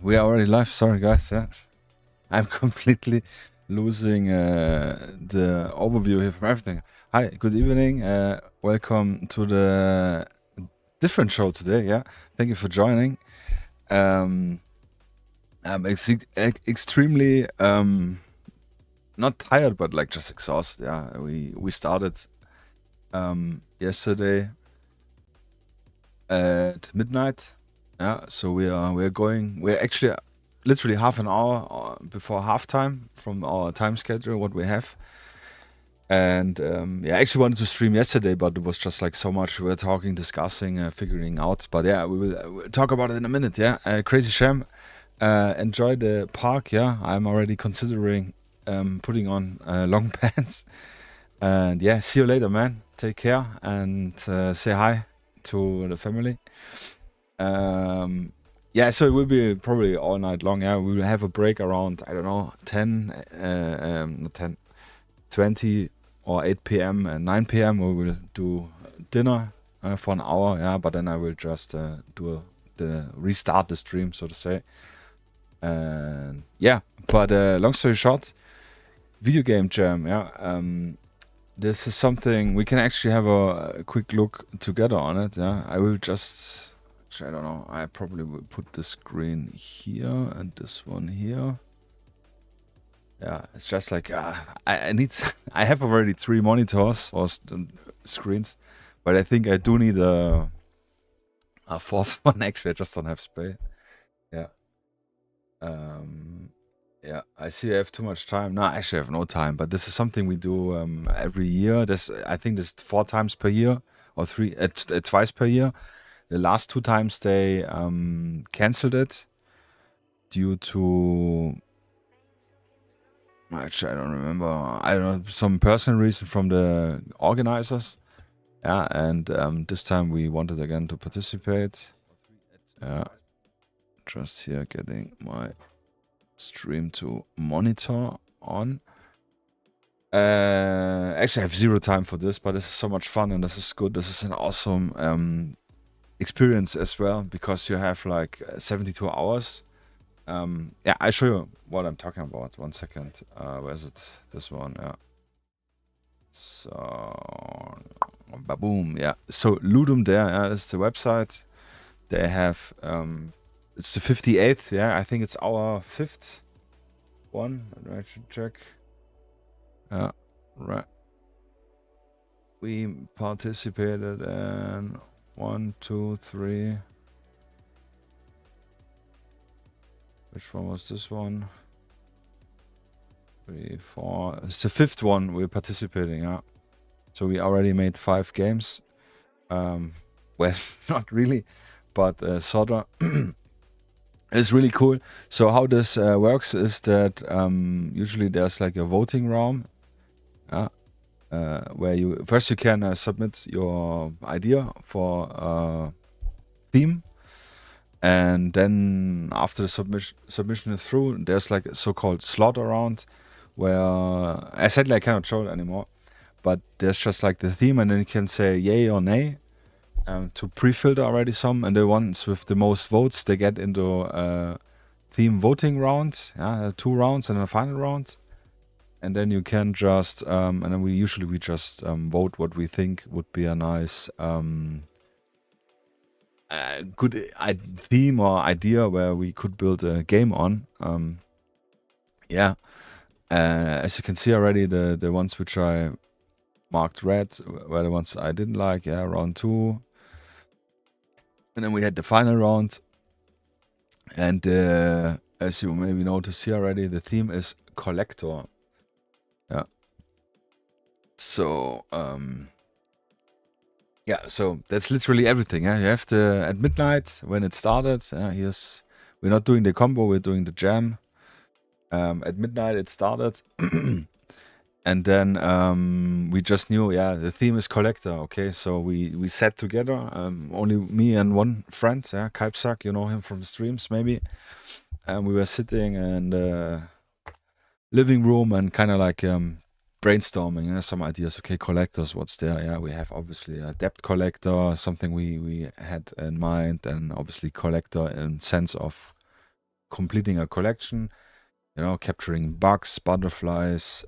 We are already live. Sorry, guys. Yeah, I'm completely losing the overview here from everything. Hi, good evening. Welcome to the different show today. Yeah, thank you for joining. I'm extremely not tired, but like just exhausted. Yeah, we started yesterday at midnight. Yeah, so we're going. We're actually literally half an hour before halftime from our time schedule. What we have, and yeah, I actually wanted to stream yesterday, but it was just like so much. We were talking, discussing, figuring out. But yeah, we'll talk about it in a minute. Yeah, Crazy Sham. Enjoy the park. Yeah, I'm already considering putting on long pants. And yeah, see you later, man. Take care and say hi to the family. Yeah, so it will be probably all night long. Yeah, we will have a break around, I don't know, 10, not 10, 20 or 8 p.m. and 9 p.m. We will do dinner for an hour. Yeah, but then I will just restart the stream, so to say. And yeah, but long story short, video game jam. Yeah, this is something we can actually have a quick look together on it. Yeah, I will just. I don't know. I probably will put the screen here and this one here. Yeah, it's just like I need. I have already 3 monitors or screens, but I think I do need a fourth one. Actually, I just don't have space. Yeah. Yeah. I see I have too much time. No, actually, I have no time. But this is something we do every year. I think this 4 times per year or twice per year. The last 2 times they canceled it due to, actually I don't remember. I don't know, some personal reason from the organizers. Yeah, and this time we wanted again to participate. Yeah, just here getting my stream to monitor on. Actually, I have 0 time for this, but this is so much fun and this is good. This is an awesome experience as well because you have like 72 hours. Yeah, I'll show you what I'm talking about. 1 second. Where is it? This one. Yeah. So, baboom. Yeah. So LudumDare. Yeah, this is the website. They have. It's the 58th. Yeah, I think it's our 5th one. I should check. Yeah. Right. We participated in 1, 2, 3. Which one was this one? 3, 4. It's the 5th one we're participating. Yeah. So we already made 5 games. Well, not really, but sort of. It's really cool. So how this works is that usually there's like a voting round. Where you first you can submit your idea for a theme. And then after the submission is through, there's like a so-called slot around where I sadly I cannot show it anymore, but there's just like the theme, and then you can say yay or nay to pre-filter already some, and the ones with the most votes they get into a theme voting round. Yeah, 2 rounds and a final round, and then you can just and then we just vote what we think would be a nice good theme or idea where we could build a game on. Yeah, as you can see already, the ones which I marked red were the ones I didn't like. Yeah, round 2, and then we had the final round. And as you maybe notice here already, the theme is collector. Yeah. So yeah, so that's literally everything. Yeah, you have to at midnight when it started. We're not doing the combo, we're doing the jam. At midnight it started, and then we just knew, yeah, the theme is collector. Okay, so we sat together, only me and one friend, yeah, Kaipsak, you know him from the streams maybe, and we were sitting in the living room and kind of like brainstorming some ideas. Okay, collectors, what's there? Yeah, we have obviously a debt collector, something we had in mind, and obviously collector in sense of completing a collection, capturing bugs, butterflies,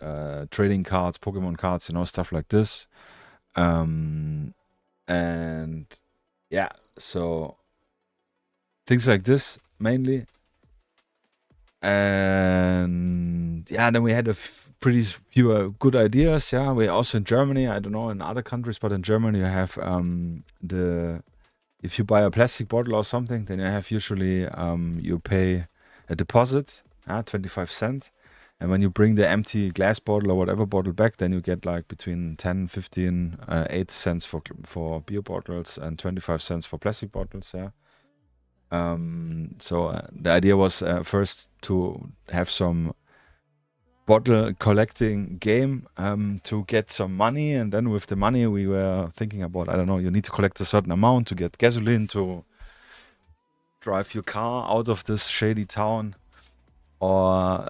trading cards, Pokemon cards, stuff like this. And yeah, so things like this mainly. And yeah, then we had pretty few good ideas. Yeah, we're also in Germany. I don't know in other countries, but in Germany you have if you buy a plastic bottle or something, then you have usually you pay a deposit, 25 cents. And when you bring the empty glass bottle or whatever bottle back, then you get like between 10, 15, 8 cents for beer bottles and 25 cents for plastic bottles. Yeah. So the idea was first to have some bottle collecting game to get some money, and then with the money we were thinking about, I don't know, you need to collect a certain amount to get gasoline to drive your car out of this shady town. Or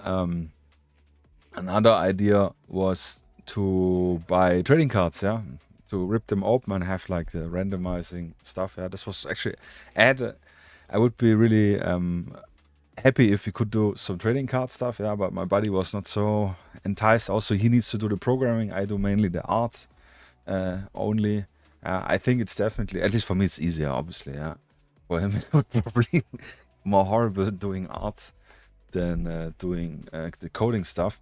another idea was to buy trading cards, yeah, to rip them open and have like the randomizing stuff. Yeah, this was actually I would be really happy if we could do some trading card stuff, yeah, but my buddy was not so enticed. Also, he needs to do the programming. I do mainly the art only. I think it's definitely, at least for me, it's easier, obviously, yeah. For him, it would probably more horrible doing art than doing the coding stuff.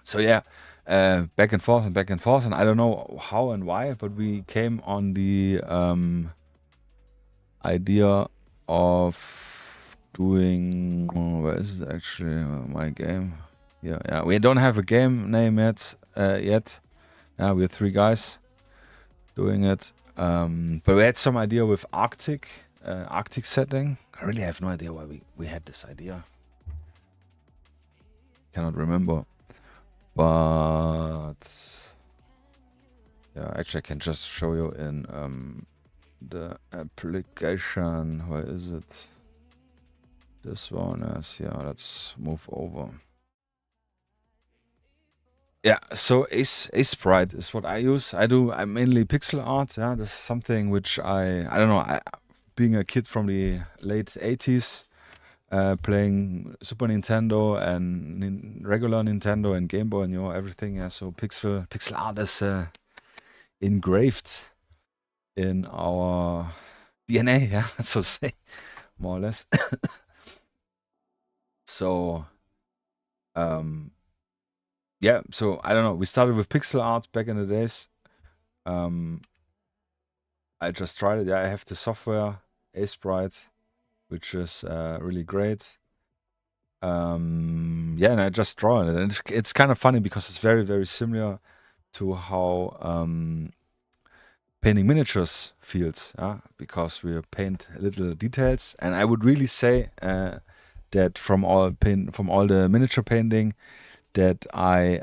So yeah, back and forth, and I don't know how and why, but we came on the idea of doing, where is it actually, my game? Yeah, we don't have a game name yet. Yeah, we're 3 guys doing it. But we had some idea with Arctic setting. I really have no idea why we had this idea. Cannot remember. But yeah, actually I can just show you in the application. Where is it? This one is, yeah, let's move over. Yeah, so Sprite is what I use. I'm mainly pixel art. Yeah, this is something which I don't know. Being a kid from the late 80s, playing Super Nintendo and regular Nintendo and Game Boy and everything. Yeah, so pixel art is engraved in our DNA. Yeah, so to say, more or less. So, yeah, so I don't know. We started with pixel art back in the days. I just tried it. Yeah, I have the software Sprite, which is really great. Yeah, and I just draw it, and it's kind of funny because it's very, very similar to how painting miniatures feels, because we paint little details. And I would really say that from all the miniature painting, that I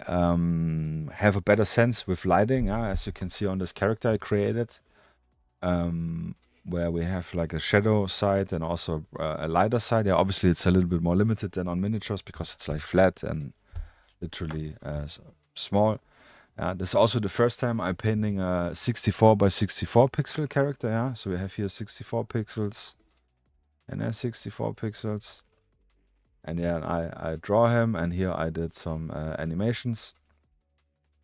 have a better sense with lighting, as you can see on this character I created, where we have like a shadow side and also a lighter side. Yeah, obviously it's a little bit more limited than on miniatures because it's like flat and literally small. This is also the first time I'm painting a 64 by 64 pixel character. Yeah, so we have here 64 pixels and then 64 pixels. And yeah, I draw him, and here I did some animations,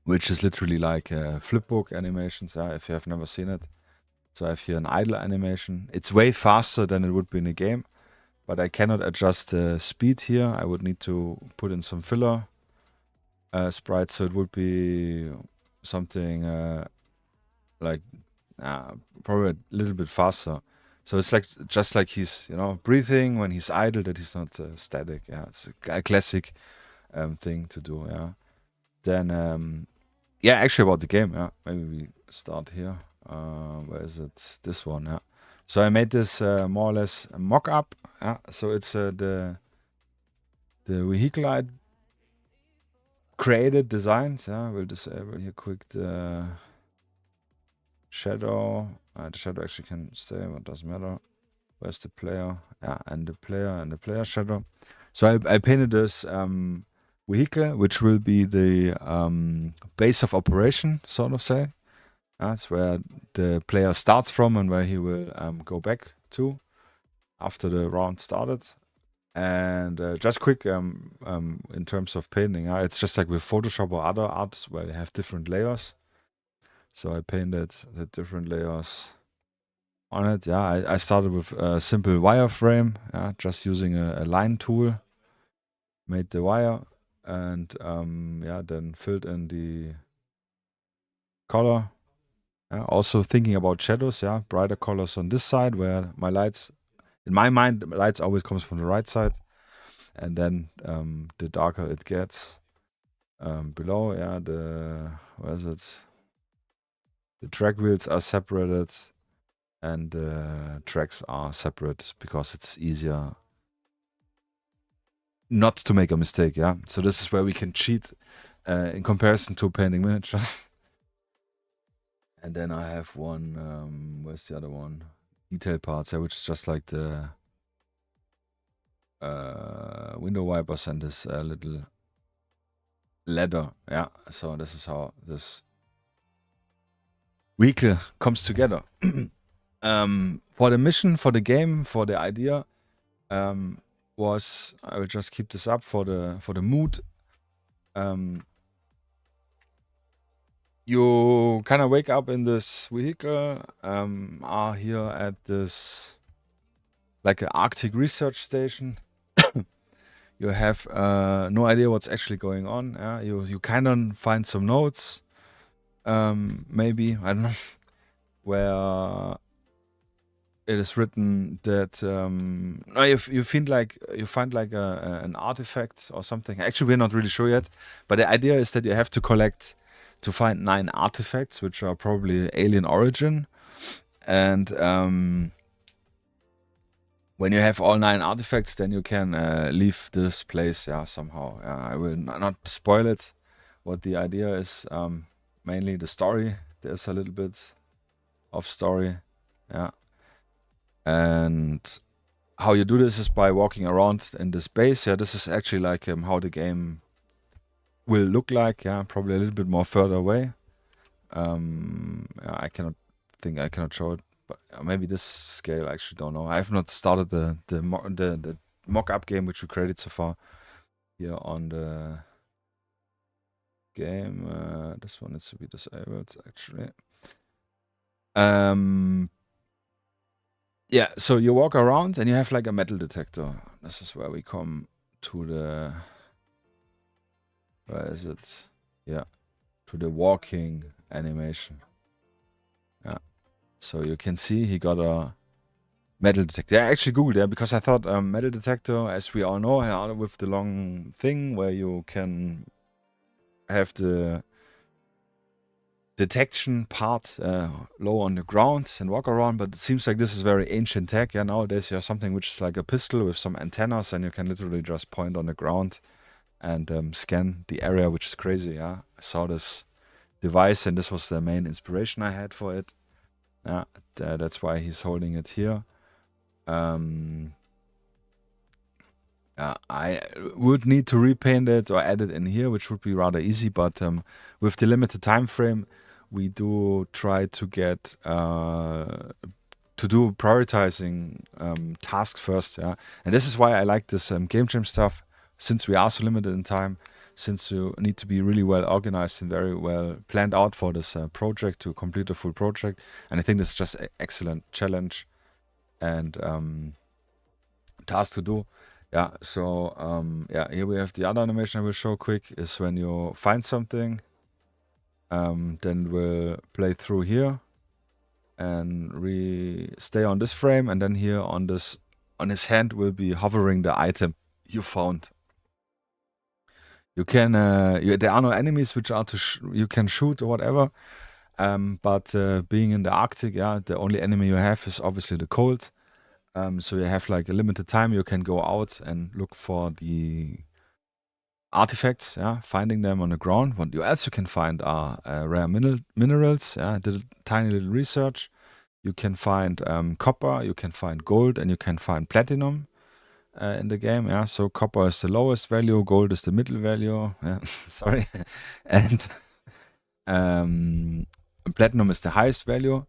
which is literally like flipbook animations, if you have never seen it. So I have here an idle animation. It's way faster than it would be in a game, but I cannot adjust the speed here. I would need to put in some filler sprites, so it would be something like probably a little bit faster. So it's like just like he's breathing when he's idle, that he's not static. Yeah, it's a classic thing to do. Yeah. Then yeah, actually about the game. Yeah, maybe we start here. Where is it? This one. Yeah. So I made this more or less a mock-up. Yeah. So it's the vehicle I created, designed. Yeah. We'll disable here quick the shadow. The shadow actually can stay, but doesn't matter. Where's the player? Yeah, and the player shadow. So I painted this vehicle, which will be the base of operation, sort of say. That's where the player starts from and where he will go back to after the round started. And just quick, in terms of painting, it's just like with Photoshop or other arts where you have different layers. So I painted the different layers on it. Yeah, I started with a simple wireframe, just using a line tool. Made the wire and then filled in the color. Also thinking about shadows, brighter colors on this side where my lights, in my mind, the lights always comes from the right side, and then the darker it gets. Below, where is it? The track wheels are separated, and the tracks are separate because it's easier not to make a mistake. Yeah, so this is where we can cheat in comparison to painting miniatures. And then I have one. Where's the other one? Detail parts, which is just like the window wipers and this little ladder. Yeah, so this is how this vehicle comes together. For the mission, for the game, for the idea, was I will just keep this up for the mood. You kind of wake up in this vehicle, are here at this like an Arctic research station. You have no idea what's actually going on. You kind of find some notes, maybe, I don't know, where it is written that you find like an artifact or something. Actually, we're not really sure yet, but the idea is that you have to collect to find 9 artifacts, which are probably alien origin, and when you have all 9 artifacts, then you can leave this place, somehow. I will not spoil it. What the idea is, mainly the story. There's a little bit of story, and how you do this is by walking around in this base. This is actually like how the game will look like. Probably a little bit more further away. I cannot show it, but maybe this scale. I actually don't know. I have not started the mock-up game which we created so far here on the game. This one needs to be disabled actually. So you walk around and you have like a metal detector. This is where we come to the, where is it? To the walking animation. So you can see he got a metal detector. I actually googled it because I thought metal detector, as we all know, with the long thing where you can have the detection part low on the ground and walk around, but it seems like this is very ancient tech. Nowadays you have something which is like a pistol with some antennas, and you can literally just point on the ground and scan the area, which is crazy. I saw this device, and this was the main inspiration I had for it. That's why he's holding it here. I would need to repaint it or add it in here, which would be rather easy, but with the limited time frame, we do try to get to do prioritizing tasks first. And this is why I like this game jam stuff, since we are so limited in time, since you need to be really well organized and very well planned out for this project to complete the full project. And I think this is just an excellent challenge and task to do. Here we have the other animation I will show quick, is when you find something, then we'll play through here and stay on this frame, and then here on his hand will be hovering the item you found. You can there are no enemies which are you can shoot or whatever, but being in the Arctic, the only enemy you have is obviously the cold. So you have like a limited time. You can go out and look for the artifacts, finding them on the ground. What you also can find are rare minerals. Did a tiny little research. You can find copper, you can find gold, and you can find platinum in the game. So copper is the lowest value, gold is the middle value. Sorry, and platinum is the highest value.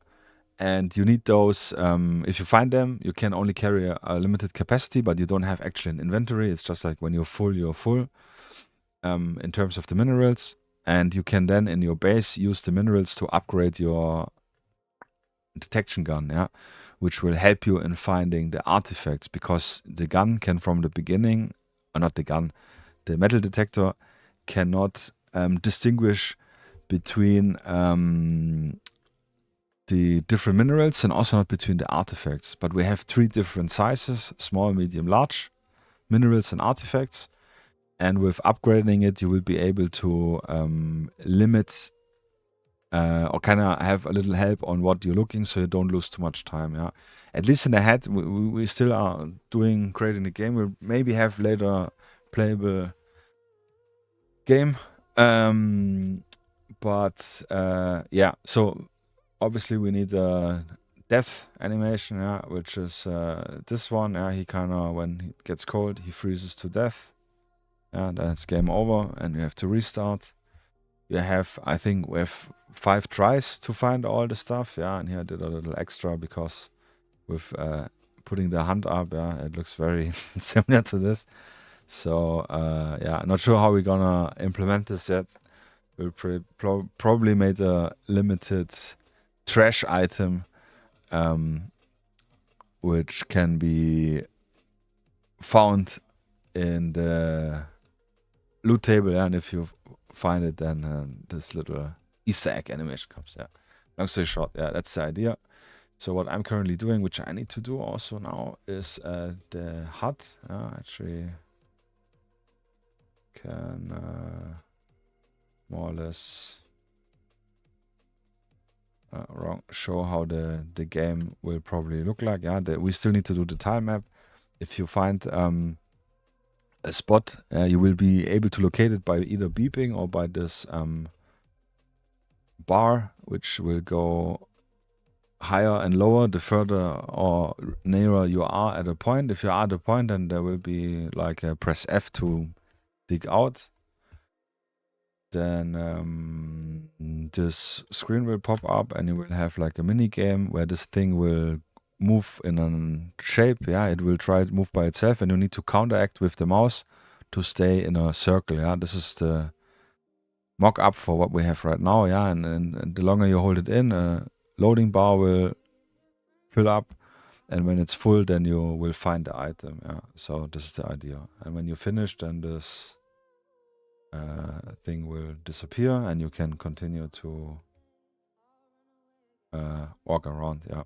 and you need those. If you find them, you can only carry a limited capacity, but you don't have actually an inventory. It's just like when you're full in terms of the minerals. And you can then in your base use the minerals to upgrade your detection gun, yeah, which will help you in finding the artifacts, because the gun can from the beginning, or not the gun, the metal detector cannot distinguish between the different minerals and also not between the artifacts. But we have 3 different sizes: small, medium, large minerals and artifacts. And with upgrading it, you will be able to limit or kind of have a little help on what you're looking, so you don't lose too much time. Yeah, at least in the head, we still are creating the game. We'll maybe have later playable game, but yeah. So obviously we need a death animation, yeah, which is this one. Yeah, he kind of, when he gets cold, he freezes to death. Yeah, then it's game over, and you have to restart. You have, I think, we have 5 tries to find all the stuff. Yeah, and here I did a little extra because with putting the hand up, yeah, it looks very similar to this. So yeah, not sure how we're gonna implement this yet. We'll probably made a limited trash item, which can be found in the loot table, yeah, and if you find it, then this little Easter egg animation comes. Yeah, long story short, yeah, that's the idea. So what I'm currently doing, which I need to do also now, is the hut. Actually, can more or less show how the game will probably look like. Yeah, we still need to do the tile map. If you find a spot, you will be able to locate it by either beeping or by this bar, which will go higher and lower the further or nearer you are at a point. If you are at a point, then there will be like a press F to dig out. Then this screen will pop up, and you will have like a mini game where this thing will move in a shape. Yeah, it will try to move by itself, and you need to counteract with the mouse to stay in a circle. Yeah, this is the mock-up for what we have right now. Yeah, and the longer you hold it in, loading bar will fill up, and when it's full, then you will find the item. Yeah, so this is the idea. And when you're finished, then this thing will disappear, and you can continue to walk around. Yeah.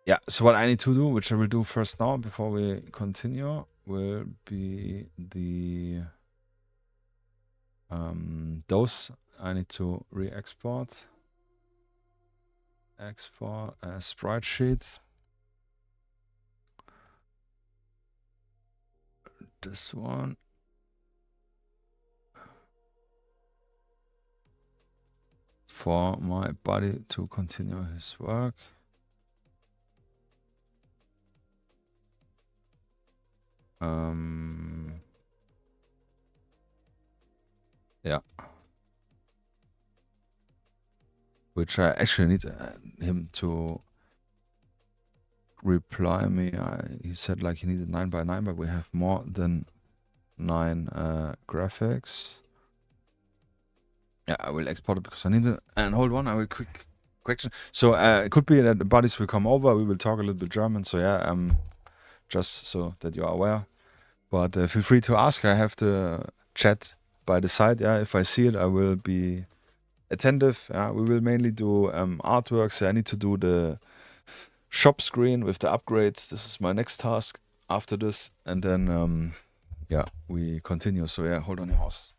Yeah. So what I need to do, which I will do first now before we continue, will be the those I need to re-export. Export a sprite sheet. This one. For my buddy to continue his work. Yeah. Which I actually need him to reply me. He said like he needed 9x9, but we have more than 9 graphics. Yeah, I will export it because I need it. And hold on, I will quick question. So it could be that the buddies will come over. We will talk a little bit German. So yeah, just so that you are aware. But feel free to ask. I have the chat by the side. Yeah, if I see it, I will be attentive. Yeah, we will mainly do artwork. So I need to do the shop screen with the upgrades. This is my next task after this, and then yeah, we continue. So yeah, hold on your horses.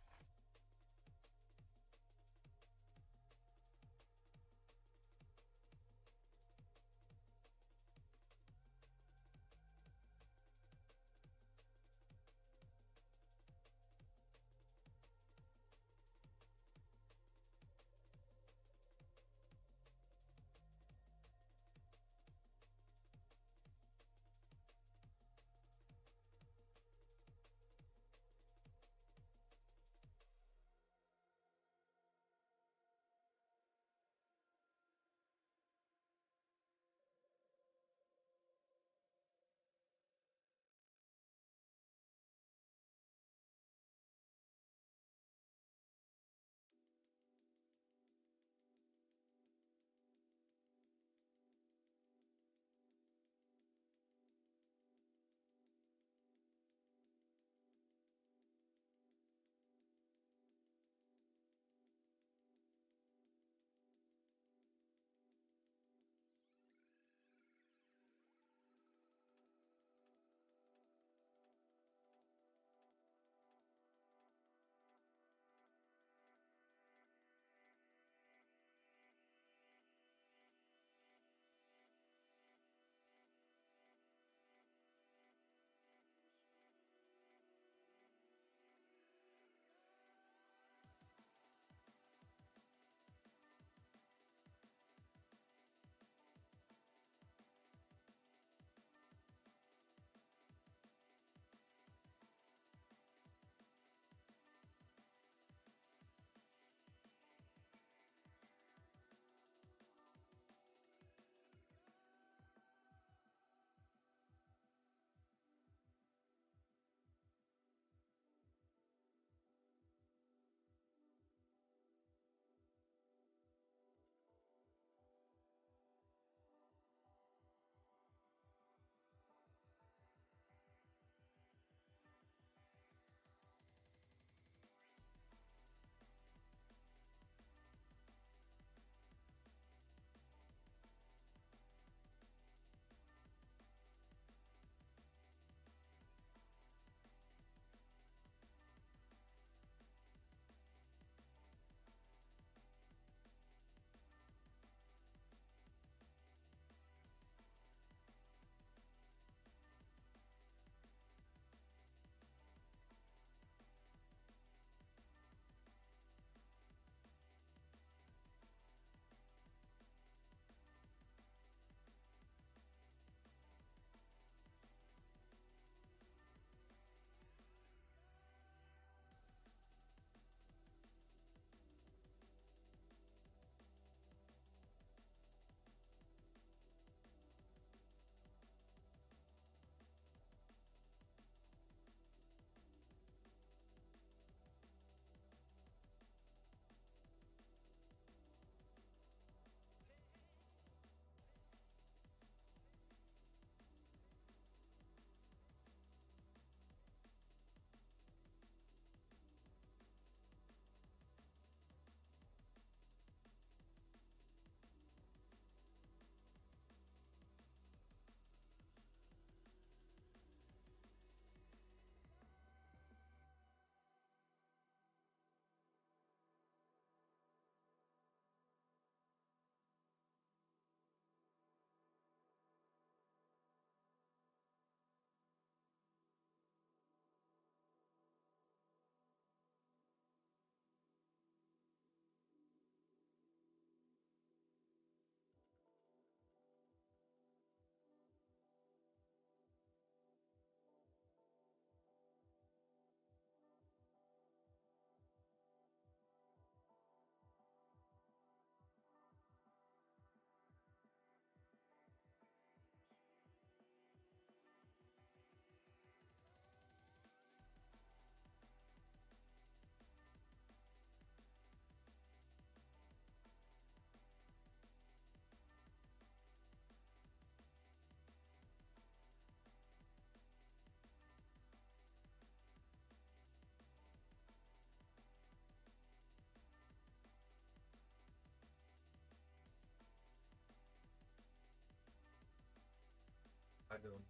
I don't.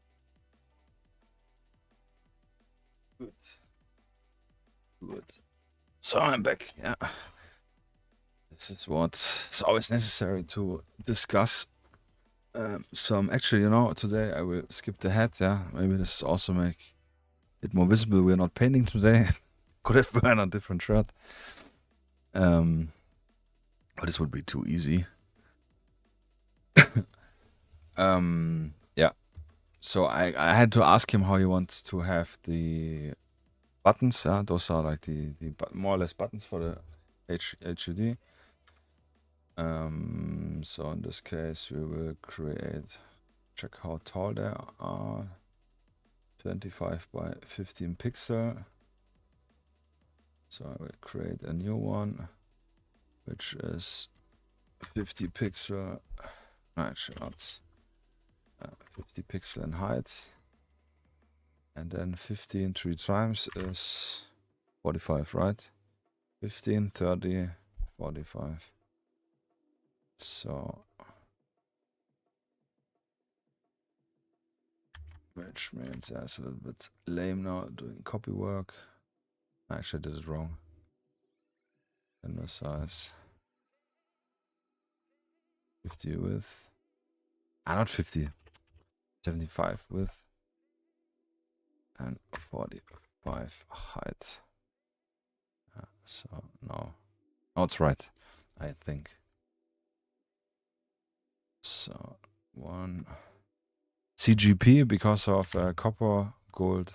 Good. Good. So I'm back. Yeah. This is what's always necessary to discuss some. Actually, today I will skip the head. Yeah. Maybe this also make it more visible. We're not painting today. Could have worn a different shirt. But this would be too easy. Yeah. So I had to ask him how he wants to have the buttons. Yeah, those are like the more or less buttons for the HUD. So in this case, we will check how tall they are. 25 by 15 pixel. So I will create a new one, which is 50 pixel. No, actually not. 50 pixel in height. And then 15 3 times is 45, right? 15, 30, 45. So, which means it's a little bit lame now doing copy work. Actually, I did it wrong. Canvas size 50 width. Not 50. 75 width. And 45 height. So, no. Oh, it's right, I think. So, one CGP because of copper, gold,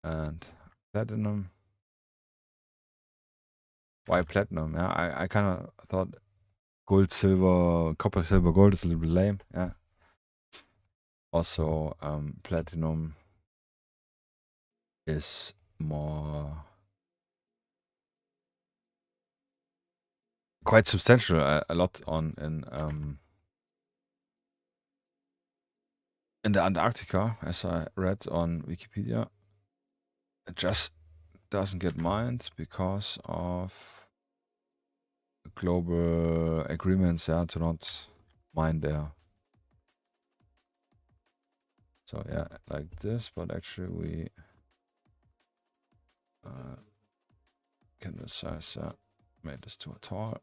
and platinum. Why platinum? Yeah, I kind of thought gold, silver, copper, silver, gold is a little bit lame. Yeah. Also, platinum is more quite substantial. A lot in the Antarctica, as I read on Wikipedia. It just doesn't get mined because of global agreements, yeah, to not mine there. So yeah, like this, but actually we can size made this too tall.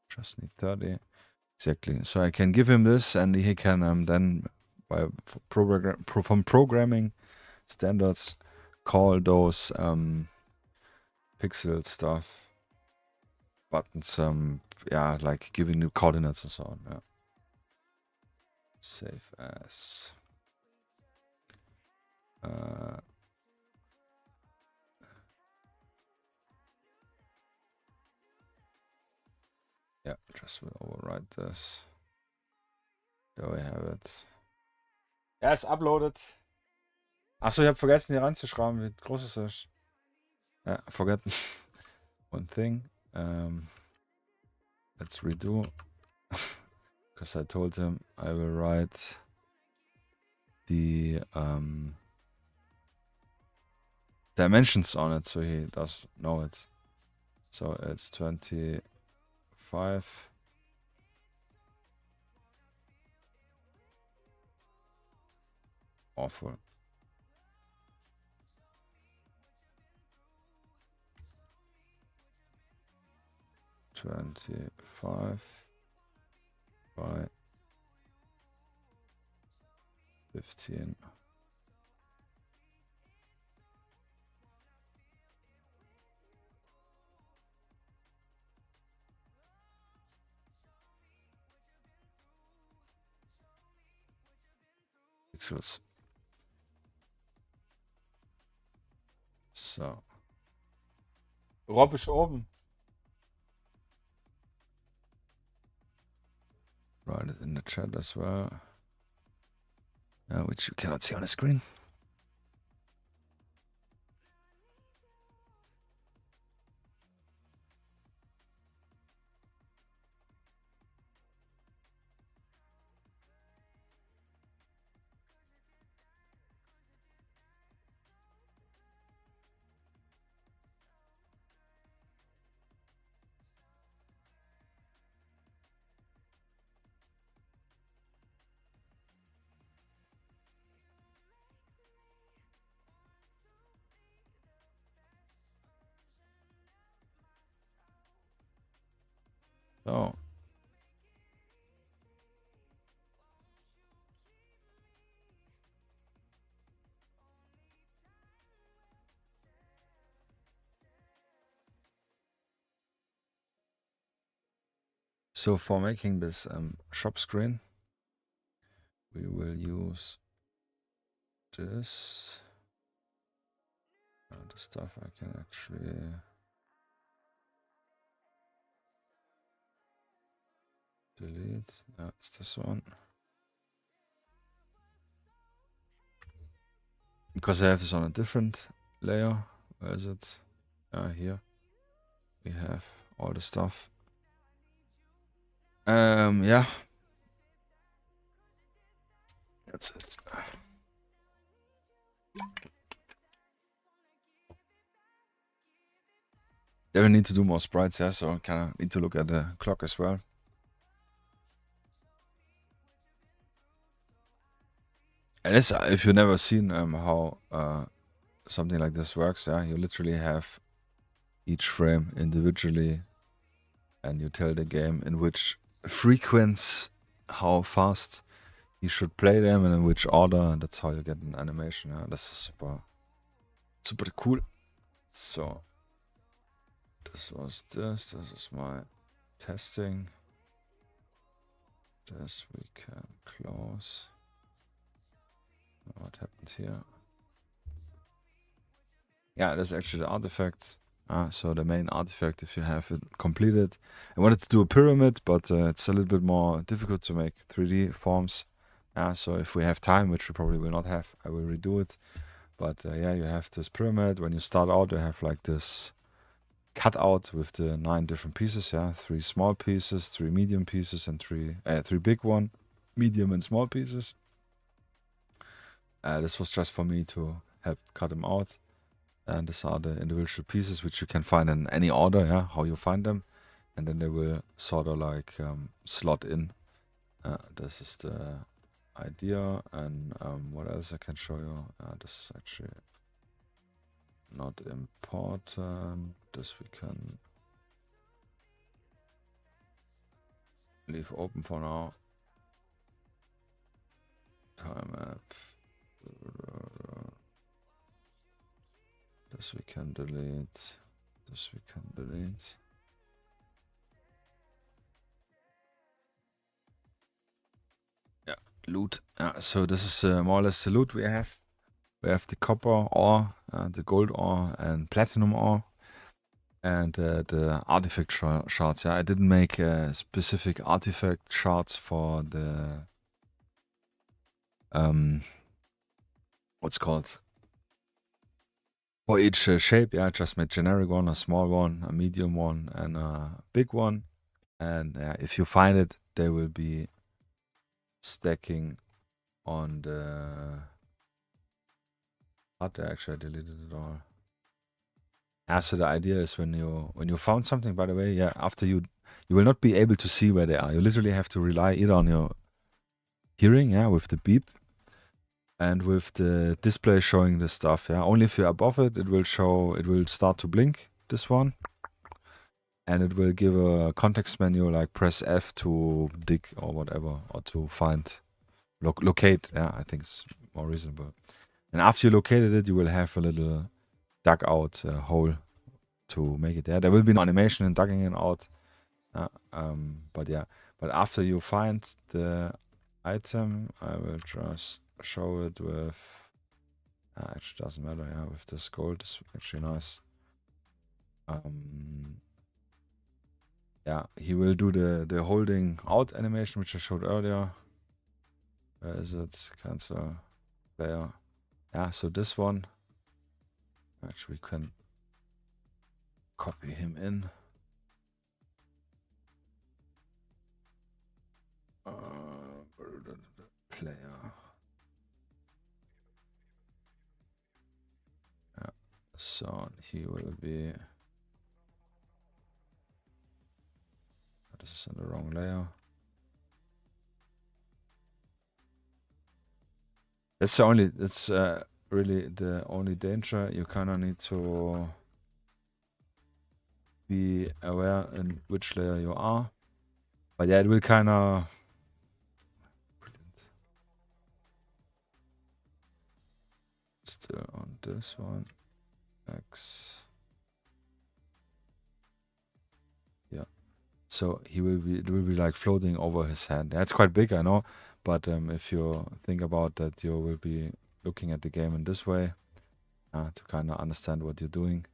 Just need 30 exactly. So I can give him this, and he can then from programming standards call those pixel stuff buttons yeah, like giving new coordinates and so on. Yeah. Save as yeah, just will overwrite this. There we have it. Ja, ist uploaded. Achso, ich habe vergessen, hier reinzuschreiben, wie groß es ist. Ja, forget one thing. Let's redo. Because I told him I will write the dimensions on it so he does know it. So it's 25. Awful. 25 by 15. Pixels. So. Rob ist oben. Write it in the chat as well. Which you cannot see on the screen. So So for making this shop screen, we will use this. The stuff I can actually delete. It's this one. Because I have this on a different layer. Where is it? Here. We have all the stuff. Yeah. That's it. Then we need to do more sprites, yeah, so I kind of need to look at the clock as well. And this, if you've never seen how something like this works, yeah, you literally have each frame individually, and you tell the game in which frequency, how fast you should play them, and in which order, and that's how you get an animation. Yeah, this is super cool. So this was this. This is my testing. This we can close. What happened here? Yeah, that's actually the artifact. So the main artifact, if you have it completed. I wanted to do a pyramid, but it's a little bit more difficult to make 3D forms. So if we have time, which we probably will not have, I will redo it. But yeah, you have this pyramid. When you start out, you have like this cutout with the 9 different pieces. Yeah, 3 small pieces, 3 medium pieces, and 3 big one, medium and small pieces. This was just for me to help cut them out. And these are the individual pieces which you can find in any order, yeah, how you find them. And then they will sort of like slot in. This is the idea. And what else I can show you? This is actually not important. This we can leave open for now. Time map. This we can delete. This we can delete. Yeah, loot. So this is more or less the loot we have. We have the copper ore, the gold ore, and platinum ore, and the artifact shards. Yeah, I didn't make specific artifact shards for the what's called. For each shape, yeah, I just made generic one, a small one, a medium one, and a big one. And if you find it, they will be stacking on the. Actually, I deleted it all. So the idea is when you found something, by the way, yeah, after you will not be able to see where they are. You literally have to rely either on your hearing, yeah, with the beep, and with the display showing the stuff, yeah. Only if you're above it, it will start to blink, this one. And it will give a context menu, like press F to dig or whatever, or to find, locate, yeah, I think it's more reasonable. And after you located it, you will have a little dug out hole to make it there. There will be no animation in dugging it out. But yeah, but after you find the item, I will just show it with, actually doesn't matter, yeah, with this gold is actually nice. Yeah, he will do the holding out animation, which I showed earlier. Where is it? Cancel player. Yeah, so this one, actually we can copy him in. Player. Yeah, so he will be. This is in the wrong layer. That's the only. It's really the only danger. You kind of need to be aware in which layer you are. But yeah, it will kind of. Still on this one. X. Yeah. So it will be like floating over his hand. That's quite big, I know. But if you think about that, you will be looking at the game in this way to kind of understand what you're doing.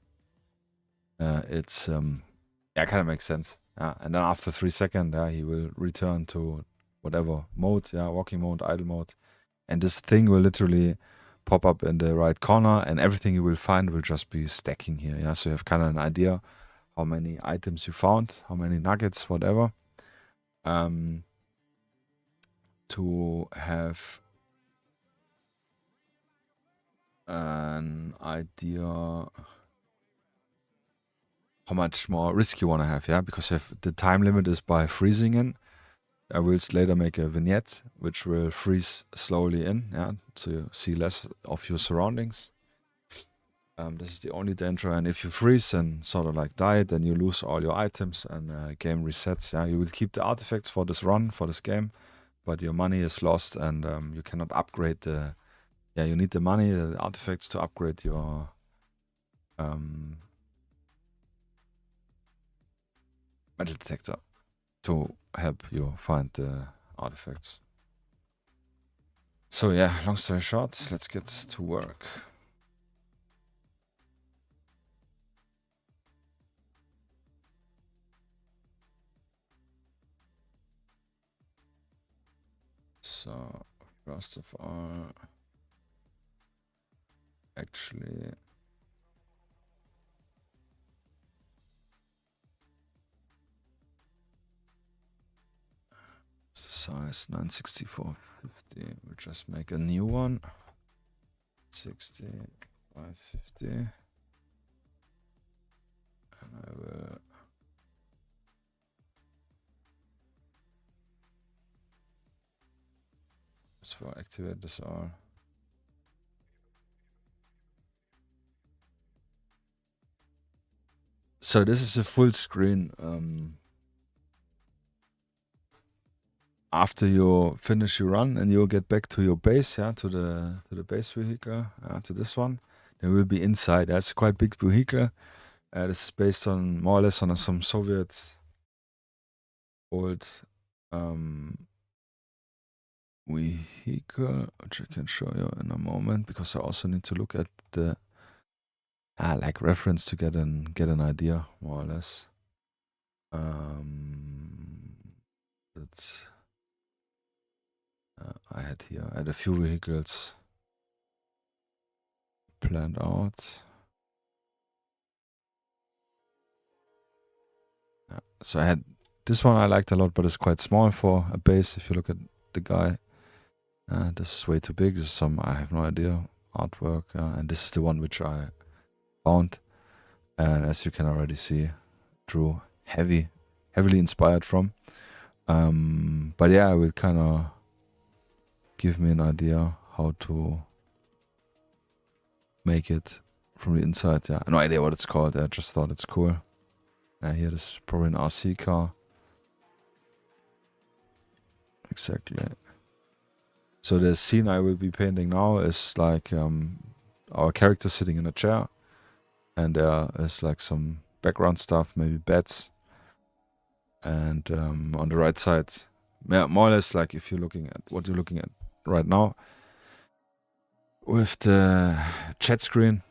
It's yeah, kind of makes sense. And then after 3 seconds, he will return to whatever mode, walking mode, idle mode, and this thing will literally pop up in the right corner, and everything you will find will just be stacking here. Yeah, so you have kind of an idea how many items you found, how many nuggets, whatever. To have an idea how much more risk you want to have, because if the time limit is by freezing in. I will later make a vignette which will freeze slowly in, so you see less of your surroundings. This is the only danger, and if you freeze and sort of like die, then you lose all your items and game resets. You will keep the artifacts for this run, for this game, but your money is lost and you cannot upgrade the. You need the money, the artifacts to upgrade your metal detector to help you find the artifacts. So yeah, long story short, let's get to work. So first of all, actually, the size 96450. We'll just make a new one. 6550. And I will just activate this all. So this is a full screen. After you finish your run and you get back to your base, to the base vehicle, to this one, there will be inside. That's a quite big vehicle. This is based on more or less on some Soviet old vehicle, which I can show you in a moment, because I also need to look at the like reference to get an idea more or less. That's I had a few vehicles planned out. So I had this one I liked a lot, but it's quite small for a base. If you look at the guy, this is way too big. This is some, I have no idea, artwork, and this is the one which I found. And as you can already see, drew heavily inspired from. But yeah, it will kind of give me an idea how to make it from the inside. No idea what it's called. I just thought it's cool. Here, this is probably an RC car. Exactly. So the scene I will be painting now is like our character sitting in a chair, and there is like some background stuff, maybe beds. And on the right side, more or less like if you're looking at what you're looking at right now, with the chat screen,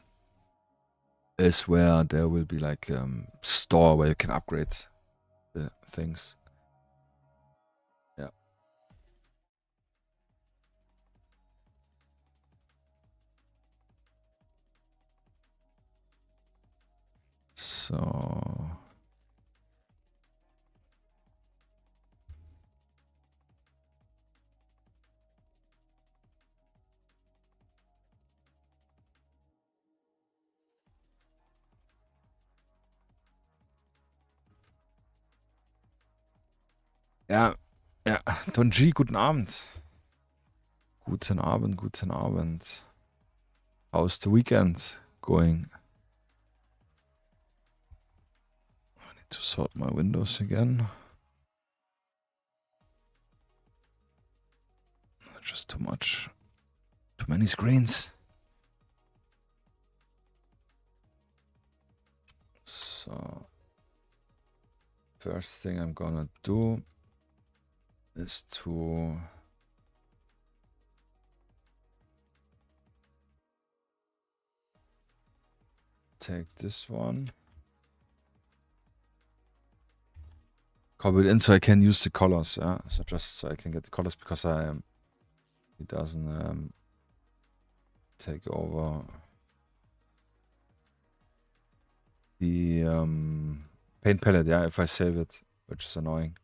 is where there will be like store where you can upgrade the things. Yeah. So ja, Don G, guten Abend. Guten Abend. How's the weekend going? I need to sort my windows again. just too much. Too many screens. So first thing I'm gonna do is to take this one, copy it in so I can use the colors. Yeah, so just so I can get the colors because it doesn't take over the paint palette. Yeah, if I save it, which is annoying.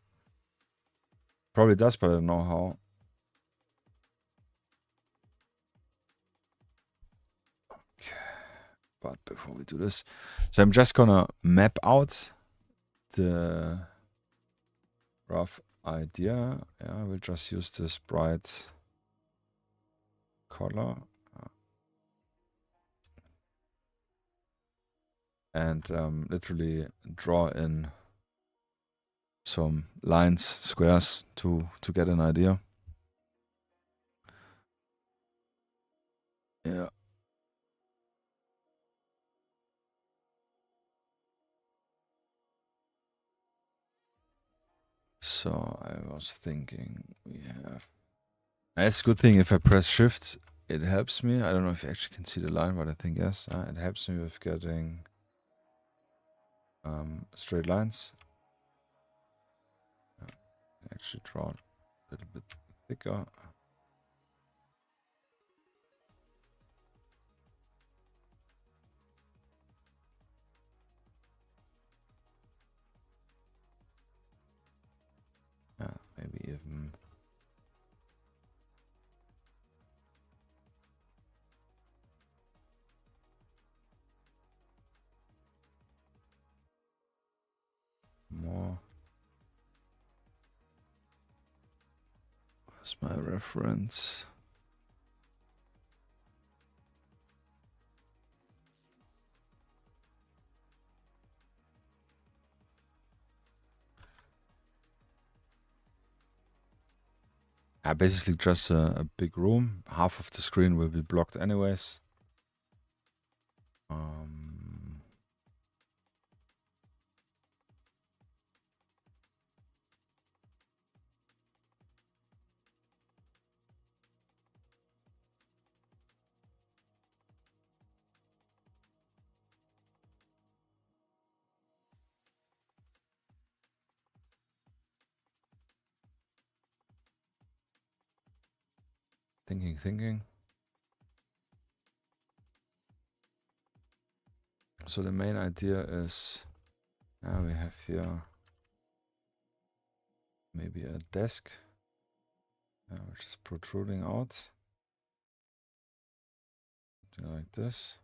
Probably does, but I don't know how. Okay. But before we do this, so I'm just gonna map out the rough idea. Yeah, we'll just use this bright color. And literally draw in some lines, squares to get an idea. Yeah. So I was thinking we have. It's a good thing if I press shift, it helps me. I don't know if you actually can see the line, but I think yes. It helps me with getting straight lines. Actually draw a little bit thicker. Maybe even more. Where's my reference? Basically just a big room. Half of the screen will be blocked anyways. Thinking. So the main idea is, we have here maybe a desk, which is protruding out, like this.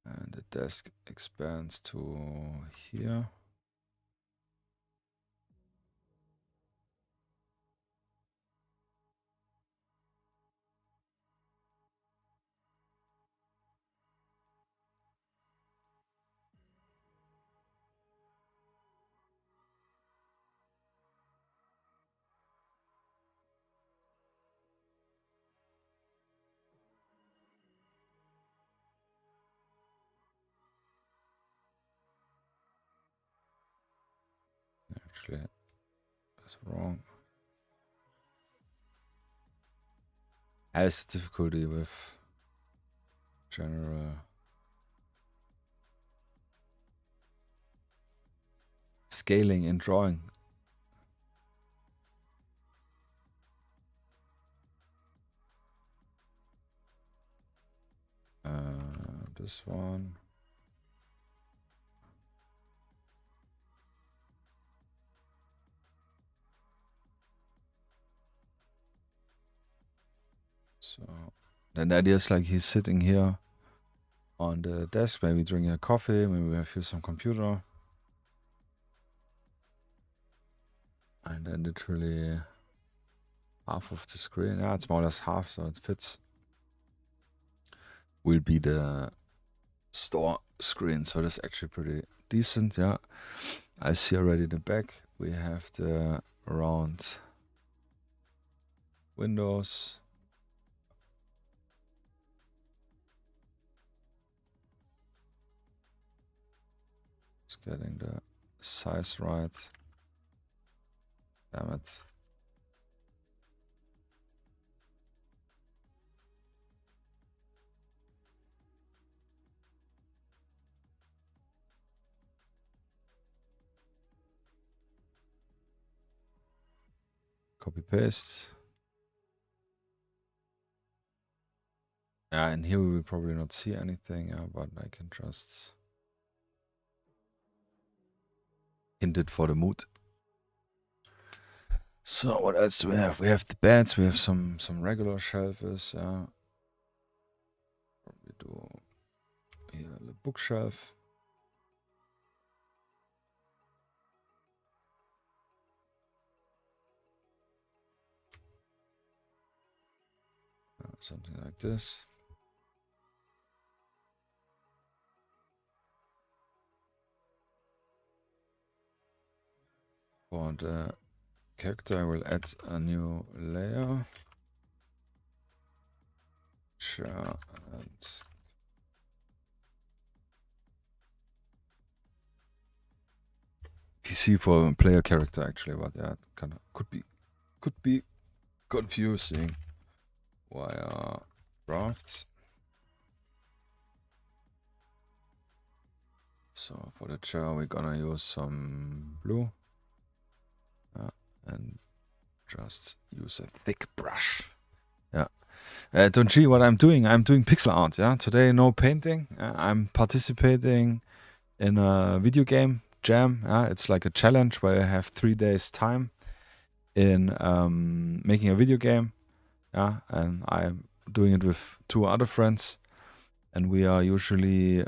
And the desk expands to here. Actually, that's wrong. Has difficulty with general scaling in drawing. This one. So then the idea is like he's sitting here on the desk, maybe drinking a coffee, maybe we have here some computer. And then literally half of the screen, it's more or less half, so it fits, will be the store screen. So that's actually pretty decent. Yeah, I see already the back. We have the round windows. Just getting the size right. Damn it. Copy paste. Yeah, and here we will probably not see anything, but I can just hint it for the mood. So what else do we have? We have the beds. We have some regular shelves. Probably do here the bookshelf. Something like this. For the character, I will add a new layer. Sure. And PC for a player character actually, but yeah, it kind of could be confusing. Wire drafts. So for the chair, we're gonna use some blue and just use a thick brush. Yeah. Donji, what I'm doing pixel art. Yeah. Today, no painting. I'm participating in a video game jam. It's like a challenge where I have 3 days time in making a video game. Yeah, and I'm doing it with 2 other friends, and we are usually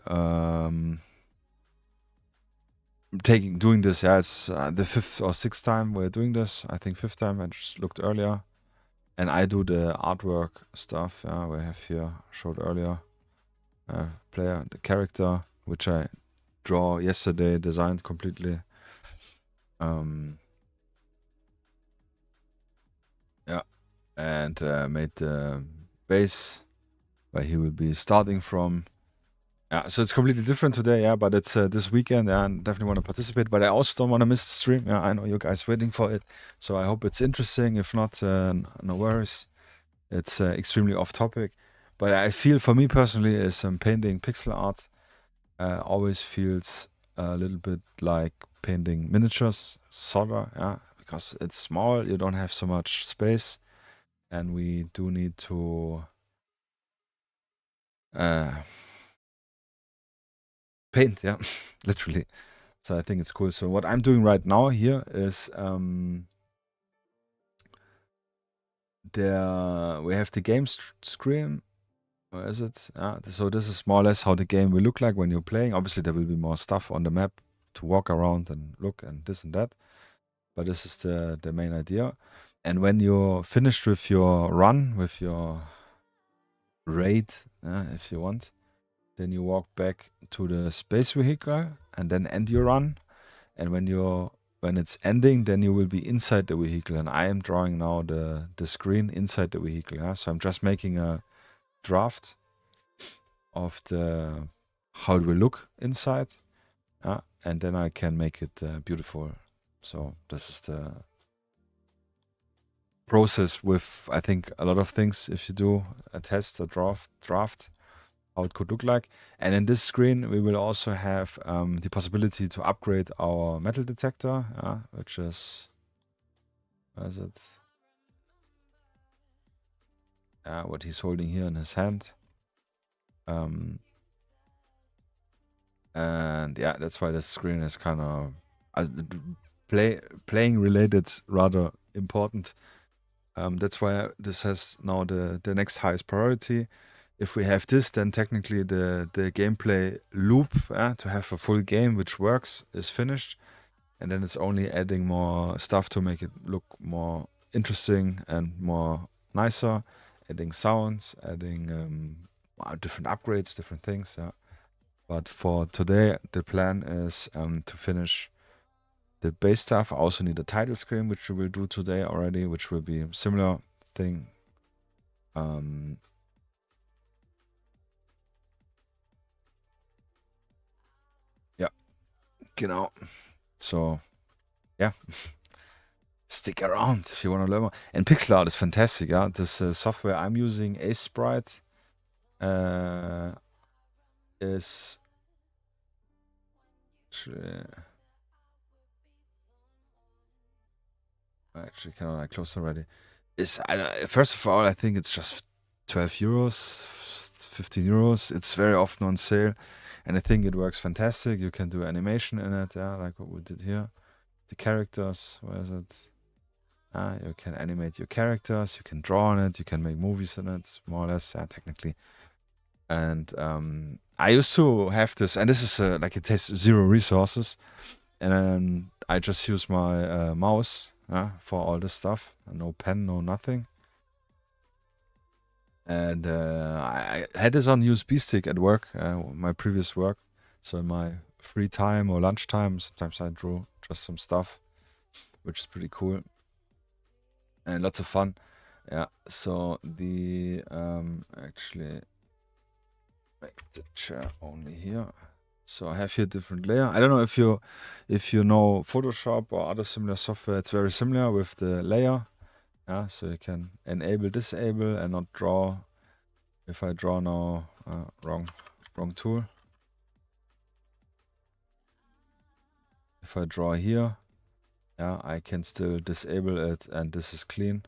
doing this. Yeah, it's the 5th or 6th time we're doing this. I think 5th time. I just looked earlier, and I do the artwork stuff. Yeah, we have here showed earlier. Player, the character, which I draw yesterday, designed completely. Yeah, and made the base where he will be starting from. Yeah, so it's completely different today, yeah, but it's this weekend, yeah, and definitely want to participate, but I also don't want to miss the stream. Yeah, I know you guys waiting for it, so I hope it's interesting. If not, no worries. It's extremely off topic, but I feel for me personally is painting pixel art always feels a little bit like painting miniatures, sorta, yeah, because it's small, you don't have so much space, and we do need to paint, yeah, literally. So I think it's cool. So what I'm doing right now here is we have the game screen. Where is it? So this is more or less how the game will look like when you're playing. Obviously, there will be more stuff on the map to walk around and look and this and that. But this is the main idea. And when you're finished with your run, with your raid, if you want, then you walk back to the space vehicle and then end your run. And when it's ending, then you will be inside the vehicle. And I am drawing now the screen inside the vehicle. Yeah? So I'm just making a draft of how it will look inside. And then I can make it beautiful. So this is the process with, I think, a lot of things. If you do a test, a draft, how it could look like. And in this screen, we will also have the possibility to upgrade our metal detector, which is, where is it? What he's holding here in his hand. And yeah, that's why this screen is kind of playing related, rather important. That's why this has now the next highest priority. If we have this, then technically the gameplay loop to have a full game which works is finished. And then it's only adding more stuff to make it look more interesting and more nicer. Adding sounds, adding different upgrades, different things. Yeah. But for today, the plan is to finish the base stuff. I also need a title screen, which we will do today already, which will be a similar thing. Ja, genau. So, yeah. Stick around if you want to learn more. And pixel art is fantastic. Yeah, this software I'm using, Ace Sprite, is actually kind of close already. Is first of all, I think it's just 12 euros, 15 euros. It's very often on sale, and I think it works fantastic. You can do animation in it, yeah, like what we did here. The characters, where is it? You can animate your characters, you can draw on it, you can make movies in it, more or less, yeah, technically. And I used to have this, and this is like it takes 0 resources, and I just use my mouse for all this stuff. No pen, no nothing. And I had this on USB stick at work, my previous work. So in my free time or lunchtime, sometimes I draw just some stuff, which is pretty cool and lots of fun. Yeah. So the actually make the chair only here. So I have here different layer. I don't know if you know Photoshop or other similar software. It's very similar with the layer. Yeah, so you can enable, disable, and not draw. If I draw now, wrong tool. If I draw here, yeah, I can still disable it, and this is clean.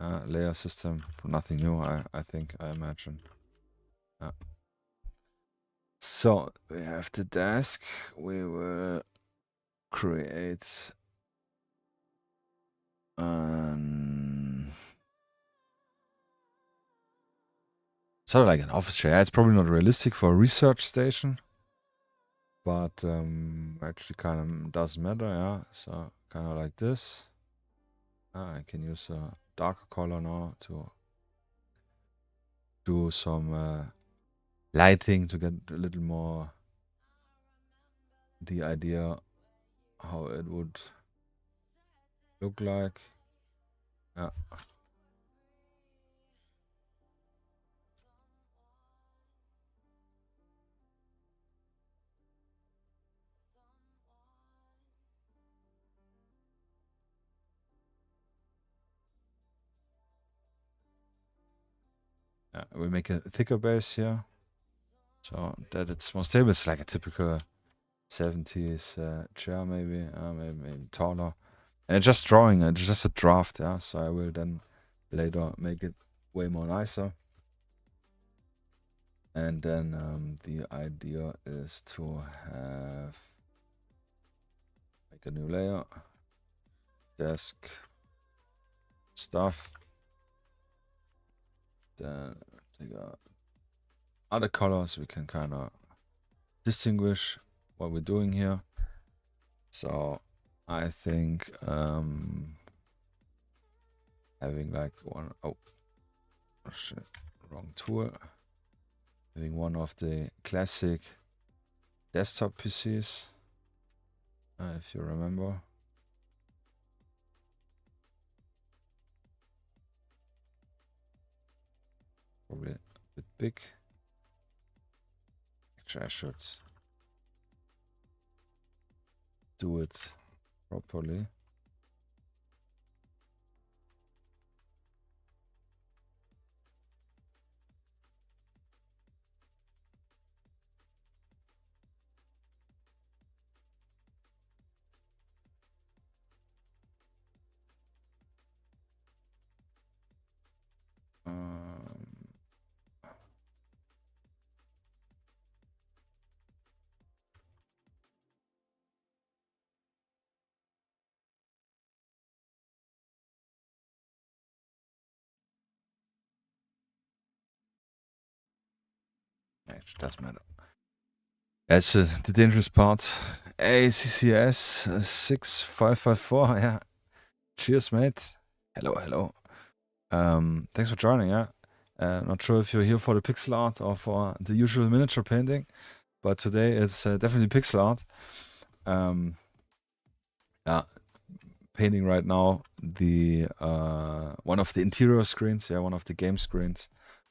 Layer system, nothing new. I think, I imagine. So we have the desk. We will create sort of like an office chair. It's probably not realistic for a research station, but actually kind of doesn't matter. Yeah, so kind of like this. I can use a darker color now to do some lighting to get a little more the idea how it would look like. Yeah. We make a thicker base here, so that it's more stable. It's like a typical 70s chair, maybe taller. And it's just drawing, it's just a draft, yeah. So I will then later make it way more nicer. And then the idea is to make a new layer, desk, stuff. Then take other colors. We can kind of distinguish what we're doing here. So I think having like one, oh shit, wrong tool. Having one of the classic desktop PCs, if you remember. Probably a bit big. Actually, I should do it properly. Actually, doesn't matter. That's the dangerous part. ACCS 6554. Yeah. Cheers, mate. Hello. Thanks for joining. Yeah. Not sure if you're here for the pixel art or for the usual miniature painting. but today it's definitely pixel art. Yeah, painting right now the one of the interior screens, one of the game screens,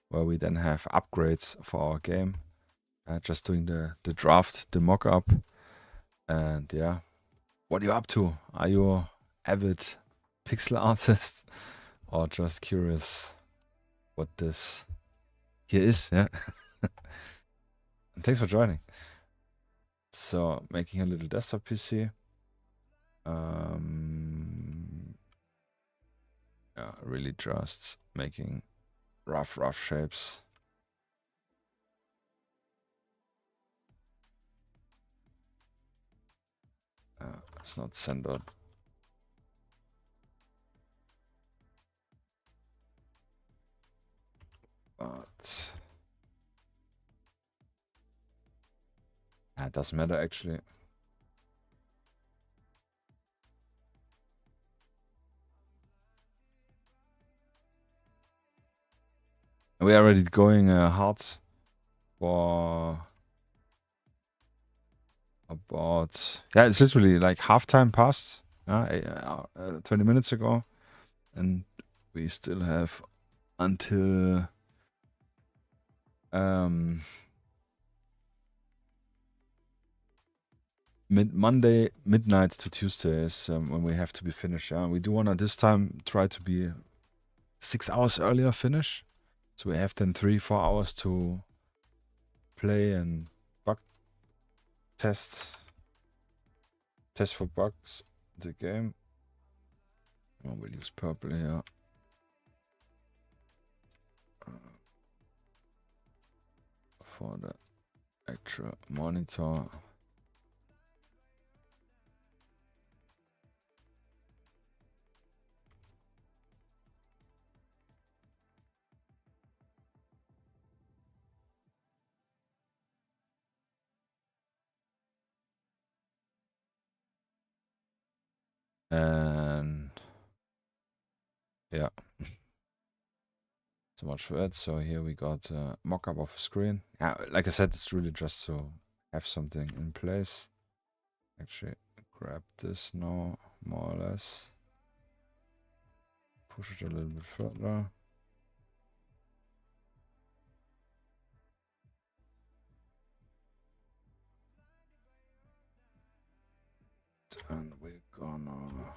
where we then have upgrades for our game. Just doing the draft, the mock-up, and yeah. What are you up to? Are you an avid pixel artist, or just curious what this here is? Yeah. And thanks for joining. So making a little desktop PC. Yeah, really just making rough shapes. It's not centered. But it doesn't matter actually. We are already going hard for about, it's literally like halftime passed 20 minutes ago, and we still have until Monday midnight to Tuesday is when we have to be finished. We do want to this time try to be 6 hours earlier finish, so we have then 3-4 hours to play and bug test for bugs in the game. We'll use purple here. For the actual monitor. And yeah, so much for it. So here we got a mock-up of a screen. Like I said, it's really just to have something in place. Actually, grab this now, more or less. Push it a little bit further. And we're gonna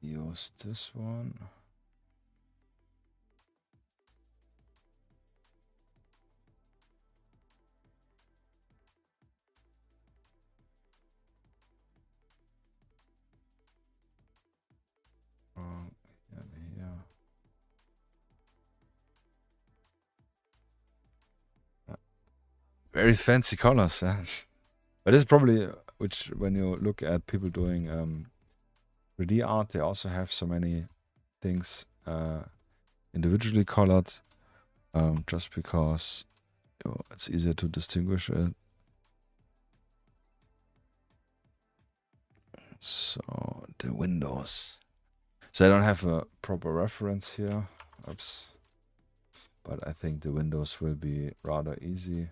use this one. Here. Very fancy colors, yeah. But this is probably which when you look at people doing 3D art, they also have so many things individually colored, just because it's easier to distinguish it. So the windows. So I don't have a proper reference here. Oops. But I think the windows will be rather easy.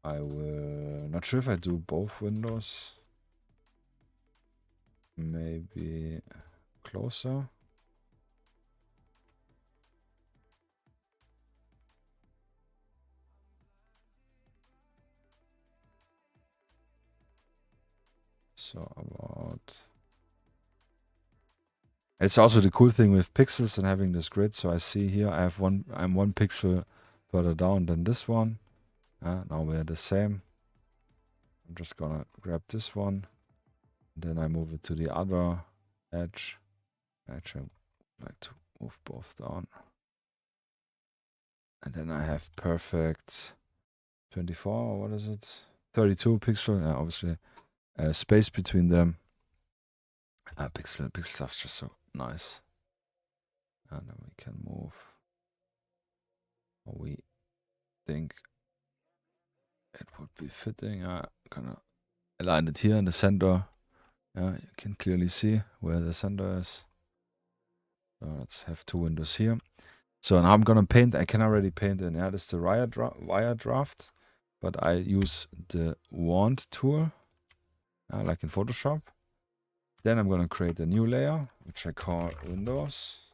I will not sure if I do both windows. Maybe closer. So about. It's also the cool thing with pixels and having this grid. So I see here I'm 1 pixel further down than this one. Now we're the same. I'm just gonna grab this one. Then I move it to the other edge. Actually, I like to move both down. And then I have perfect 24, or what is it? 32 pixel, obviously. Space between them. Pixel stuff's just so nice. And then we can move. We think it would be fitting. I'm gonna align it here in the center. You can clearly see where the center is. So let's have 2 windows here. So now I'm gonna paint. I can already paint in. Yeah, this is the wire draft, but I use the wand tool, like in Photoshop. Then I'm gonna create a new layer, which I call Windows.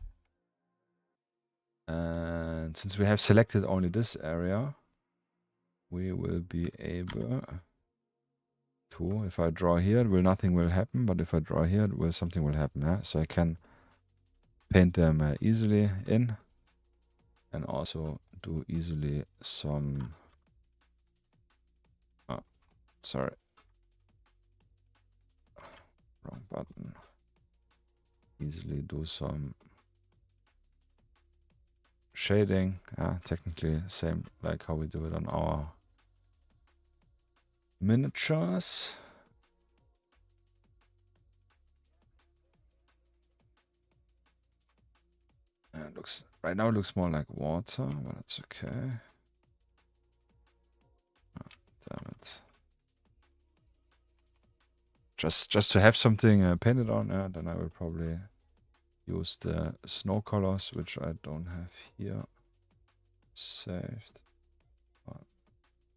And since we have selected only this area, we will be able to, if I draw here, nothing will happen, but if I draw here, something will happen. Yeah? So I can paint them easily in, and also do easily some, sorry, wrong button, easily do some shading. Technically same like how we do it on our miniatures. It looks right now, it looks more like water, but it's okay. Damn it. Just to have something painted on, then I will probably use the snow colors, which I don't have here saved.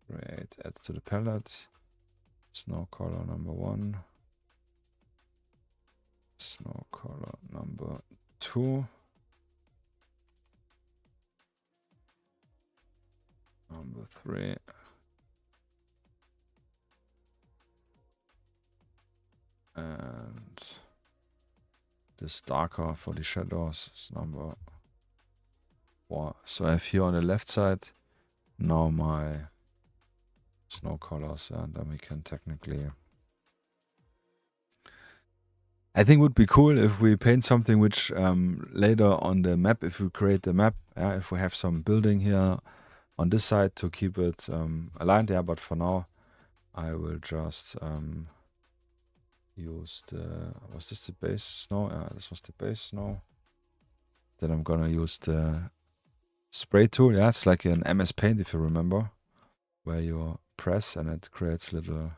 Create, add to the palette. Snow color number 1. Snow color number 2. Number 3. And this darker for the shadows is number 4. So I have here on the left side now my snow colors, and then we can technically, I think it would be cool if we paint something which later on the map, if we create the map, if we have some building here on this side to keep it aligned, but for now I will just use the, was this the base snow? This was the base snow. Then I'm gonna use the spray tool. It's like an MS Paint, if you remember, where you press and it creates little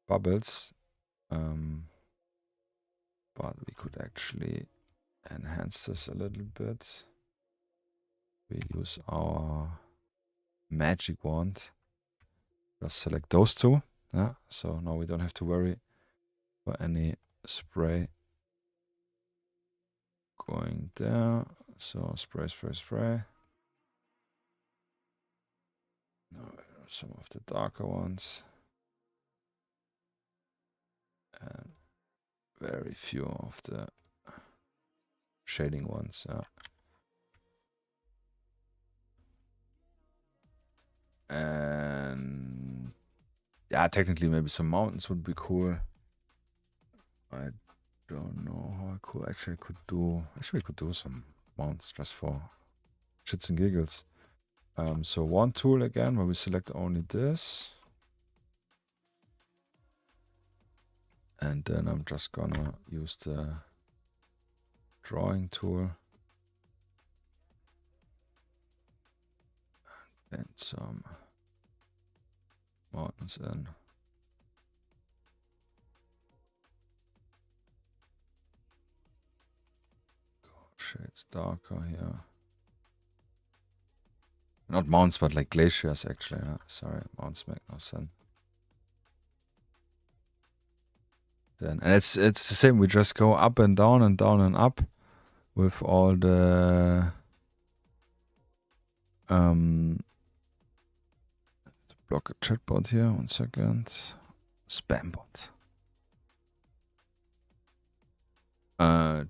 bubbles. But we could actually enhance this a little bit. We use our magic wand. Just select those two. So now we don't have to worry for any spray going there. So spray, spray, spray. Now some of the darker ones. And very few of the shading ones. And technically maybe some mountains would be cool. I don't know how I could actually do. Actually, we could do some mounts just for shits and giggles. So one tool again, where we select only this. And then I'm just gonna use the drawing tool. And some mountains in. Shades darker here. Not mounts, but like glaciers actually. Sorry, mounts make no sense. Then, and it's the same. We just go up and down and down and up with all the block a chatbot here. 1 second. Spambot.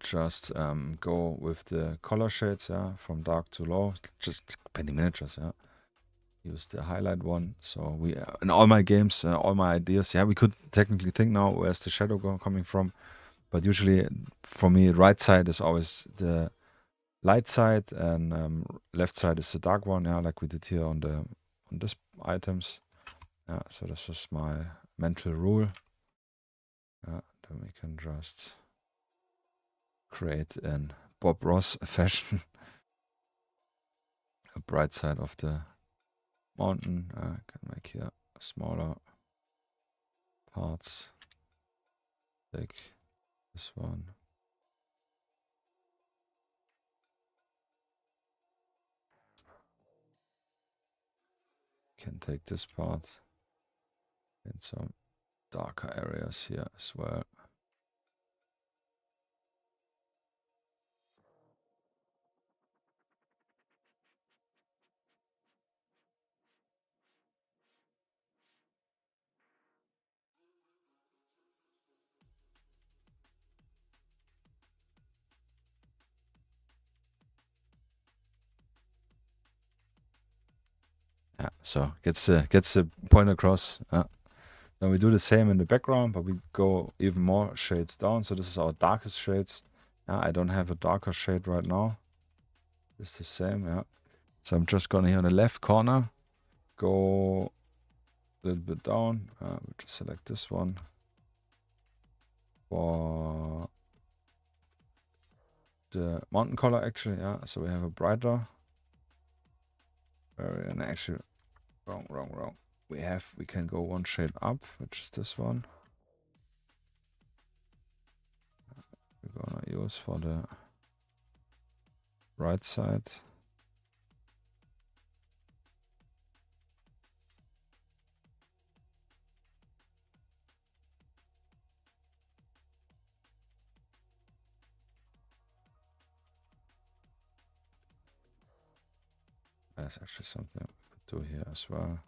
Just go with the color shades, from dark to low. Just painting miniatures, Use the highlight one. So we in all my games, all my ideas, we could technically think now where's the shadow coming from, but usually for me, right side is always the light side, and left side is the dark one. Like we did here on this items. So this is my mental rule. Then we can just create in Bob Ross fashion a bright side of the mountain. I can make here smaller parts. Take this one. can take this part and some darker areas here as well. Yeah, so gets the point across. Then we do the same in the background, but we go even more shades down. So this is our darkest shades. I don't have a darker shade right now. It's the same, yeah. So I'm just gonna here on the left corner, go a little bit down. We'll just select this one for the mountain color actually, yeah. So we have a brighter. And actually, wrong. We can go one shade up, which is this one. We're gonna use for the right side. There's actually something we could do here as well.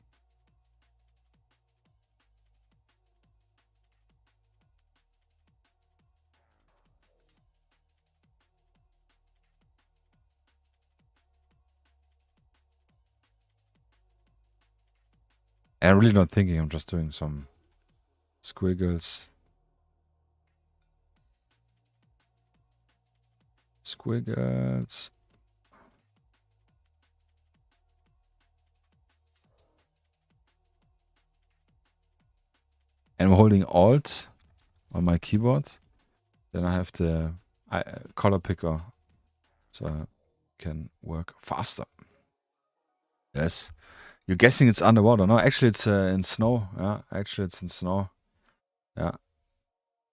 And I'm really not thinking, I'm just doing some squiggles. Squiggles. And I'm holding Alt on my keyboard. Then I have the color picker, so I can work faster. Yes. You're guessing it's underwater. No, actually it's in snow. Yeah, actually it's in snow. Yeah.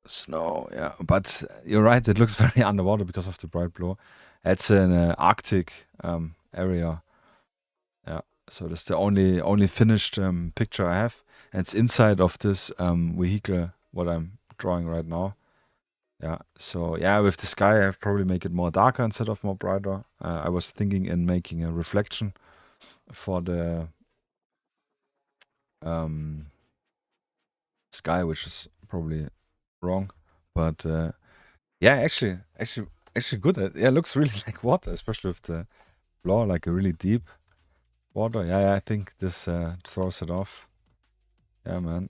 Snow, yeah. But you're right, it looks very underwater because of the bright blue. It's an Arctic area. Yeah. So that's the only finished picture I have. And it's inside of this vehicle, what I'm drawing right now. Yeah. So yeah, with the sky, I've probably make it more darker instead of more brighter. I was thinking in making a reflection for the sky, which is probably wrong. But yeah, actually good. Yeah, it looks really like water, especially with the floor, like a really deep water. Yeah, I think this throws it off. Yeah, man.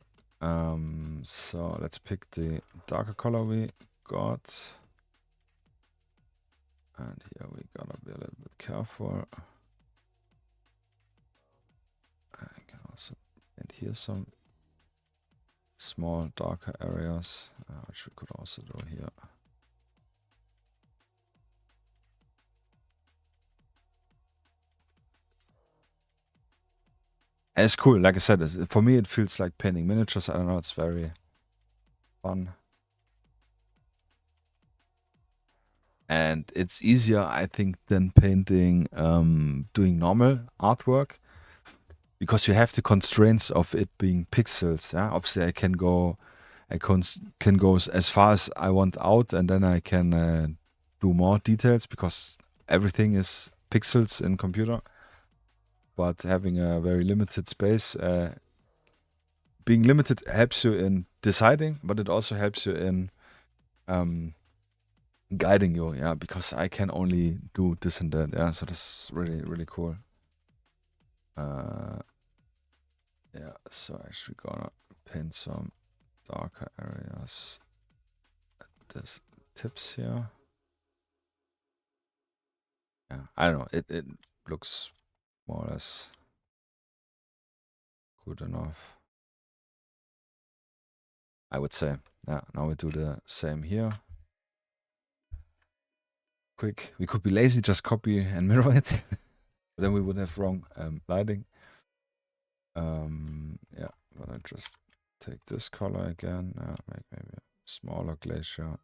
So let's pick the darker color we got. And here we gotta be a little bit careful. I can also and here some small darker areas, which we could also do here. And it's cool, like I said, for me it feels like painting miniatures. I don't know, it's very fun. And it's easier, I think, than painting, doing normal artwork, because you have the constraints of it being pixels. Yeah, obviously I can go as far as I want out, and then I can do more details because everything is pixels in computer. But having a very limited space, being limited helps you in deciding, but it also helps you in guiding you, yeah, because I can only do this and that, yeah, so this is really, really cool. Yeah, so actually gonna paint some darker areas at this tips here. Yeah, I don't know, it looks more or less good enough, I would say. Yeah, now we do the same here. Quick, we could be lazy, just copy and mirror it. But then we would have wrong lighting. Yeah, but I just take this color again, make maybe a smaller glacier,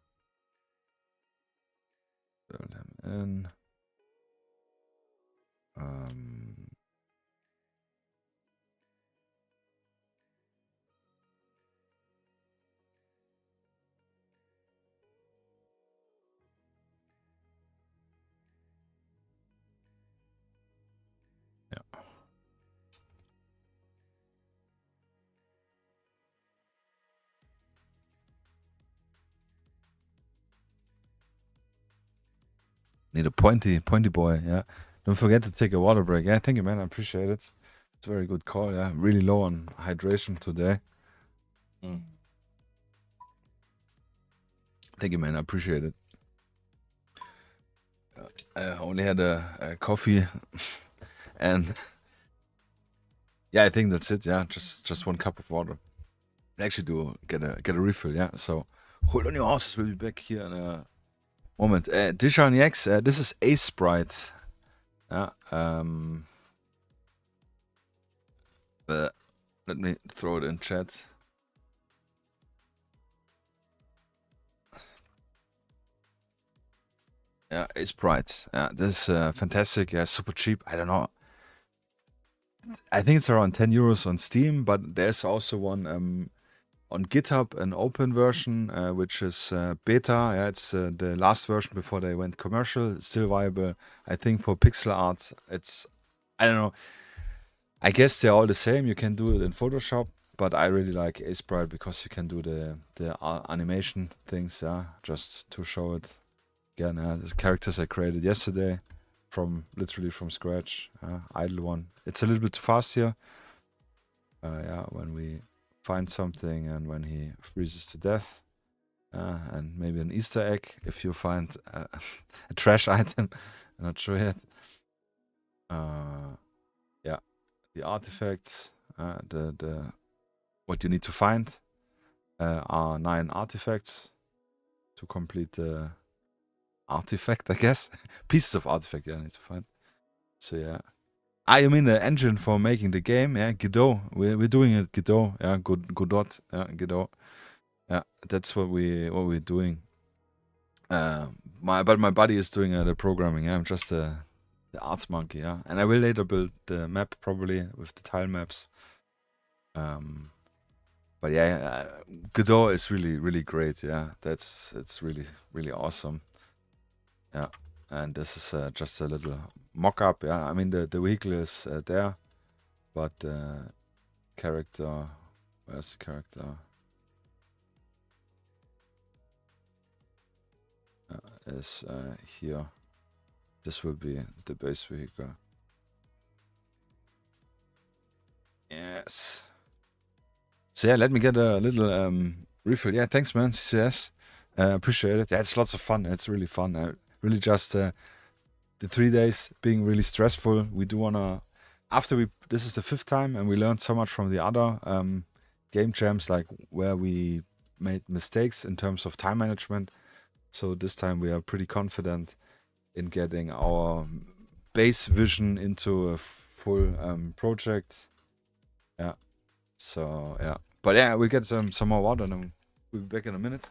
fill them in. Need a pointy boy. Yeah. Don't forget to take a water break. Yeah, thank you, man. I appreciate it. It's a very good call. Yeah, really low on hydration today. Thank you, man. I appreciate it. I only had a coffee, and yeah, I think that's it. Yeah, just 1 cup of water. I actually do get a refill. Yeah, so hold on your horses. We'll be back here in a moment. Disha and X. This is a Sprite. Yeah. Let me throw it in chat. Yeah, a Sprite. Yeah, this is fantastic. Yeah, super cheap. I don't know. I think it's around 10 euros on Steam, but there's also one on GitHub, an open version, which is beta. Yeah, it's the last version before they went commercial. Still viable. I think for pixel art, it's, I don't know. I guess they're all the same. You can do it in Photoshop, but I really like Sprite because you can do the animation things. Yeah, just to show it again. The characters I created yesterday, literally from scratch. Idle one. It's a little bit fast here. Yeah, when we find something and when he freezes to death, and maybe an Easter egg if you find a trash item. I'm not sure yet. Yeah, the artifacts, the what you need to find are 9 artifacts to complete the artifact, I guess. Pieces of artifact, yeah, I need to find. So yeah. You mean the engine for making the game? Yeah, Godot. We're doing it Godot. Yeah, Godot. Yeah, Godot. Yeah, that's what we're doing. My buddy is doing the programming. Yeah, I'm just the arts monkey. Yeah, and I will later build the map probably with the tile maps. But yeah, Godot is really great. Yeah, it's really awesome. Yeah, and this is just a little mock-up. Yeah, I mean the vehicle is there, but character, where's the character? Is here. This will be the base vehicle. Yes. So yeah, let me get a little refill. Yeah, thanks, man. CCS. Appreciate it. Yeah, it's lots of fun. It's really fun. Really just the 3 days being really stressful. We do wanna this is the 5th time, and we learned so much from the other game jams, like where we made mistakes in terms of time management. So this time we are pretty confident in getting our base vision into a full project. Yeah. So yeah, but yeah, we'll get some more water, and we'll be back in a minute.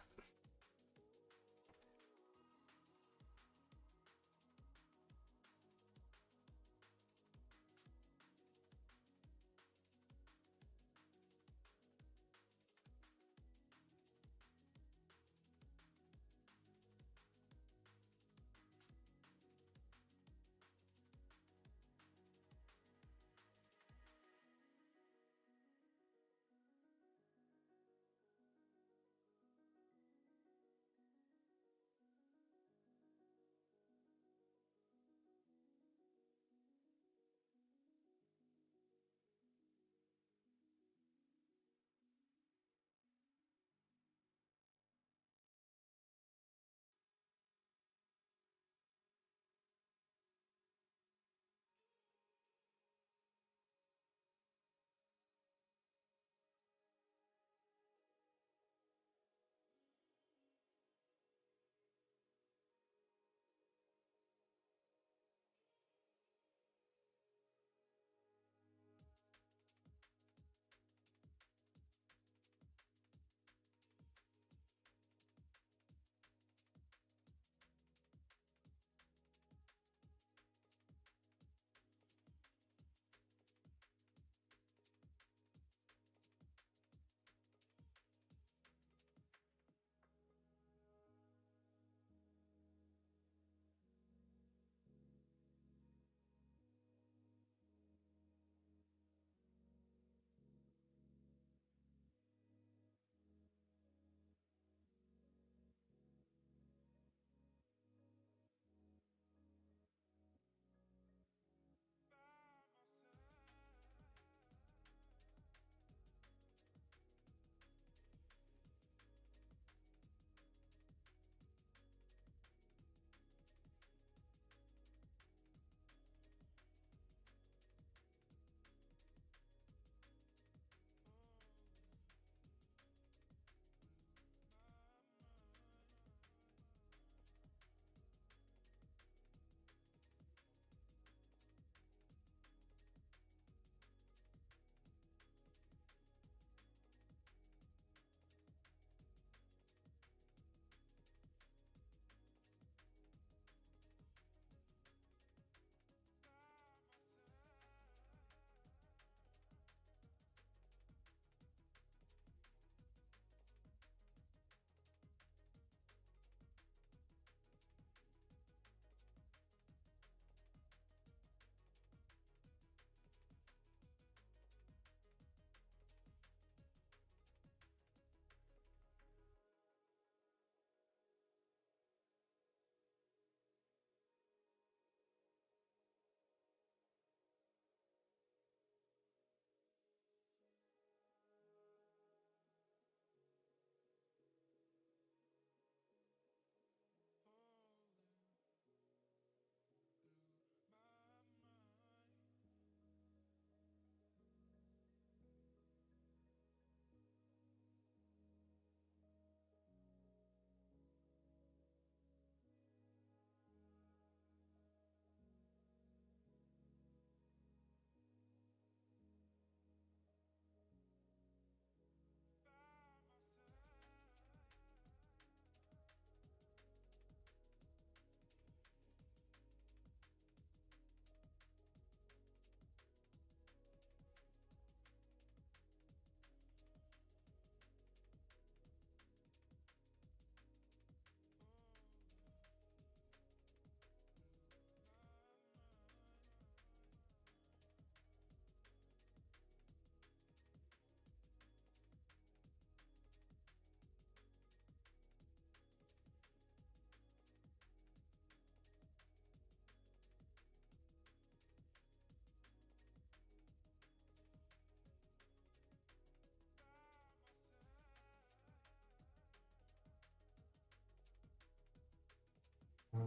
So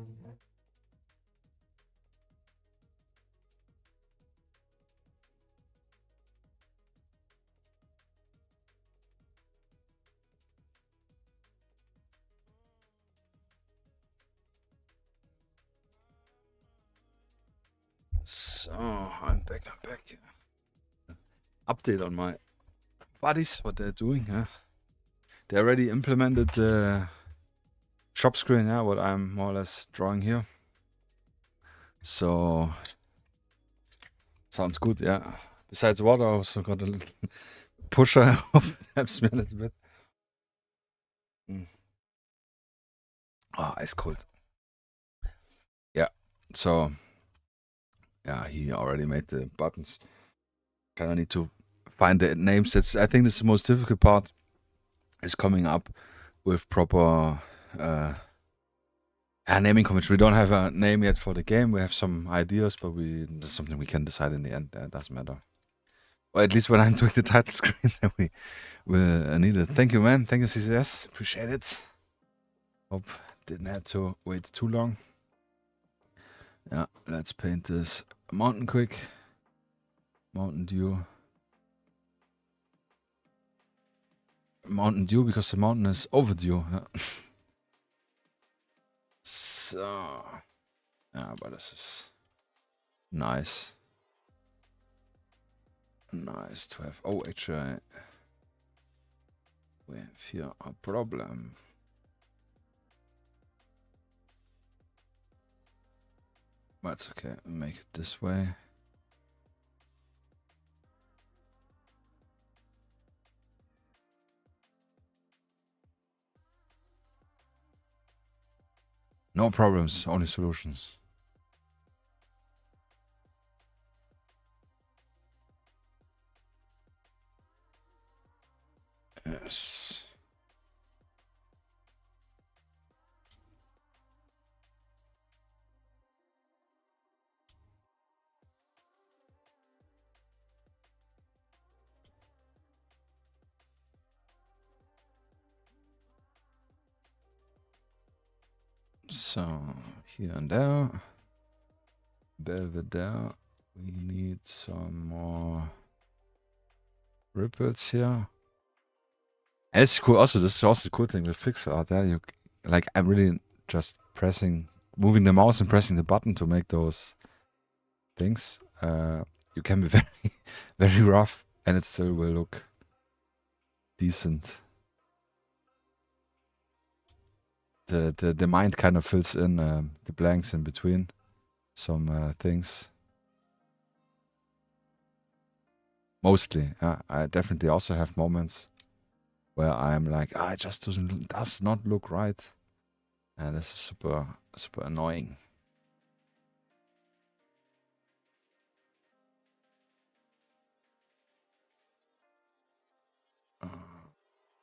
I'm back. Update on my buddies, what they're doing. They already implemented the shop screen. What I'm more or less drawing here. So sounds good. Besides water, I also got a little pusher. I hope it helps me a little bit. Ice cold. So he already made the buttons. Kind of need to find the names. I think this is the most difficult part. Is coming up with proper naming convention. We don't have a name yet for the game. We have some ideas, but that's something we can decide in the end. That doesn't matter. Or at least when I'm doing the title screen, then we will need it. Thank you, man. Thank you, CCS. Appreciate it. Hope didn't have to wait too long. Let's paint this mountain quick. Mountain Dew. Mountain Dew because the mountain is overdue. So, but this is nice. Nice to have. Oh, actually, we have here a problem. That's okay. Make it this way. No problems, only solutions. Yes. So, here and there. Belvedere. We need some more ripples here. And it's cool. Also, this is also the cool thing with pixel art. You like I'm really just moving the mouse and pressing the button to make those things. You can be very, very rough, and it still will look decent. The mind kind of fills in the blanks in between some things. Mostly, I definitely also have moments where I'm like, it just does not look right, and this is super annoying.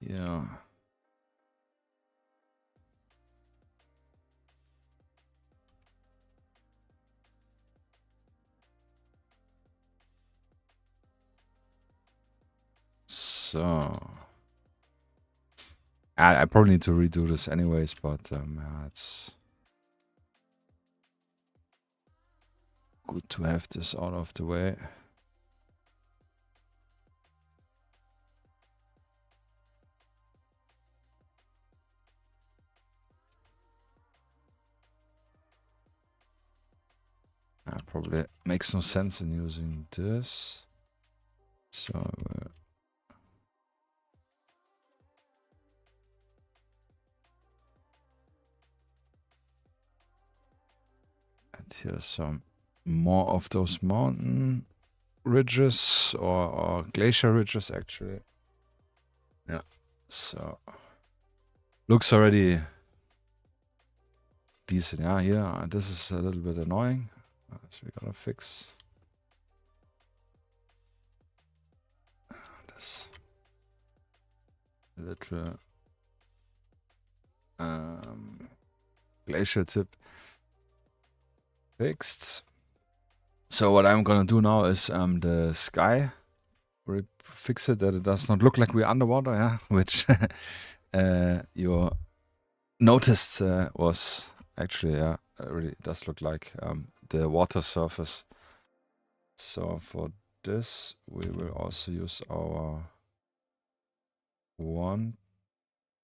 Yeah. So I probably need to redo this anyways, but it's good to have this out of the way. Probably makes no sense in using this. So and here's some more of those mountain ridges or glacier ridges actually. Yeah. So looks already decent. Yeah, this is a little bit annoying. So we gotta fix this little glacier tip fixed. So what I'm gonna do now is the sky, fix it that it does not look like we're underwater, which you noticed was actually, yeah, it really does look like the water surface. So for this, we will also use our one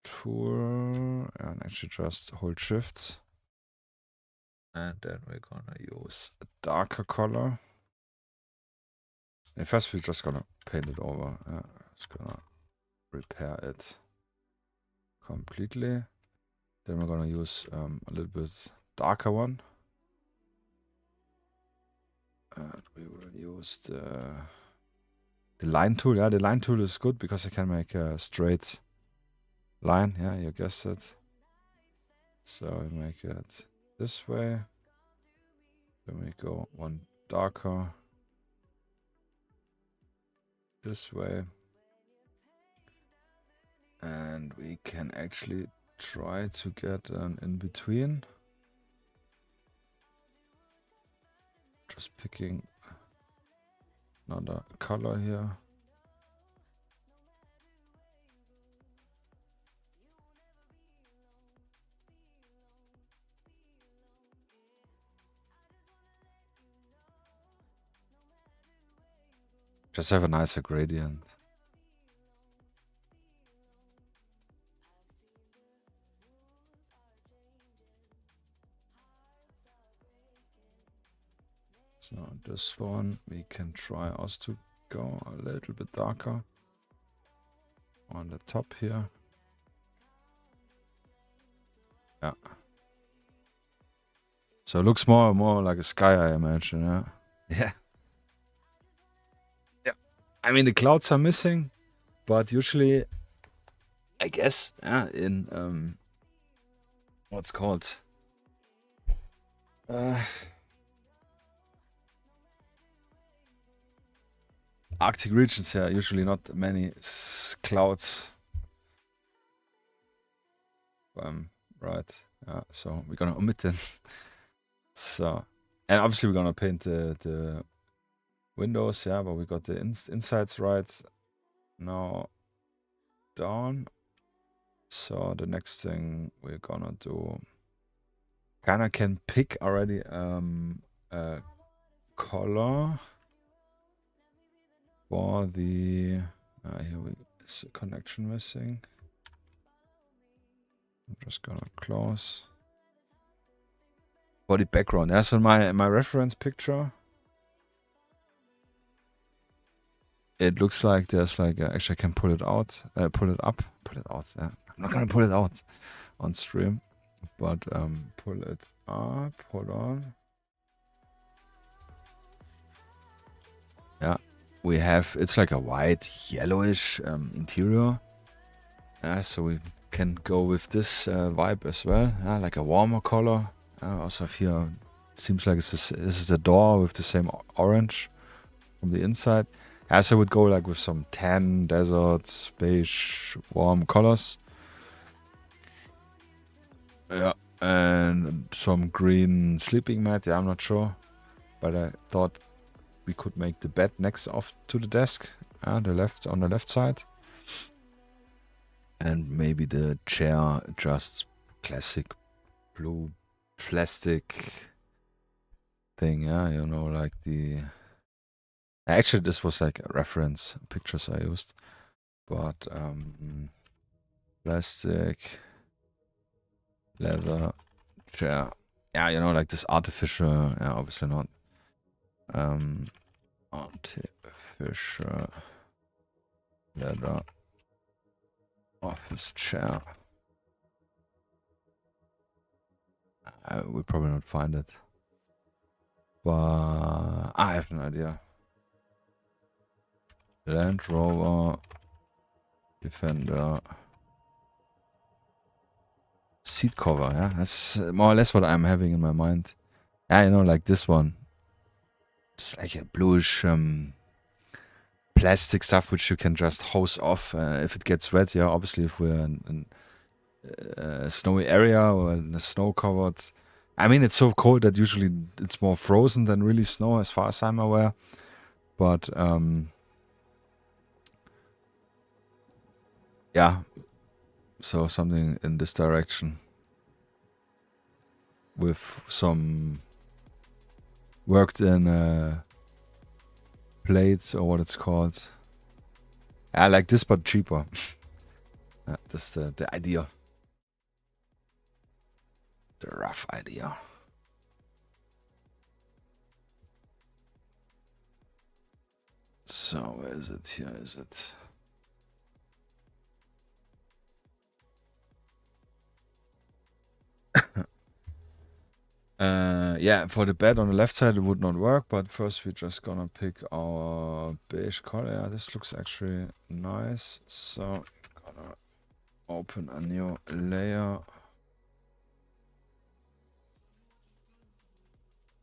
tool and actually just hold shift. And then we're gonna use a darker color. And first we're just gonna paint it over. Just gonna repair it completely. Then we're gonna use a little bit darker one. And we will use the line tool. Yeah, the line tool is good because I can make a straight line. Yeah, you guessed it. So we make it this way. Then we go one darker this way. And we can actually try to get an in between. Just picking another color here. Just have a nicer gradient. So this one we can try also to go a little bit darker on the top here. Yeah. So it looks more and more like a sky, I imagine. Yeah. Yeah. Yeah. I mean the clouds are missing, but usually, I guess, in what's called Arctic regions, yeah, usually not many clouds. Right. So we're gonna omit them. So, and obviously we're gonna paint the windows, yeah, but we got the insides right now down. So the next thing we're gonna do, kinda can pick already a color for the here we is a connection missing. I'm just gonna close for the background. Yeah, so my reference picture, it looks like there's like actually I can pull it out, pull it up, pull it out. Yeah. I'm not gonna pull it out on stream, but pull it up. Hold on. Yeah, we have it's like a white yellowish interior. So we can go with this vibe as well. Like a warmer color. Also here, it seems like this is a door with the same orange from the inside. So I would go like with some tan, desert, beige, warm colors. Yeah, and some green sleeping mat. Yeah, I'm not sure, but I thought we could make the bed next off to the desk, on the left side, and maybe the chair just classic blue plastic thing. Yeah, you know, like the. Actually, this was like a reference pictures I used, but plastic, leather, chair. Yeah, you know, like this artificial. Yeah, obviously not. Artificial leather office chair. I will probably not find it, but I have no idea. Land Rover Defender seat cover. Yeah, that's more or less what I'm having in my mind. Yeah, you know, like this one. It's like a bluish plastic stuff which you can just hose off if it gets wet. Yeah, obviously if we're in a snowy area or in a snow covered. I mean, it's so cold that usually it's more frozen than really snow, as far as I'm aware. But yeah, so something in this direction. with some worked in plates or what it's called. I like this, but cheaper. That's the idea. The rough idea. So where is it? Here is it. Yeah, for the bed on the left side it would not work, but first we're just gonna pick our beige color. Yeah, this looks actually nice. So gonna open a new layer.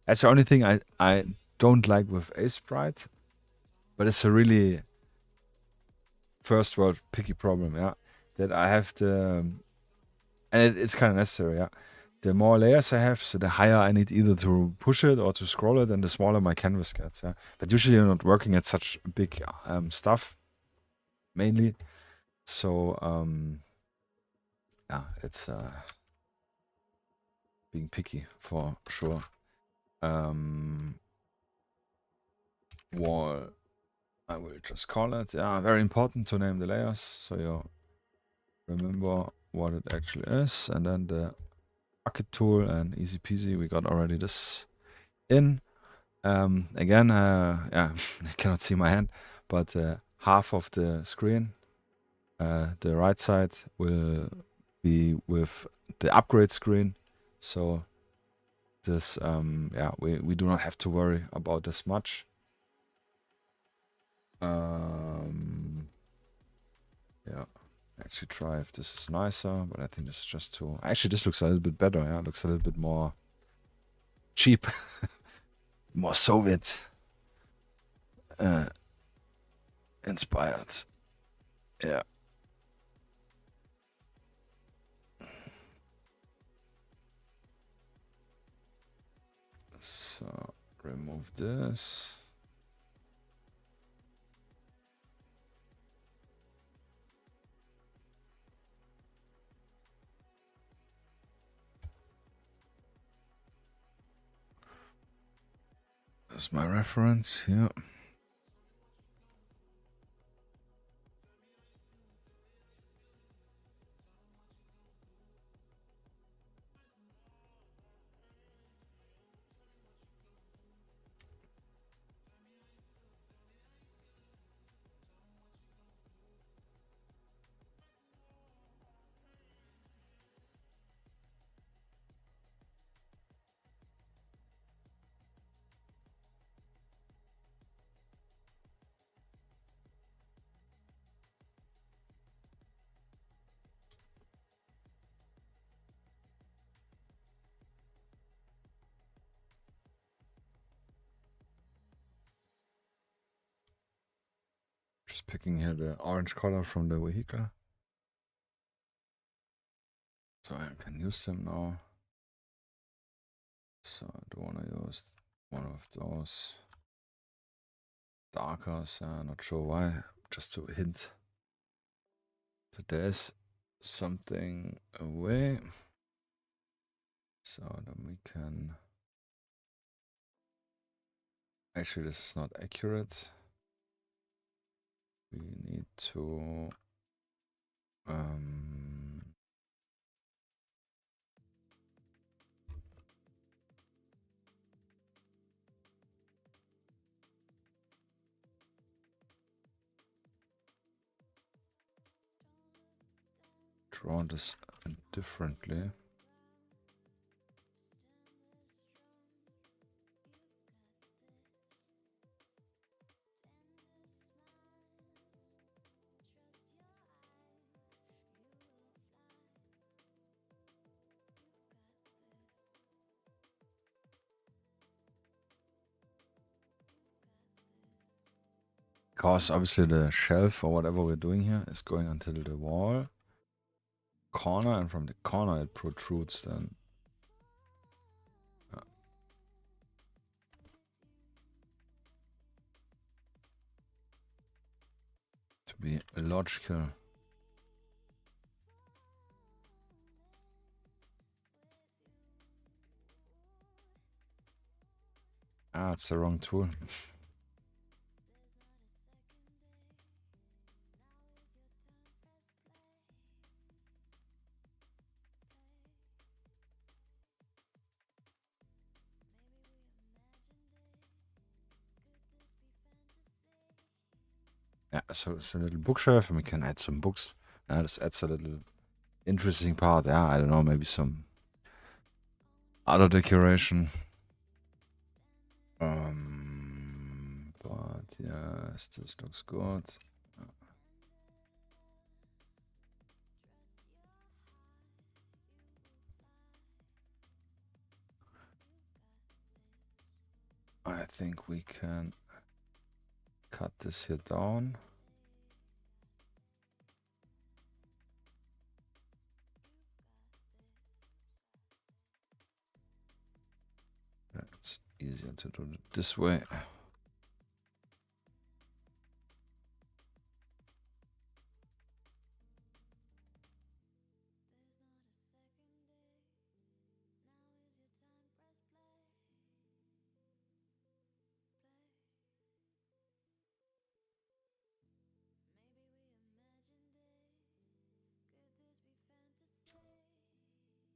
That's the only thing I don't like with Sprite, but it's a really first world picky problem, yeah. That I have and it's kind of necessary, yeah. The more layers I have, so the higher I need either to push it or to scroll it, and the smaller my canvas gets, yeah. But usually I'm not working at such big stuff, mainly. So, yeah, it's being picky for sure. Wall, I will just call it. Yeah, very important to name the layers, so you remember what it actually is. And then the bucket tool, and easy peasy, we got already this in. Again, yeah, you cannot see my hand, but half of the screen, the right side will be with the upgrade screen. So this, yeah, we do not have to worry about this much. Yeah, actually try if this is nicer, but I think this is just too. Actually, this looks a little bit better. Yeah, it looks a little bit more cheap, more Soviet inspired. Yeah. So remove this. That's my reference here. Just picking here the orange color from the vehicle. So I can use them now. So I don't want to use one of those darkers. Not sure why. Just to hint that there's something away. So then we can. Actually, this is not accurate. We need to draw this differently. Because obviously the shelf or whatever we're doing here is going until the wall corner, and from the corner it protrudes then. To be logical. Ah, it's the wrong tool. Yeah, so it's a little bookshelf, and we can add some books. This adds a little interesting part. Yeah, I don't know, maybe some other decoration. But yes, this looks good. I think we can cut this here down. It's easier to do it this way.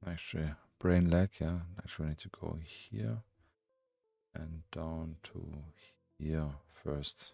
Actually, brain lag, yeah. Actually, I need to go here and down to here first.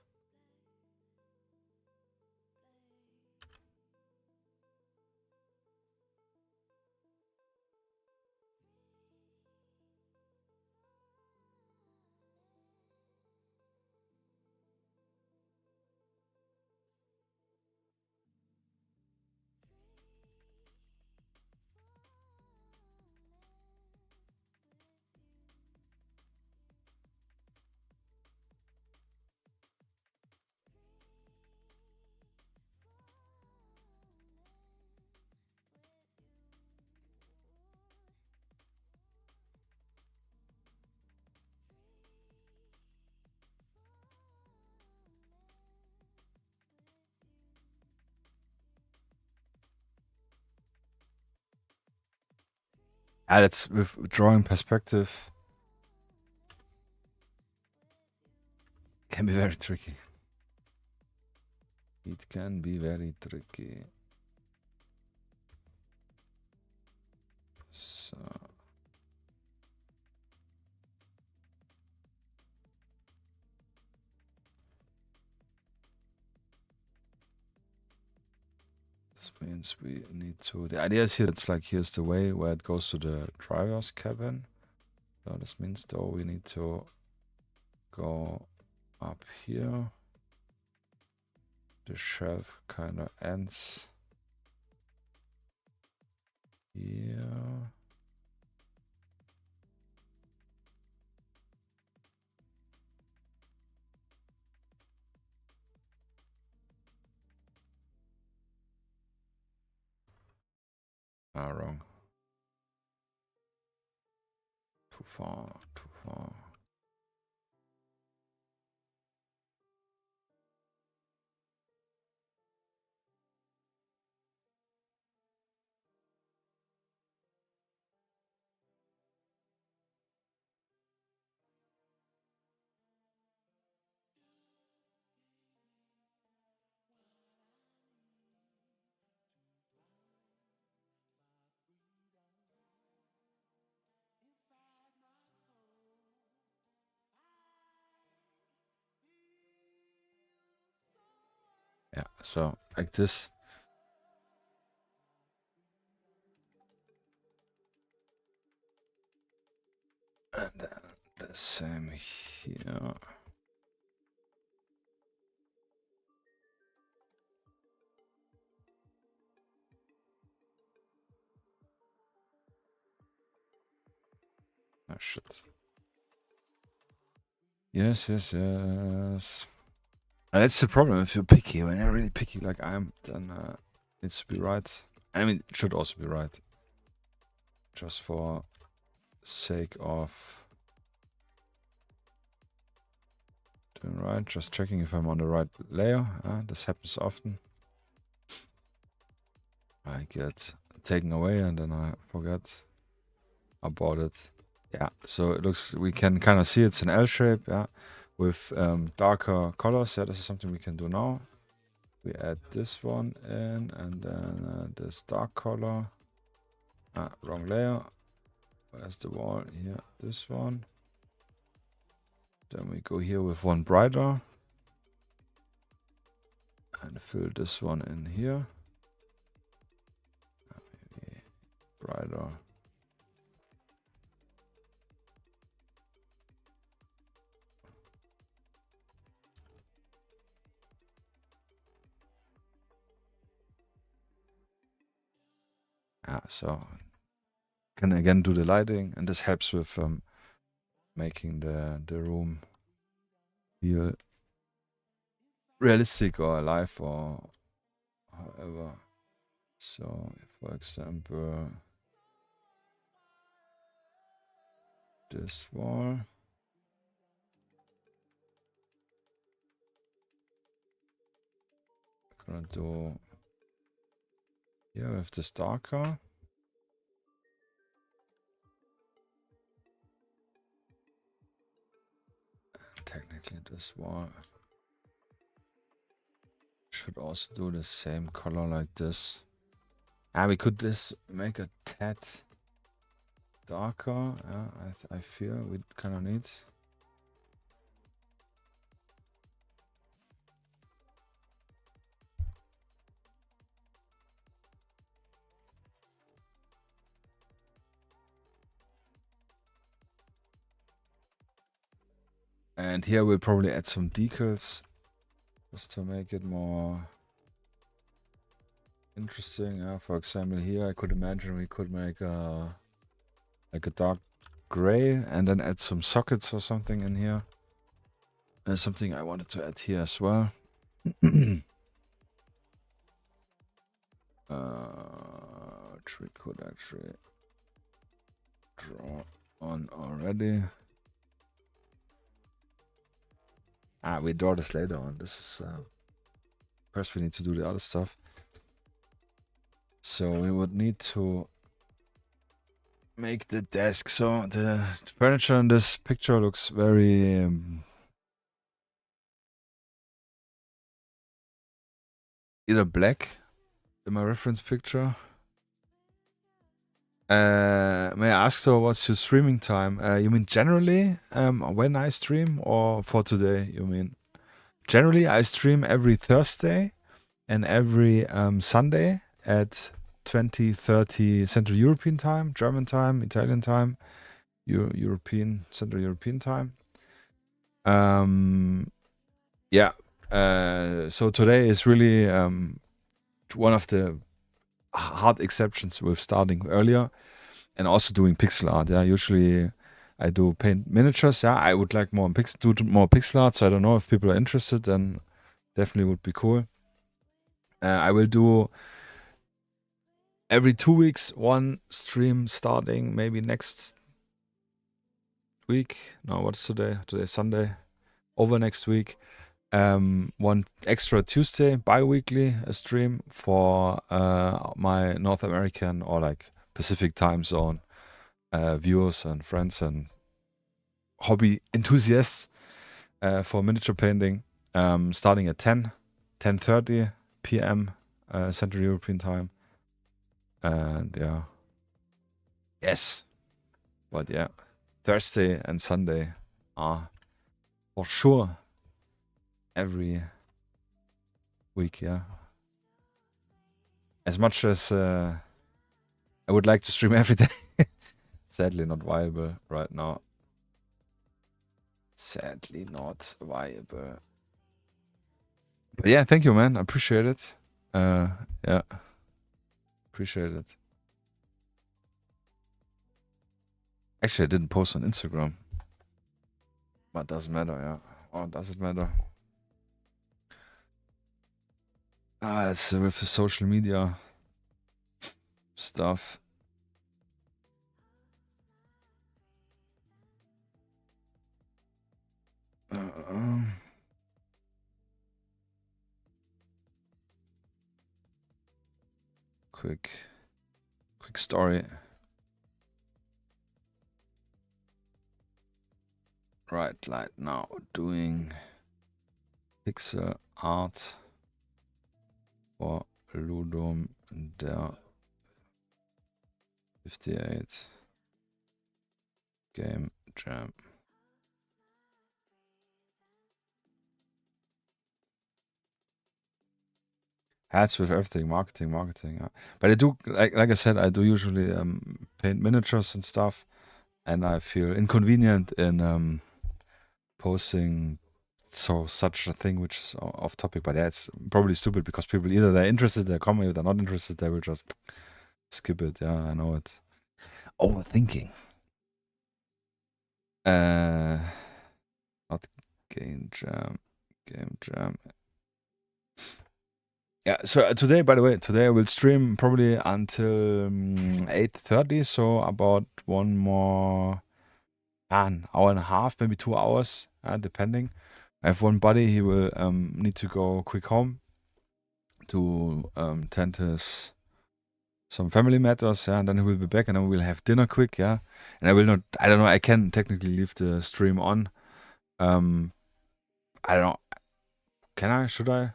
Yeah, that's with drawing perspective. Can be very tricky. It can be very tricky. So this means we need to. The idea is here. It's like here's the way where it goes to the driver's cabin. So this means though we need to go up here. The shelf kind of ends here. Ah, wrong. Too far, too far. Yeah, so like this. And then the same here. Oh shit. Yes, yes, yes. And that's the problem if you're picky. When you're really picky like I am, then it needs to be right. I mean, it should also be right. Just for sake of doing right. Just checking if I'm on the right layer. This happens often. I get taken away and then I forget about it. Yeah, so it looks, we can kind of see it's an L shape, yeah, with darker colors. Yeah, this is something we can do now. We add this one in, and then this dark color. Wrong layer. Where's the wall? Here, this one. Then we go here with one brighter. And fill this one in here. Maybe brighter. So can again do the lighting, and this helps with making the room feel realistic or alive or however. So, for example, this wall. Gonna do here with this darker. Technically, this wall should also do the same color like this. We could make a tad darker. I feel we kind of need. And here we'll probably add some decals just to make it more interesting. For example, here I could imagine we could make like a dark gray and then add some sockets or something in here. There's something I wanted to add here as well. Which we could actually draw on already. We draw this later on. This is first we need to do the other stuff. So we would need to make the desk. So the furniture in this picture looks very either black in my reference picture. May I ask, so what's your streaming time? You mean generally when I stream, or for today you mean? Generally I stream every Thursday and every Sunday at 20:30 Central European time, German time, Italian time, European, Central European time. Yeah. So today is really one of the hard exceptions with starting earlier and also doing pixel art. Yeah, usually I do paint miniatures. Yeah, I would like more do more pixel art. So I don't know if people are interested. Then definitely would be cool. I will do every 2 weeks one stream starting maybe next week. No, what's today? Today's Sunday. Over next week. One extra Tuesday bi-weekly a stream for my North American or like Pacific time zone viewers and friends and hobby enthusiasts for miniature painting, starting at 10:30 p.m. Central European time. And yeah, yes, but yeah, Thursday and Sunday are for sure every week. Yeah, as much as I would like to stream every day. Sadly not viable right now. Sadly not viable. But yeah, thank you, man. I appreciate it. Yeah. Appreciate it. Actually, I didn't post on Instagram. But doesn't matter, yeah. Or does it matter? It's with the social media stuff. Quick story. right now doing pixel art for LudumDare 58 game jam. Ads with everything, marketing. Yeah. But I do, like I said, I do usually paint miniatures and stuff, and I feel inconvenient in posting such a thing which is off topic. But yeah, it's probably stupid because people either they're interested, they comment, if they're not interested, they will just skip it. Yeah, I know it. Overthinking. Not game jam. Yeah, so today, by the way, I will stream probably until 8:30, so about one more, an hour and a half, maybe 2 hours, depending. I have one buddy, he will need to go quick home to tend his some family matters, yeah, and then he will be back, and then we'll have dinner quick, yeah. And I will not, I don't know, I can technically leave the stream on. I don't know, can I, should I?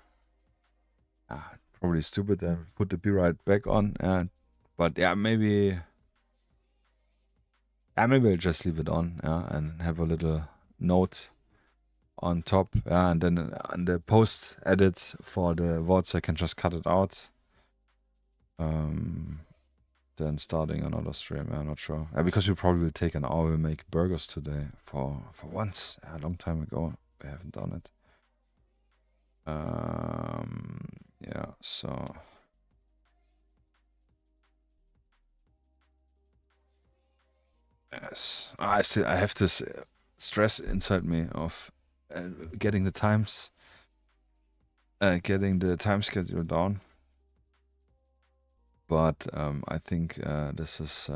Probably stupid, and put the right back on, but yeah, maybe I'll just leave it on, and have a little note on top, and then on the post edit for the VODs, I can just cut it out. Then starting another stream, I'm not sure. Because we probably will take an hour, we'll make burgers today for once. A long time ago, we haven't done it. Yeah, so. Yes, I have this stress inside me of getting the time schedule down. But I think this is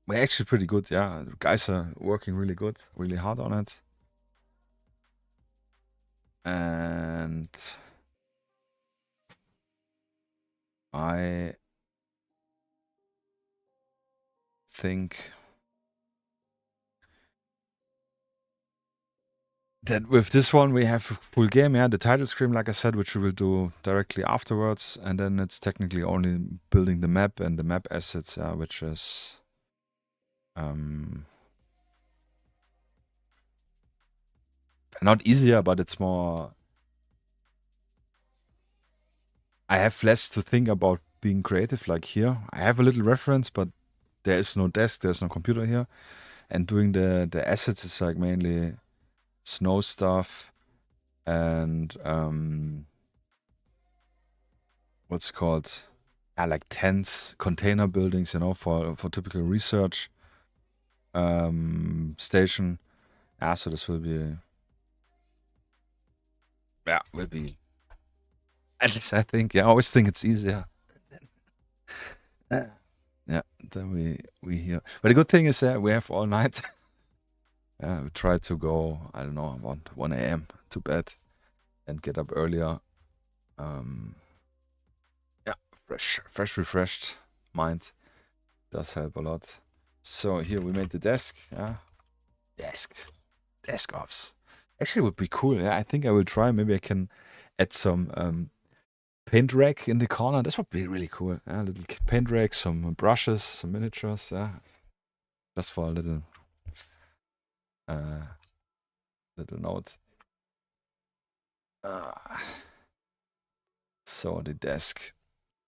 we're actually pretty good. Yeah, the guys are working really good, really hard on it, and I think that with this one we have a full game, the title screen, like I said, which we will do directly afterwards, and then it's technically only building the map and the map assets, which is not easier, but it's more. I have less to think about being creative, like here. I have a little reference, but there is no desk, there's no computer here, and doing the assets is like mainly snow stuff and what's called like tents, container buildings, for typical research station. So this will be at least I think. I always think it's easier. Yeah, then we hear. But the good thing is we have all night. We try to go, I don't know, about 1 a.m. to bed and get up earlier. Fresh, refreshed mind does help a lot. So here we made the desk. Desk ops. Actually, would be cool. Yeah, I think I will try. Maybe I can add some paint rack in the corner. This would be really cool. A little paint rack, some brushes, some miniatures. Just for a little note. So the desk.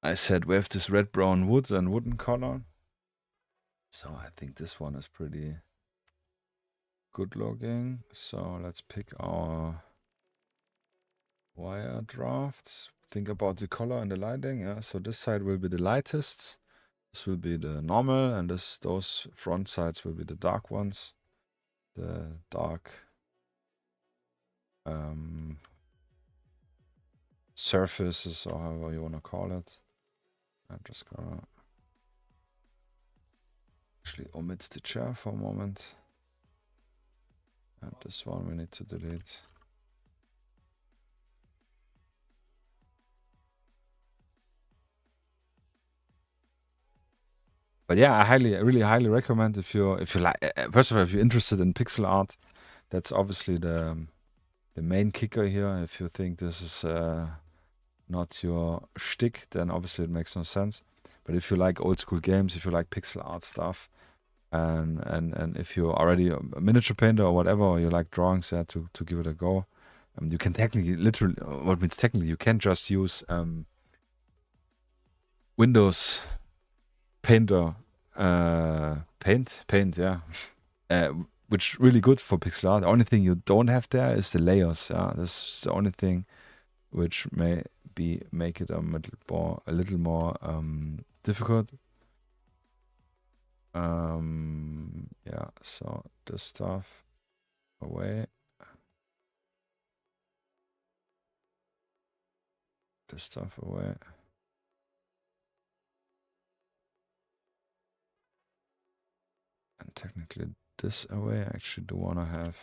I said we have this red, brown wood and wooden color. So I think this one is pretty good looking. So let's pick our wire drafts. Think about the color and the lighting. So this side will be the lightest. This will be the normal, and those front sides will be the dark ones. The dark surfaces, or however you want to call it. I'm just gonna actually omit the chair for a moment. And this one we need to delete. But yeah, I really highly recommend if you like. First of all, if you're interested in pixel art, that's obviously the main kicker here. If you think this is not your shtick, then obviously it makes no sense. But if you like old school games, if you like pixel art stuff, and if you're already a miniature painter or whatever, or you like drawings, yeah, to give it a go, you can technically, literally, what means technically, you can just use Windows Painter, paint, yeah, which really good for pixel art. The only thing you don't have there is the layers. Yeah, this is the only thing which may be make it a little more difficult. Yeah, so this stuff away. This stuff away. And technically this away. I actually do want to have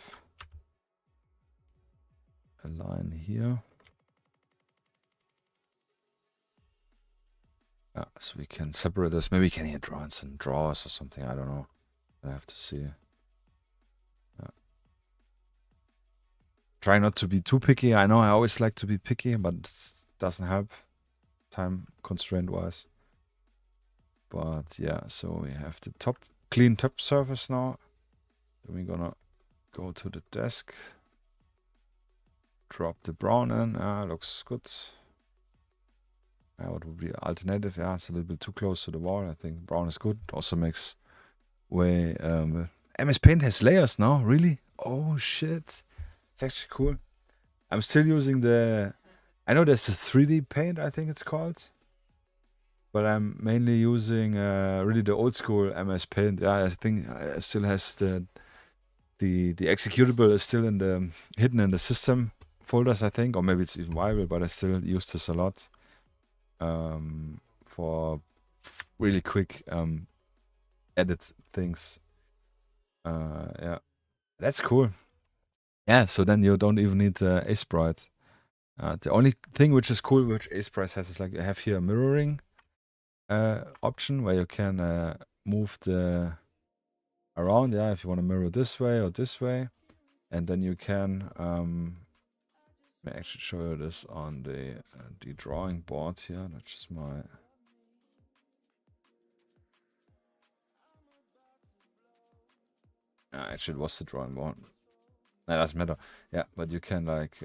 a line here. Yeah, so we can separate this. Maybe we can here draw in some drawers or something. I don't know. I have to see. Yeah. Try not to be too picky. I know I always like to be picky, but it doesn't help time constraint wise. But yeah, so we have the clean top surface now. Then we're gonna go to the desk. Drop the brown in. Looks good. What would be alternative? Yeah, it's a little bit too close to the wall. I think brown is good. Also makes way. MS Paint has layers now. Really? Oh shit! It's actually cool. I'm still using the. I know there's the 3D Paint. I think it's called. But I'm mainly using really the old school MS Paint. Yeah, I think it still has the executable is still in the hidden in the system folders, I think, or maybe it's even viable. But I still use this a lot for really quick edit things. Yeah, that's cool. Yeah, so then you don't even need Sprite. The only thing which is cool which Sprite has is like you have here a mirroring option where you can move the around, yeah, if you want to mirror this way or this way, and then you can let me actually show you this on the drawing board here. That's just my actually it was the drawing board. That doesn't matter. Yeah, but you can like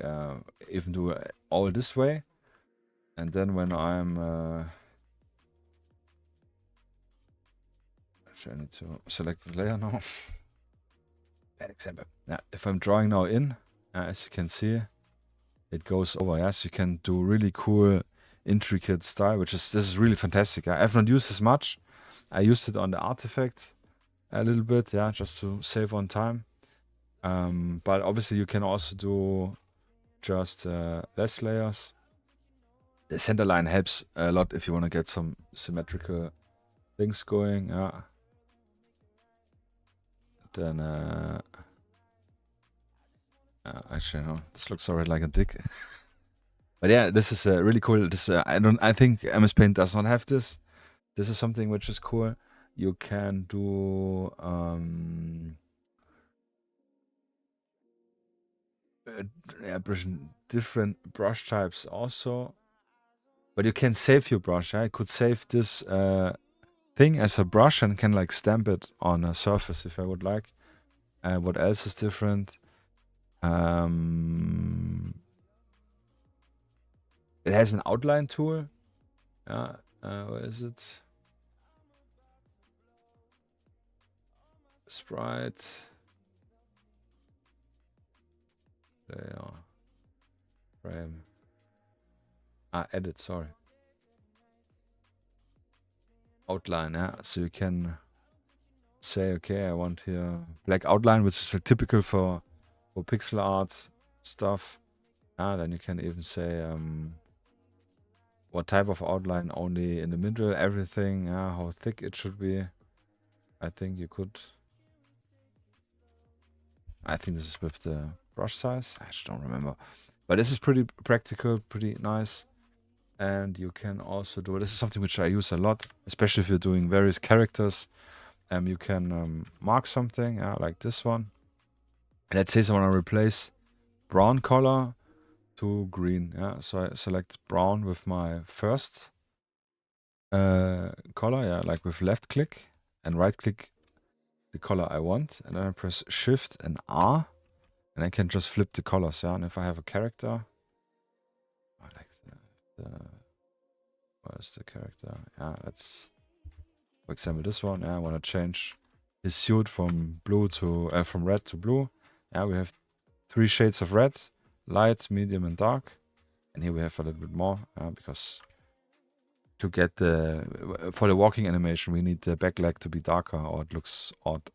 even do all this way, and then when I'm actually I need to select the layer now. Bad example. Yeah, if I'm drawing now in, as you can see, it goes over. Yes, you can do really cool, intricate style, this is really fantastic. I've not used this much. I used it on the artifact a little bit, yeah, just to save on time. But obviously you can also do just less layers. The center line helps a lot if you want to get some symmetrical things going. Yeah. Then actually no, this looks already like a dick. But yeah, this is really cool. This I think MS Paint does not have this. This is something which is cool. You can do different brush types also. But you can save your brush. I could save this thing as a brush and can like stamp it on a surface if I would like. What else is different? It has an outline tool. Where is it? Sprite. Layer. Frame. Edit, sorry. Outline, yeah. So you can say, okay, I want here black outline, which is typical for pixel art stuff. Then you can even say what type of outline, only in the middle, everything, how thick it should be. I think you could. I think this is with the brush size. I just don't remember. But this is pretty practical, pretty nice. And you can also do, this is something which I use a lot, especially if you're doing various characters. You can mark something, like this one. Let's say I want to replace brown color to green. So I select brown with my first color, like with left click, and right click the color I want, and then I press Shift and R, and I can just flip the colors. And if I have a character, I like the where's the character? Let's, for example, this one. I want to change his suit from blue to from red to blue. We have 3 shades of red: light, medium, and dark. And here we have a little bit more because to get for the walking animation, we need the back leg to be darker, or it looks odd.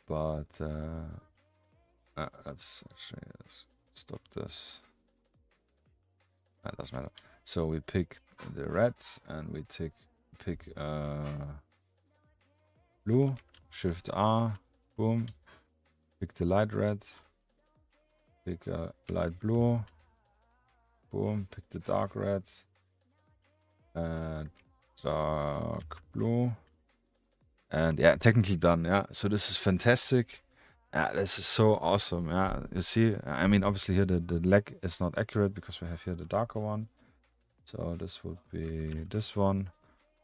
But let's actually stop this. That doesn't matter. So we pick the red, and we pick blue. Shift R, boom. Pick the light red. Pick light blue. Boom. Pick the dark red. And dark blue. And technically done. So this is fantastic. This is so awesome. You see, I mean, obviously here the leg is not accurate because we have here the darker one. So this would be this one.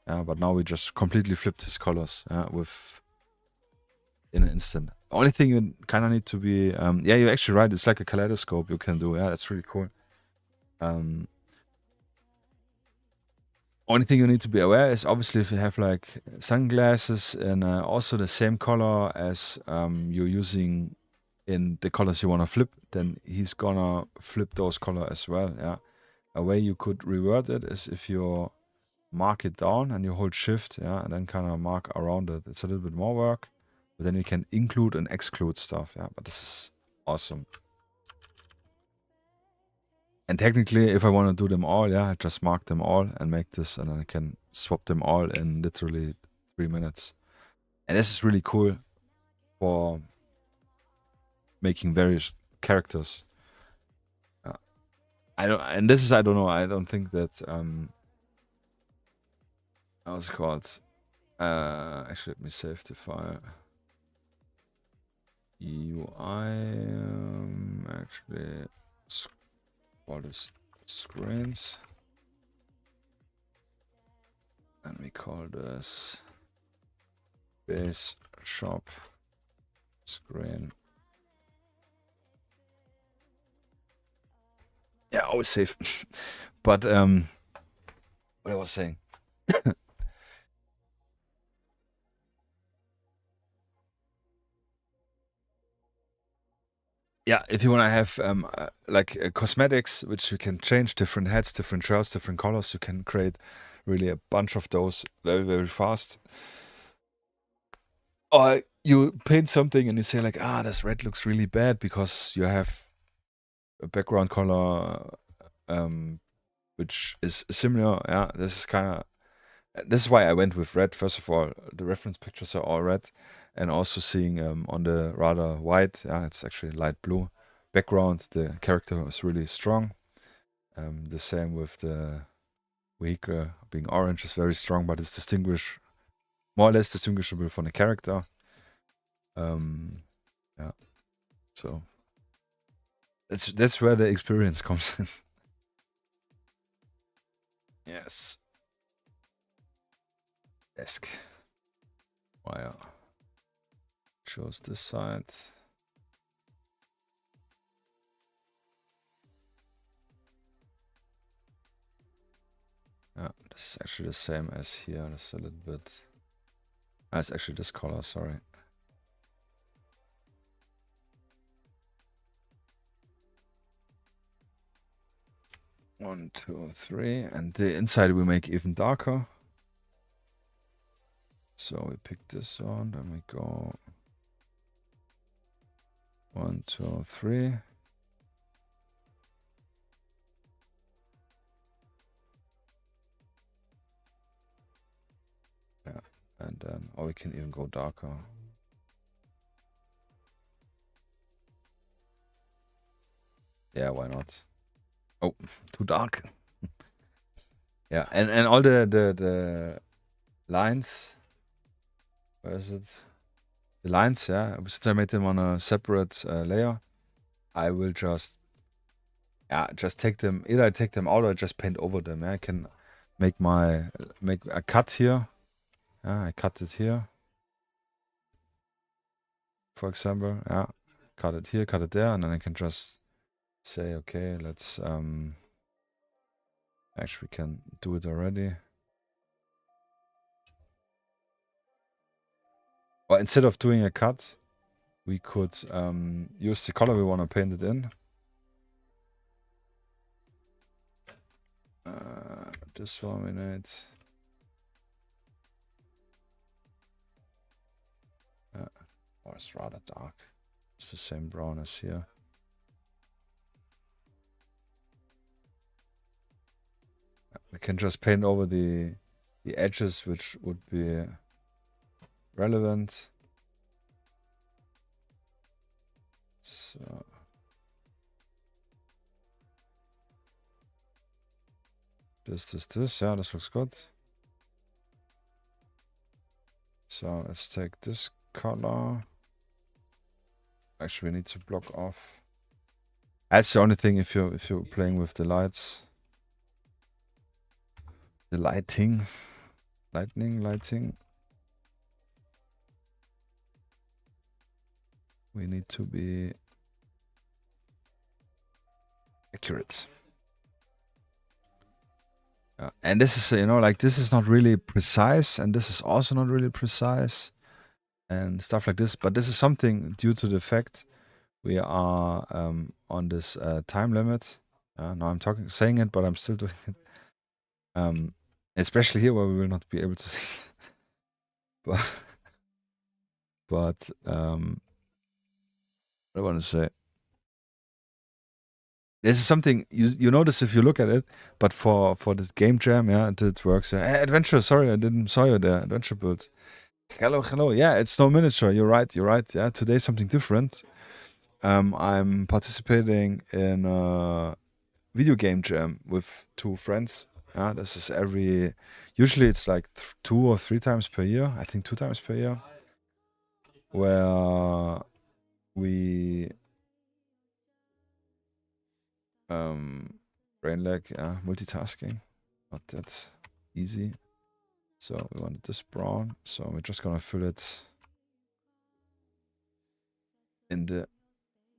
But now we just completely flipped his colors in an instant. Only thing you kind of need to be, you're actually right. It's like a kaleidoscope you can do. That's really cool. Only thing you need to be aware is obviously if you have like sunglasses and also the same color as you're using in the colors you want to flip, then he's gonna flip those color as well. A way you could revert it is if you mark it down and you hold shift, and then kind of mark around it. It's a little bit more work, but then you can include and exclude stuff. But this is awesome. And technically, if I want to do them all, I just mark them all and make this, and then I can swap them all in literally 3 minutes. And this is really cool for making various characters. I don't know. I don't think that how's it called? Actually, let me save the file. UI actually all this screens, and we call this base shop screen. Always safe. But what I was saying. If you want to have like cosmetics, which you can change, different hats, different shirts, different colors, you can create really a bunch of those very, very fast. Or you paint something and you say like, this red looks really bad because you have a background color which is similar. This is why I went with red. First of all, the reference pictures are all red. And also seeing on the rather white, it's actually light blue background, the character is really strong. The same with the vehicle being orange is very strong, but it's more or less distinguishable from the character. So that's where the experience comes in. Yes. Desk. Wire. Shows this side. This is actually the same as here. It's a little bit. It's actually this color, sorry. One, two, three, and the inside we make even darker. So we pick this one, then we go 1, 2, 3. And then, or we can even go darker. Why not? Oh, too dark. Yeah, and all the lines. Where is it? The lines, yeah. Since I made them on a separate layer, I will just take them. Either I take them out or I just paint over them. Yeah? I can make a cut here. Yeah, I cut it here. For example, yeah, cut it here, cut it there, and then I can just say, okay, let's actually we can do it already. Or instead of doing a cut, we could use the color we want to paint it in. Just 1 minute. Or it's rather dark. It's the same brown as here. We can just paint over the edges which would be relevant. So this, yeah, this looks good. So let's take this color. Actually, we need to block off. That's the only thing if you're playing with the lights. The lighting. We need to be accurate. And this is, like this is not really precise, and this is also not really precise, and stuff like this. But this is something due to the fact we are on this time limit. Now I'm saying it, but I'm still doing it. Especially here where we will not be able to see it. But what I want to say. This is something you notice if you look at it, but for this game jam, yeah, it works. Hey, adventure, sorry, I didn't saw you there. Adventure build. Hello. Yeah, it's no miniature. You're right. Yeah, today's something different. I'm participating in a video game jam with 2 friends. Yeah, this is usually it's like 2 or 3 times per year. I think 2 times per year. Where we brain lag, yeah, multitasking, not that easy. So we wanted this brown, so we're just gonna fill it in the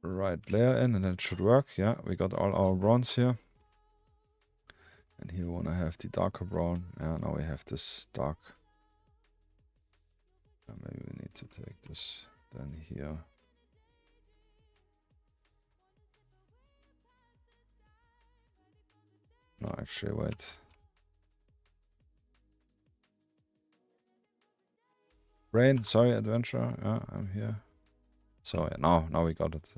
right layer and then it should work. Yeah, we got all our browns here. And here we wanna have the darker brown. Yeah, now we have this dark. Maybe we need to take this then here. No, actually, wait. Rain, sorry, adventure. Yeah, I'm here. So yeah, now we got it.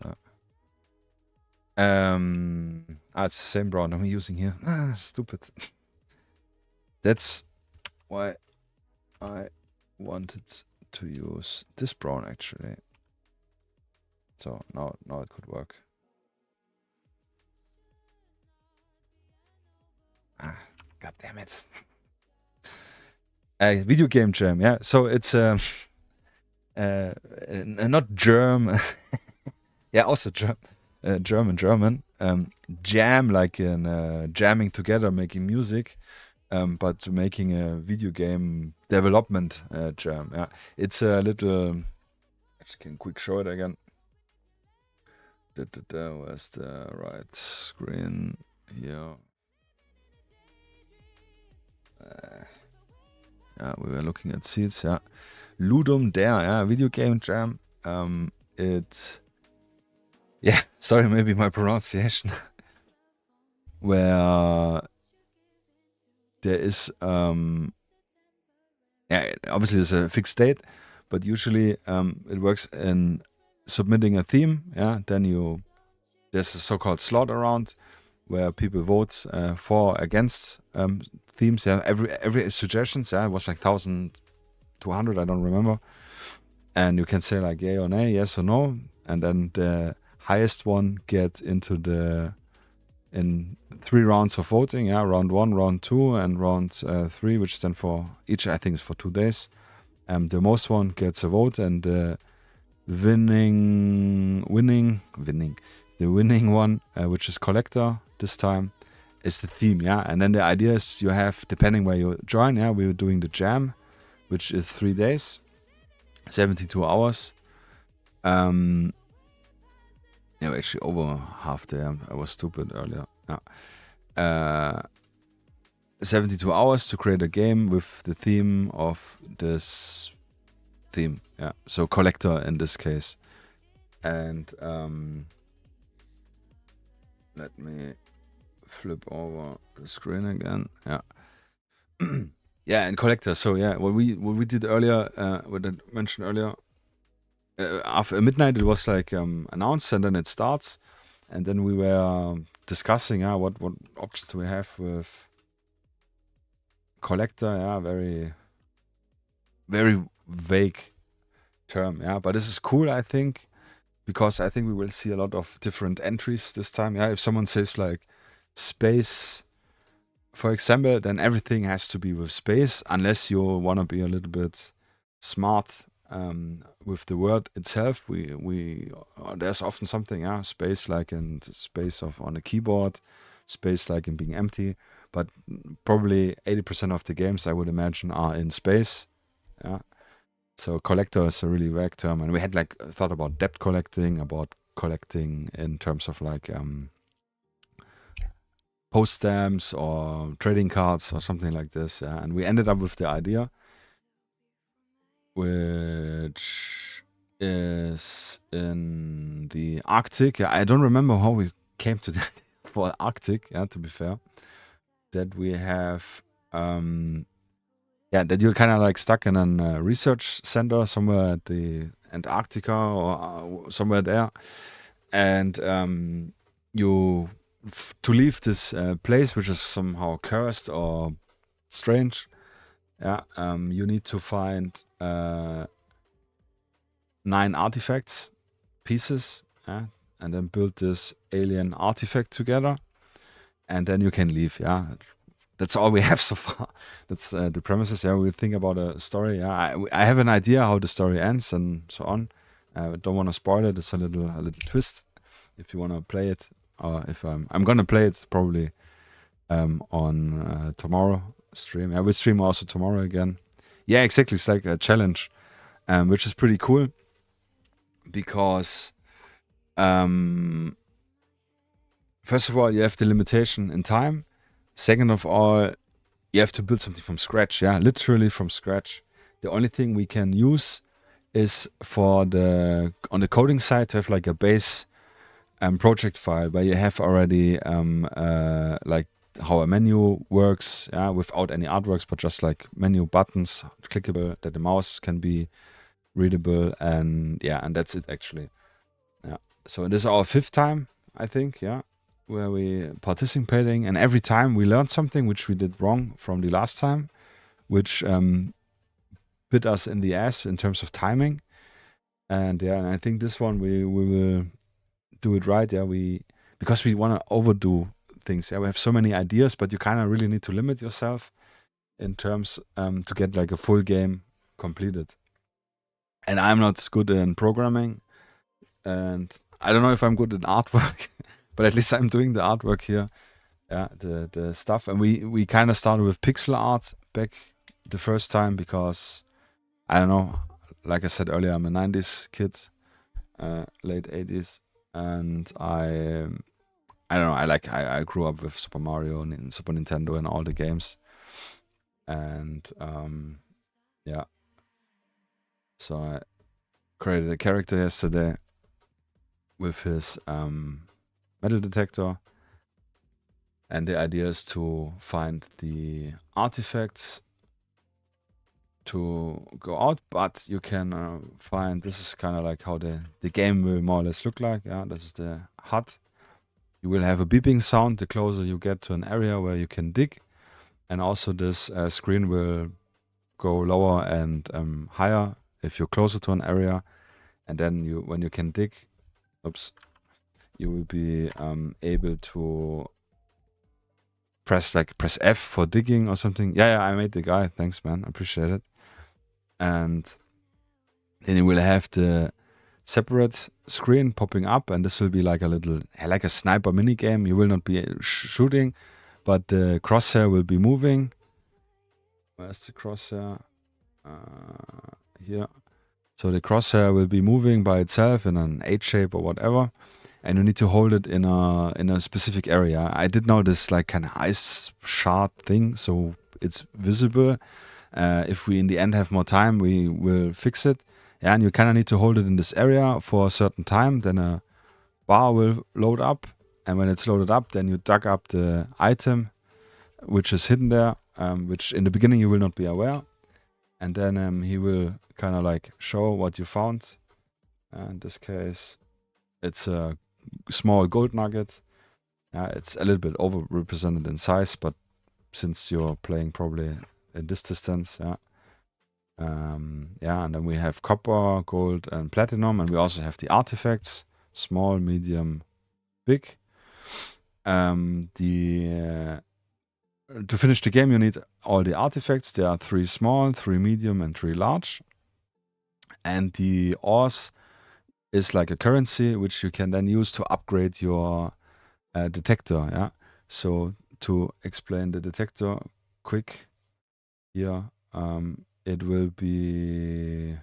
It's the same brown I'm using here. Stupid. That's why I wanted to use this brown actually. So now it could work. God damn it. Video game jam, yeah. So it's not German. Yeah, also German. Jam, like in jamming together, making music, but making a video game development jam. Yeah, it's a little. I just can quick show it again. Where's the right screen here? Yeah, we were looking at seeds. Yeah, LudumDare. Yeah, video game jam. Yeah, sorry, maybe my pronunciation. Where there is yeah, obviously there's a fixed date, but usually it works in submitting a theme. Yeah, then there's a so-called slot around where people vote for or against themes. Yeah, every suggestions. Yeah, it was like 1,200. I don't remember. And you can say like yay or nay, yes or no, and then the highest one get into the in 3 rounds of voting. Yeah, round 1, round 2, and round 3, which is then for each, I think, is for 2 days. The most one gets a vote, and the winning one, which is collector this time, is the theme. Yeah, and then the idea is you have, depending where you join. Yeah, we're doing the jam, which is 3 days, 72 hours. Yeah, actually over half there. I was stupid earlier. Yeah. 72 hours to create a game with the theme of this theme. Yeah. So collector in this case. And let me flip over the screen again. Yeah. Yeah, and collector. So yeah, what we did earlier, what I mentioned earlier, after midnight it was like announced, and then it starts, and then we were discussing what options we have with collector. Yeah, very very vague term. Yeah, but this is cool, I think, because I think we will see a lot of different entries this time. Yeah, if someone says like space, for example, then everything has to be with space, unless you want to be a little bit smart with the word itself. We there's often something, space like in space of on a keyboard, space like in being empty, but probably 80% of the games I would imagine are in space. Yeah. So collector is a really vague term, and we had like thought about debt collecting, about collecting in terms of like post stamps or trading cards or something like this. Yeah. And we ended up with the idea, which is in the Arctic. Yeah, I don't remember how we came to that for Arctic. Yeah, to be fair, that we have, that you're kind of like stuck in a research center somewhere at the Antarctica or somewhere there, and you to leave this place, which is somehow cursed or strange. Yeah, you need to find 9 artifacts, pieces, and then build this alien artifact together, and then you can leave. Yeah, that's all we have so far. That's the premises. Yeah, we think about a story. Yeah, I have an idea how the story ends and so on. I don't want to spoil it. It's a little twist. If you want to play it, or if I'm gonna play it probably on tomorrow stream. I will stream also tomorrow again. Yeah, exactly. It's like a challenge, which is pretty cool because first of all, you have the limitation in time. Second of all, you have to build something from scratch. Yeah, literally from scratch. The only thing we can use is on the coding side to have like a base project file where you have already like how a menu works, without any artworks, but just like menu buttons, clickable, that the mouse can be readable, and that's it actually. Yeah. So this is our 5th time, I think, where we participating, and every time we learned something which we did wrong from the last time, which bit us in the ass in terms of timing. And and I think this one we will do it right. Because we want to overdo things. We have so many ideas, but you kind of really need to limit yourself in terms to get like a full game completed. And I'm not good in programming, and I don't know if I'm good in artwork, but at least I'm doing the artwork here. Yeah, the stuff. And we kind of started with pixel art back the first time because, I don't know, like I said earlier, I'm a 90s kid, late 80s, and I don't know, I grew up with Super Mario and Super Nintendo and all the games. And so I created a character yesterday with his metal detector, and the idea is to find the artifacts to go out, but you can find, this is kind of like how the game will more or less look like. Yeah, this is the HUD. You will have a beeping sound the closer you get to an area where you can dig, and also this screen will go lower and higher if you're closer to an area, and then when you can dig, you will be able to press F for digging or something. Yeah, I made the guy. Thanks, man. I appreciate it. And then you will have the separate screen popping up, and this will be like a sniper mini game. You will not be shooting, but the crosshair will be moving. Where's the crosshair? Here. So the crosshair will be moving by itself in an H shape or whatever, and you need to hold it in a specific area. I did know this like kind of ice shard thing, so it's visible. If we in the end have more time, we will fix it. Yeah, and you kind of need to hold it in this area for a certain time. Then a bar will load up, and when it's loaded up, then you dug up the item, which is hidden there, which in the beginning you will not be aware. And then he will kind of like show what you found. In this case, it's a small gold nugget. It's a little bit overrepresented in size, but since you're playing probably in this distance, and then we have copper, gold, and platinum, and we also have the artifacts: small, medium, big. To finish the game, you need all the artifacts. There are 3 small, 3 medium, and 3 large. And the ores is like a currency, which you can then use to upgrade your detector. Yeah. So to explain the detector quick here, it will be.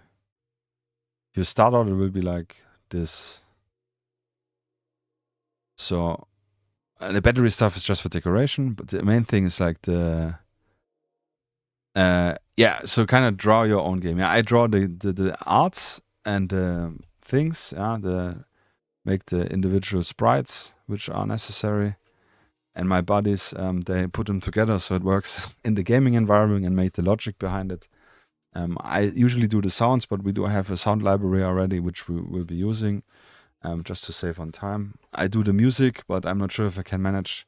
If you start out, it will be like this. So the battery stuff is just for decoration, but the main thing is like the so kind of draw your own game. Yeah, I draw the arts and the things. Yeah, make the individual sprites which are necessary, and my buddies they put them together so it works in the gaming environment and make the logic behind it. I usually do the sounds, but we do have a sound library already which we will be using. Just to save on time. I do the music, but I'm not sure if I can manage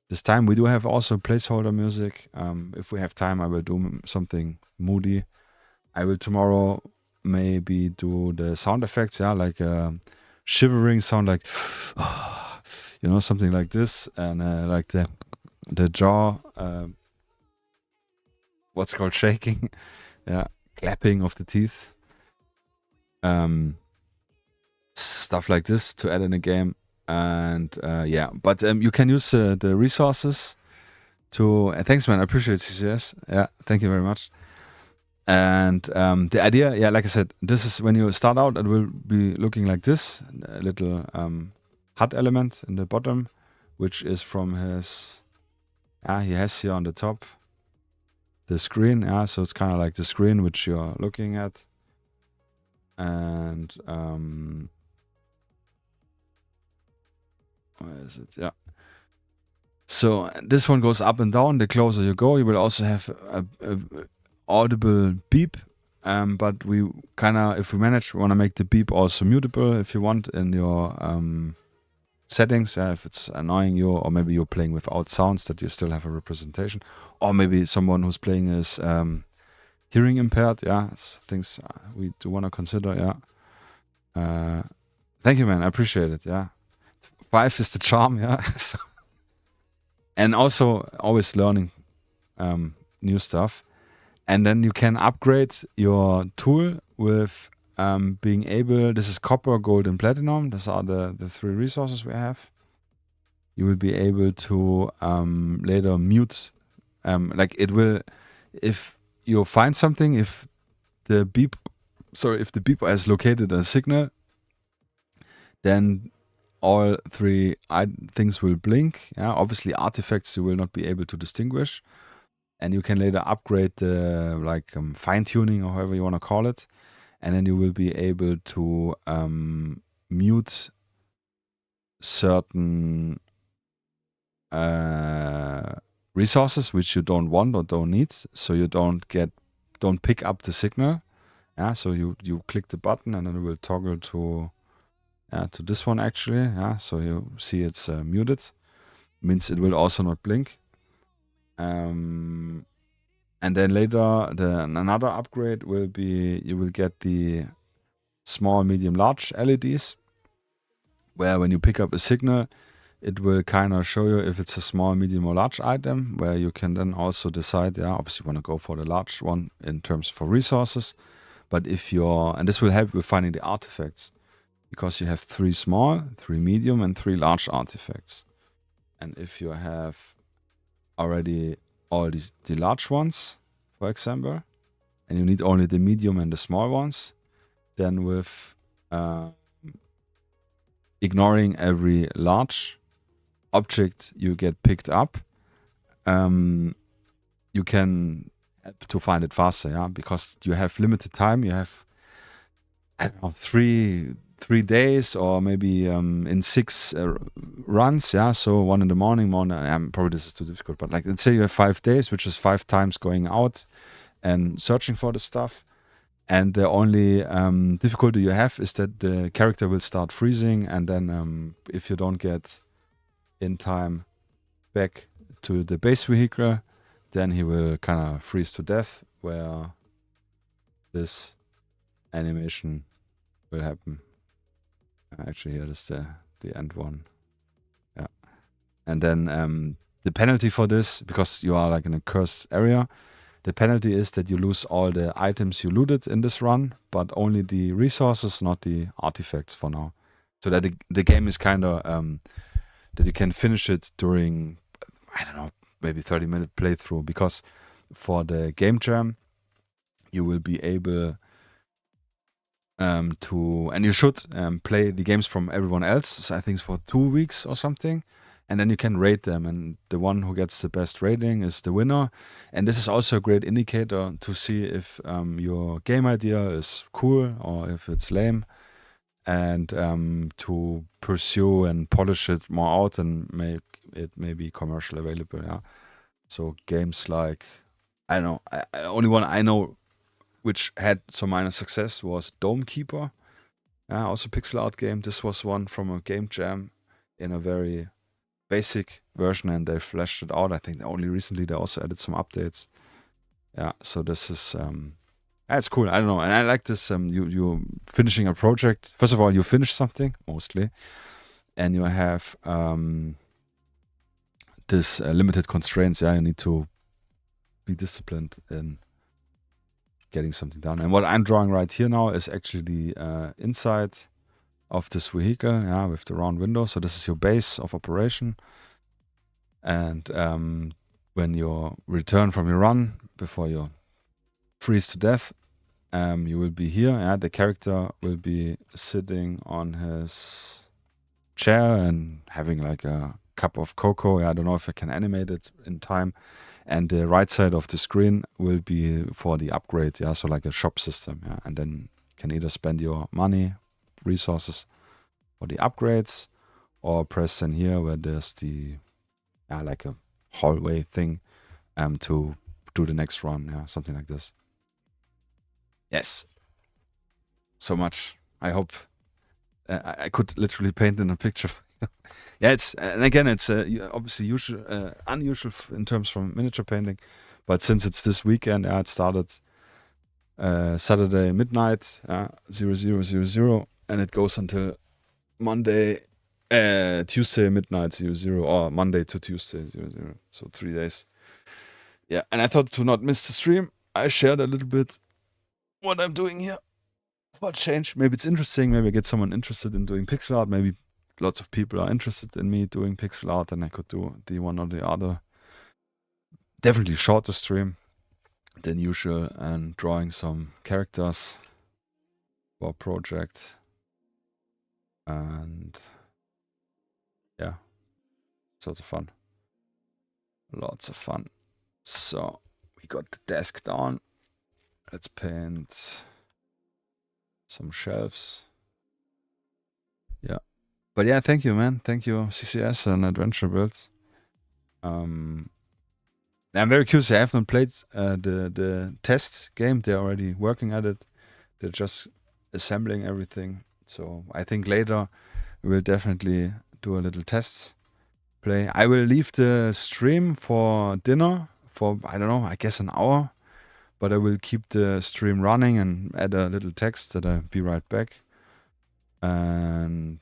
this time. We do have also placeholder music. If we have time, I will do something moody. I will tomorrow maybe do the sound effects, like a shivering sound, like, something like this, and like the jaw, what's called shaking, clapping of the teeth. Stuff like this to add in a game, and but you can use the resources to thanks, man, I appreciate CCS. Thank you very much. And the idea, like I said, this is when you start out, it will be looking like this, a little HUD element in the bottom, which is from his he has here on the top the screen. So it's kind of like the screen which you're looking at. And where is it? So this one goes up and down. The closer you go, you will also have a audible beep. But we kind of, if we manage, we want to make the beep also mutable if you want in your settings. If it's annoying you, or maybe you're playing without sounds, that you still have a representation, or maybe someone who's playing is hearing impaired. It's things we do want to consider. Thank you, man. I appreciate it. 5 is the charm. So, and also always learning new stuff. And then you can upgrade your tool with being able. This is copper, gold, and platinum. These are the 3 resources we have. You will be able to later mute. Like it will, if you find something, if the beeper has located a signal, then all 3 things will blink. Obviously artifacts you will not be able to distinguish, and you can later upgrade the fine-tuning or however you want to call it, and then you will be able to mute certain resources which you don't want or don't need, so you don't pick up the signal. So you click the button and then it will toggle to this one actually. So you see it's muted, means it will also not blink. And then later another upgrade will be you will get the small, medium, large LEDs, where when you pick up a signal, it will kind of show you if it's a small, medium, or large item, where you can then also decide, obviously you want to go for the large one in terms for resources. But if you're, and this will help with finding the artifacts, because you have 3 small, 3 medium, and 3 large artifacts. And if you have already all the large ones, for example, and you need only the medium and the small ones, then with ignoring every large object you get picked up, you can help to find it faster, because you have limited time. You have, I don't know, 3 days, or maybe in 6 runs, so 1 in the morning, probably this is too difficult, but like, let's say you have 5 days, which is 5 times going out and searching for the stuff. And the only difficulty you have is that the character will start freezing, and then if you don't get in time back to the base vehicle, then he will kind of freeze to death, where this animation will happen. Actually, here is the end one. Yeah. And then the penalty for this, because you are like in a cursed area, the penalty is that you lose all the items you looted in this run, but only the resources, not the artifacts for now. So that the game is kind of, that you can finish it during, I don't know, maybe 30-minute playthrough. Because for the game jam, you will be able to, and you should play the games from everyone else, so I think it's for 2 weeks or something. And then you can rate them, and the one who gets the best rating is the winner. And this is also a great indicator to see if your game idea is cool or if it's lame, and to pursue and polish it more out and make it maybe commercial available. So games like, I don't know, only one I know which had some minor success was Dome Keeper. Also pixel art game. This was one from a game jam in a very basic version, and they fleshed it out. I think only recently they also added some updates. So this is it's cool. I don't know, and I like this. You finishing a project. First of all, you finish something mostly, and you have this limited constraints. You need to be disciplined in getting something done. And what I'm drawing right here now is actually the inside of this vehicle, with the round window. So this is your base of operation. And when you return from your run, before you freeze to death, you will be here. The character will be sitting on his chair and having like a cup of cocoa. I don't know if I can animate it in time. And the right side of the screen will be for the upgrade. So like a shop system. And then you can either spend your money, resources for the upgrades, or press in here where there's the like a hallway thing to do the next run, something like this. Yes, so much. I hope I could literally paint in a picture. It's, and again, it's obviously unusual in terms from miniature painting, but since it's this weekend, it started Saturday midnight 00:00, and it goes until Monday, Tuesday midnight 00, or Monday to Tuesday 00. So 3 days. And I thought to not miss the stream, I shared a little bit what I'm doing here for a change. Maybe it's interesting. Maybe I get someone interested in doing pixel art. Maybe lots of people are interested in me doing pixel art, and I could do the one or the other. Definitely shorter stream than usual, and drawing some characters for a project. And it's lots of fun. Lots of fun. So we got the desk down. Let's paint some shelves. But thank you, man. Thank you, CCS and Adventure Build. I'm very curious. I have not played the test game. They're already working at it. They're just assembling everything. So I think later we will definitely do a little test play. I will leave the stream for dinner for, I don't know, I guess an hour. But I will keep the stream running and add a little text that I'll be right back. And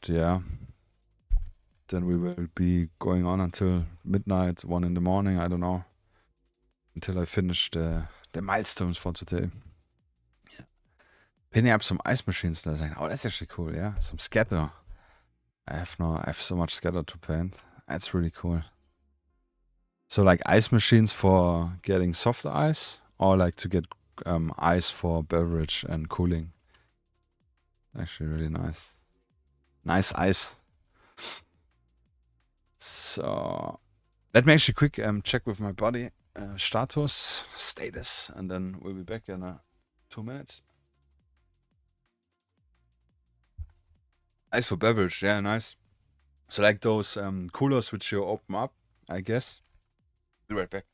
then we will be going on until midnight, 1 in the morning, I don't know, until I finish the milestones for today. Yeah. Painting up some ice machines, oh, that's actually cool, yeah. Some scatter. I have so much scatter to paint. That's really cool. So like ice machines for getting soft ice, or like to get ice for beverage and cooling. Actually really nice. Nice ice. So let me actually quick check with my body status, and then we'll be back in 2 minutes. Ice for beverage, yeah, nice. So like those coolers which you open up, I guess. Be right back.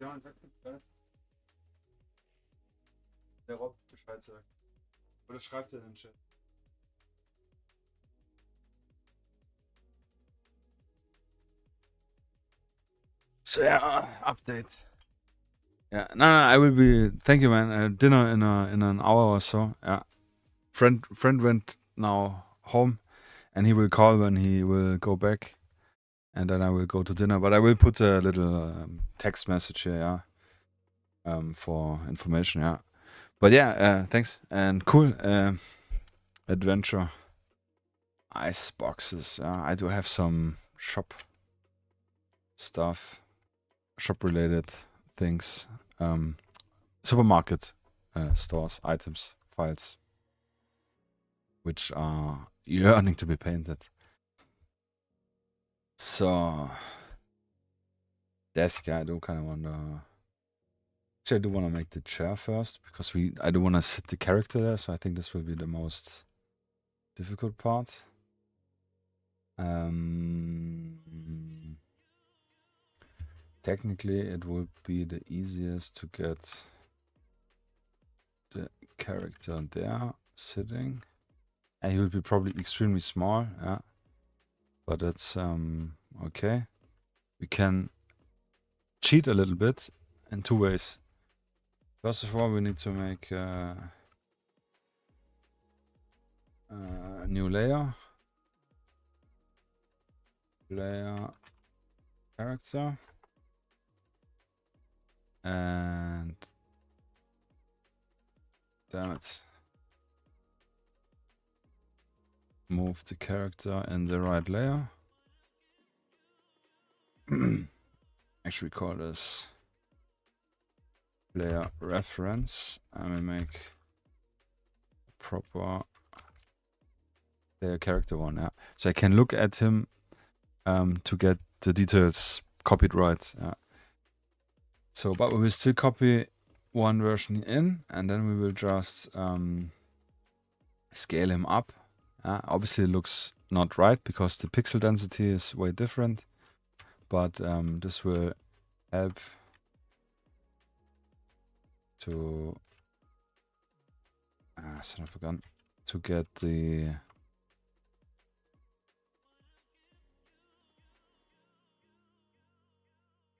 John, sag Bescheid. Der Rob Bescheid sagt. Oder schreibt er in den Chat. So yeah, update. Yeah, no, I will be. Thank you, man. Dinner in an hour or so. Yeah, friend went now home, and he will call when he will go back, and then I will go to dinner. But I will put a little text message here, yeah, for information, yeah. But yeah, thanks and cool adventure. Ice boxes. I do have some shop stuff, shop related things, supermarket stores, items, files, which are yearning to be painted. So desk, yeah, I do kind of wonder. Actually, I do want to make the chair first because I do want to sit the character there. So I think this will be the most difficult part. Technically, it would be the easiest to get the character there sitting. And he would be probably extremely small, yeah. But that's okay. We can cheat a little bit in two ways. First of all, we need to make a new layer. Layer character. And damn it. Move the character in the right layer. Actually call this layer reference. And we make proper layer character one, yeah. So I can look at him to get the details copied right, yeah. So, but we will still copy one version in, and then we will just scale him up. Obviously, it looks not right because the pixel density is way different, but this will help to son of a gun, to get the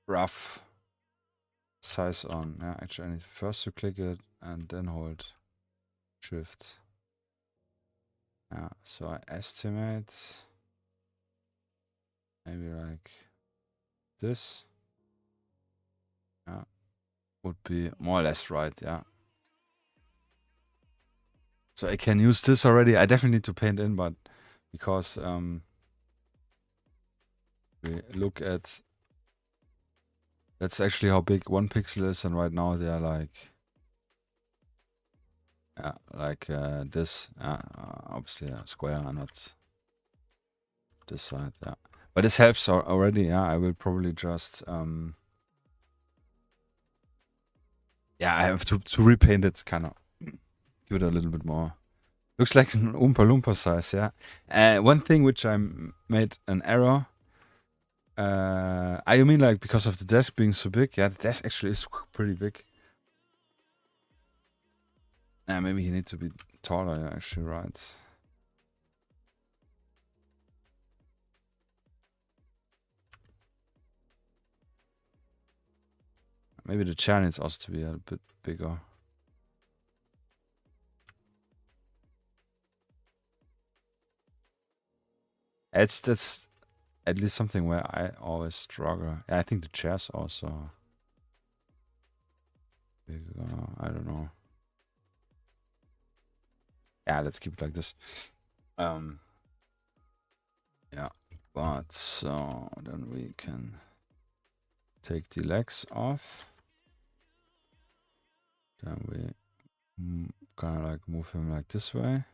rough size on. Yeah, actually, I need first to click it and then hold Shift. Yeah, so I estimate maybe like this. Yeah, would be more or less right. Yeah. So I can use this already. I definitely need to paint in, but because we look at, that's actually how big one pixel is, and right now they are like this. Obviously a square, not this side. Yeah, but this helps already. Yeah, I will probably just yeah, I have to repaint it, kind of give it a little bit more. Looks like an Oompa Loompa size. Yeah. One thing which I made an error. You mean like because of the desk being so big? Yeah, the desk actually is pretty big. Maybe you need to be taller. You're actually right. Maybe the chair needs also to be a bit bigger. That's at least something where I always struggle. I think the chairs also bigger. I don't know. Yeah, let's keep it like this. Yeah, but so then we can take the legs off. Then we kind of like move him like this way.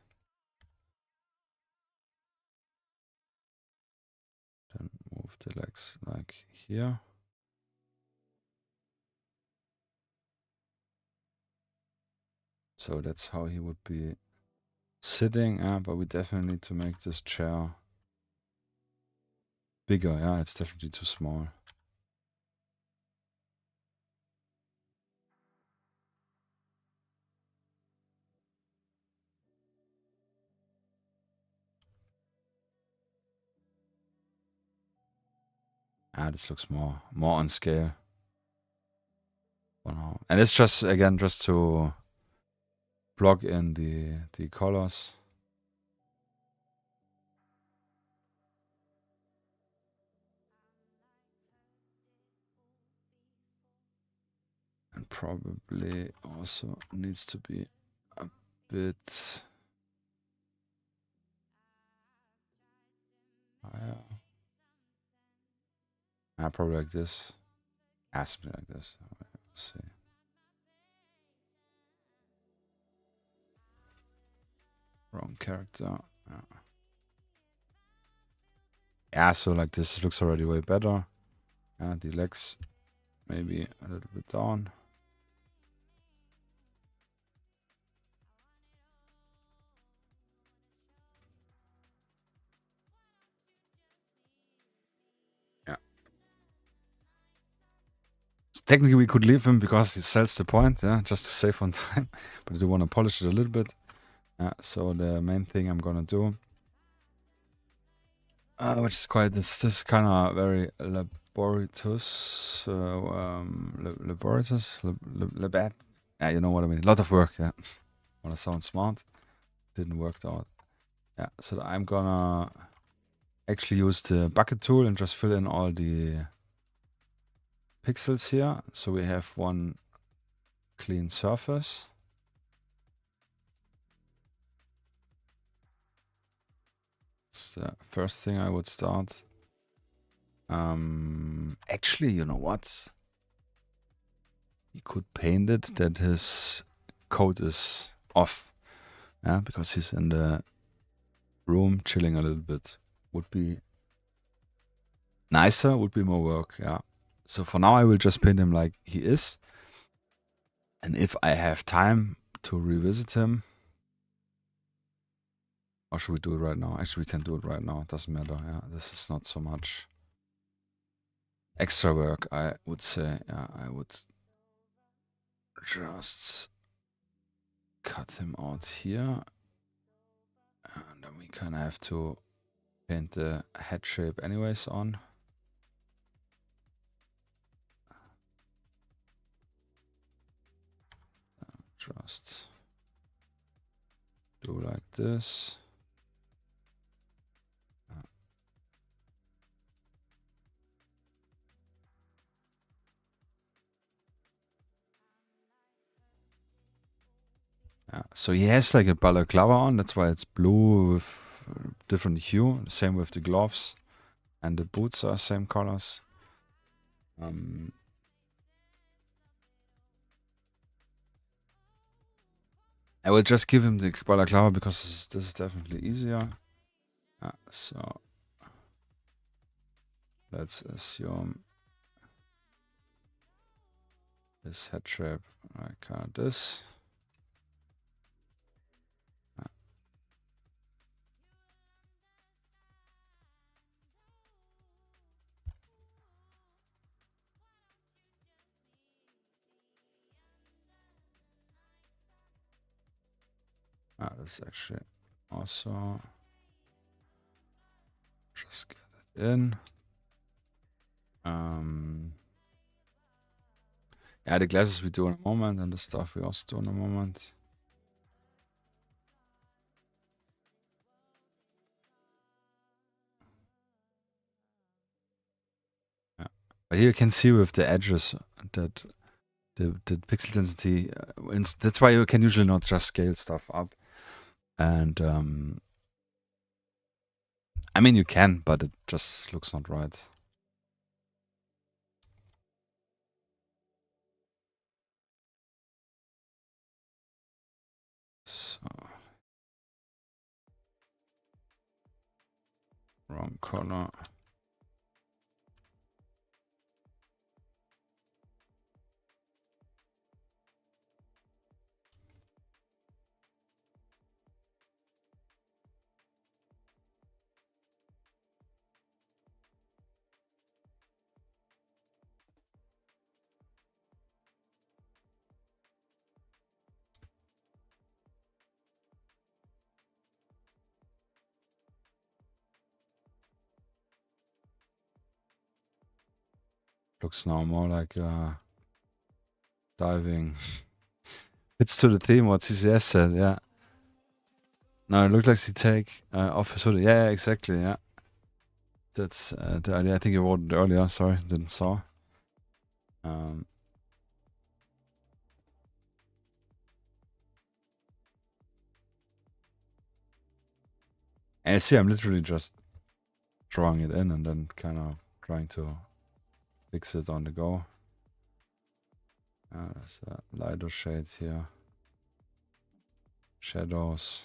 Then move the legs like here. So that's how he would be sitting. But we definitely need to make this chair bigger. Yeah, it's definitely too small. This looks more on scale. And it's just again just to plug in the colors. And probably also needs to be a bit higher. Probably like this. Something like this. Let's see. Wrong character. Yeah, so like this looks already way better. The legs maybe a little bit down. Yeah. So technically we could leave him because he sells the point, yeah, just to save on time. But I do want to polish it a little bit. So the main thing I'm gonna do, which is quite this kind of very laborious, laborious, yeah, you know what I mean. A lot of work, yeah. Wanna sound smart, didn't work out. Yeah, so I'm gonna actually use the bucket tool and just fill in all the pixels here. So we have one clean surface. That's the first thing I would start. Actually, you know what? He could paint it that his coat is off. Yeah, because he's in the room chilling a little bit. Would be nicer, would be more work, yeah. So for now I will just paint him like he is. And if I have time to revisit him, or should we do it right now? Actually, we can do it right now. It doesn't matter. Yeah, this is not so much extra work, I would say. Yeah, I would just cut him out here. And then we kind of have to paint the head shape anyways on. Just do like this. Yeah, so he has like a balaclava on, that's why it's blue with different hue. Same with the gloves, and the boots are same colors. I will just give him the balaclava because this is definitely easier. So let's assume this head shape like this. This is actually also just get it in. Yeah, the glasses we do in a moment, and the stuff we also do in a moment. Yeah, but here you can see with the edges that the pixel density. That's why you can usually not just scale stuff up. And I mean you can, but it just looks not right. So wrong color. Looks now more like diving. It's to the theme what CCS said, yeah. No, it looks like he take off his hoodie. Yeah, exactly, yeah. That's the idea. I think you wrote it earlier, sorry, didn't saw. And you see, I'm literally just drawing it in and then kind of trying to fix it on the go. There's a lighter shade here. Shadows.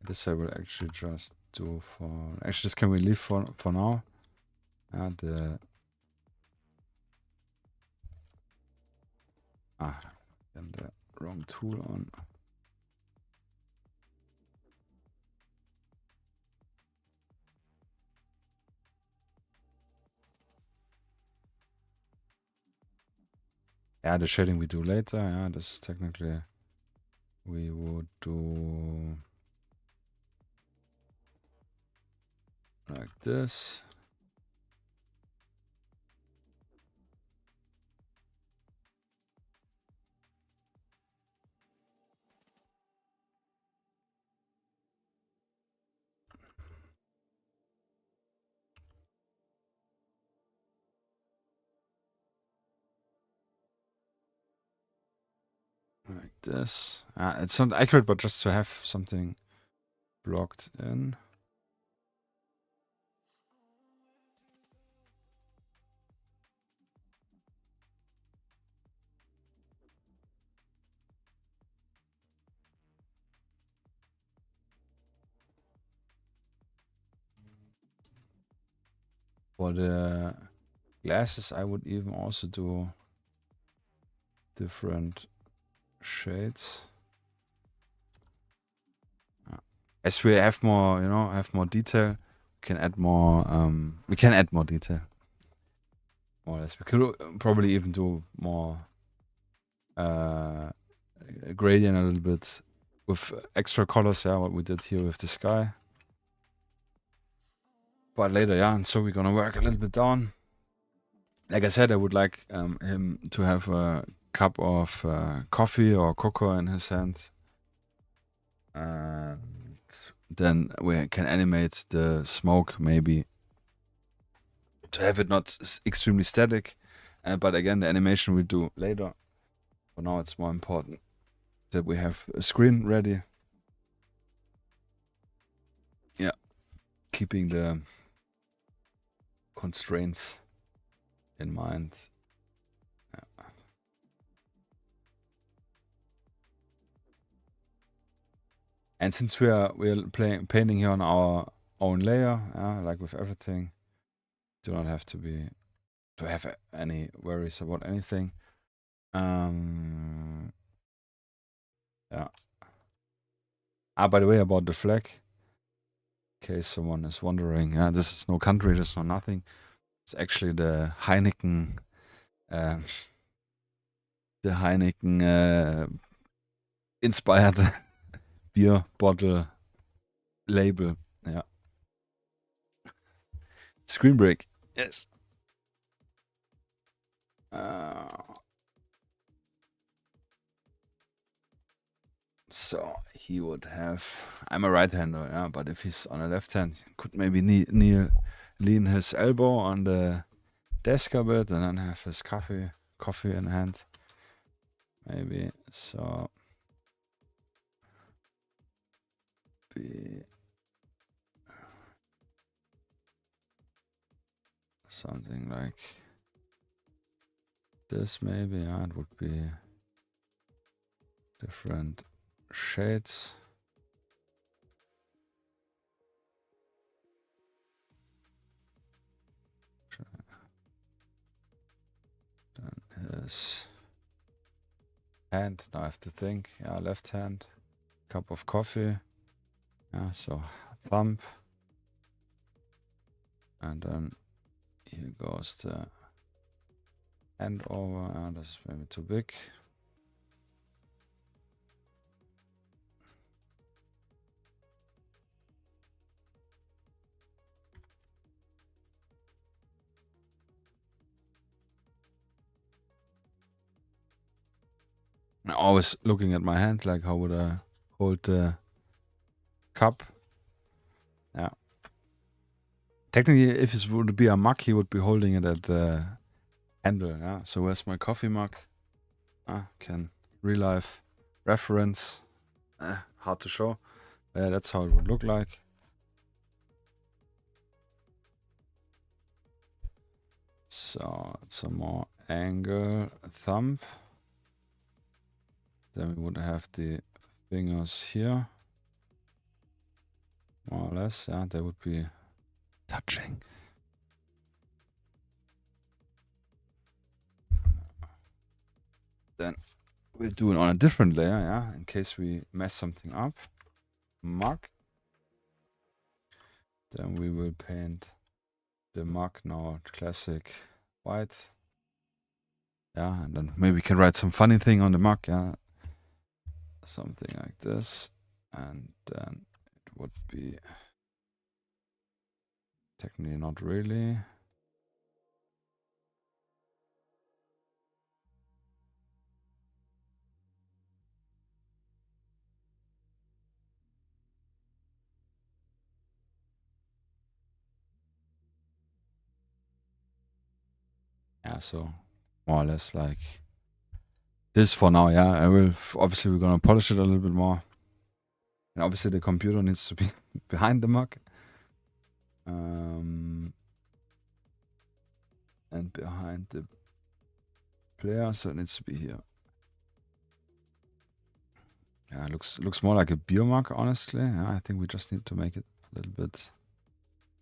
This I will actually just do for... Actually, this can we leave for now? And then the wrong tool on. Yeah, the shading we do later. Yeah, this is technically we would do like this. Like this. It's not accurate, but just to have something blocked in. For the glasses, I would even also do different shades. As we have more, have more detail, we can add more. We can add more detail. More or less, we could probably even do more gradient a little bit with extra colors. Yeah, what we did here with the sky. But later, yeah, and so we're gonna work a little bit down. Like I said, I would like him to have a cup of coffee or cocoa in his hand. And then we can animate the smoke maybe to have it not extremely static. But again, the animation we'll do later. For now, it's more important that we have a screen ready. Yeah, keeping the constraints in mind. Yeah. And since we're painting here on our own layer, like with everything, do not have to have any worries about anything. Yeah. By the way, about the flag, in case someone is wondering, this is no country, this is no nothing. It's actually the Heineken, inspired beer bottle label. Yeah. Screen break. Yes. So he would have. I'm a right-hander, yeah, but if he's on a left hand, could maybe lean his elbow on the desk a bit and then have his coffee in hand. Maybe so. Be something like this, maybe. Yeah, it would be different shades. Then his hand. Now I have to think. Yeah, left hand. Cup of coffee. Yeah, so thumb. And then here goes the hand over. This is maybe too big. I'm always looking at my hand, like how would I hold the cup? Yeah. Technically, if it would be a mug, he would be holding it at the handle. Yeah. So where's my coffee mug? Can real life reference. Hard to show. That's how it would look like. So it's a more angle thumb. Then we would have the fingers here. More or less, yeah, they would be touching. Then we'll do it on a different layer, yeah, in case we mess something up. Mug. Then we will paint the mug now classic white. Yeah, and then maybe we can write some funny thing on the mug, yeah. Something like this. And then it would be technically not really. Yeah, so more or less like this for now, yeah. I will obviously we're gonna polish it a little bit more. And obviously the computer needs to be behind the mug. And behind the player, so it needs to be here. Yeah, looks more like a beer mug, honestly. Yeah, I think we just need to make it a little bit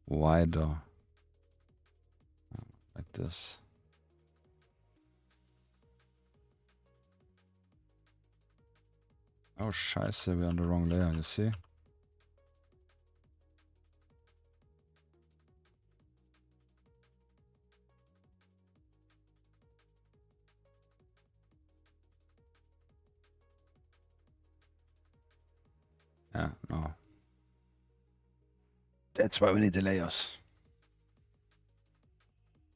wider. Like this. Oh, scheiße, we're on the wrong layer, you see? Yeah, no. That's why we need the layers.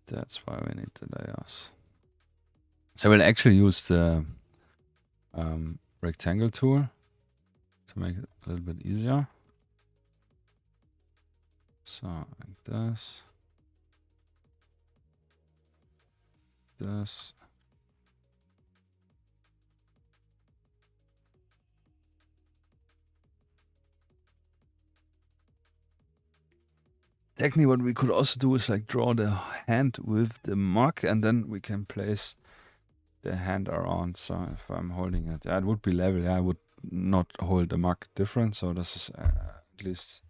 That's why we need the layers. So we'll actually use the rectangle tool to make it a little bit easier. So, like this. This. Technically, what we could also do is like draw the hand with the mug, and then we can place the hand around. So if I'm holding it, yeah, it would be level. Yeah, I would not hold the mug different. So this is at least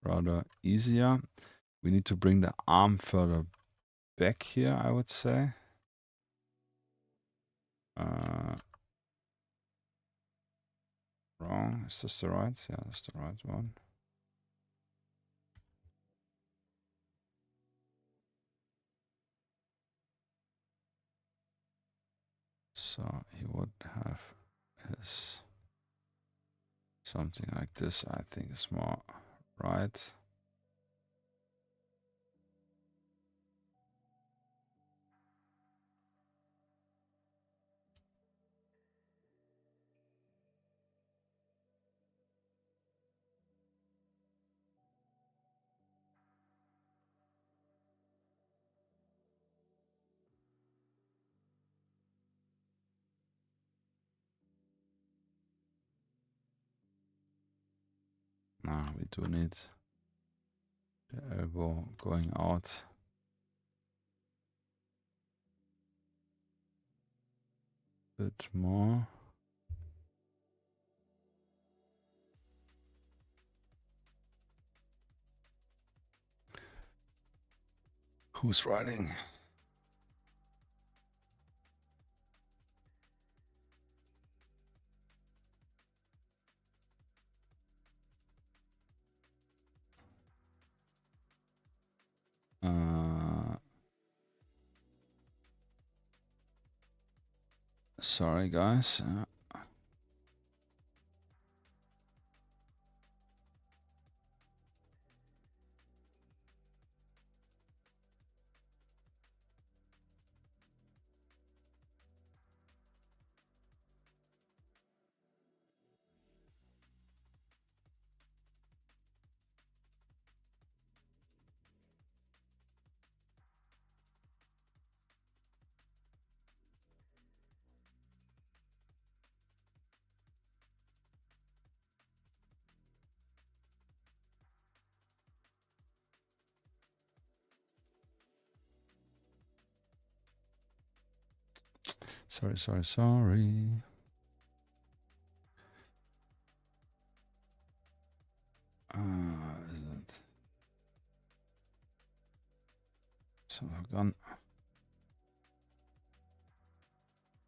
rather easier. We need to bring the arm further back here, I would say. Wrong. Is this the right? Yeah, that's the right one. So he would have his something like this. I think is more right. Now we do need the elbow going out. A bit more. Who's writing? Sorry, guys. Sorry. Is it? So gone.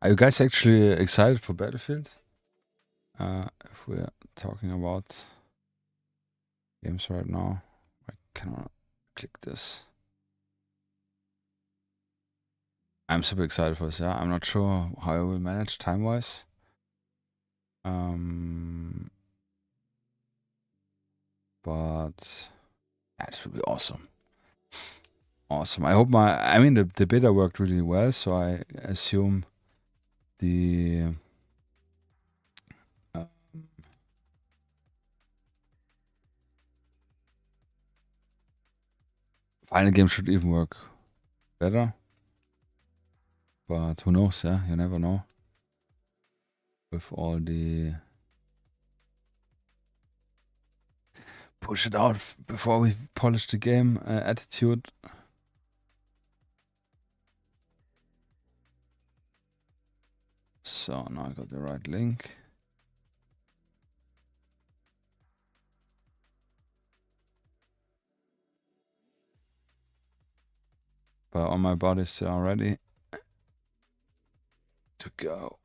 Are you guys actually excited for Battlefield? If we're talking about games right now, I cannot click this. I'm super excited for this. Yeah, I'm not sure how I will manage time-wise. But yeah, this will be awesome. Awesome. I hope the beta worked really well, so I assume the final game should even work better. But who knows, yeah? You never know. With all the push it out before we polish the game attitude. So now I got the right link. But all my bodies are ready to go.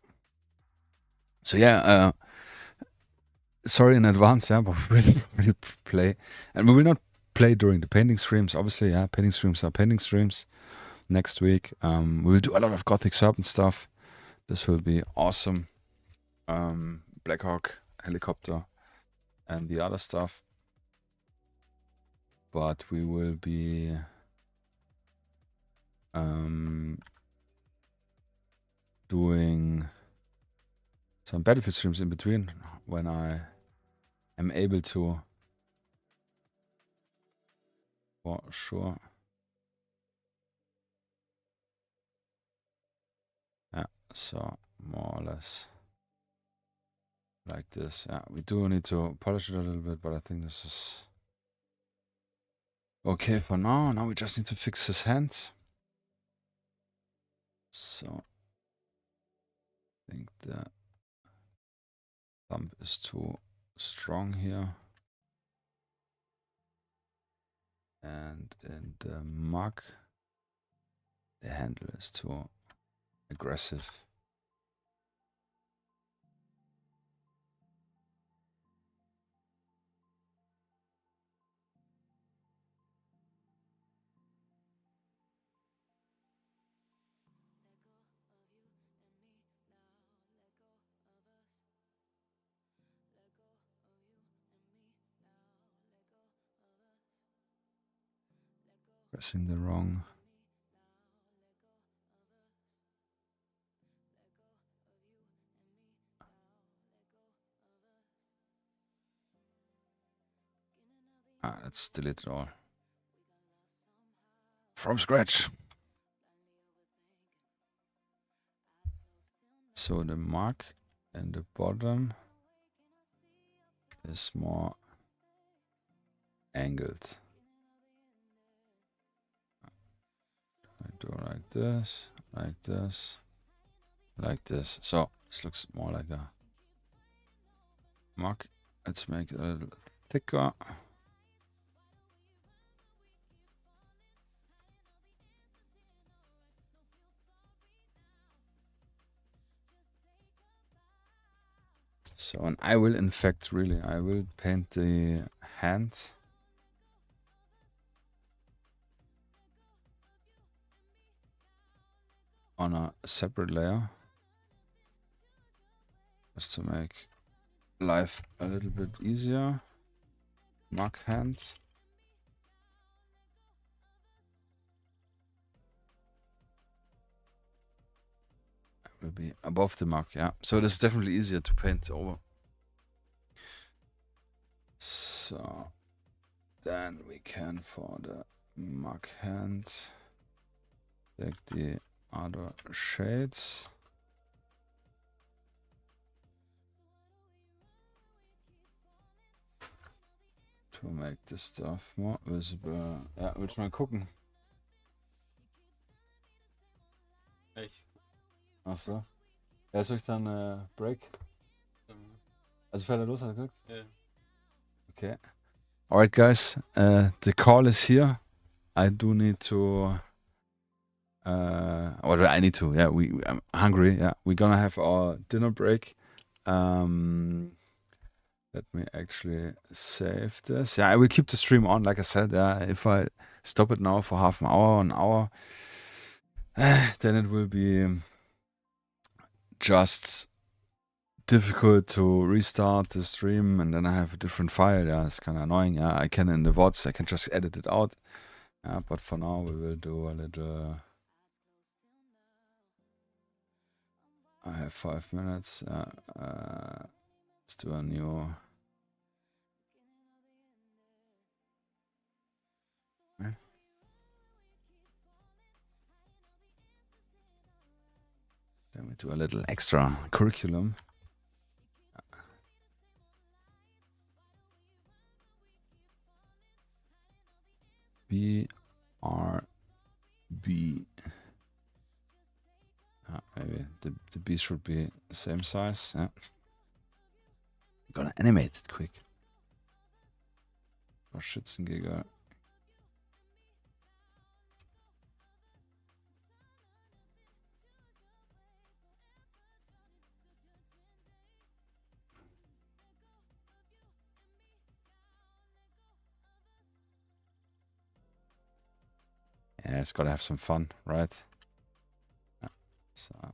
So yeah, sorry in advance, yeah, but we'll play. And we will not play during the painting streams, obviously, yeah. Painting streams are painting streams. Next week, we will do a lot of Gothic Serpent stuff. This will be awesome. Blackhawk, helicopter, and the other stuff. But we will be doing some Battlefield streams in between when I am able to, for sure. Yeah, so more or less like this. Yeah, we do need to polish it a little bit, but I think this is okay for now. Now we just need to fix his hand. So I think the thumb is too strong here. And in the mug, the handle is too aggressive. Pressing the wrong. Let's delete it all. From scratch. So the mark in the bottom is more angled. I do like this, like this, like this. So this looks more like a mark. Let's make it a little thicker. So, and I will, in fact, I will paint the hand on a separate layer. just to make life a little bit easier. Mug hand. Will be above the mug, yeah. So it is definitely easier to paint over. So then we can, for the mug hand, take the other shades. To make this stuff more visible. Ja, willst du mal gucken? Echt? Ach so. Ja, soll ich dann Break? Also fährt er los, hat er gesagt? Ja. Okay. Alright, guys. The call is here. I do need to. Or I need to. Yeah, I'm hungry. Yeah, we're gonna have our dinner break. Let me actually save this. Yeah, I will keep the stream on, like I said. Yeah, if I stop it now for half an hour, then it will be just difficult to restart the stream, and then I have a different file. Yeah, it's kind of annoying. Yeah, I can in the VODs, I can just edit it out. Yeah, but for now we will do a little. I have 5 minutes. Let's do a new. Let me do a little extra curriculum. BRB. Maybe the B should be the same size. Yeah. I'm gonna animate it quick. For Schützenjäger. Yeah, it's gotta have some fun, right? Yeah, so.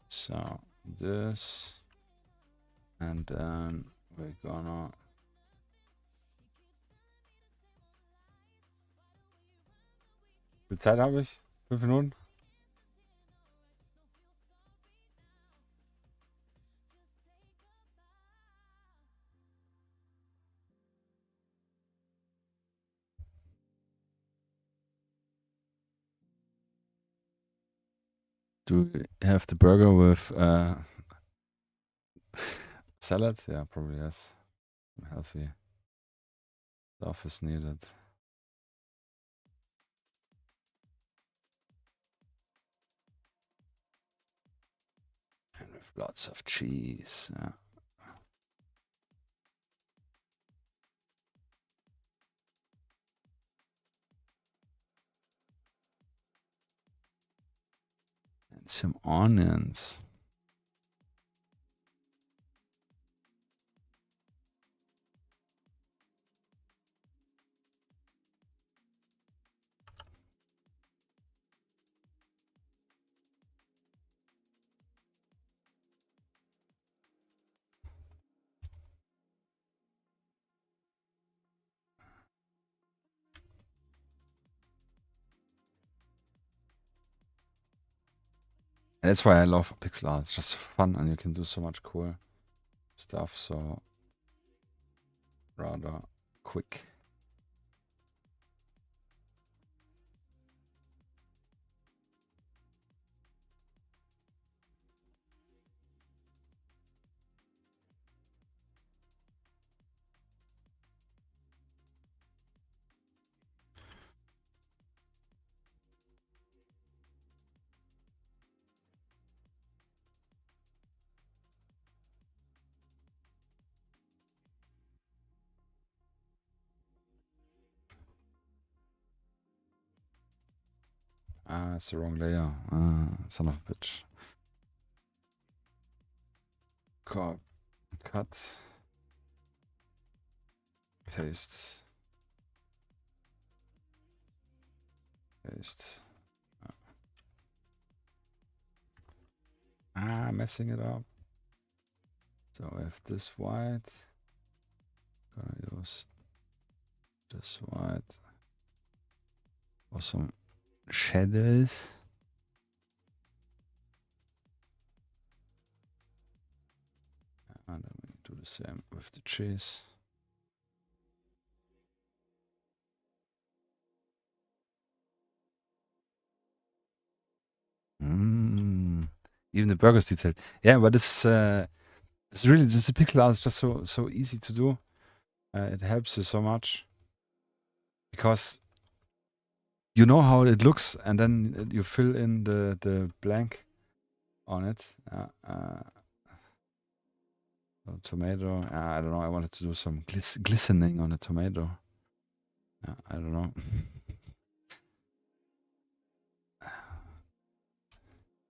So this, and then we're gonna. Wie viel Zeit habe ich? 5 Minuten? Do you have the burger with salad? Yeah, probably yes. Healthy stuff is needed. And with lots of cheese. Yeah. And some onions. And that's why I love pixel art. It's just fun, and you can do so much cool stuff. So rather quick. Ah, it's the wrong layer. Ah, son of a bitch. cut, paste, paste. Messing it up. So we have this white. Gonna use this white for some shadows. And then we do the same with the cheese. Even the burger's detailed. Yeah, but this is pixel art is just so easy to do. It helps you so much because you know how it looks, and then you fill in the blank on it. Tomato. I don't know. I wanted to do some glistening on a tomato. I don't know.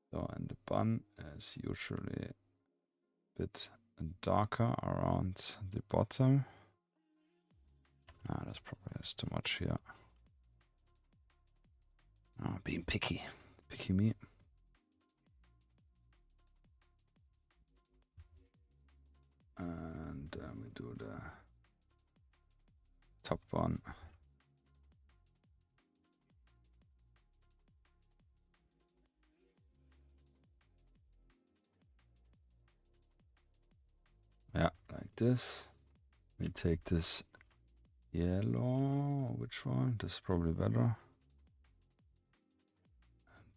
So, and the bun is usually a bit darker around the bottom. That's probably too much here. Being picky me. And we do the top one. Yeah, like this. We take this yellow. Which one? This is probably better.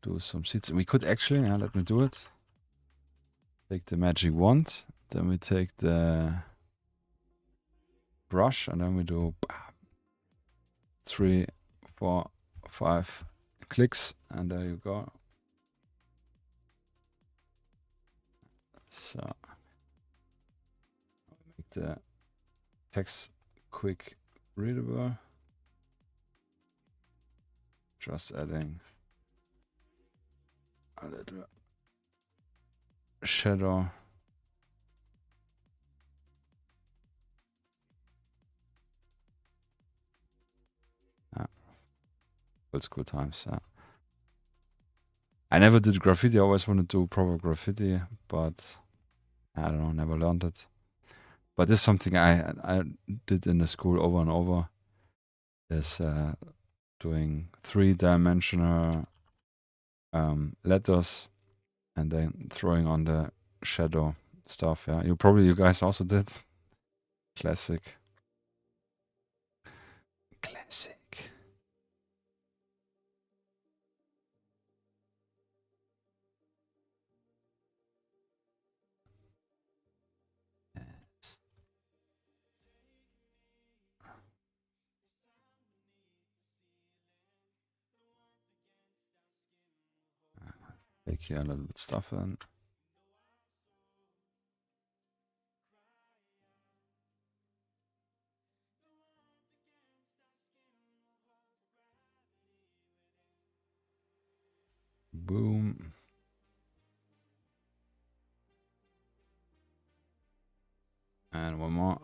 Do some seeds. We could actually, let me do it. Take the magic wand. Then we take the brush, and then we do 3, 4, 5 clicks, and there you go. So make the text quick readable. Just adding a little shadow. Old school times. I never did graffiti. I always wanted to do proper graffiti, but I don't know, never learned it. But this is something I did in the school over and over. Is doing 3-dimensional letters and then throwing on the shadow stuff. Yeah, you guys also did. Classic. Yes. Take here a little bit stuff in. Boom. And one more.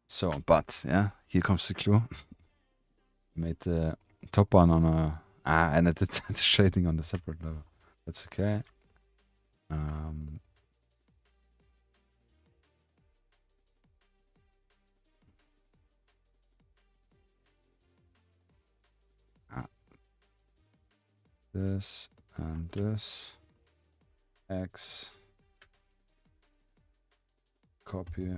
So, but yeah, here comes the clue. Made the top one on a and I did the shading on the separate level. That's okay. This and this. X. Copy.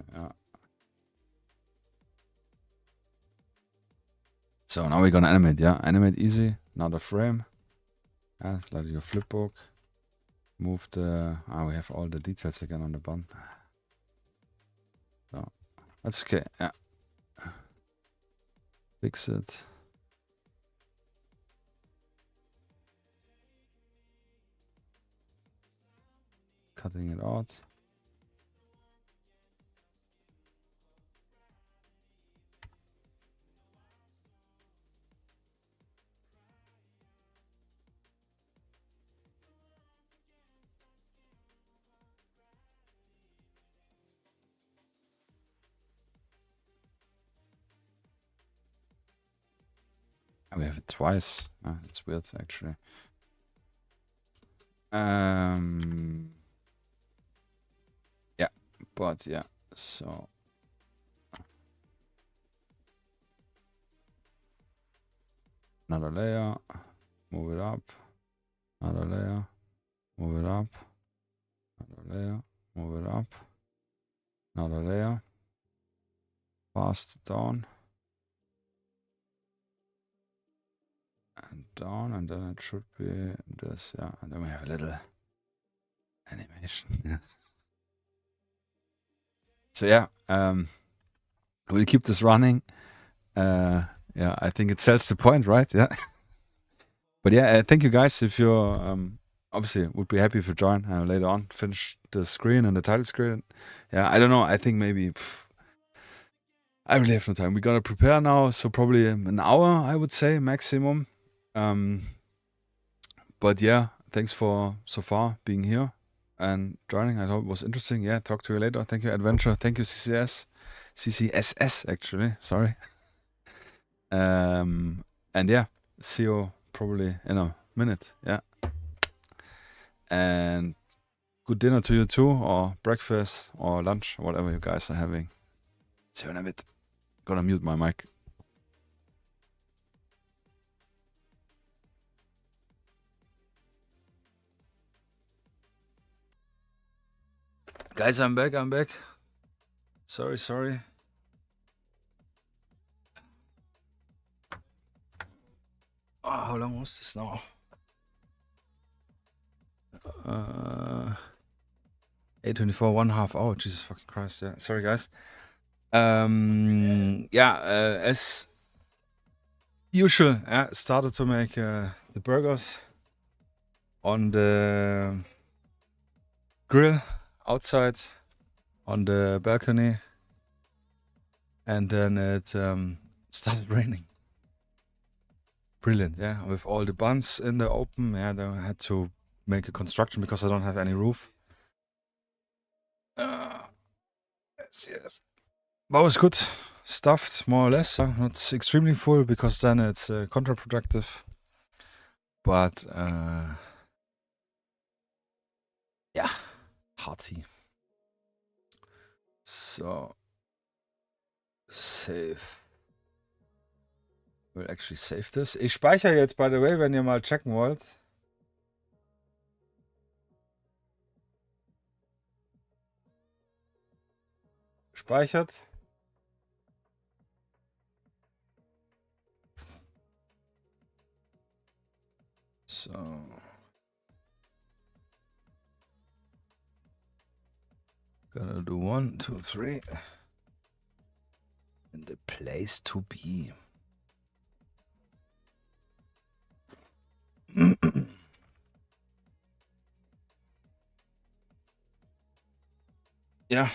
So now we're gonna animate, yeah? Animate easy, another frame. Like your flipbook. Move the... we have all the details again on the bun. So, that's okay, yeah. Fix it. Cutting it out. We have it twice. It's weird, actually. Yeah, but yeah, so another layer, move it up, another layer, move it up, another layer, move it up, another layer, fast down, and down, and then it should be this, yeah, and then we have a little animation. Yes. So yeah, we'll keep this running. Yeah, I think it sells the point, right? Yeah. But yeah, thank you guys. If you're obviously would be happy if you join later on, finish the screen and the title screen. Yeah, I don't know. I think maybe I really have no time. We're gonna prepare now, so probably an hour, I would say, maximum. But yeah, thanks for so far being here and joining. I hope it was interesting. Yeah, talk to you later. Thank you, Adventure. Thank you, CCSS actually. Sorry. And yeah, see you probably in a minute. Yeah. And good dinner to you too, or breakfast, or lunch, or whatever you guys are having. See you in a bit. Gonna mute my mic. Guys, I'm back. Sorry. Oh, how long was this now? 8:24, 1.5 hour. Jesus fucking Christ. Yeah, sorry guys. Yeah, as usual, started to make the burgers on the grill outside on the balcony, and then it started raining. Brilliant, yeah, with all the buns in the open. Yeah, then I had to make a construction because I don't have any roof. Yes. But it was good. Stuffed, more or less. Not extremely full because then it's counterproductive. But yeah, hearty. So, save. We'll actually save this. Ich speichere jetzt, by the way, wenn ihr mal checken wollt. Speichert. So. Gonna do 1, 2, 3. And the place to be. Yeah.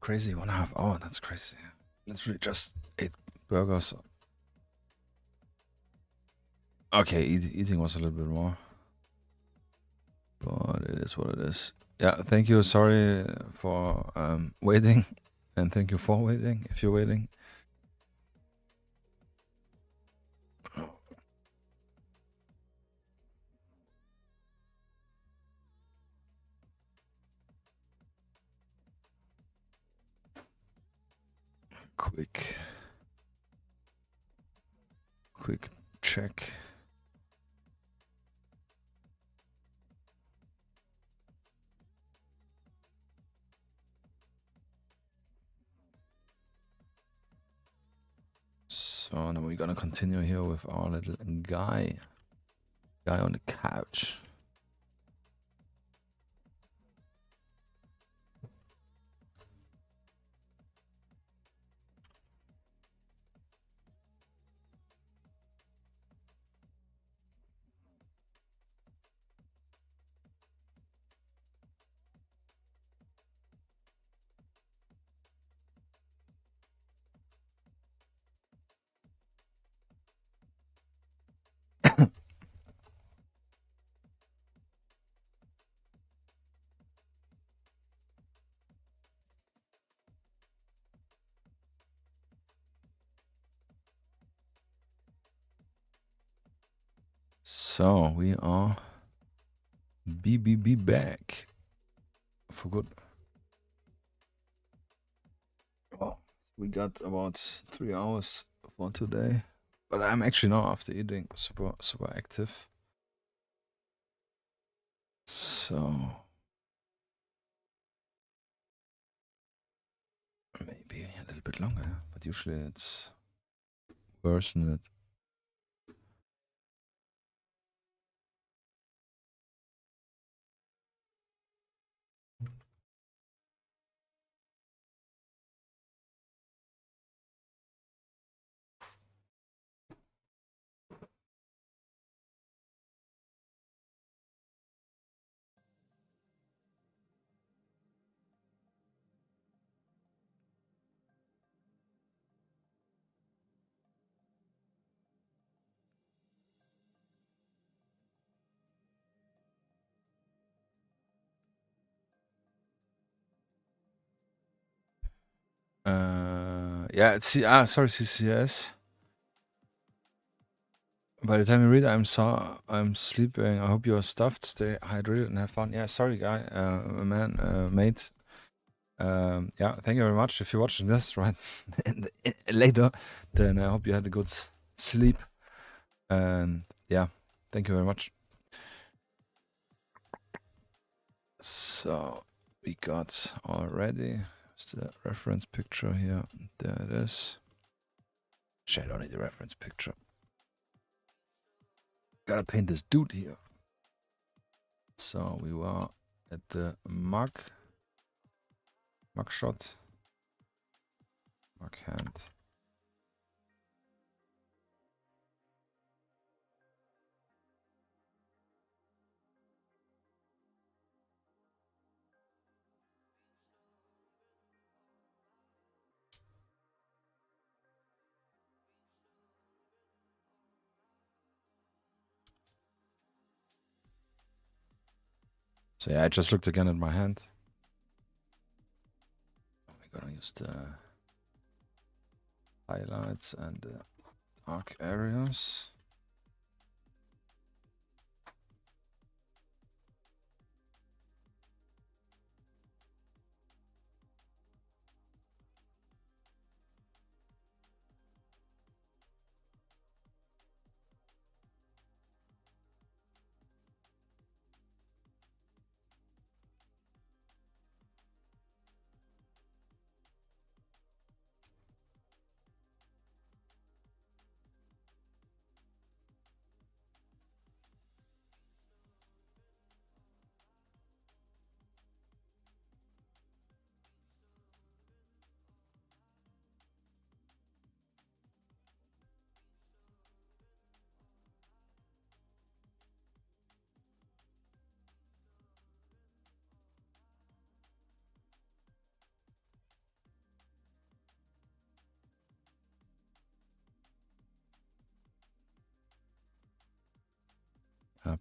Crazy, 1.5 hour. That's crazy. Literally just 8 burgers. Okay, eating was a little bit more. But it is what it is. Yeah, thank you. Sorry for waiting. And thank you for waiting, if you're waiting. Quick check. So now we're gonna continue here with our little guy on the couch. So we are back for good. Well, we got about 3 hours for today, but I'm actually now after eating super active. So maybe a little bit longer, but usually it's worse than it. Yeah, it's sorry, CCS. By the time you read, I'm sleeping. I hope you're stuffed. Stay hydrated and have fun. Yeah, sorry, guy, mate. Yeah, thank you very much. If you're watching this right later, then I hope you had a good sleep. And yeah, thank you very much. So we got already the reference picture here. There it is. Shit, I don't need the reference picture. Gotta paint this dude here. So we were at the mug shot. Mug hand. So yeah, I just looked again at my hand. We're gonna use the highlights and the dark areas.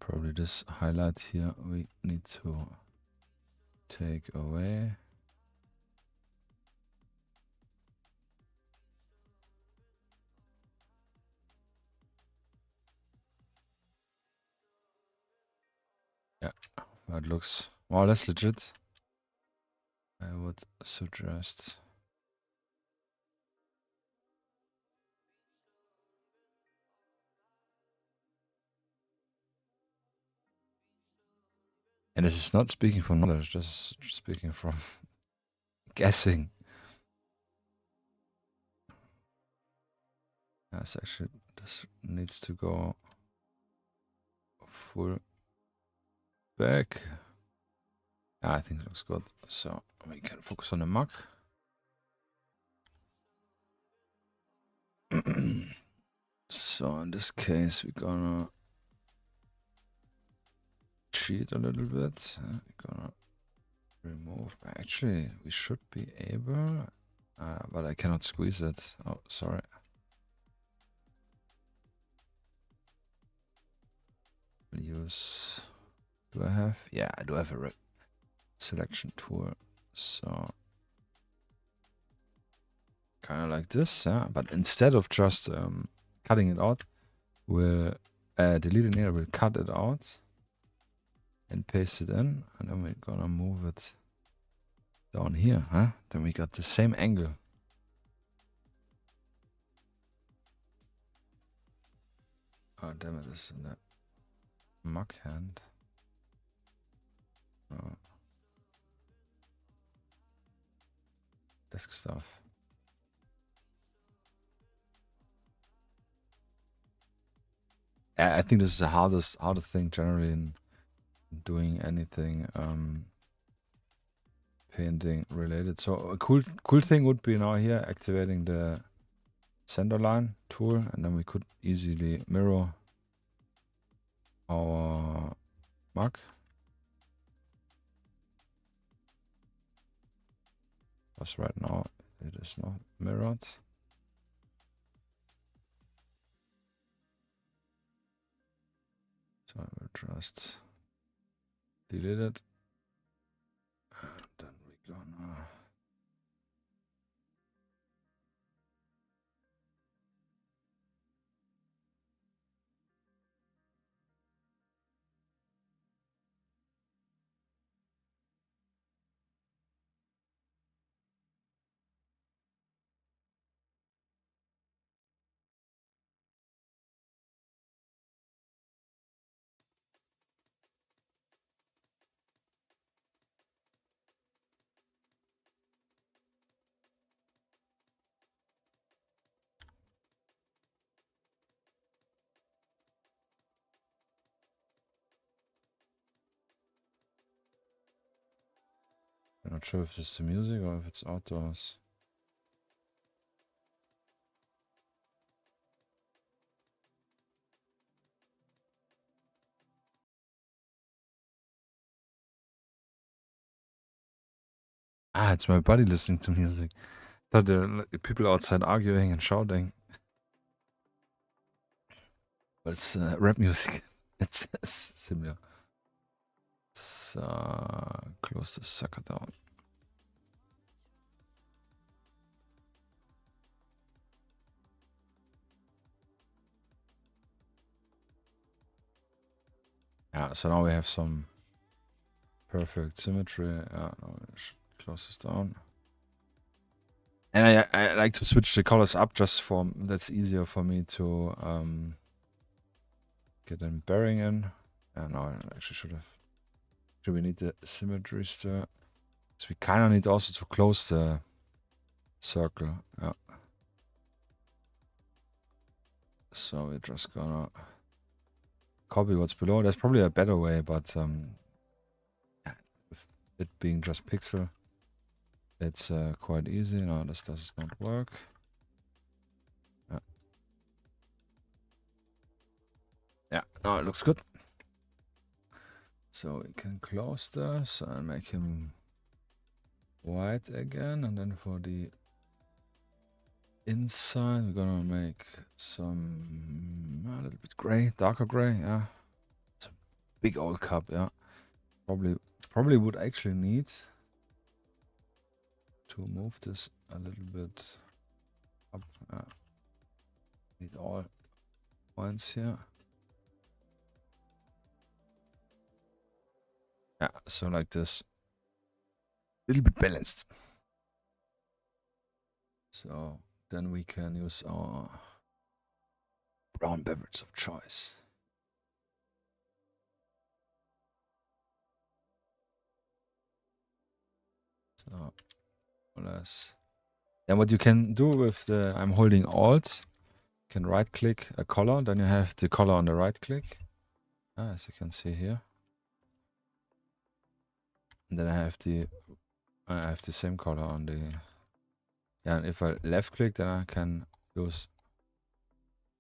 Probably this highlight here we need to take away. Yeah, that looks more or less legit. I would suggest. And this is not speaking from knowledge, just speaking from guessing. Yes, actually, this needs to go full back. I think it looks good. So we can focus on the mug. So in this case, we're gonna cheat a little bit. We're gonna remove. Actually, we should be able, but I cannot squeeze it. Oh, sorry. Use. Do I have? Yeah, I do have a selection tool. So kind of like this, yeah. But instead of just cutting it out, we'll delete it here, we'll cut it out and paste it in, and then we're gonna move it down here, huh? Then we got the same angle. Oh damn it, this is in the muck hand. Oh. Desk stuff. I think this is the hardest thing generally in doing anything painting related. So a cool thing would be now here activating the center line tool, and then we could easily mirror our mark. Because right now it is not mirrored. So I will just delete it. And then we're gonna I'm not sure if this is the music or if it's outdoors. Ah, it's my buddy listening to music. Thought there are people outside arguing and shouting. But it's rap music. It's similar. So close the sucker down. Yeah, so now we have some perfect symmetry. Now let's close this down. And I like to switch the colors up just for that's easier for me to get a bearing in. And now I actually should we need the symmetry still? So we kind of need also to close the circle. Yeah. So we're just gonna copy what's below. There's probably a better way, but with it being just pixel, it's quite easy. No, this does not work. Yeah, no, it looks good. So we can close this and make him white again, and then for the inside we're gonna make some a little bit gray, darker gray. Yeah, it's a big old cup. Yeah, probably would actually need to move this a little bit up. Need all points here. Yeah, so like this, a little bit balanced. So then we can use our brown beverage of choice. So more or less. Then what you can do with the, I'm holding Alt, you can right click a color, then you have the color on the right click, as you can see here. And then I have the same color on the, yeah, and if I left click, then I can use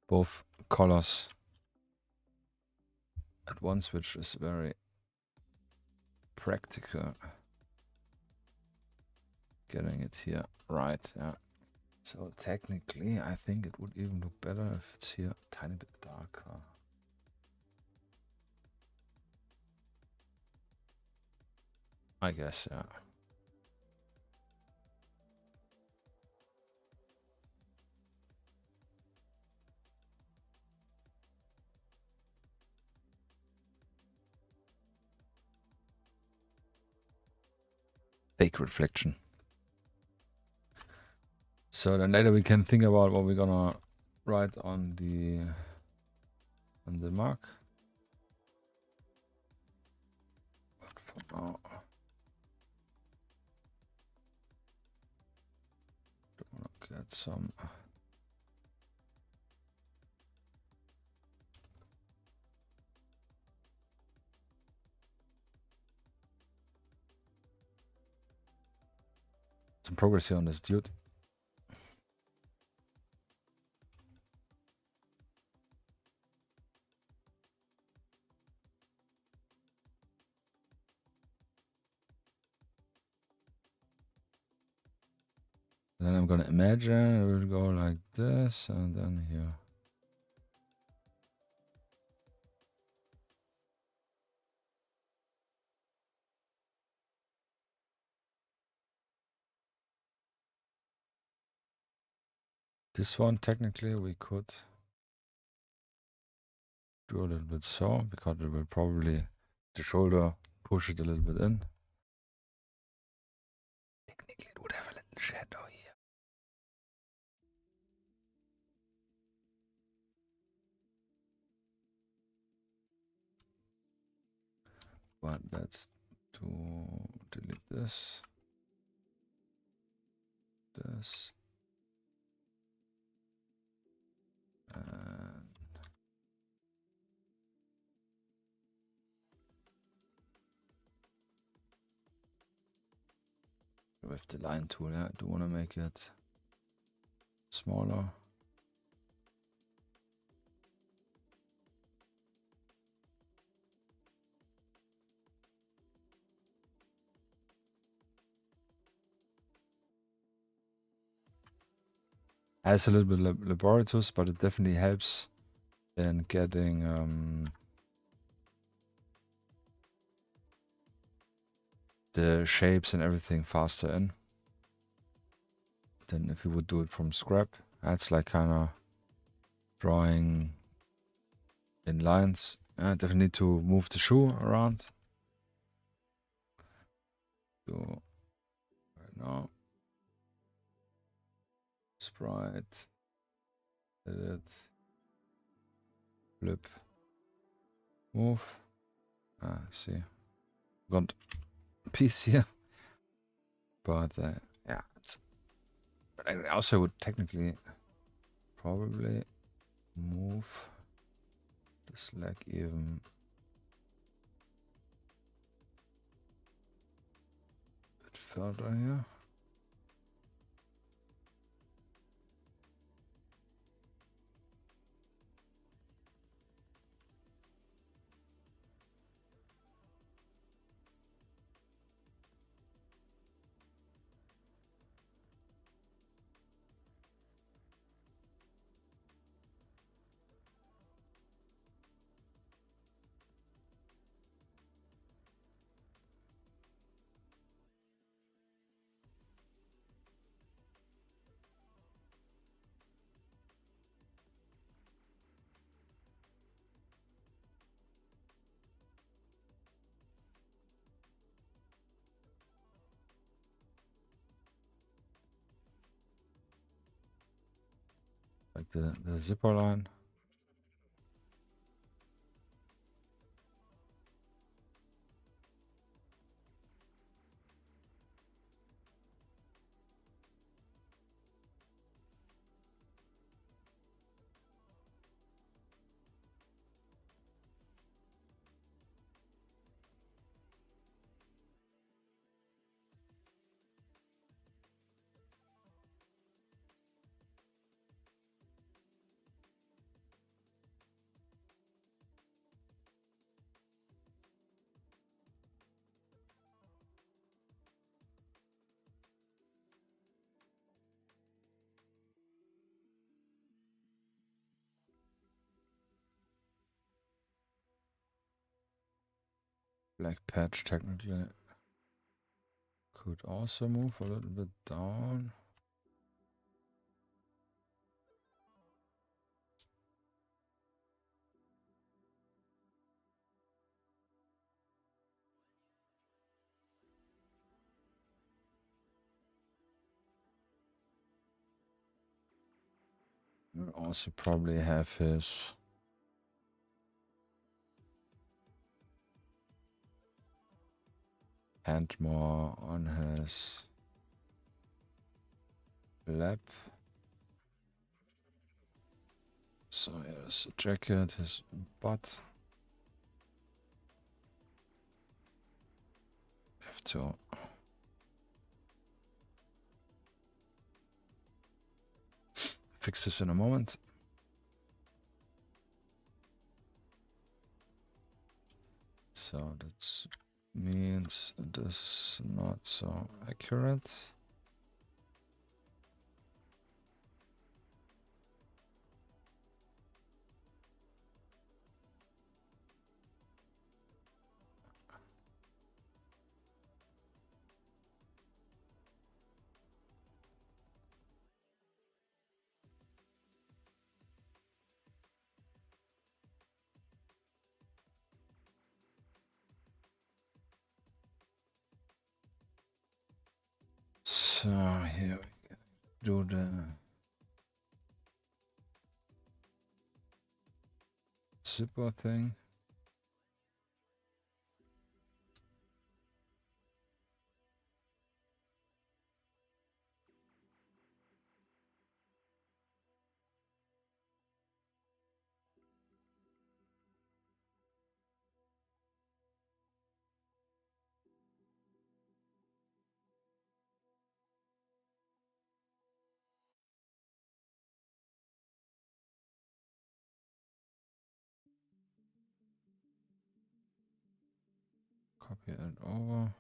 both colors at once, which is very practical. Getting it here right, yeah. So technically, I think it would even look better if it's here a tiny bit darker. I guess, yeah. fake reflection. So then later we can think about what we're gonna write on the mark. But for now, don't wanna get some. Some progress here on this dude. Then I'm gonna imagine it will go like this, and then here. This one, technically, we could do a little bit so, because it will probably, the shoulder, push it a little bit in. Technically, it would have a little shadow here. But let's delete this. This. And with the line tool, yeah, I do want to make it smaller. Has a little bit laborious, but it definitely helps in getting the shapes and everything faster in than if you would do it from scrap. That's like kind of drawing in lines. I definitely need to move the shoe around. So right now, sprite, edit, flip, move. See, got a piece here, but yeah, but I also would technically probably move this leg even a bit further here. Like the zipper line. Black patch technically could also move a little bit down. will also probably have his hand more on his lap. So here's a jacket, his butt. Have to fix this in a moment. So that means this is not so accurate. So here we do the zipper thing. Copy it over.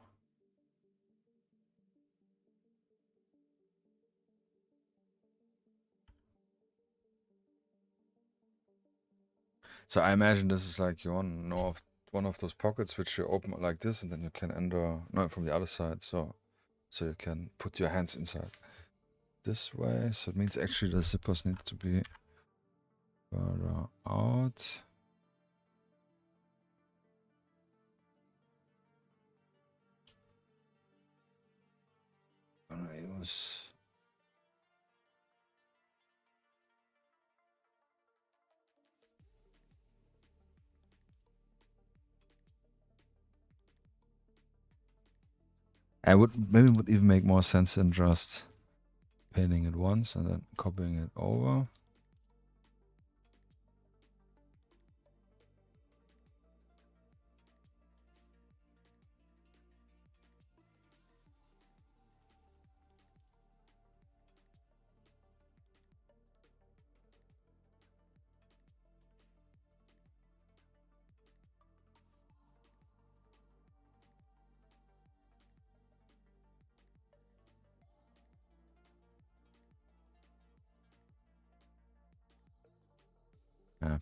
So I imagine this is like you want to know of one of those pockets which you open like this, and then you can enter no from the other side. So you can put your hands inside this way. So it means actually the zippers need to be further out. Gonna use I would maybe would even make more sense than just painting it once and then copying it over.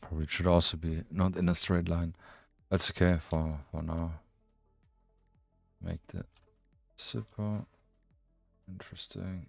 Probably should also be not in a straight line. That's okay for now. Make the zipper interesting.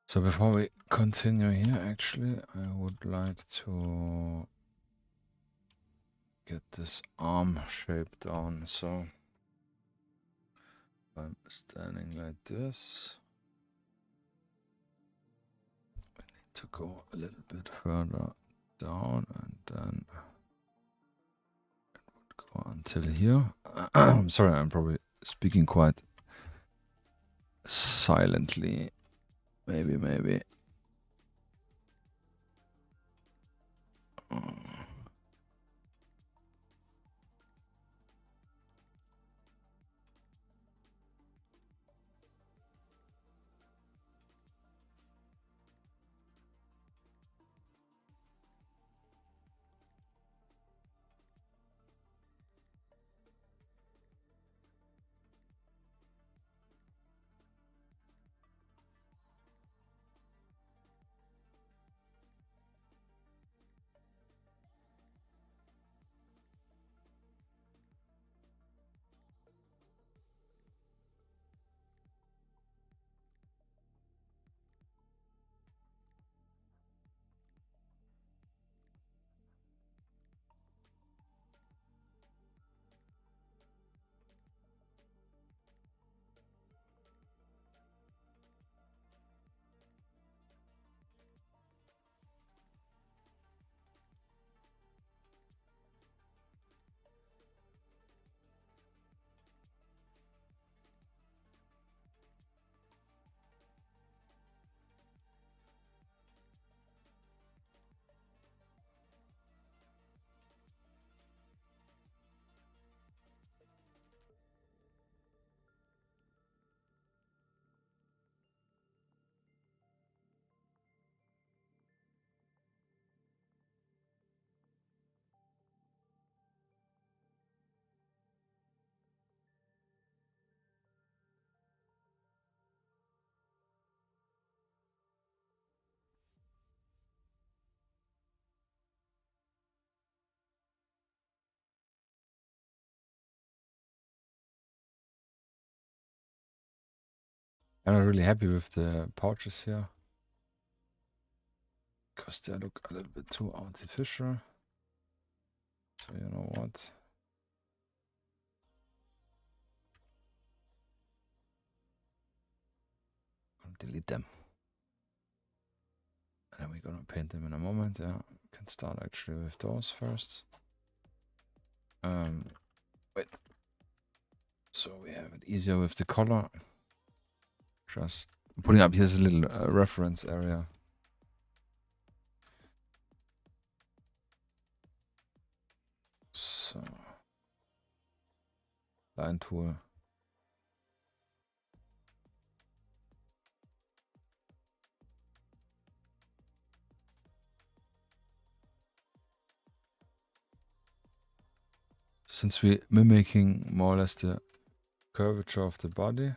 So before we continue here, actually, I would like to get this arm shape down. So I'm standing like this. I need to go a little bit further down, and then it would go until here. I'm sorry, I'm probably speaking quite silently. Maybe. I'm not really happy with the pouches here. Because they look a little bit too artificial. So you know what? I'll delete them. And then we're gonna paint them in a moment. Yeah, we can start actually with those first. Wait. So we have it easier with the color. Just putting up here's a little reference area. So line tool. Since we're mimicking more or less the curvature of the body,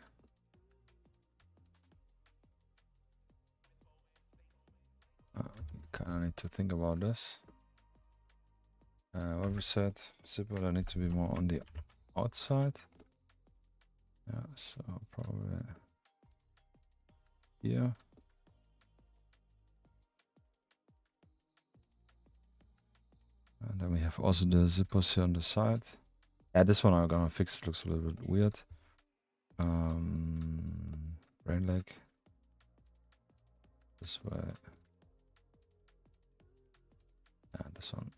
kind of need to think about this. What we said, zipper, I need to be more on the outside. Yeah, so probably here. And then we have also the zippers here on the side. Yeah, this one I'm gonna fix. It looks a little bit weird. Brain leg. This way. And this one.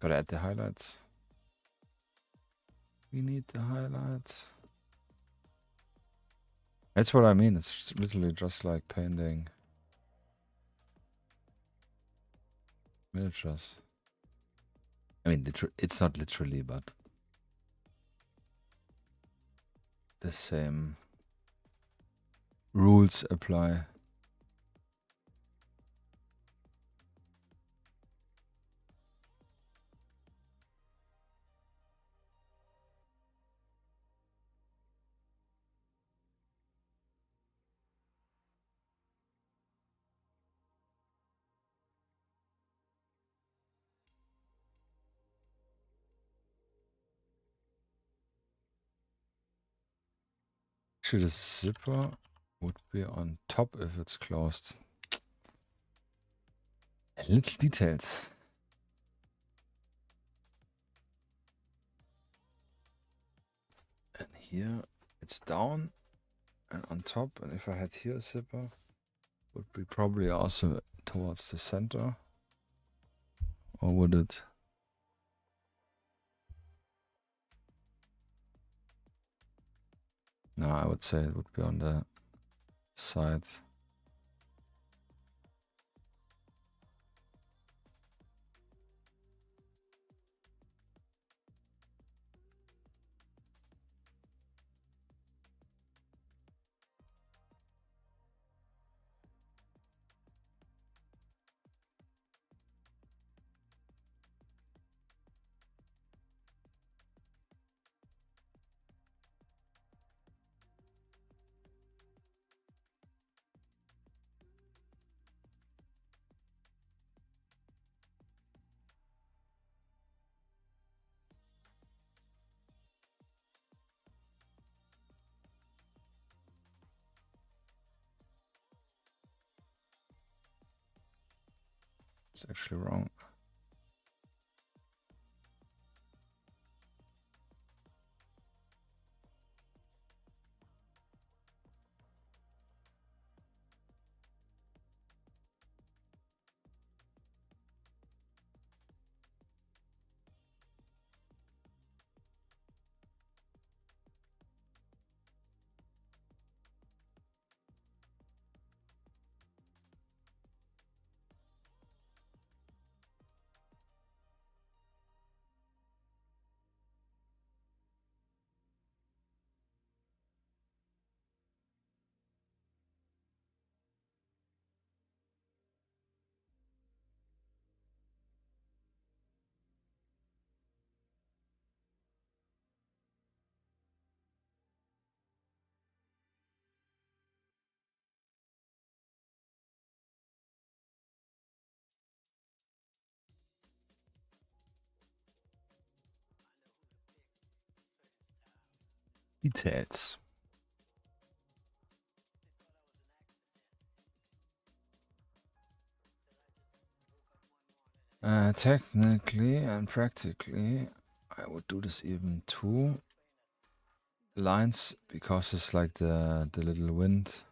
Gotta add the highlights. We need the highlights. That's what I mean. It's literally just like painting miniatures. I mean, it's not literally, but the same rules apply. Actually, the zipper would be on top if it's closed. Little details. And here it's down and on top. And if I had here a zipper, would be probably also towards the center. Or would it? No, I would say it would be on the side. It's actually wrong. Details. Technically and practically, I would do this even 2 lines because it's like the little wind.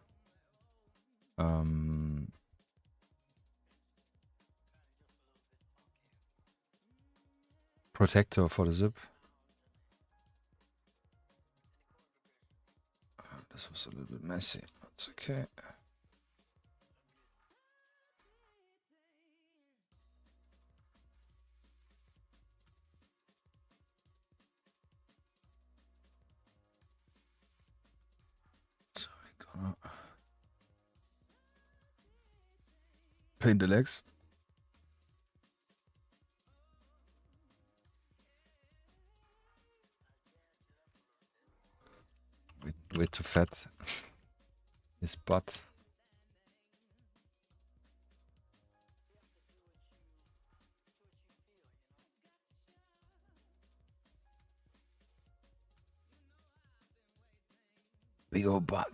Protector for the zip. This was a little bit messy. That's okay. So we're gonna paint the legs. Way too fat. His butt. Big old butt.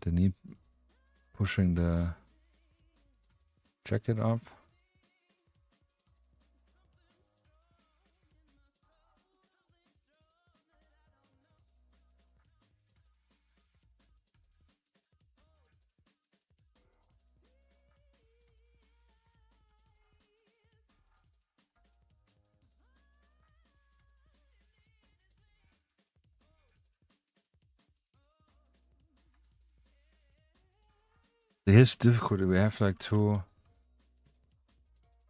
The knee pushing the jacket up. Here's the difficulty. We have like 2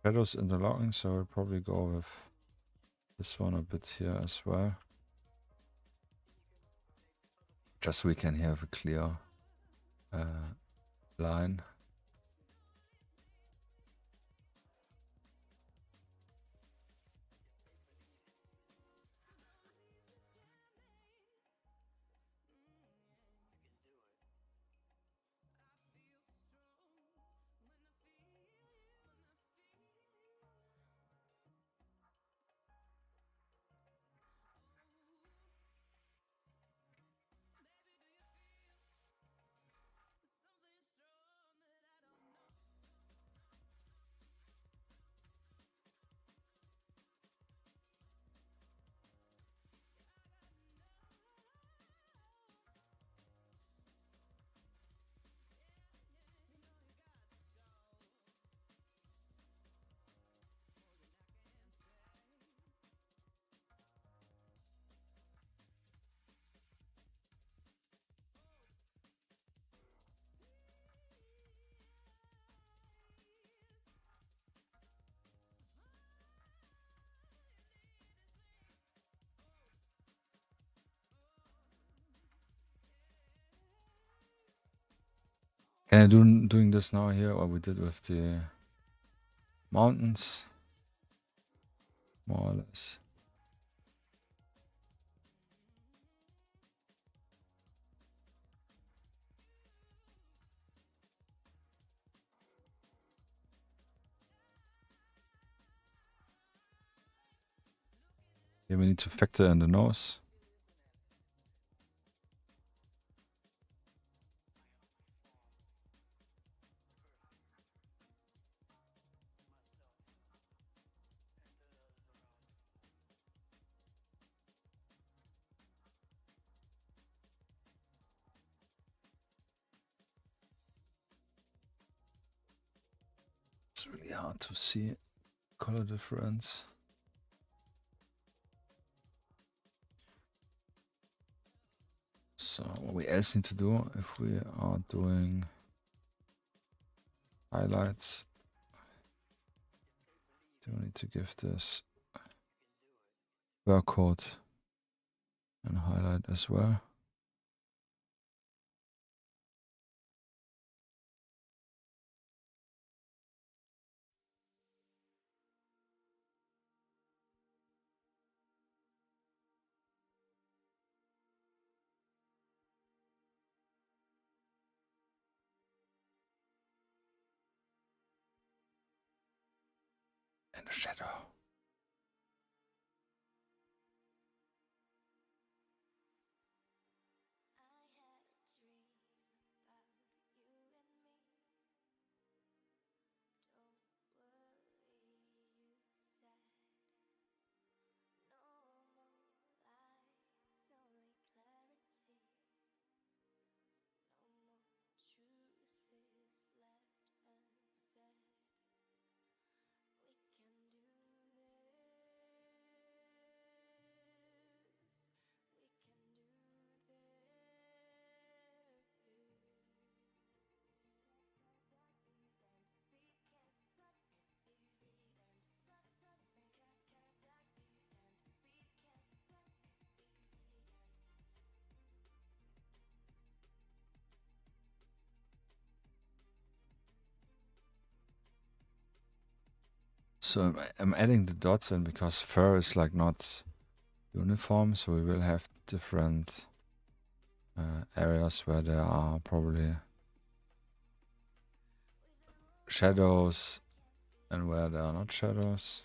shadows interlocking, so I'll probably go with this one a bit here as well. Just so we can have a clear line. Can I doing this now here, or we did with the mountains? More or less. Here we need to factor in the nose. It's really hard to see color difference. So what we else need to do if we are doing highlights, do we need to give this barcode and highlight as well. shadow. So I'm adding the dots in because fur is like not uniform, so we will have different areas where there are probably shadows and where there are not shadows.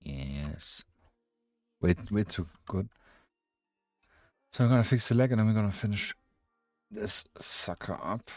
Yes. Wait too good. So I'm gonna fix the leg and then we're gonna finish this sucker up.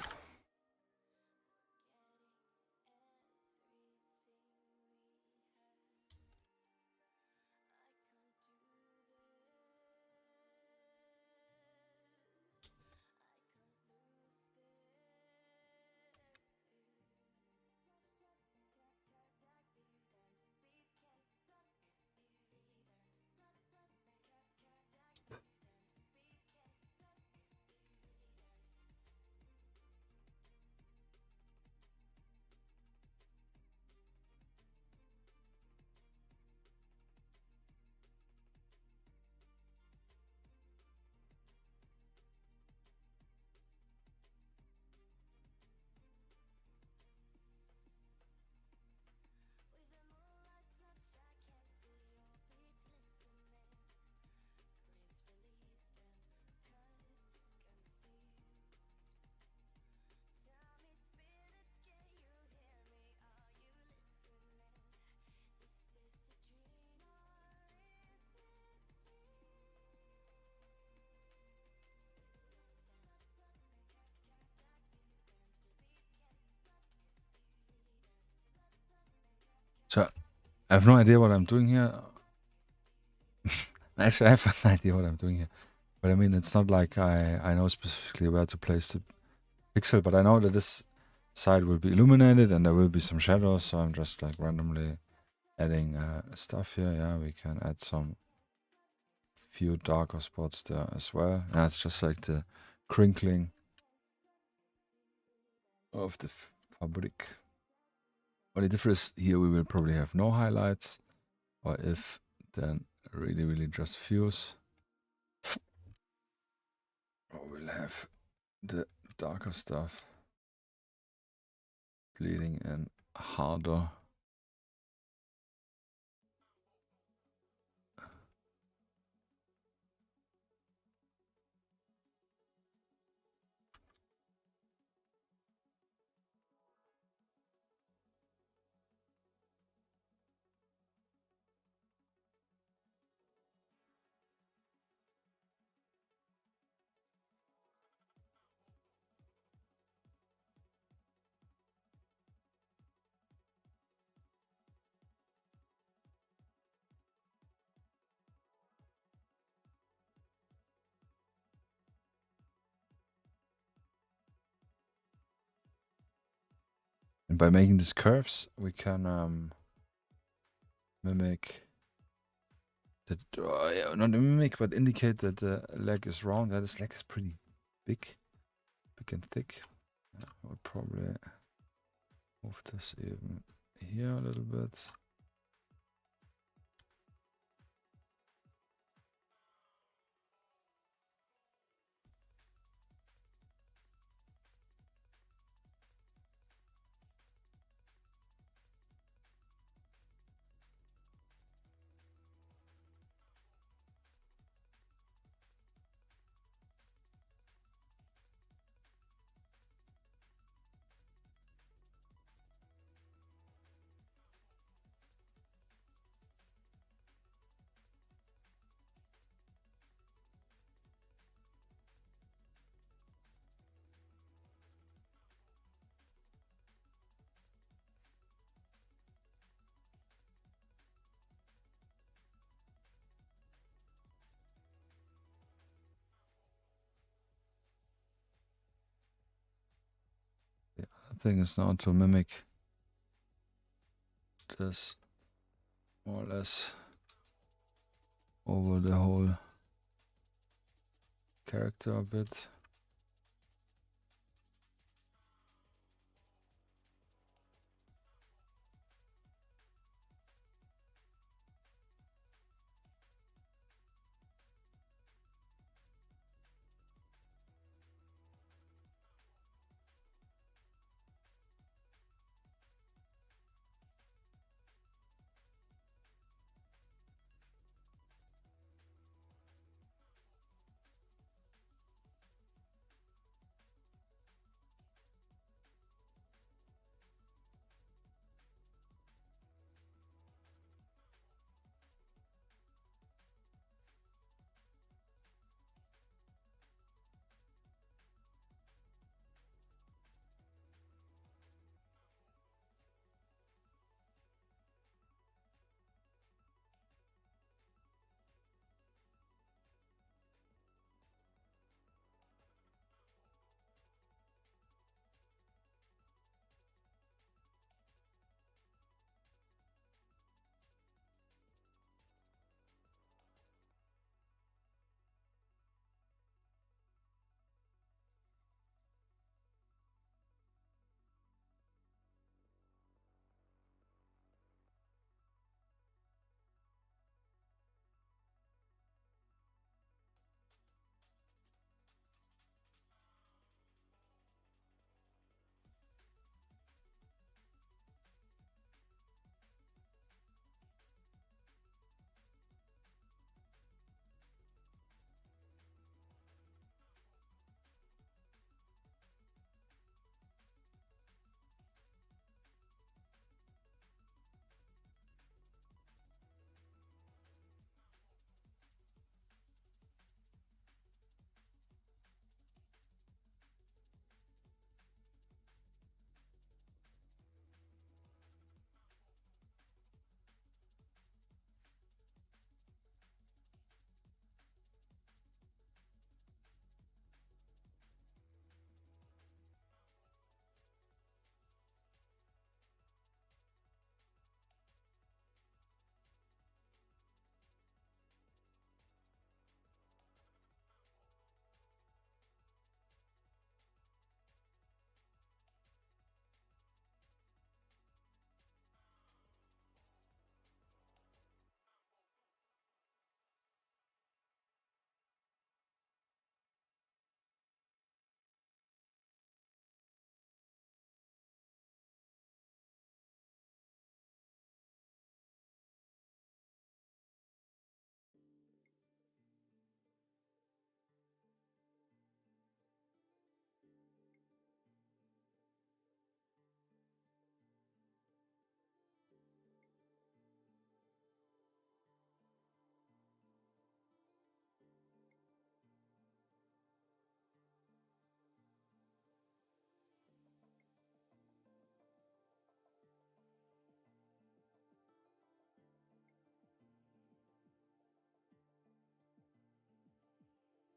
So I have no idea what I'm doing here. Actually, I have an idea what I'm doing here. But I mean, it's not like I know specifically where to place the pixel, but I know that this side will be illuminated and there will be some shadows, so I'm just like randomly adding stuff here. Yeah, we can add some few darker spots there as well. Yeah, it's just like the crinkling of the fabric. Only difference here, we will probably have no highlights, or if then really just fuse. Or we'll have the darker stuff bleeding in harder. And by making these curves, we can mimic that. Yeah, not mimic, but indicate that the leg is round. That this leg is pretty big and thick. I would probably move this even here a little bit. The other thing is now to mimic this more or less over the whole character a bit.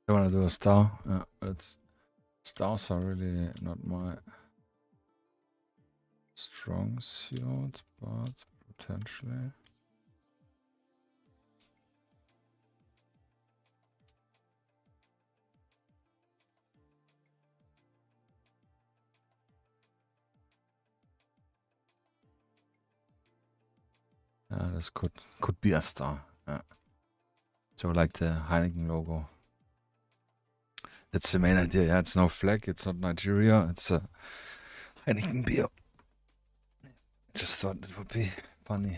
I want to do a star. But stars are really not my strong suit, but potentially. This could be a star. So like the Heineken logo. That's the main idea. Yeah, it's no flag. It's not Nigeria. It's a Heineken beer. Just thought it would be funny.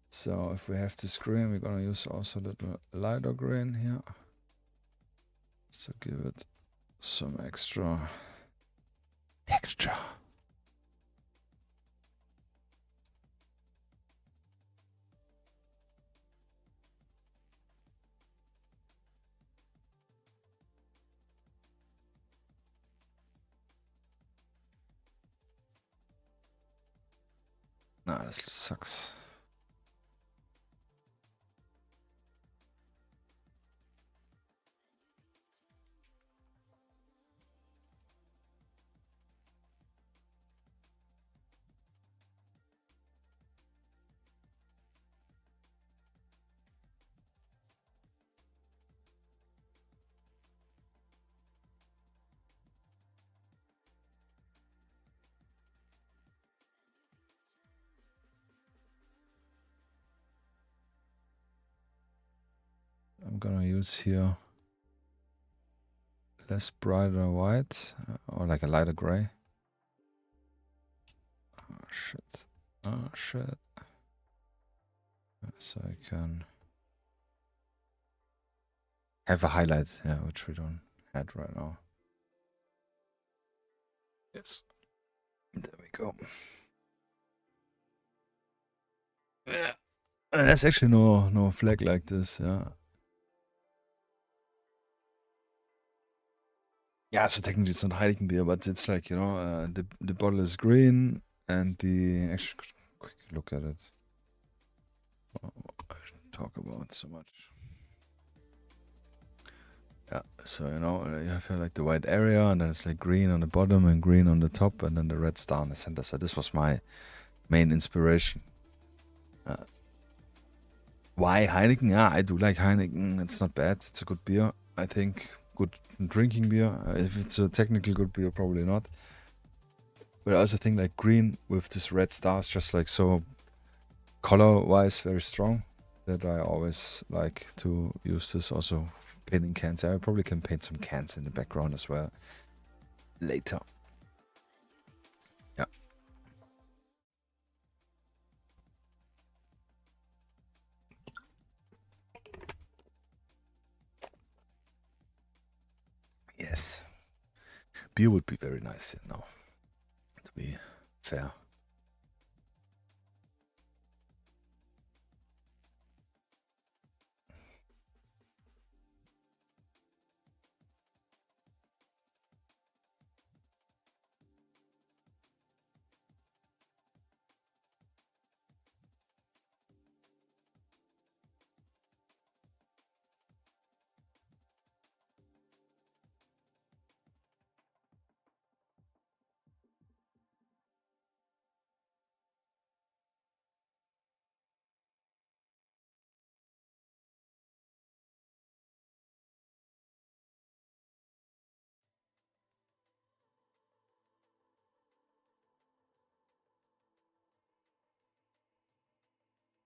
So if we have this green, we're gonna use also a little lighter green here. So give it some extra texture. Nah, this sucks. I'm gonna use here less brighter white or like a lighter gray. Oh shit. Oh shit. So I can have a highlight, yeah, which we don't have right now. Yes. There we go. Yeah. There's actually no flag like this, yeah. Yeah, so technically it's not Heineken beer, but it's like, you know, the bottle is green and the actually quick look at it. Oh, I shouldn't talk about so much. Yeah, so you know, you have like the white area, and then it's like green on the bottom and green on the top, and then the red star in the center. So this was my main inspiration. Why Heineken? Yeah, I do like Heineken. It's not bad. It's a good beer. I think good drinking beer. If it's a technically good beer, probably not. But I also think like green with this red star is just like so color-wise very strong that I always like to use this also painting cans. I probably can paint some cans in the background as well later. Yeah. Yes. Beer would be very nice, you know, to be fair.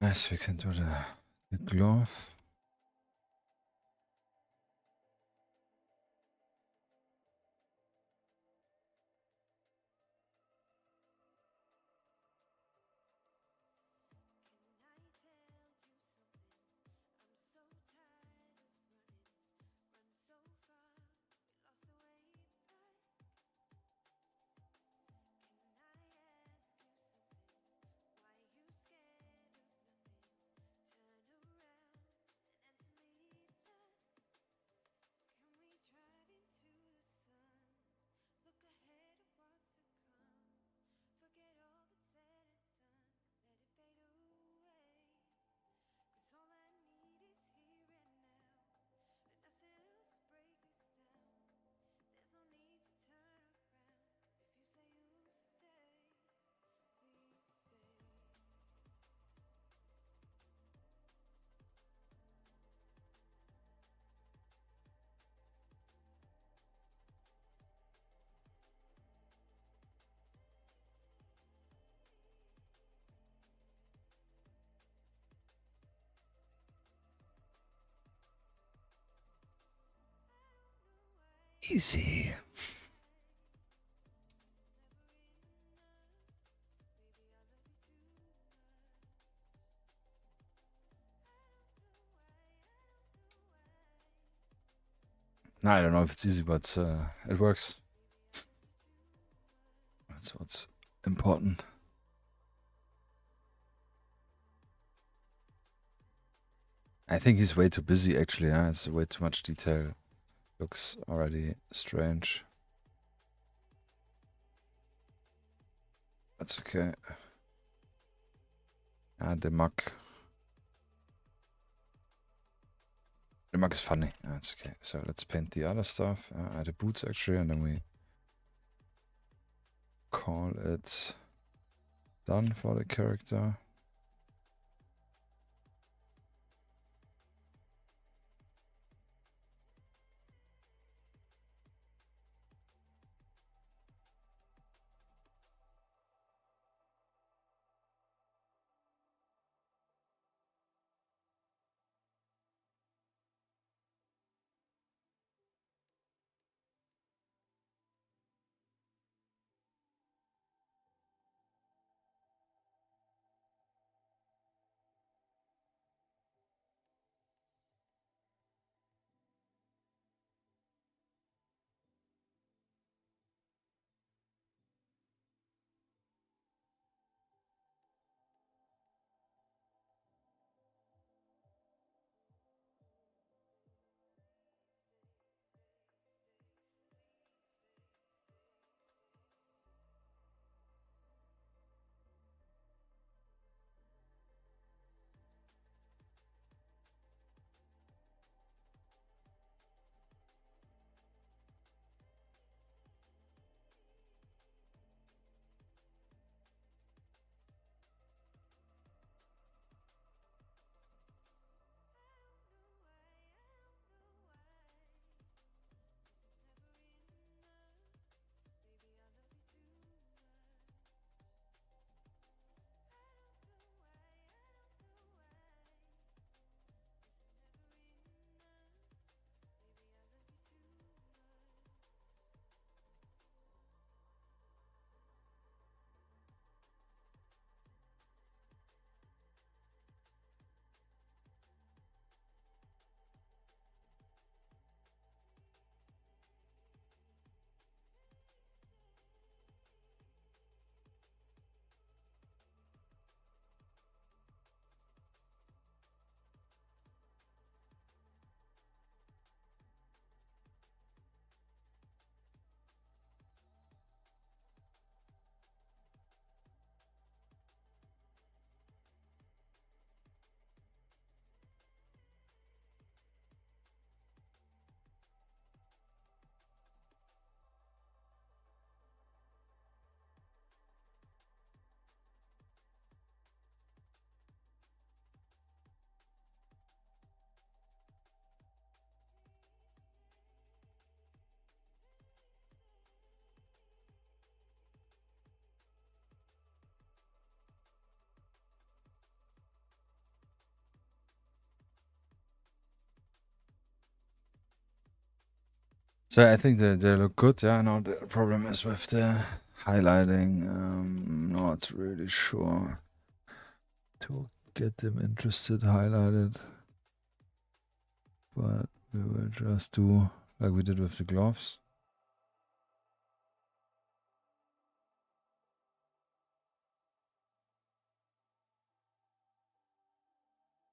Yes, we can do the glove. Easy. No, I don't know if it's easy, but it works. That's what's important. I think he's way too busy, actually. It's way too much detail. Looks already strange. That's okay. The mug. The mug is funny. That's okay. So let's paint the other stuff. The boots, actually, and then we call it done for the character. So I think that they look good. Yeah, now the problem is with the highlighting. Not really sure to get them interested highlighted, but we will just do like we did with the gloves.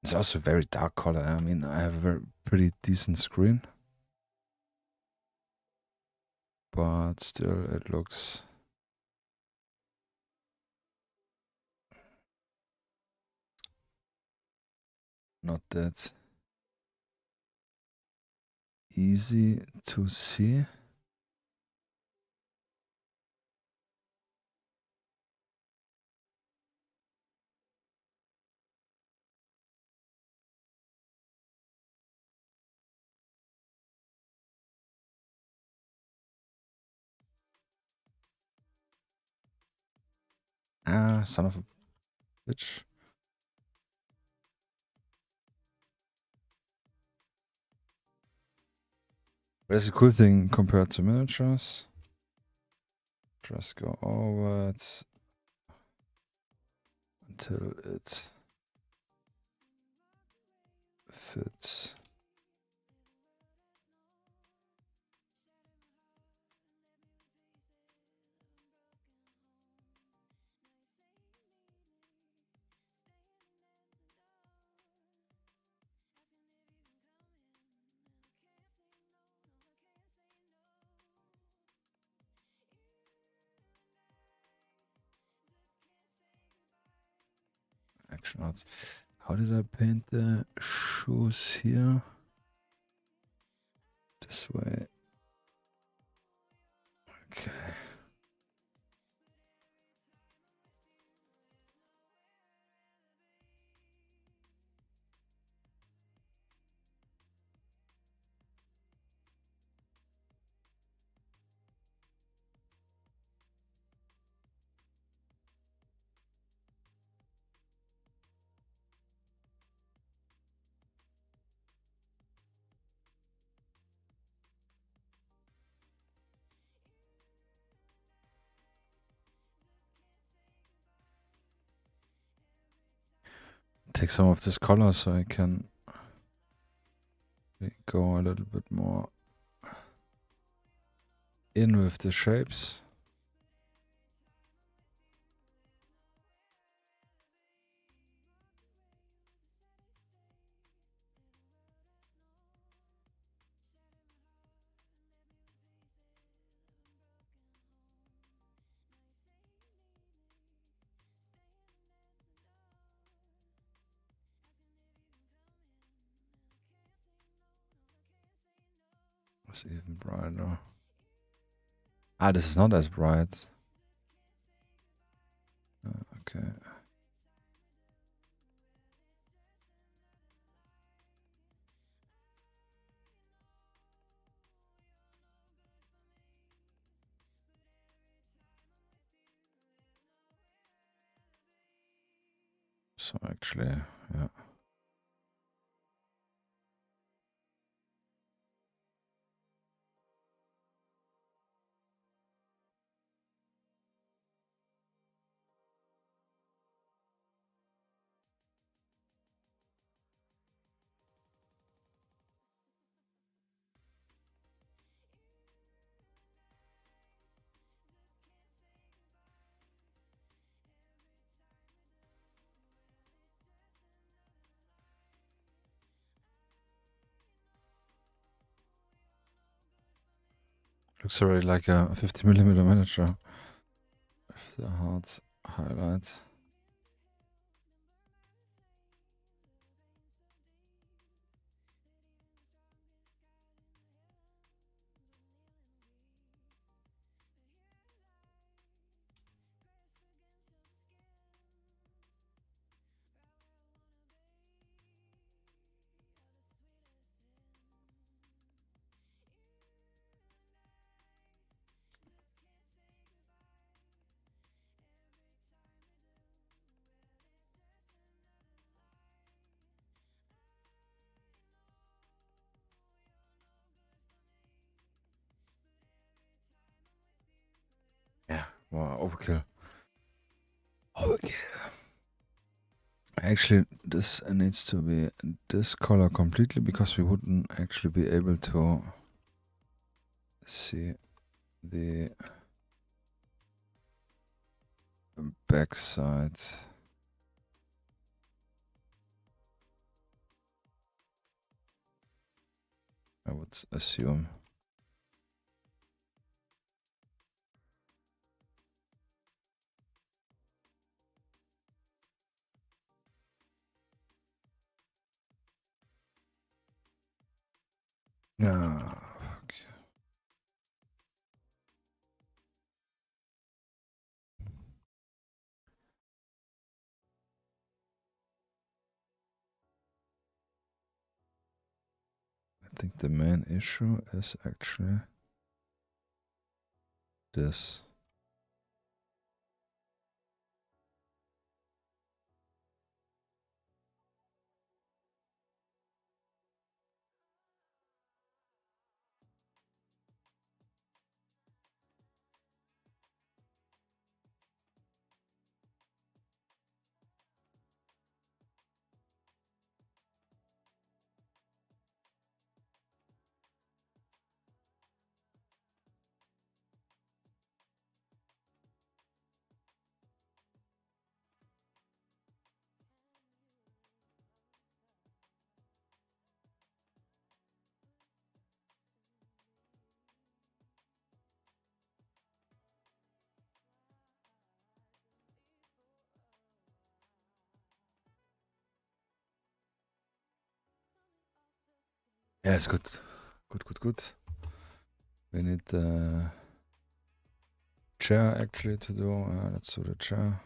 It's also very dark color. I mean, I have a very pretty decent screen, but still it looks not that easy to see. Ah, son of a bitch. That's a cool thing compared to miniatures. Just go over it until it fits. Action arts. How did I paint the shoes here? This way. Okay. Take some of this color so I can go a little bit more in with the shapes. It's even brighter. Ah, this is not as bright. Okay. So actually, yeah. Looks already like a 50mm miniature. With the hard highlight. Yeah, wow, overkill. Overkill. Actually, this needs to be this color completely because we wouldn't actually be able to see the backside. I would assume. Yeah. Okay. I think the main issue is actually this. Yeah, it's good. Good. We need the chair actually to do. Let's do the chair.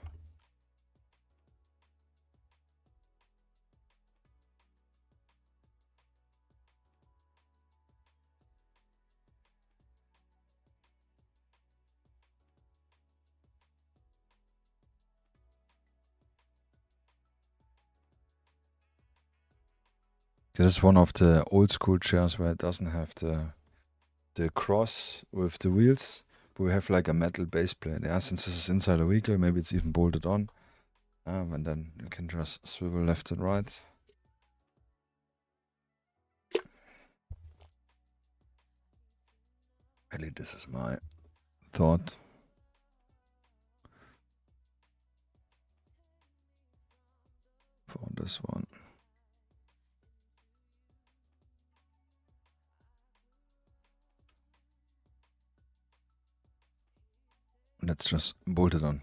This is one of the old school chairs where it doesn't have the cross with the wheels, but we have like a metal base plate. Yeah, since this is inside a vehicle, maybe it's even bolted on. And then you can just swivel left and right. Really, this is my thought. For this one. Let's just bolt it on.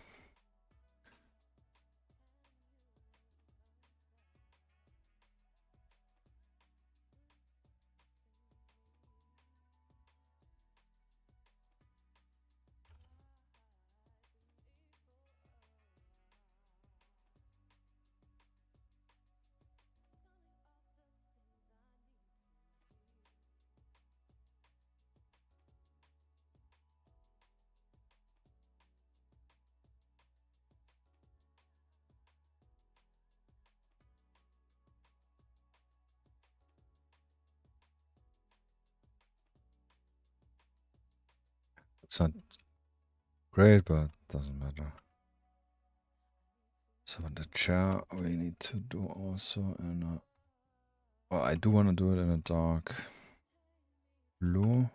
It's not great, but doesn't matter. So the chair we need to do also in a... Well, I do want to do it in a dark blue.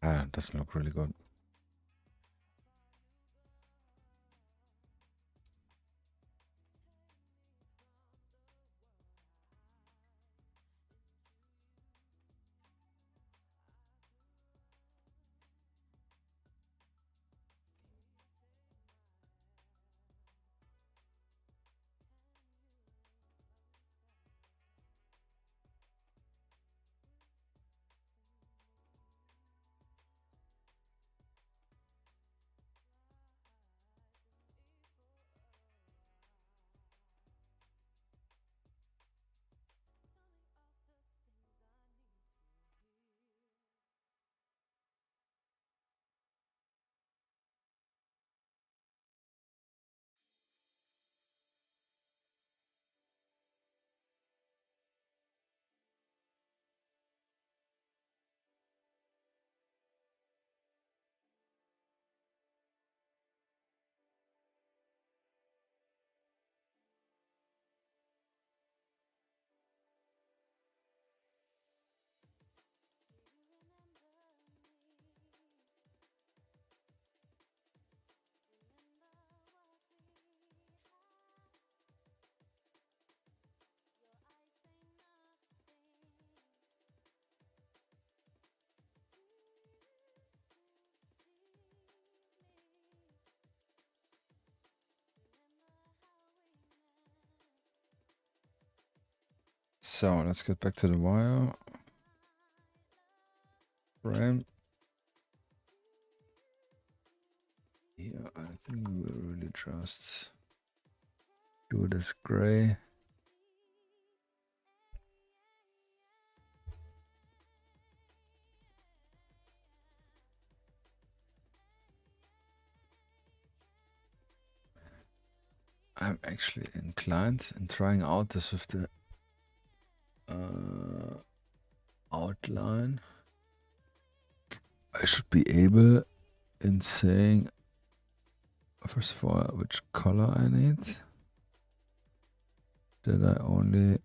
Ah, it doesn't look really good. So let's get back to the wire frame. Here, I think we'll really just do this gray. I'm actually inclined in trying out this with the outline. I should be able in saying, first of all, which color I need. That I only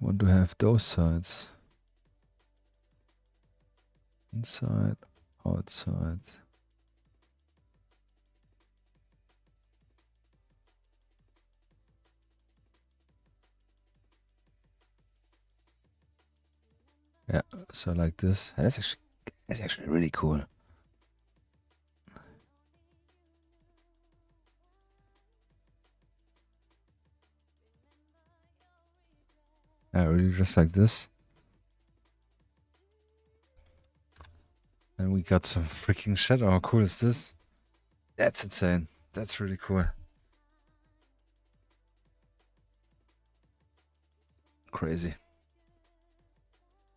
want to have those sides. Inside, outside. Yeah, so like this. That's actually really cool. Yeah, really just like this. And we got some freaking shadow. How cool is this? That's insane. That's really cool. Crazy.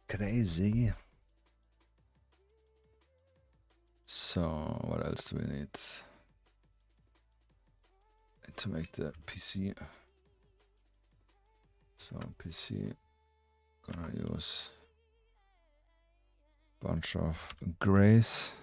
Crazy. So, what else do we need? To make the PC. So, PC. Gonna use bunch of grays.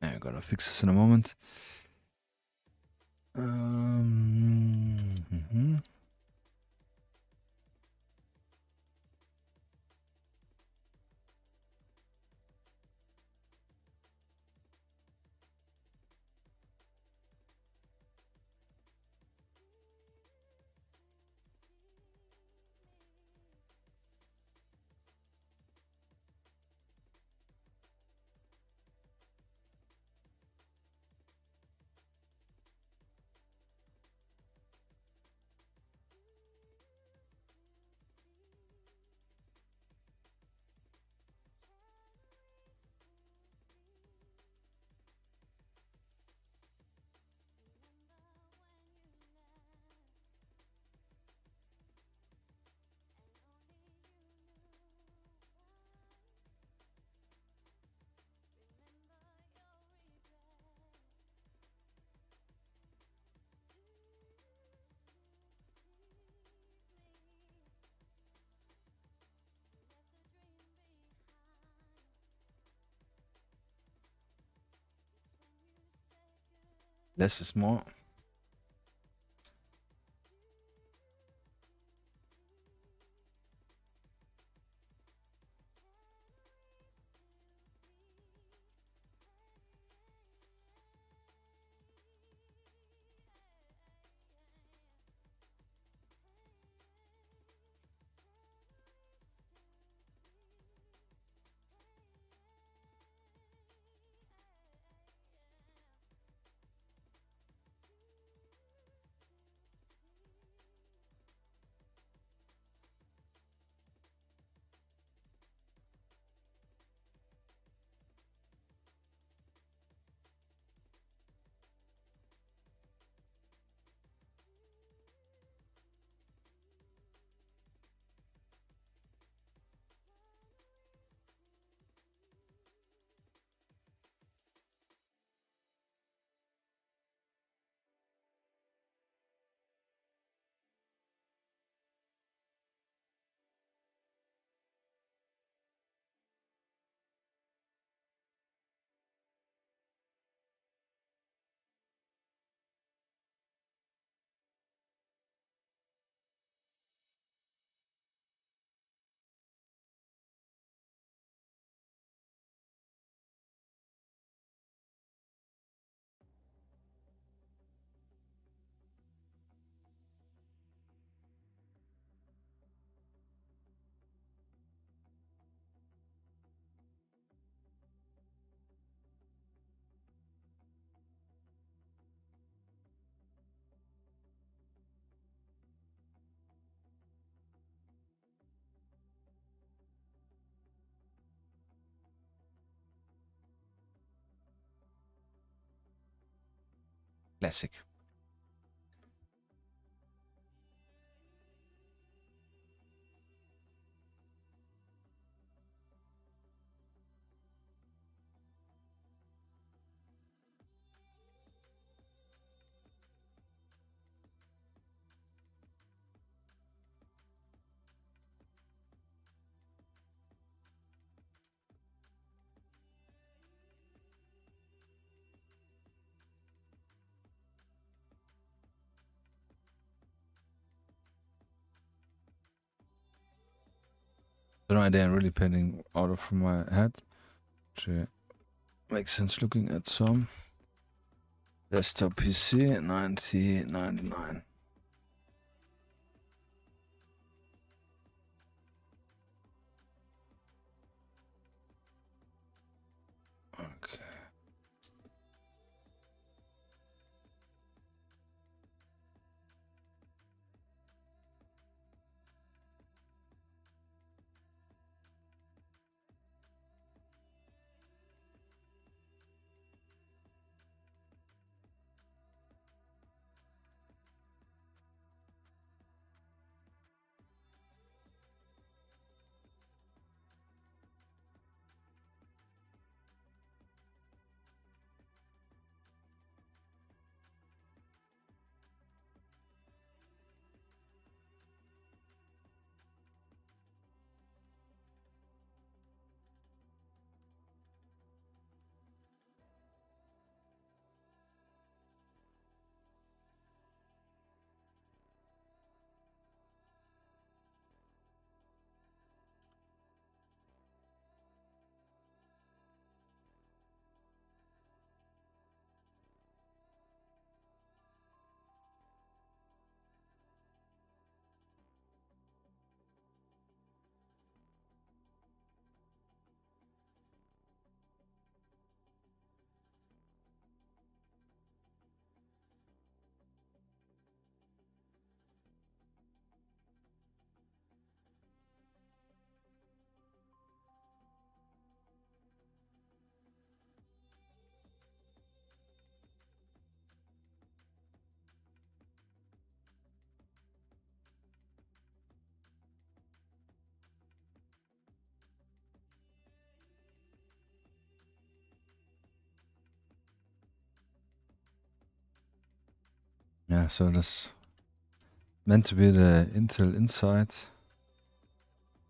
Yeah, I gotta fix this in a moment. Less is more. Classic. No idea, I'm really painting out of from my head. Which makes sense looking at some. Desktop PC 1999. Okay. Yeah, so that's meant to be the Intel Inside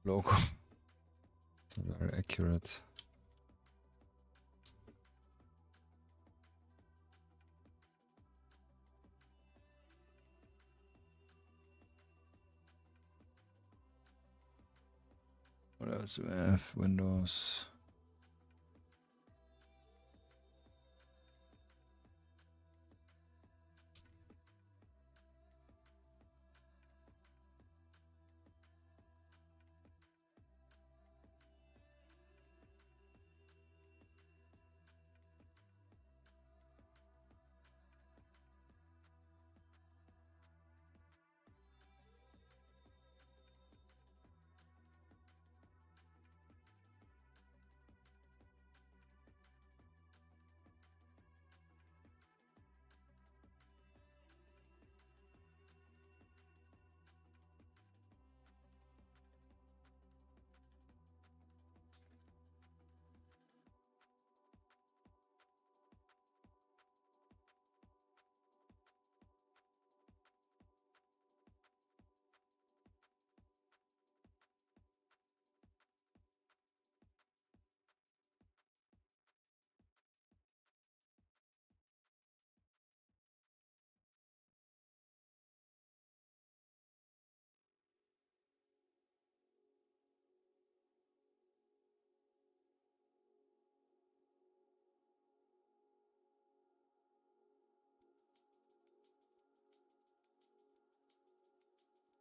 logo. So very accurate. What else do we have? Windows.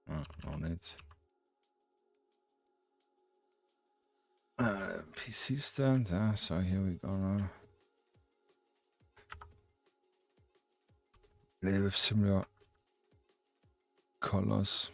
Oh, no need. PC stand. So here we go now. Play with similar colors.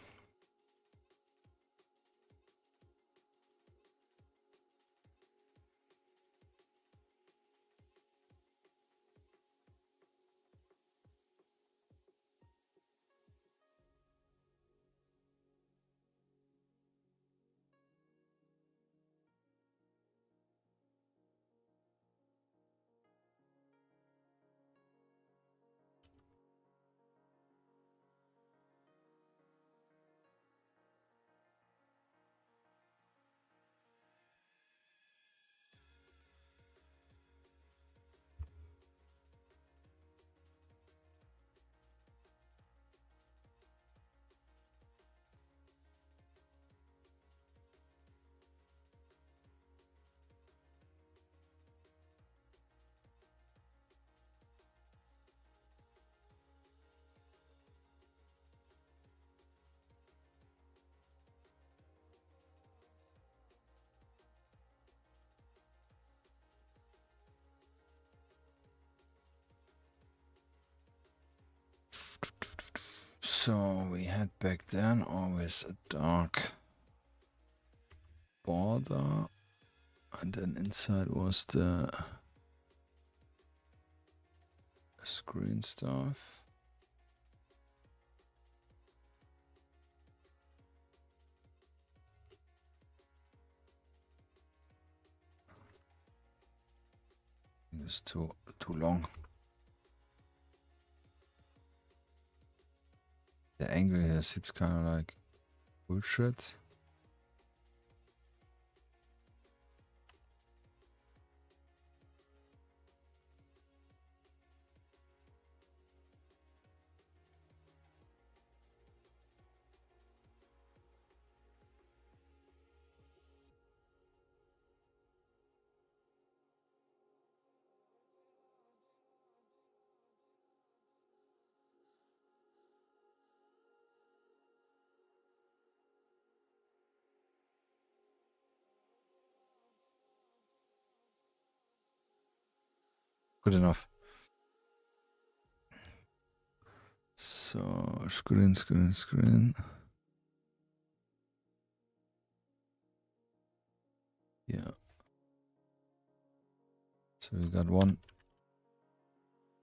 So we had back then always a dark border, and then inside was the screen stuff. It's too long. The angle here sits kind of like bullshit. Good enough. So screen. Yeah. So we got one.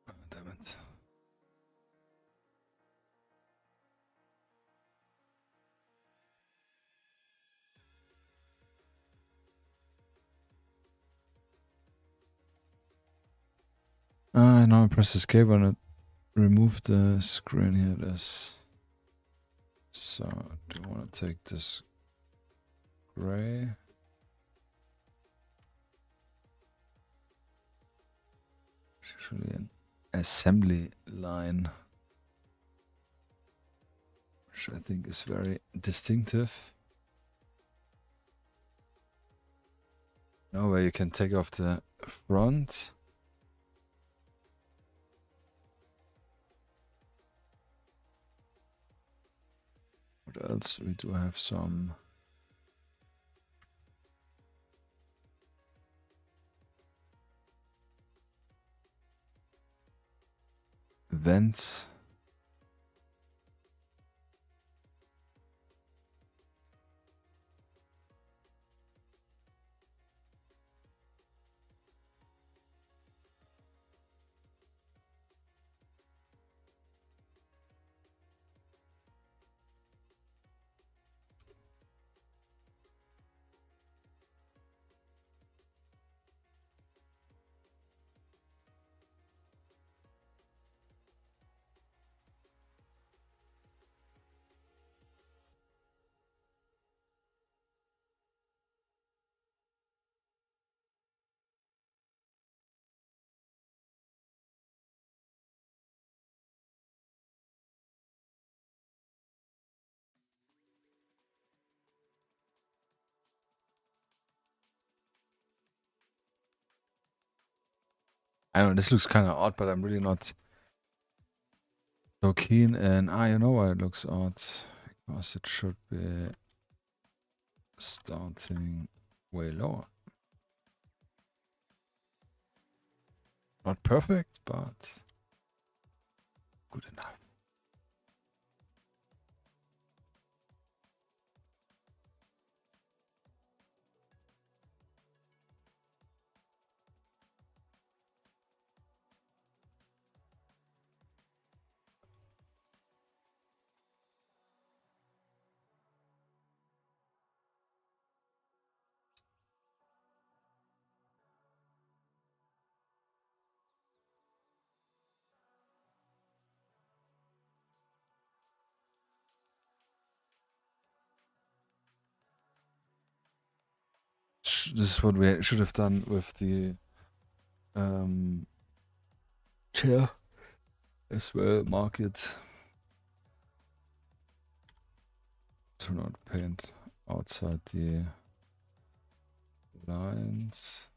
Oh, damn it. Now I press escape and it removed the screen here. This. So do you want to take this gray? It's actually an assembly line, which I think is very distinctive. Now where you can take off the front. What else? We do have some vents. I know this looks kind of odd, but I'm really not so keen. And you know why it looks odd? Because it should be starting way lower. Not perfect, but good enough. This is what we should have done with the chair as well. Mark it. To not paint outside the lines.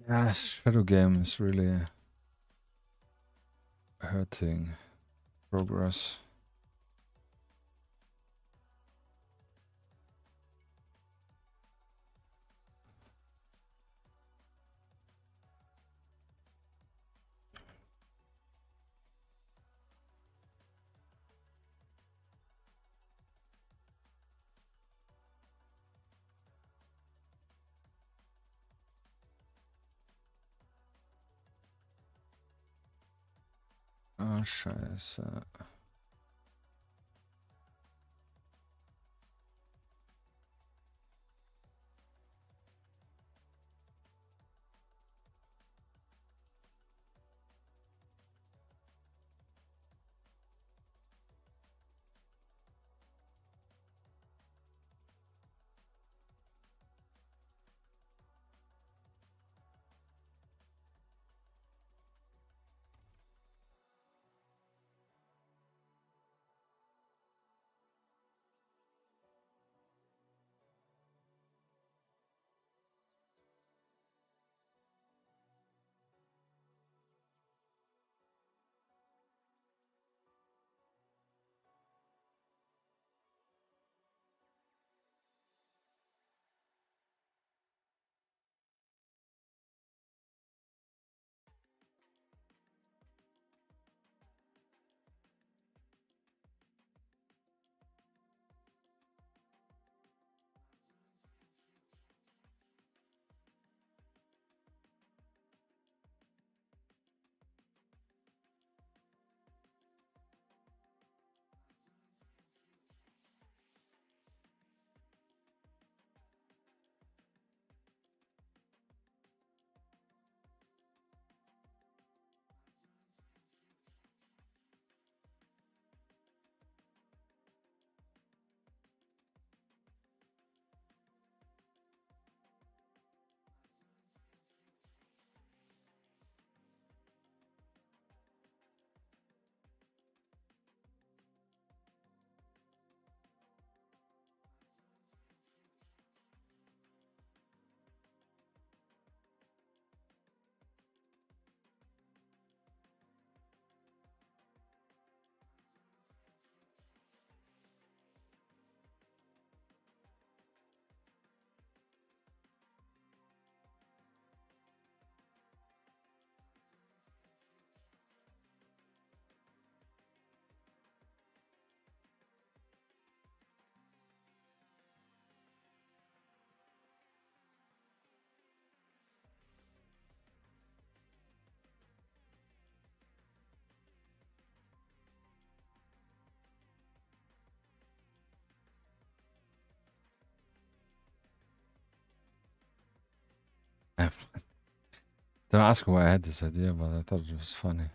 Yeah, shadow game is really hurting progress. Ah, scheiße. Don't ask why I had this idea, but I thought it was funny.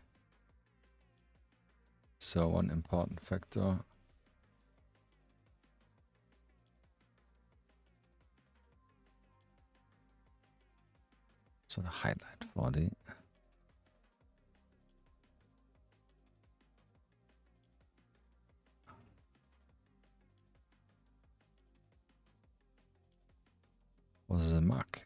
So one important factor. So the highlight for the was the mark.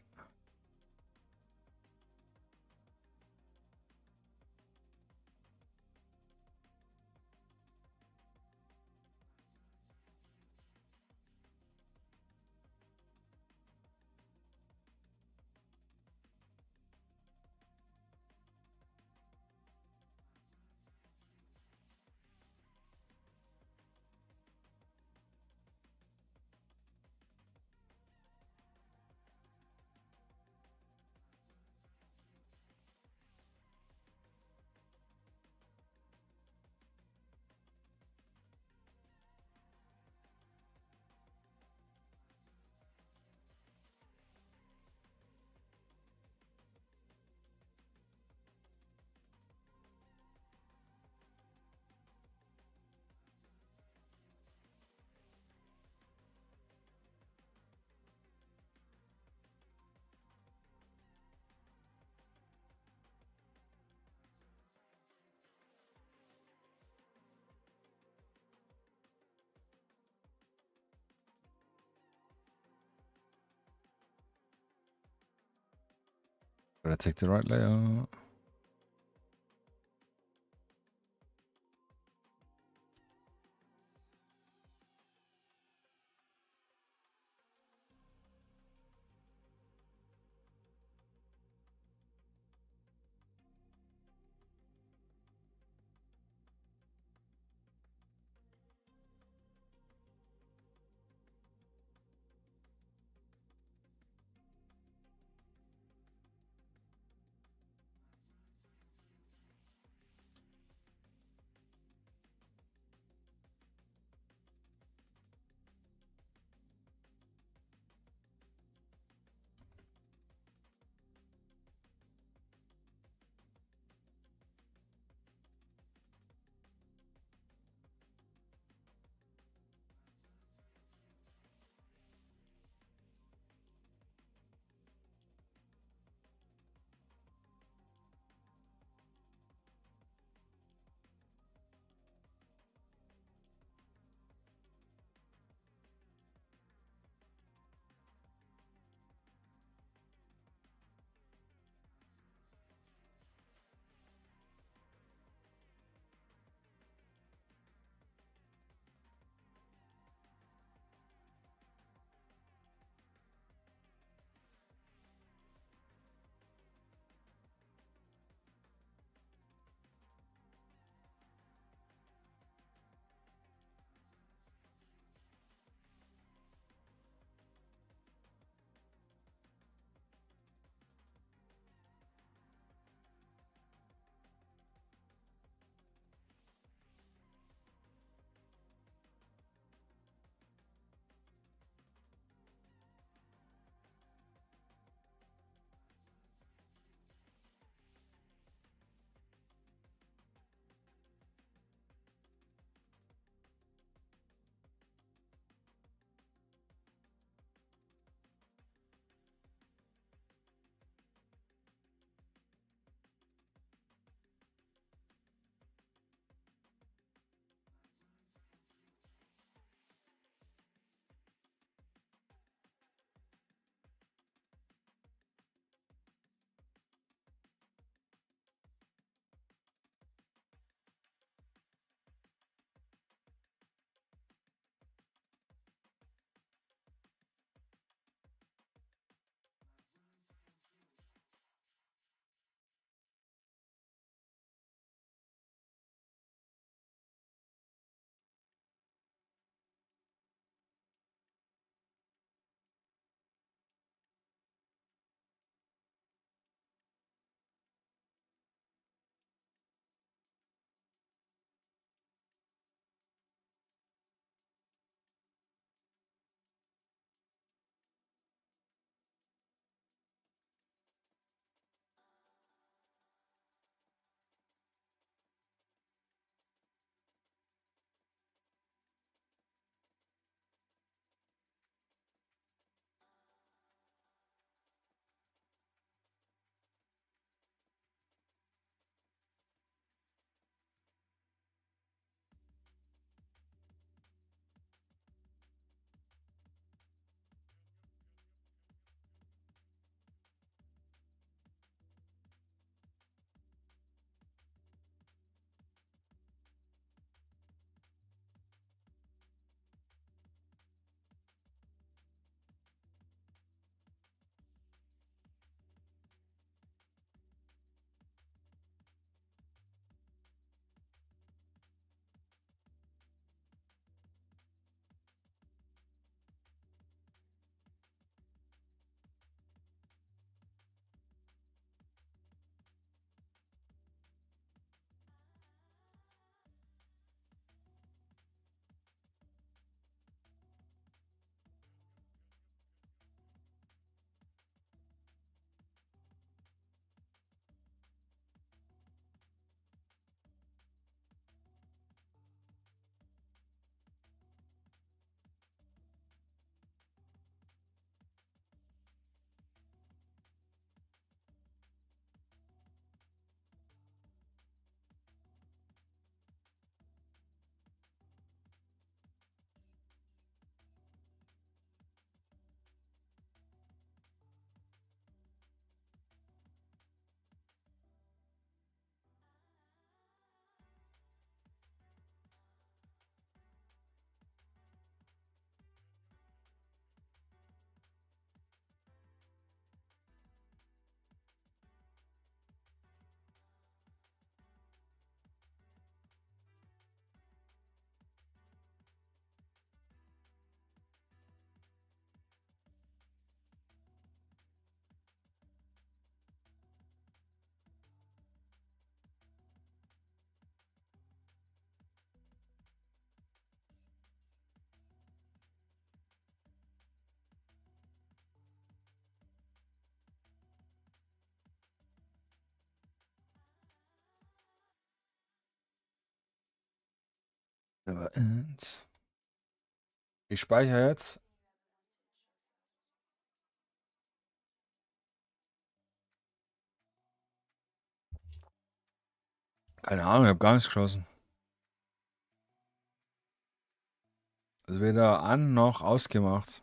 Did I take the right layer? Never ends. Ich speichere jetzt. Keine Ahnung, ich habe gar nichts geschossen. Also weder an noch ausgemacht.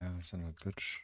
Ja, ist eine Bitch.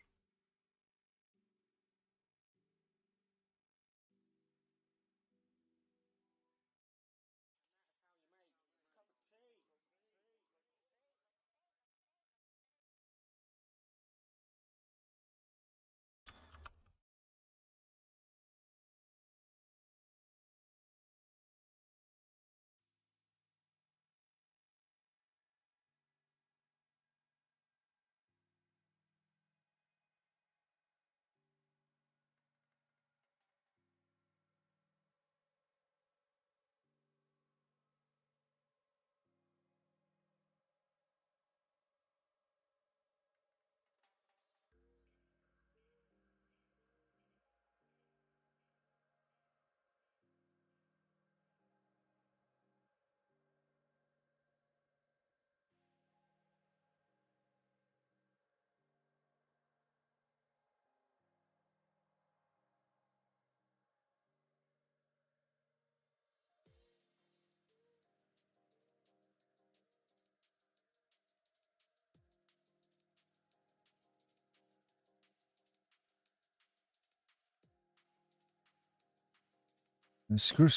Screw,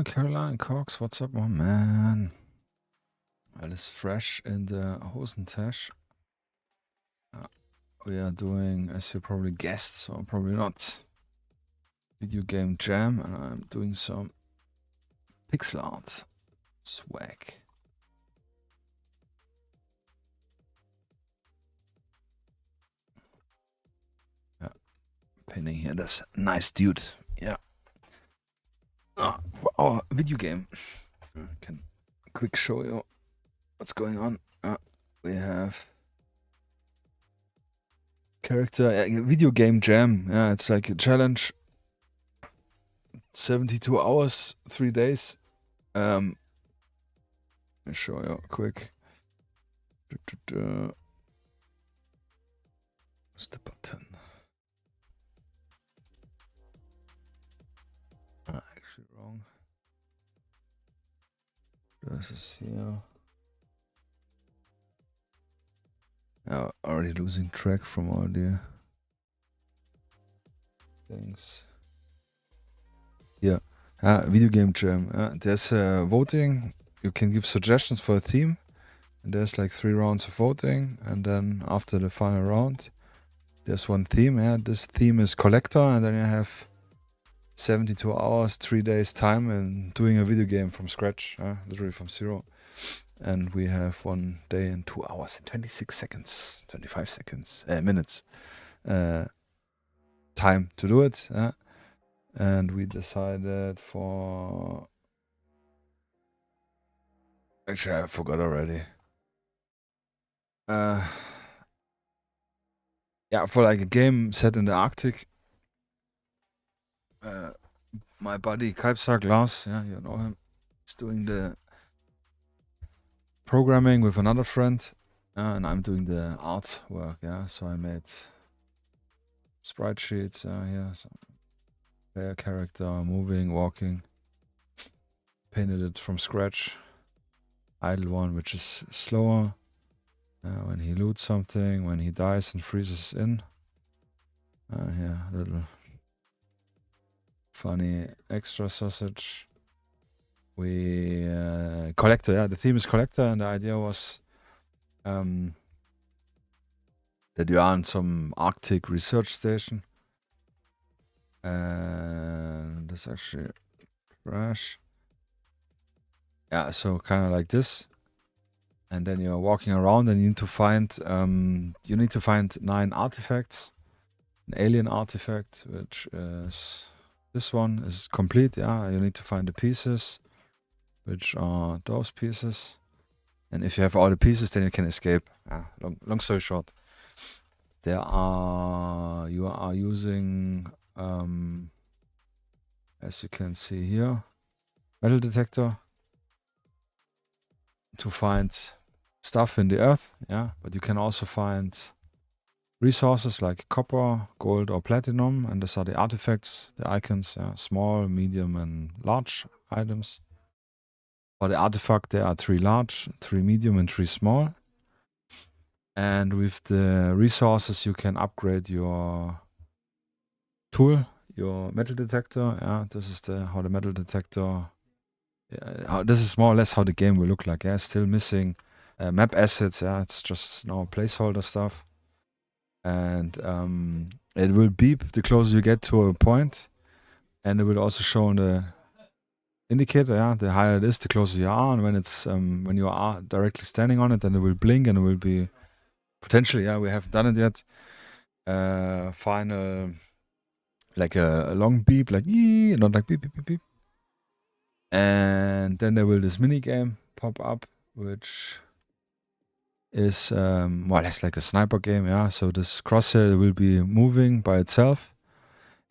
Caroline Cox, what's up, my man? Alles fresh in the Hosentasche. We are doing, as you probably guessed, or probably not, video game jam, and I'm doing some pixel art swag. Yeah, painting here this nice dude. Yeah. For our video game, I can quick show you what's going on. We have character video game jam. Yeah, it's like a challenge. 72 hours, 3 days. Let me show you quick. Where's the button? Actually wrong. This is here. Yeah, already losing track from all the things. Yeah, Video game jam. There's voting. You can give suggestions for a theme. And there's like 3 rounds of voting. And then after the final round, there's one theme. This theme is collector. And then you have 72 hours, 3 days time in doing a video game from scratch. Literally from zero. And we have 1 day and 2 hours and 26 seconds, 25 seconds, minutes time to do it. And we decided for... Actually, I forgot already. For like a game set in the Arctic. My buddy Kalpsar Glass, you know him, is doing the programming with another friend, and I'm doing the artwork. So I made sprite sheets. So player character moving, walking. Painted it from scratch. Idle one, which is slower. When he loots something, when he dies and freezes in. Little funny extra sausage. We collector. The theme is collector, and the idea was that you are on some Arctic research station, and this actually crash. So kind of like this. And then you're walking around and you need to find 9 artifacts. An alien artifact, which is this one, is complete. You need to find the pieces, which are those pieces. And if you have all the pieces, then you can escape. Long story short, you are using, as you can see here, metal detector to find stuff in the earth, but you can also find resources like copper, gold, or platinum, and these are the artifacts, the icons, small, medium, and large items. For the artifact, there are 3 large, 3 medium, and 3 small. And with the resources, you can upgrade your tool, your metal detector. This is how the metal detector. This is more or less how the game will look like. Still missing map assets. It's just placeholder stuff. And it will beep the closer you get to a point, and it will also show on the indicator. The higher it is, the closer you are. And when it's when you are directly standing on it, then it will blink and it will be potentially. We haven't done it yet. Final, like a long beep, like not like beep beep beep beep. And then there will this mini game pop up, which is more or less like a sniper game. So this crosshair will be moving by itself,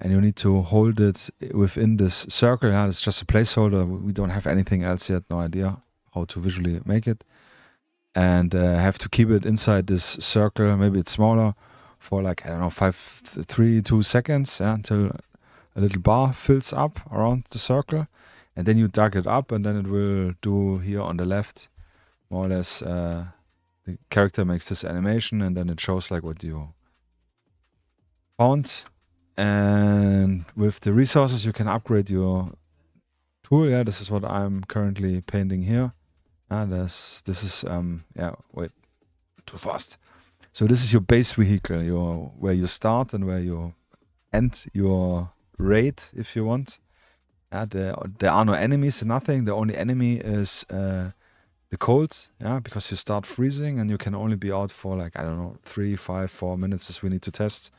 and you need to hold it within this circle. It's just a placeholder. We don't have anything else yet. No idea how to visually make it, and have to keep it inside this circle. Maybe it's smaller for like 2 seconds until a little bar fills up around the circle. And then you drag it up, and then it will do here on the left, more or less, the character makes this animation, and then it shows like what you found. And with the resources, you can upgrade your tool. This is what I'm currently painting here. This is, wait, too fast. So this is your base vehicle, where you start and where you end your raid, if you want. There are no enemies, nothing. The only enemy is the cold, because you start freezing and you can only be out for 3, 5, 4 minutes, as we need to test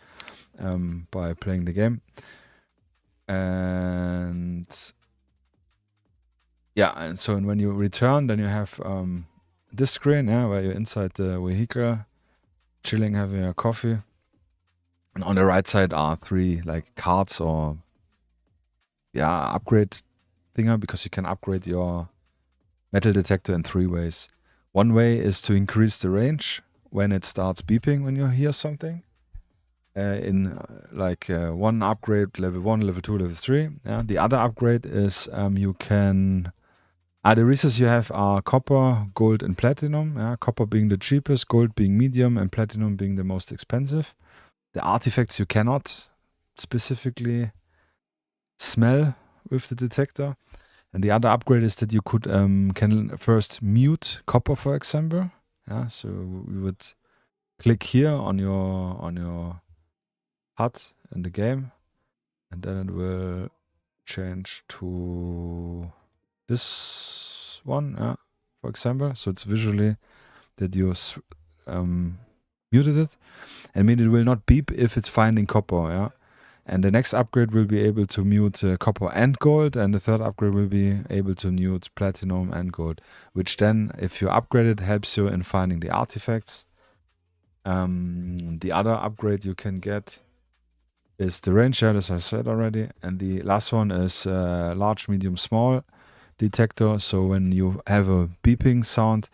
by playing the game. And so when you return, then you have this screen, where you're inside the vehicle, chilling, having a coffee. And on the right side are 3 cards or upgrade thinger, because you can upgrade your metal detector in 3 ways. One way is to increase the range when it starts beeping when you hear something. One upgrade, level 1, level 2, level 3. The other upgrade is you can... the resources you have are copper, gold, and platinum. Copper being the cheapest, gold being medium, and platinum being the most expensive. The artifacts you cannot specifically smell with the detector. And the other upgrade is that you could can first mute copper, for example. Yeah, so we would click here on your HUD in the game, and then it will change to this one, yeah, for example. So it's visually that you muted it. I mean, it will not beep if it's finding copper, yeah. And the next upgrade will be able to mute copper and gold, and the third upgrade will be able to mute platinum and gold, which then, if you upgrade it, helps you in finding the artifacts. The other upgrade you can get is the range, as I said already, and the last one is large, medium, small detector. So when you have a beeping sound,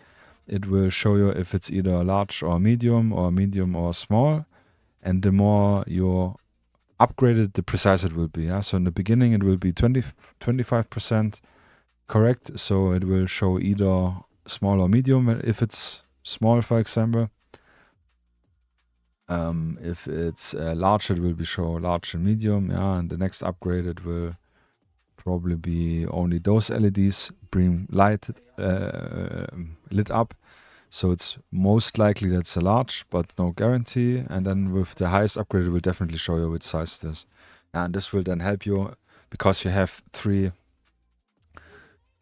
it will show you if it's either large or medium or small, and the more you upgraded, the precise it will be. Yeah? So in the beginning, it will be 25% correct. So it will show either small or medium if it's small, for example. If it's large, it will be show large and medium. Yeah, and the next upgrade, it will probably be only those LEDs being lit up. So it's most likely that's a large, but no guarantee. And then with the highest upgrade, it will definitely show you which size it is. And this will then help you because you have three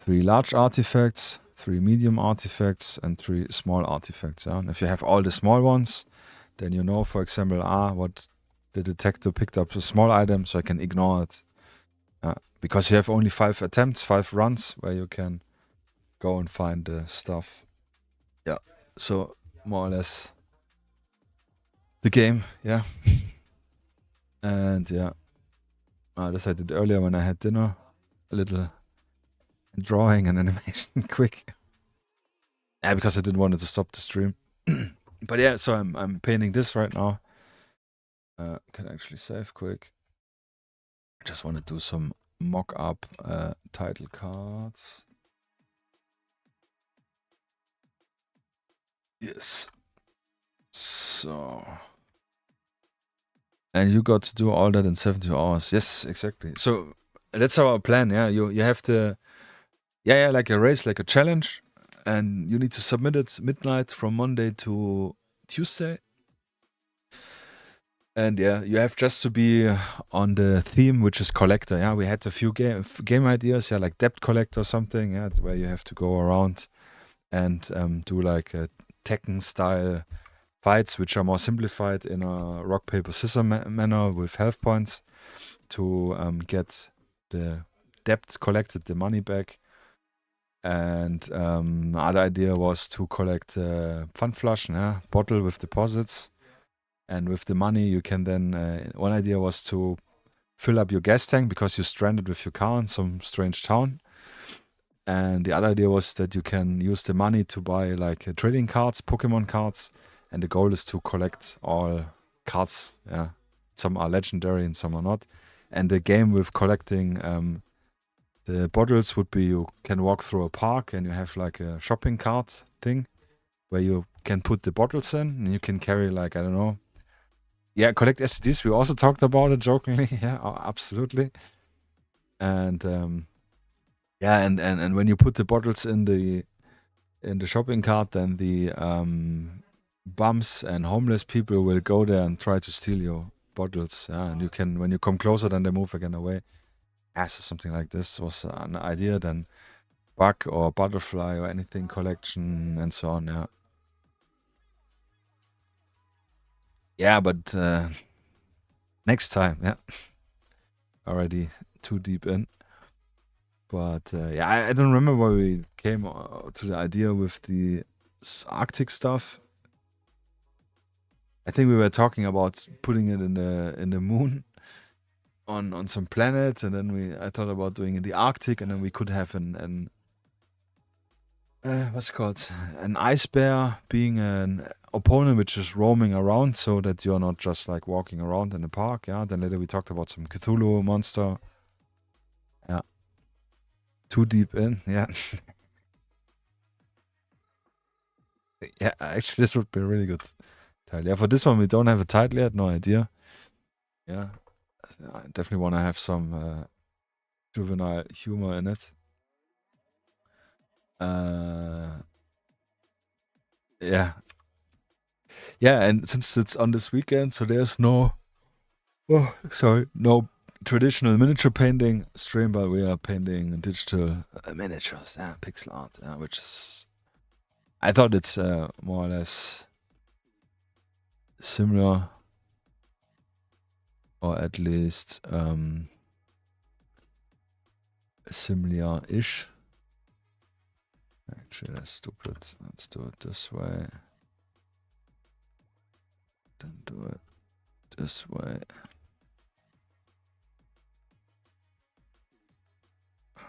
large artifacts, 3 medium artifacts, and 3 small artifacts. Yeah? And if you have all the small ones, then you know, for example, what the detector picked up a small item, so I can ignore it. Because you have only 5 attempts, 5 runs, where you can go and find the stuff. Yeah, so more or less the game, yeah. And yeah, this I did earlier when I had dinner. A little drawing and animation quick. Yeah, because I didn't want it to stop the stream. But yeah, so I'm painting this right now. Can actually save quick. I just want to do some mock-up title cards. Yes. So. And you got to do all that in 72 hours. Yes, exactly. So that's our plan, yeah. You have to, like a race, like a challenge. And you need to submit it midnight from Monday to Tuesday. And yeah, you have just to be on the theme, which is collector. Yeah, we had a few game ideas, like debt collector or something, where you have to go around and do like a Tekken style fights, which are more simplified in a rock paper scissors manner with health points to get the debt collected, the money back. And the other idea was to collect Fun Flush, bottle with deposits. And with the money, you can then, one idea was to fill up your gas tank because you're stranded with your car in some strange town. And the other idea was that you can use the money to buy like trading cards, Pokemon cards. And the goal is to collect all cards. Yeah, some are legendary and some are not. And the game with collecting the bottles would be you can walk through a park and you have like a shopping cart thing where you can put the bottles in and you can carry like, I don't know. Yeah, collect SSDs. We also talked about it jokingly. Yeah, absolutely. And and when you put the bottles in the shopping cart, then the bums and homeless people will go there and try to steal your bottles. And you can, when you come closer, then they move again away. So something like this was an idea. Then bug or butterfly or anything collection and so on. Yeah. Yeah, but next time. Yeah. Already too deep in. But I don't remember why we came to the idea with the Arctic stuff. I think we were talking about putting it in the moon on some planet, and then I thought about doing it in the Arctic, and then we could have an what's it called, an ice bear being an opponent which is roaming around, so that you're not just like walking around in the park. Yeah. Then later we talked about some Cthulhu monster. Yeah. Too deep in. Yeah. Yeah. Actually, this would be a really good title. Yeah. For this one, we don't have a title yet. No idea. Yeah. I definitely want to have some juvenile humor in it. Yeah. Yeah, and since it's on this weekend, so there's no no traditional miniature painting stream, but we are painting digital miniatures, pixel art, which is, I thought it's more or less similar, or at least similar-ish. Actually, that's stupid. Let's do it this way. Then do it this way.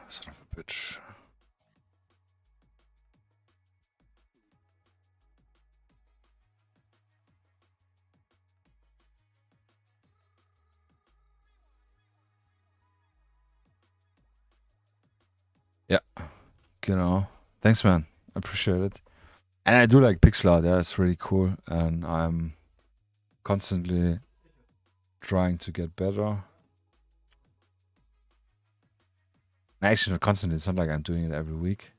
Son of a bitch. Yeah, genau. Thanks, man. I appreciate it. And I do like pixel art. Yeah, it's really cool. And I'm constantly trying to get better. Actually, not constantly. It's not like I'm doing it every week.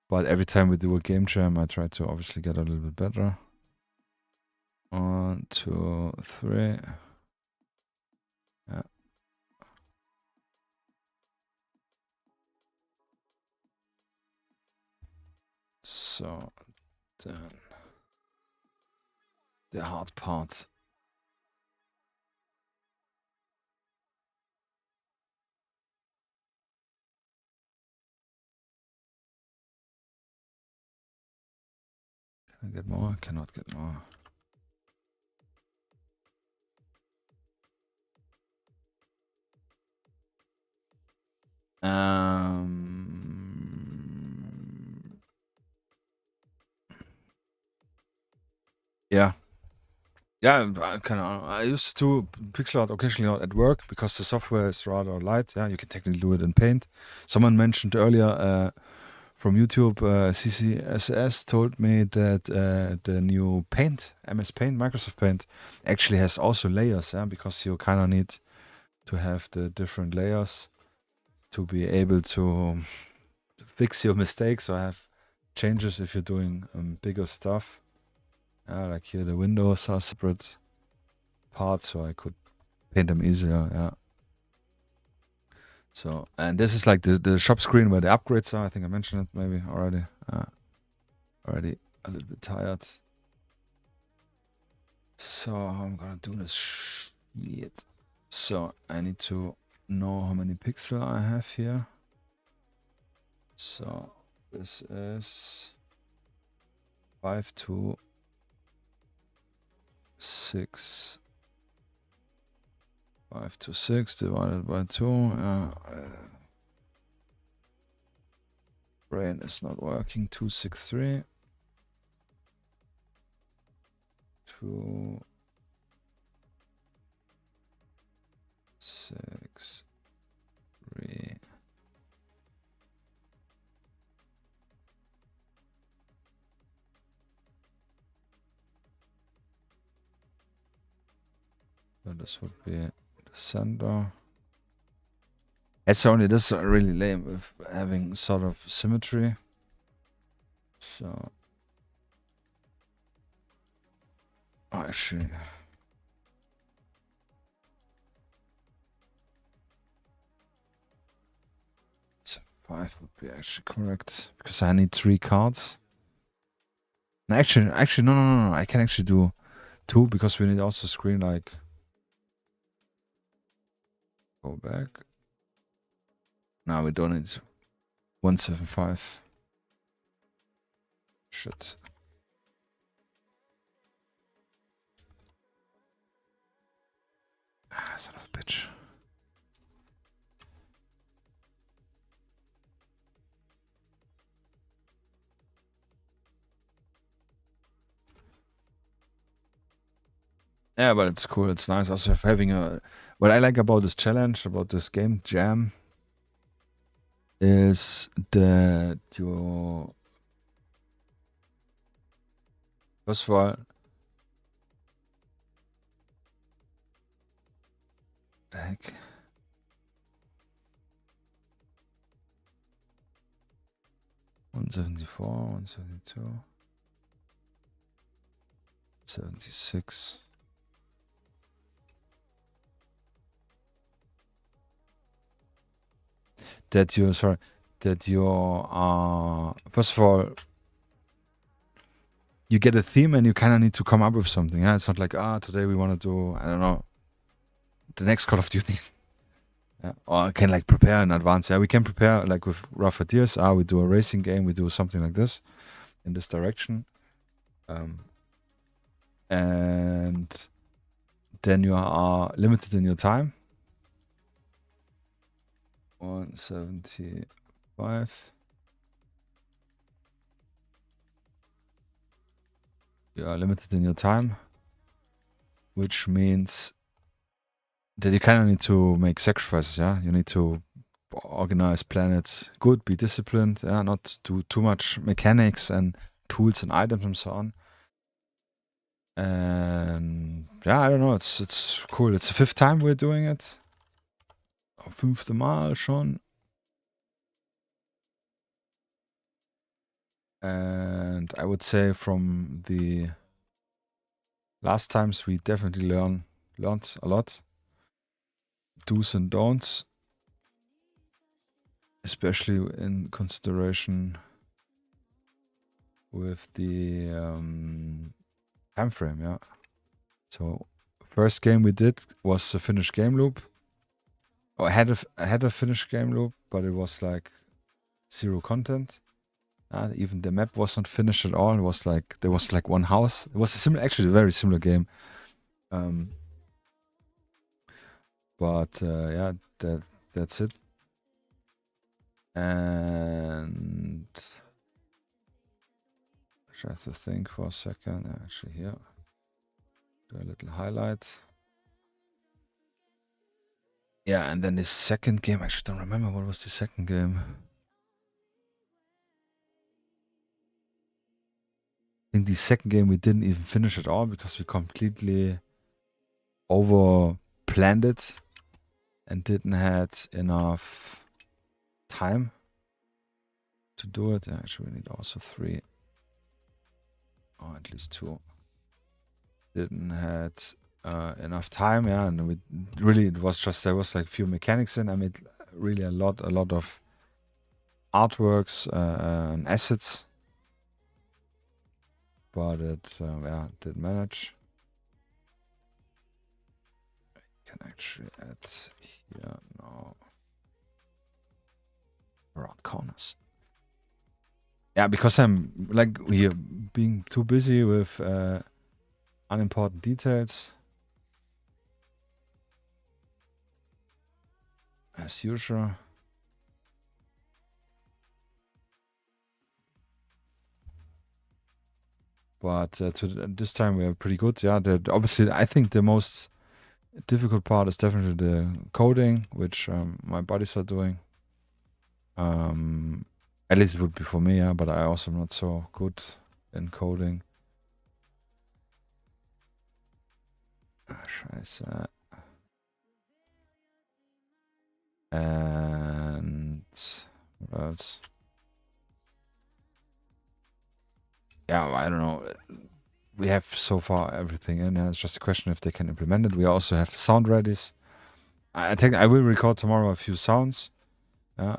But every time we do a game jam, I try to obviously get a little bit better. 1, 2, 3. Yeah. So then the hard part. Can I get more? Cannot get more. Yeah. Yeah, I used to pixel art occasionally at work because the software is rather light. Yeah, you can technically do it in Paint. Someone mentioned earlier from YouTube, CCSS told me that the new Paint, MS Paint, Microsoft Paint, actually has also layers. Yeah, because you kind of need to have the different layers to be able to fix your mistakes or have changes if you're doing bigger stuff. Like here, the windows are separate parts, so I could paint them easier. Yeah. So, and this is like the shop screen where the upgrades are. I think I mentioned it maybe already. Already a little bit tired. So how I'm gonna do this shit. So I need to know how many pixels I have here. So this is 5 to 6. 5 to 6 divided by 2. Brain is not working. 263. 2, 6, 3. So this would be the center. It's only this is really lame with having sort of symmetry. So actually, it's 5 would be actually correct because I need 3 cards. No, actually, no. I can actually do 2 because we need also screen like. Go back. No, we don't need 175. Shit. Son of a bitch. Yeah, but it's cool. It's nice also having a. What I like about this challenge, about this game jam, is that you. First of all, the heck? $174, $172, $76. That you first of all, you get a theme and you kind of need to come up with something. Yeah, it's not like today we want to do, I don't know, the next Call of Duty. Yeah. Or I can like prepare in advance. Yeah, we can prepare like with rough ideas. We do a racing game, we do something like this in this direction. And then you are limited in your time. 175. You are limited in your time, which means that you kind of need to make sacrifices. Yeah, you need to organize, plan it good, be disciplined. Yeah, not do too much mechanics and tools and items and so on. And yeah, I don't know. It's cool. It's the 5th time we're doing it. 5. Mal schon. And I would say from the last times we definitely learned a lot. Do's and don'ts, especially in consideration with the time frame. Yeah. So first game we did was a finished game loop. I had a finished game loop, but it was like 0 content. Even the map was not finished at all. It was like there was like one house. It was actually a very similar game. But yeah, that's it. And I try to think for a second. Actually, here, do a little highlight. Yeah, and then the second game. I actually don't remember what was the second game. I think the second game we didn't even finish at all because we completely over planned it and didn't had enough time to do it. Actually, we need also 3 or at least 2. Didn't had enough time, yeah, and we really it was just there was like few mechanics in. I made really a lot of artworks and assets. But it didn't manage. I can actually add here now around corners. Yeah, because I'm like here being too busy with unimportant details as usual. But this time we are pretty good. Yeah, obviously I think the most difficult part is definitely the coding, which my buddies are doing. At least it would be for me, yeah, but I also am not so good in coding. Scheiße. And what else? Yeah, I don't know. We have so far everything in. It's just a question if they can implement it. We also have the sound readies. I think I will record tomorrow a few sounds. Yeah.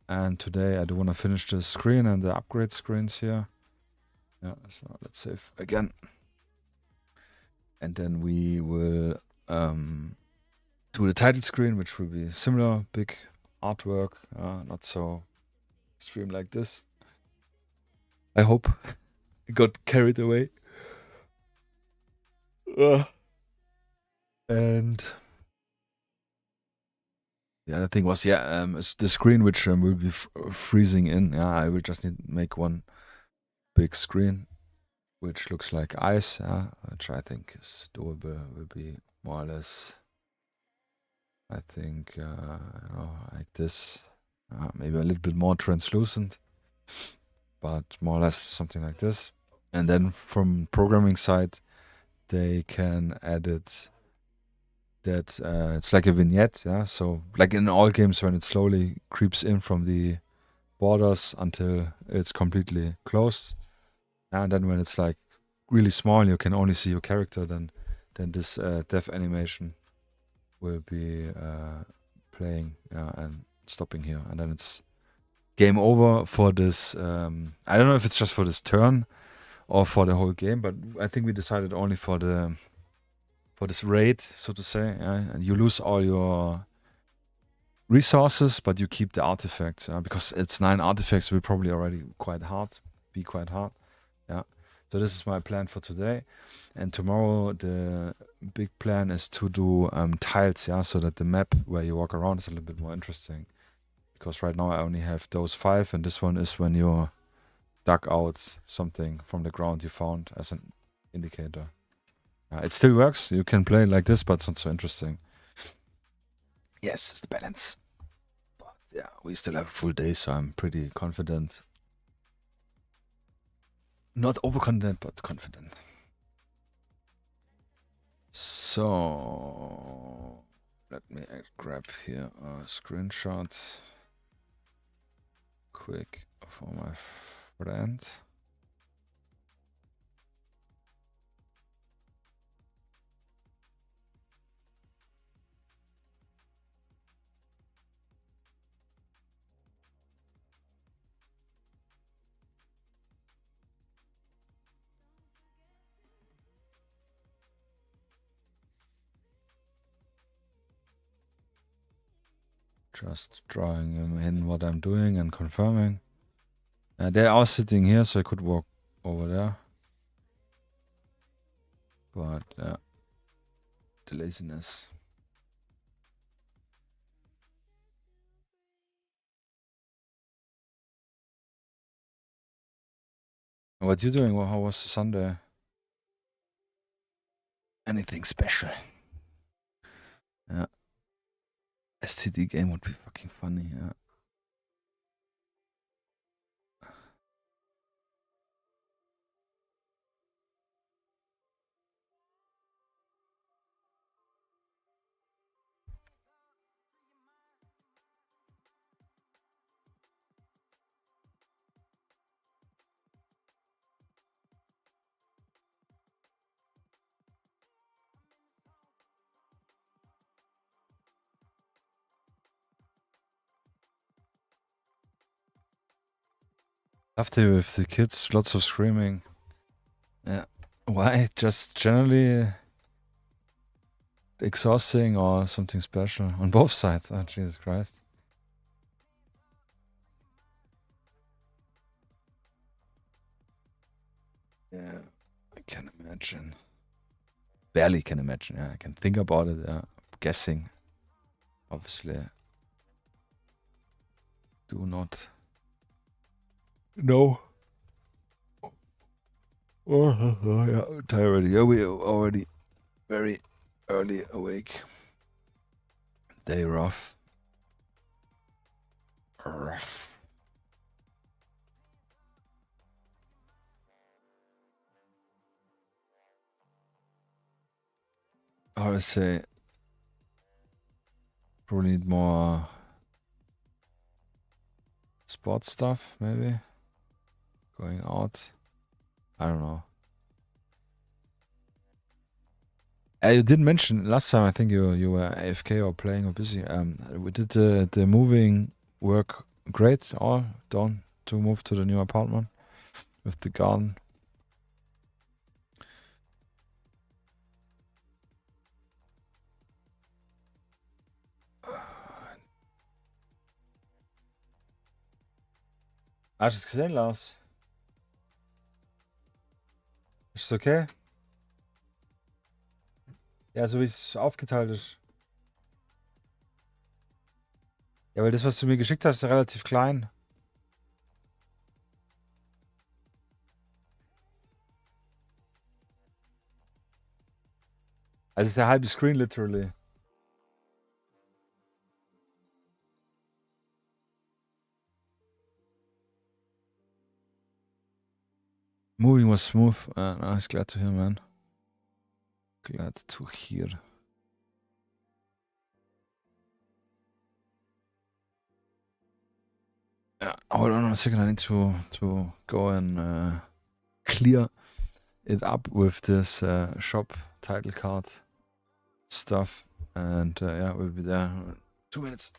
And today I do want to finish the screen and the upgrade screens here. Yeah, so let's save again. And then we will do the title screen, which will be similar, big artwork, not so extreme like this. I hope. Got carried away. And the other thing was, the screen which will be freezing in. Yeah, I will just need to make one big screen, which looks like ice. Which I think is doable. Will be more or less. I think like this. Maybe a little bit more translucent, but more or less something like this. And then from programming side, they can edit that it's like a vignette, yeah. So like in all games, when it slowly creeps in from the borders until it's completely closed, and then when it's like really small, and you can only see your character. Then this death animation will be playing and stopping here, and then it's game over for this. I don't know if it's just for this turn or for the whole game, but I think we decided only for this raid, so to say. And you lose all your resources, but you keep the artifacts, because it's 9 artifacts. Will probably already be quite hard. Yeah. So this is my plan for today, and tomorrow the big plan is to do tiles, yeah, so that the map where you walk around is a little bit more interesting. Because right now I only have those 5, and this one is when you dug out something from the ground you found as an indicator. It still works. You can play like this, but it's not so interesting. Yes, it's the balance. But yeah, we still have a full day, so I'm pretty confident. Not overconfident, but confident. So let me grab here a screenshot quick for my friend. Just drawing in what I'm doing and confirming. They are sitting here, so I could walk over there. But the laziness. What you doing? Well, how was the Sunday? Anything special? Yeah. STD game would be fucking funny, yeah. After with the kids, lots of screaming. Yeah. Why? Just generally exhausting or something special on both sides? Oh, Jesus Christ. Yeah, I can imagine. Barely can imagine. Yeah, I can think about it. Yeah, guessing. Obviously, do not know. Oh, yeah, tired already. Yeah, we are already very early awake. Day rough. Rough. How to say? Probably need more sports stuff, maybe. Going out. I don't know. You didn't mention last time. I think you were AFK or playing or busy. We did the moving work great. All done to move to the new apartment with the garden. Hast du es gesehen, Lars? Ist es okay? Ja, so wie es aufgeteilt ist. Ja, weil das, was du mir geschickt hast, ist relativ klein. Also es ist der halbe Screen, literally. Moving was smooth. Nice, glad to hear, man. Glad to hear. Hold on a second. I need to go and clear it up with this shop title card stuff, and yeah, we'll be there in 2 minutes.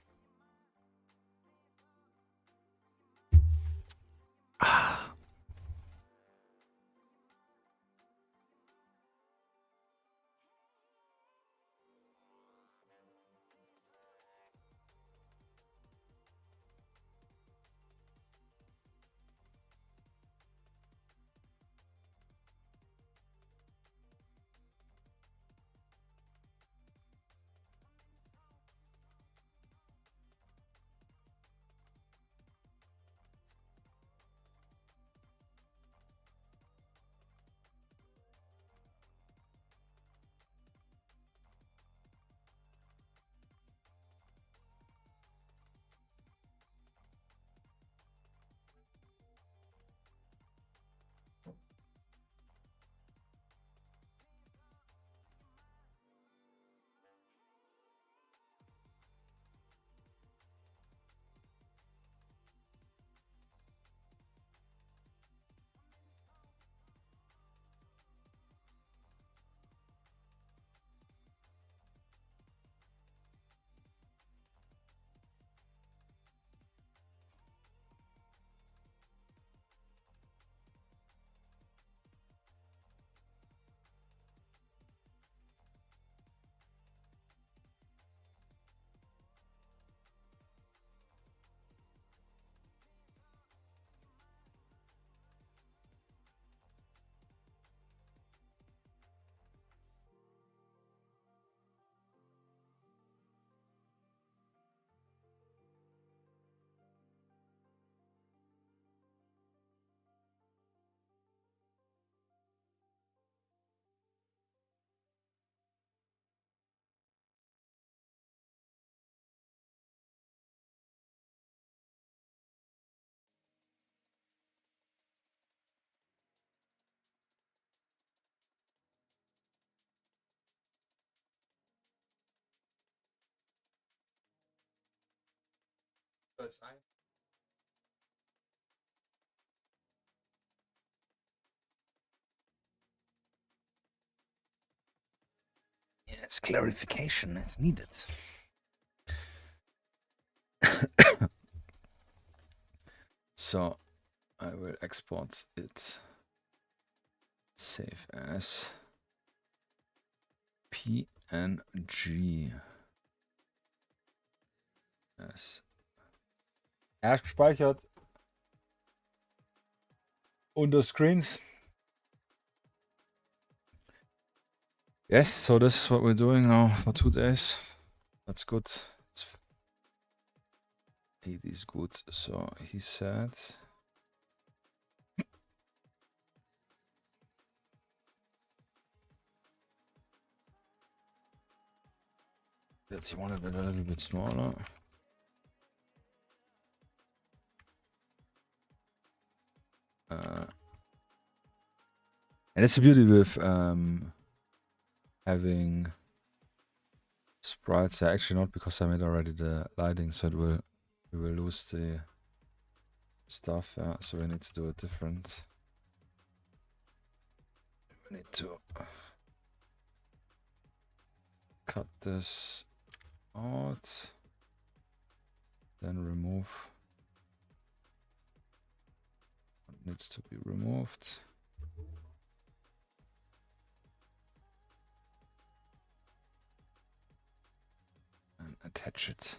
Yes, clarification is needed. So I will export it. Save as PNG. Yes. Erst gespeichert. Unter Screens. Yes, so this is what we're doing now for 2 days. That's good. It is good. So he said. That he wanted it a little bit smaller. And it's the beauty with having sprites. Actually not, because I made already the lighting, so we will lose the stuff. Yeah, so we need to do it different. We need to cut this out, then remove what needs to be removed. And attach it.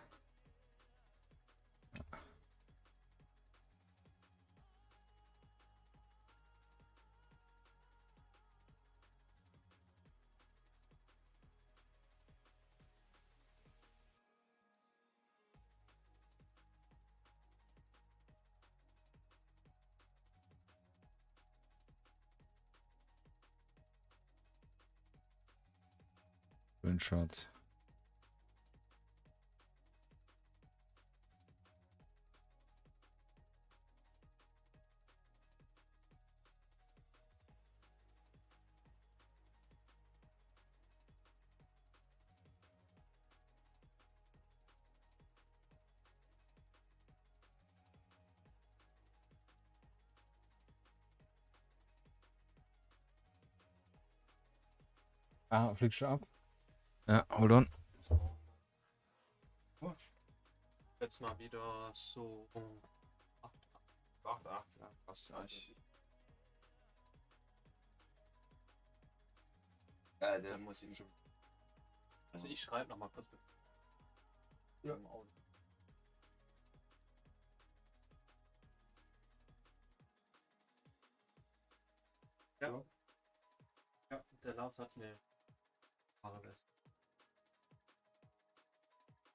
Screenshot. Ah, fliegst du ab? Ja, hold on. Jetzt mal wieder so 8, Ja, passt eigentlich. Ja, dann muss ich schon. Also ich schreibe noch mal kurz mit im Auto. Ja. So. Ja, der Lars hat eine Fahrerweste.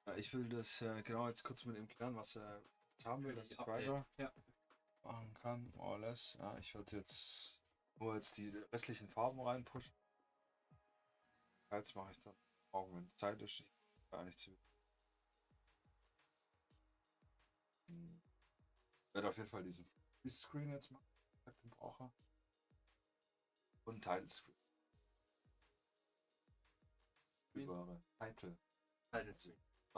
Ja, ich will das genau jetzt kurz mit ihm klären, was er haben will, dass ich weiter machen kann, more or less. Ja, ich werde jetzt nur jetzt die restlichen Farben reinpushen. Jetzt mache ich dann morgen, wenn Zeit ist. Ich gar nicht zu. Werde auf jeden Fall diesen Screen jetzt machen, den brauche. Und Title-Screen. Über Title.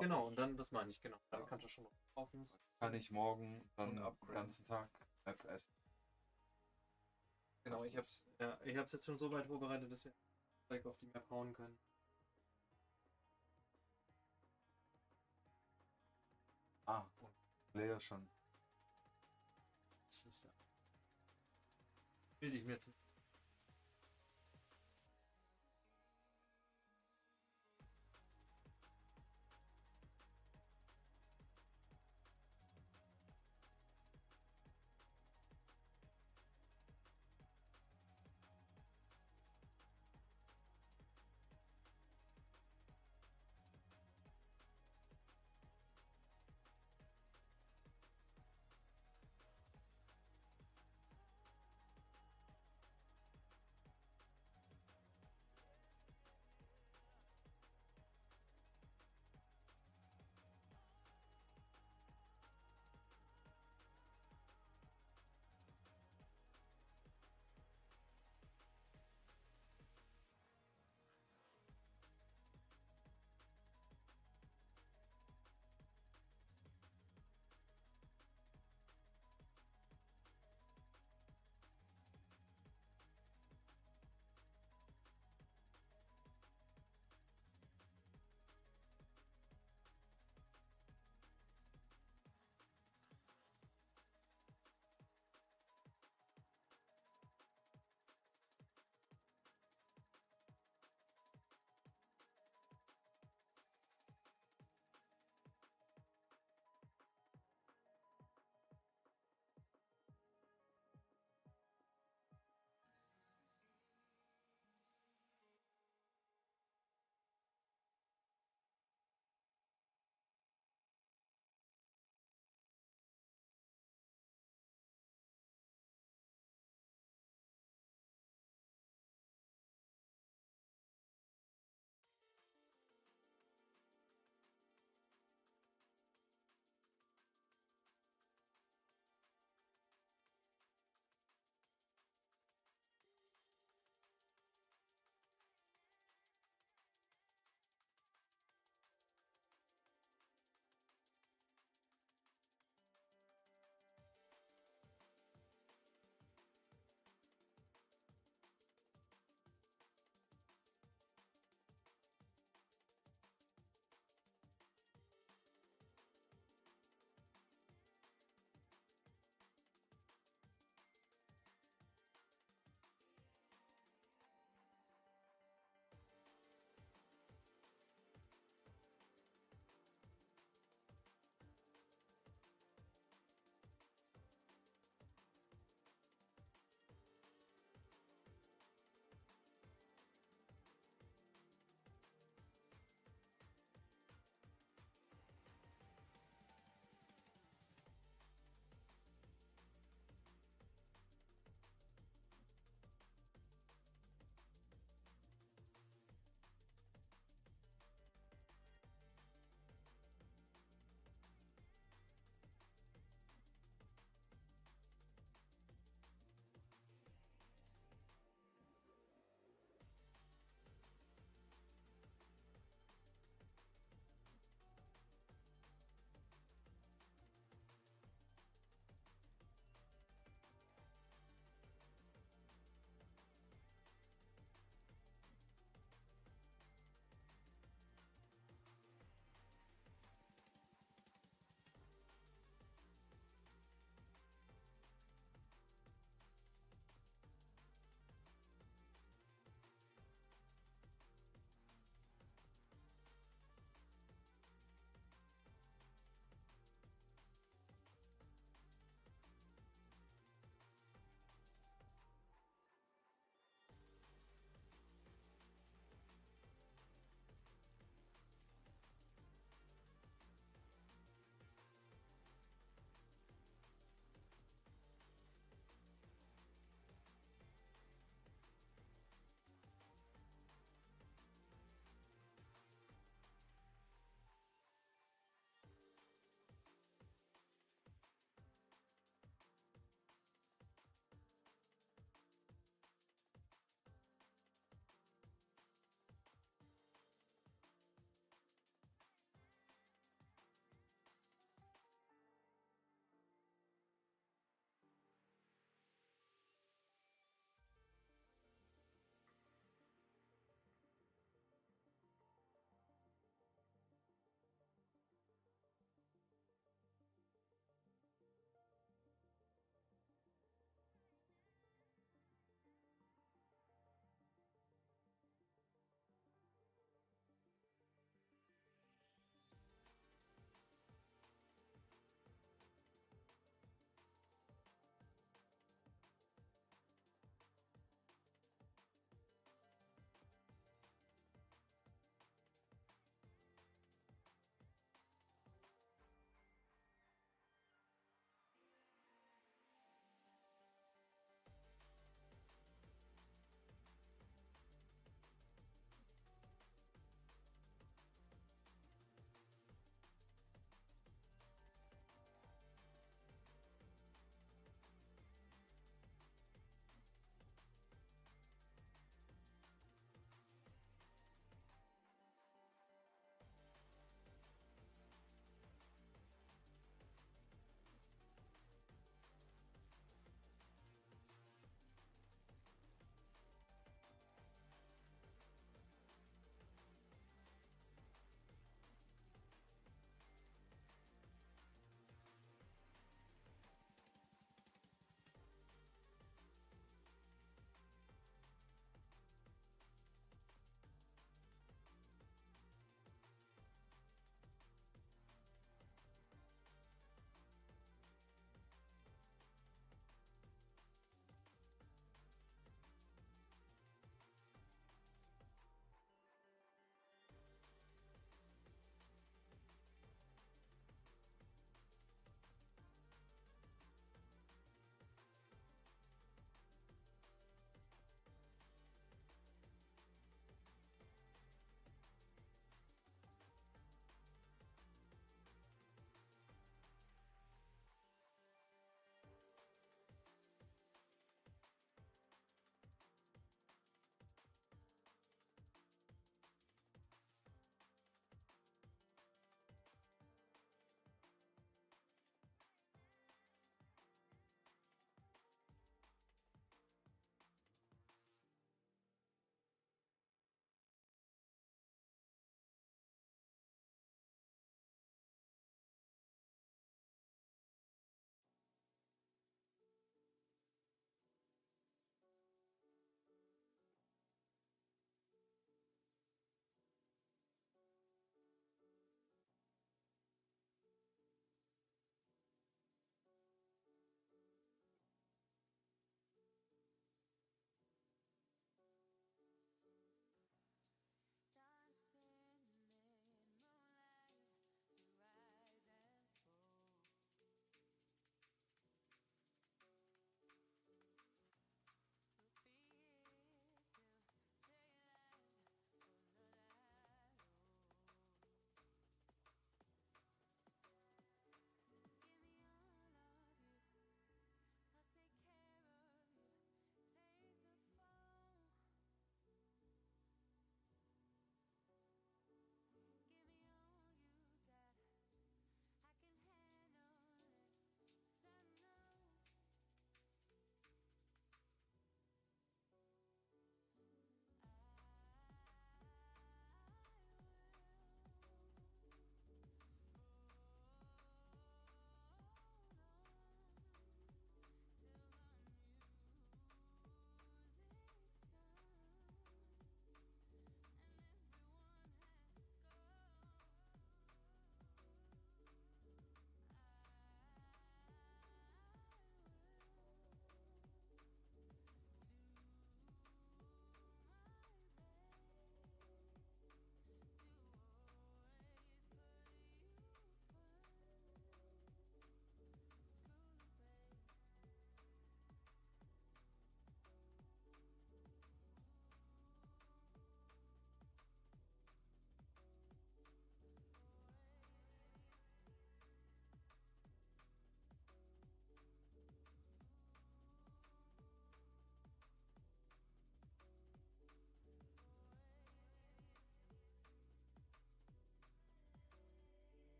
Genau, und dann, das meine ich, genau. Dann kannst du schon noch kaufen. Kann ich morgen dann den ganzen Tag Map essen. Genau, ich hab's jetzt schon so weit vorbereitet, dass wir direkt auf die Map hauen können. Ah, und Player schon. Das ist ja. Bilde ich mir jetzt.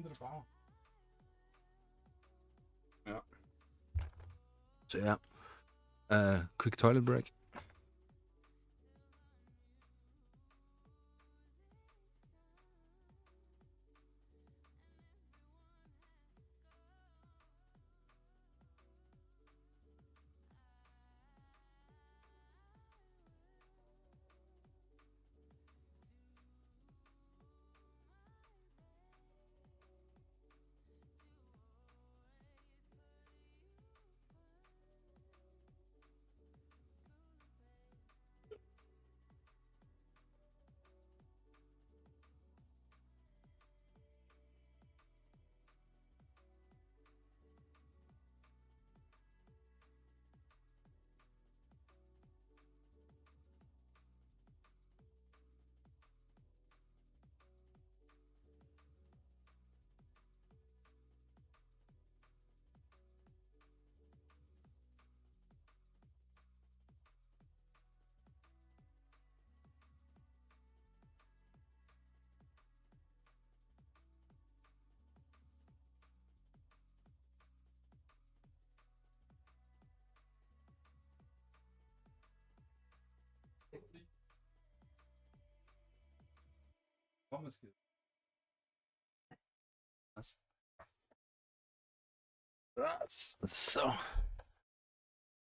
Wunderbar. Ja. So yeah. Quick toilet break. So.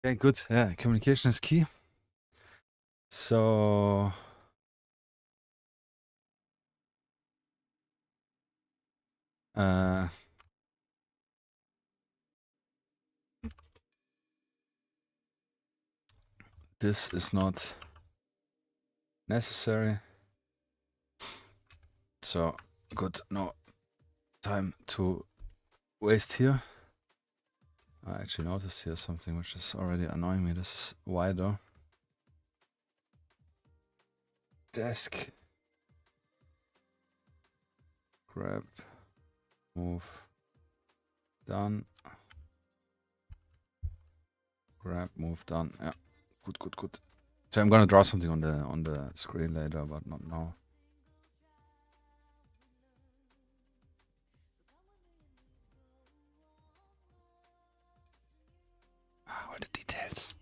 Okay, good. Yeah, communication is key. So. This is not necessary. So good. No time to waste here. I actually noticed here something which is already annoying me. This is wider. Desk. Grab. Move. Done. Grab. Move. Done. Yeah. Good. Good. Good. So I'm gonna draw something on the screen later, but not now. All the details.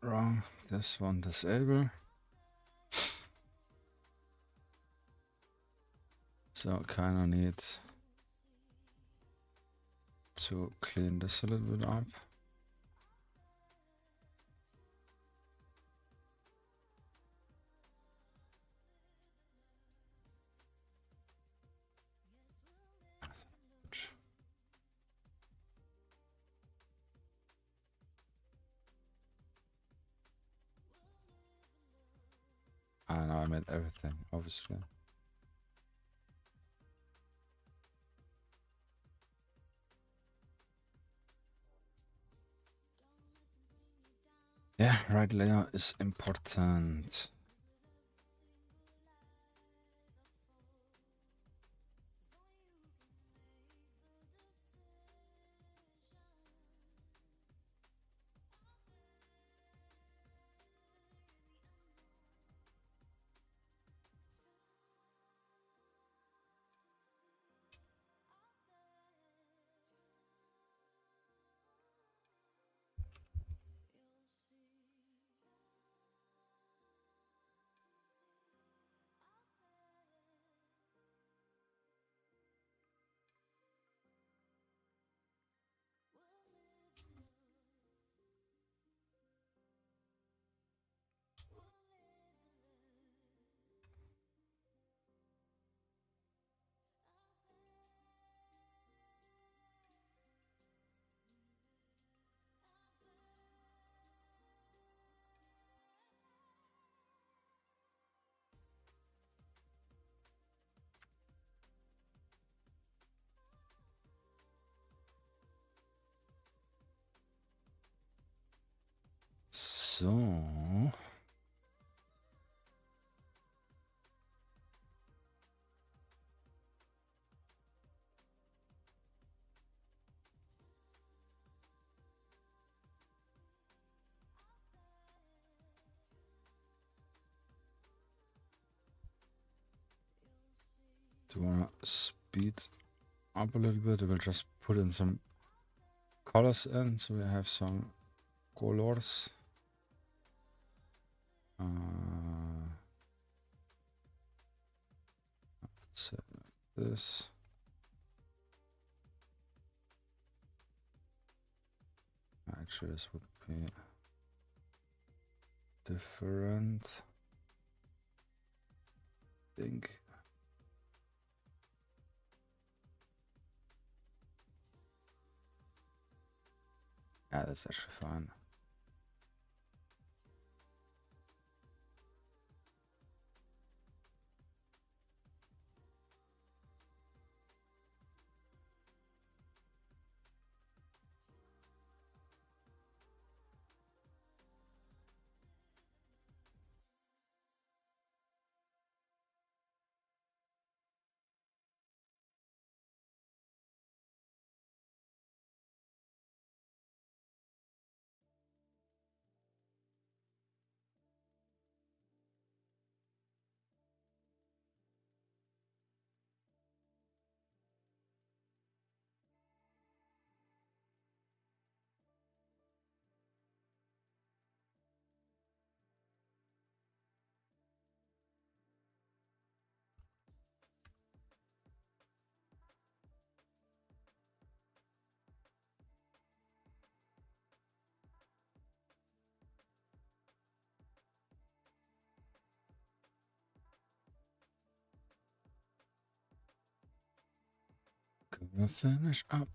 Wrong. This one disable. So kinda need to clean this a little bit up. Ah, no, I made everything, obviously. Yeah, right layer is important. So. Do you wanna speed up a little bit? I will just put in some colors in, so we have some colors. Let's say this. Actually, this would be different. I think. Yeah, that's actually fine. Gonna finish up.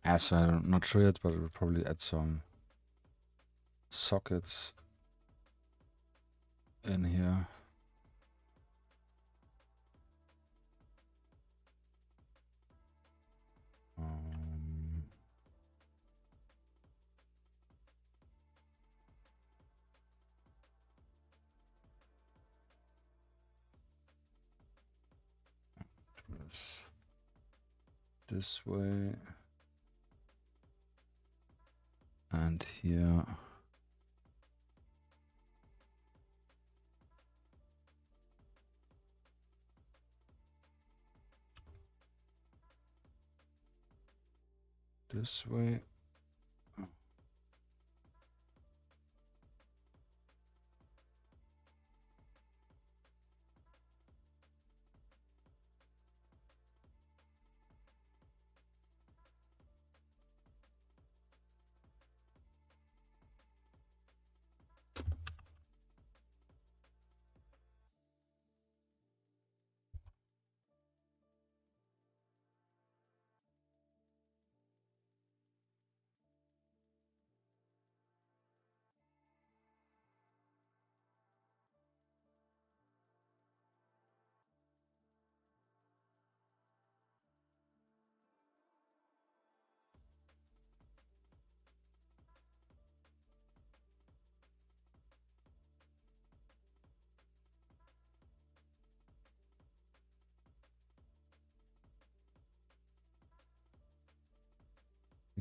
As I'm not sure yet, but we'll probably add some sockets in here. This way. And here. This way.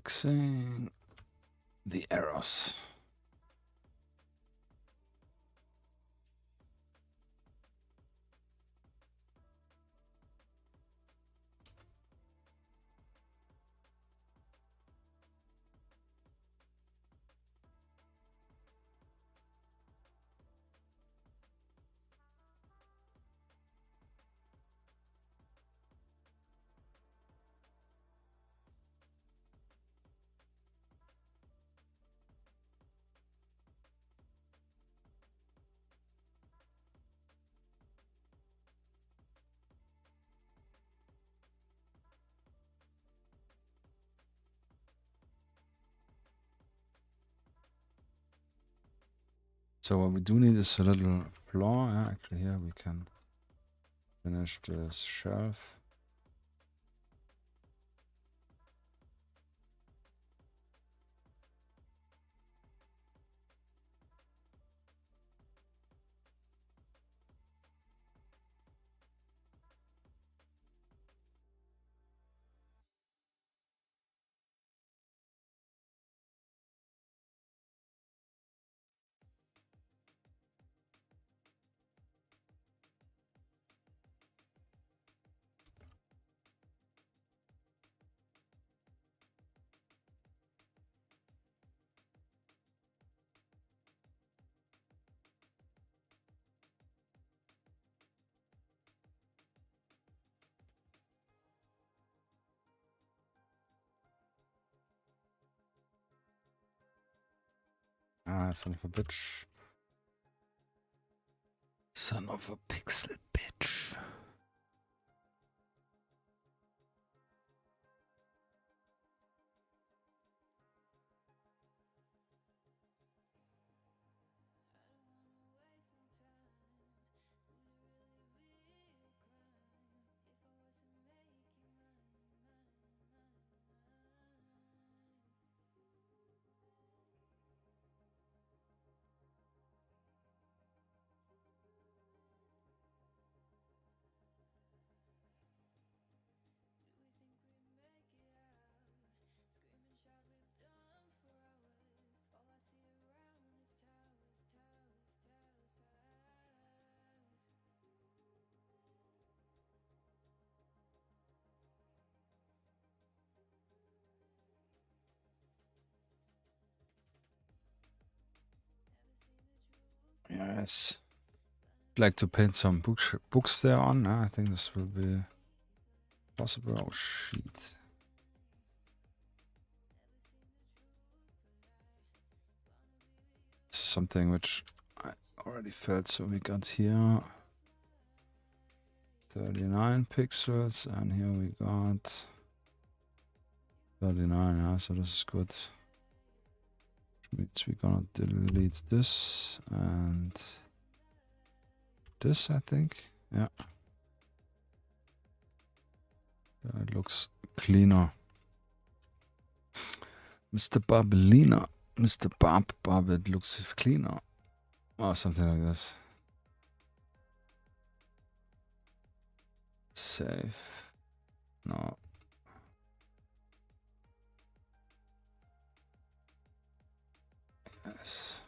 Fixing the errors. So what we do need is a little floor. Actually, here we can finish this shelf. son of a bitch. Son of a pixel bitch. Yes. I'd like to paint some books there on. I think this will be possible. Oh, shit. This is something which I already felt. So we got here 39 pixels, and here we got 39. Yeah, so this is good. Which means we're gonna delete this and this, I think. Yeah. That looks cleaner. Mr. Barbelina. Mr. Barb, it looks cleaner. Or something like this. Save. No. Yes.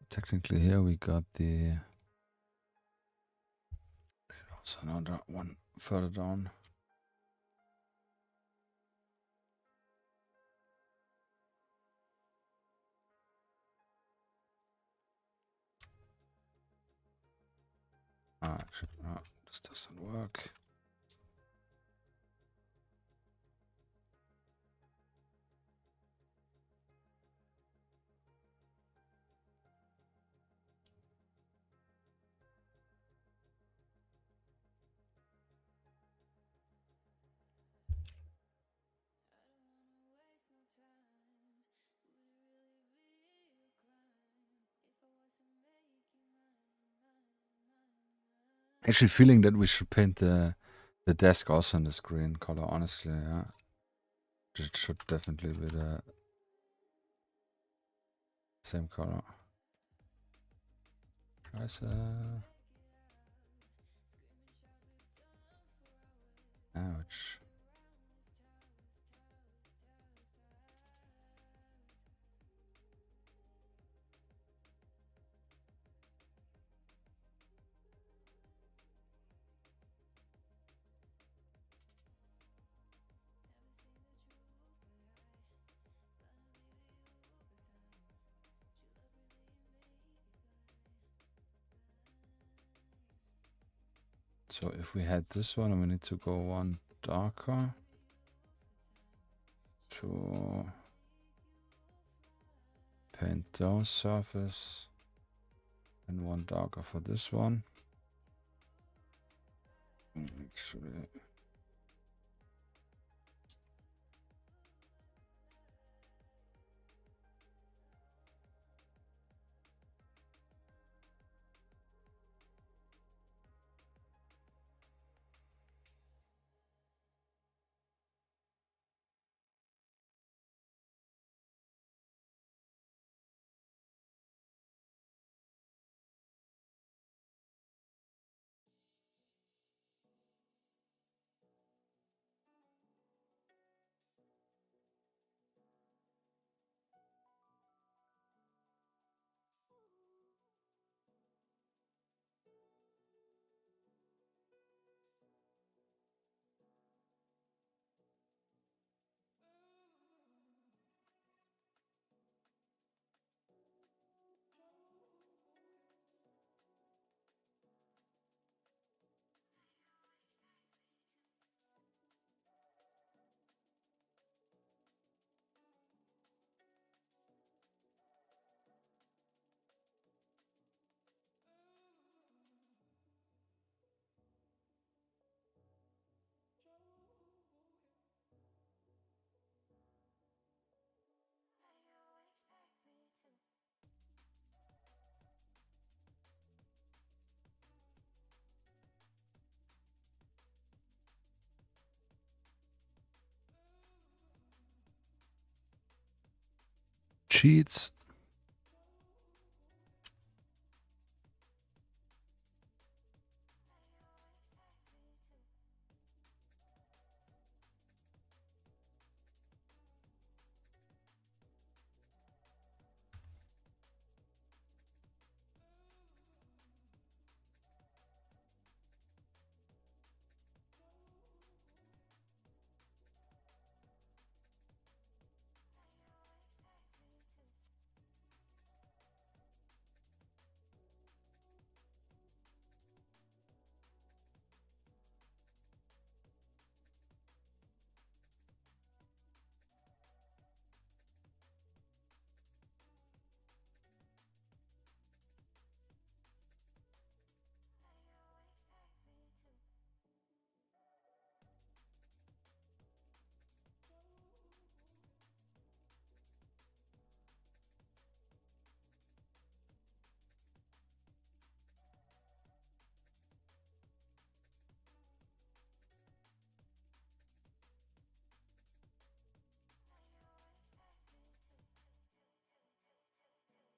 Technically here we got the... Also another one further down. Ah, this doesn't work. Actually feeling that we should paint the desk also in this green color, honestly, yeah. It should definitely be the same color. Ouch. So if we had this one, we need to go one darker to paint those surface, and one darker for this one. Actually, cheats.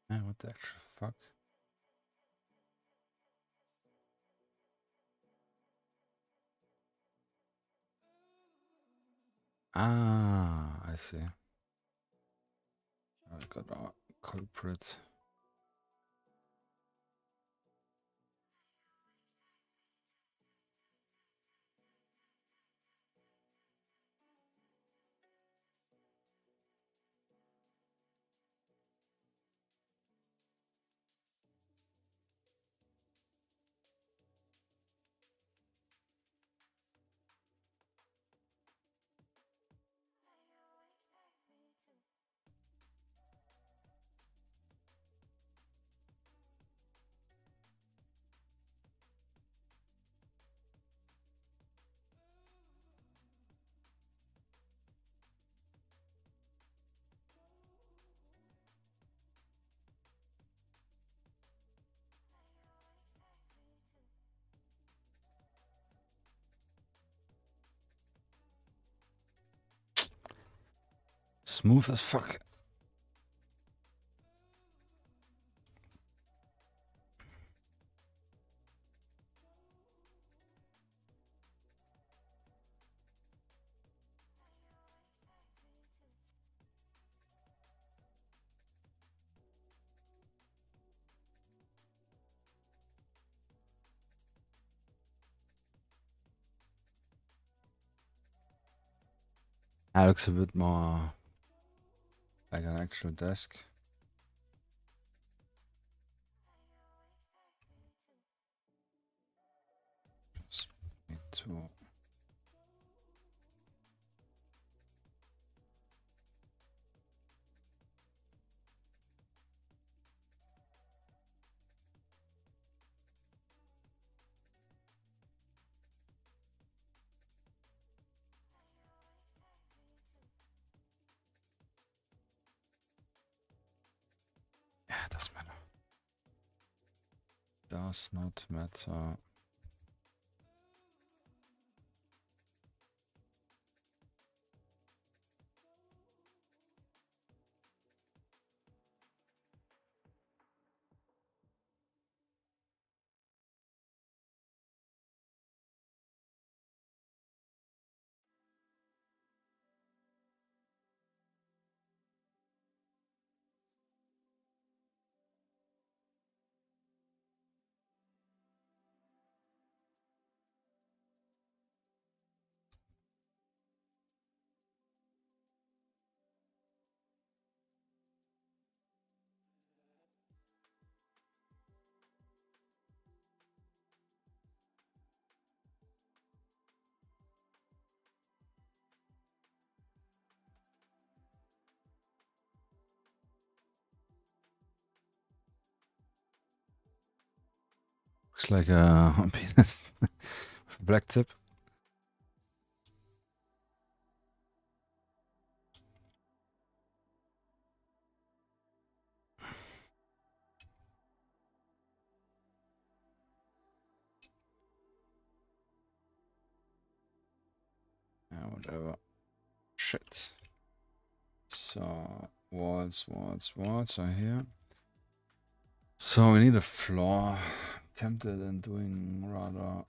Man, what the actual fuck? Ah, I see. I got our culprit. Smooth as fuck. That looks a bit more like an actual desk. Just need to. Yeah, it doesn't matter. Does not matter. Looks like a penis with a black tip. Yeah, whatever. Shit. So Walls are here. So we need a floor. Tempted in doing rather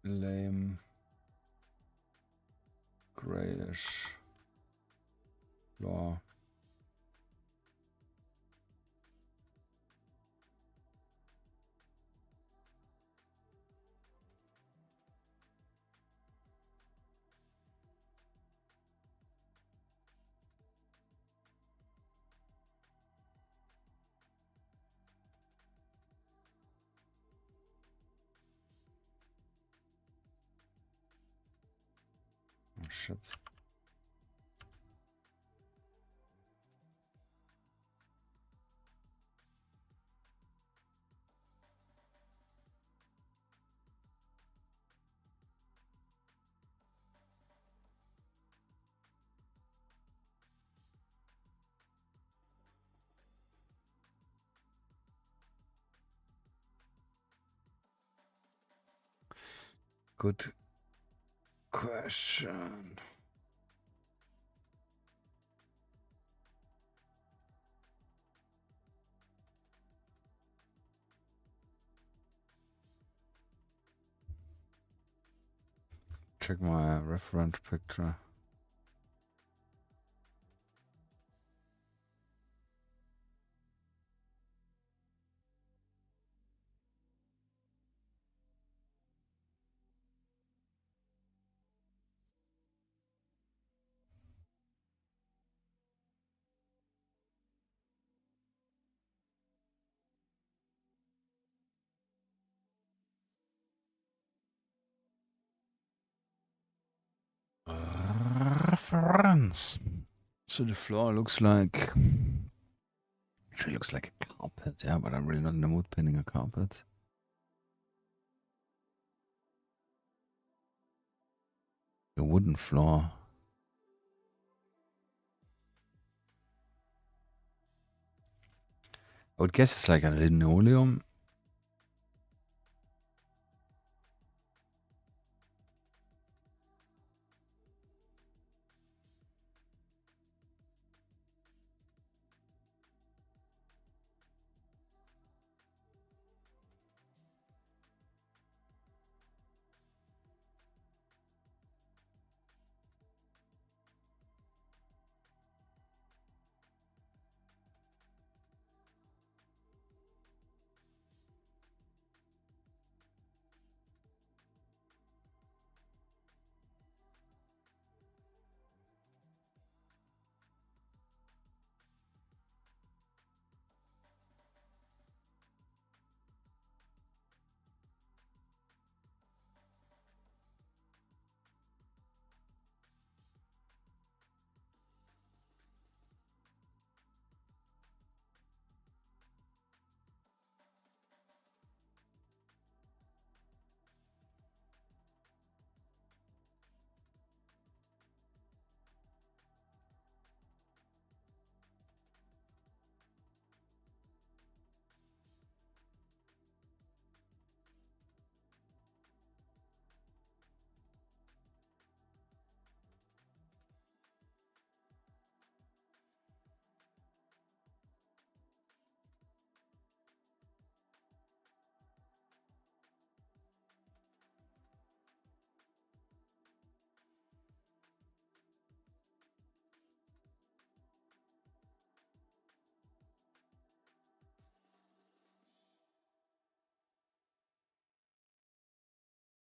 lame grayish floor. Oh shit. Good question. Check my reference picture. Reference. So the floor looks like... Actually looks like a carpet, yeah, but I'm really not in the mood painting a carpet. A wooden floor. I would guess it's like a linoleum.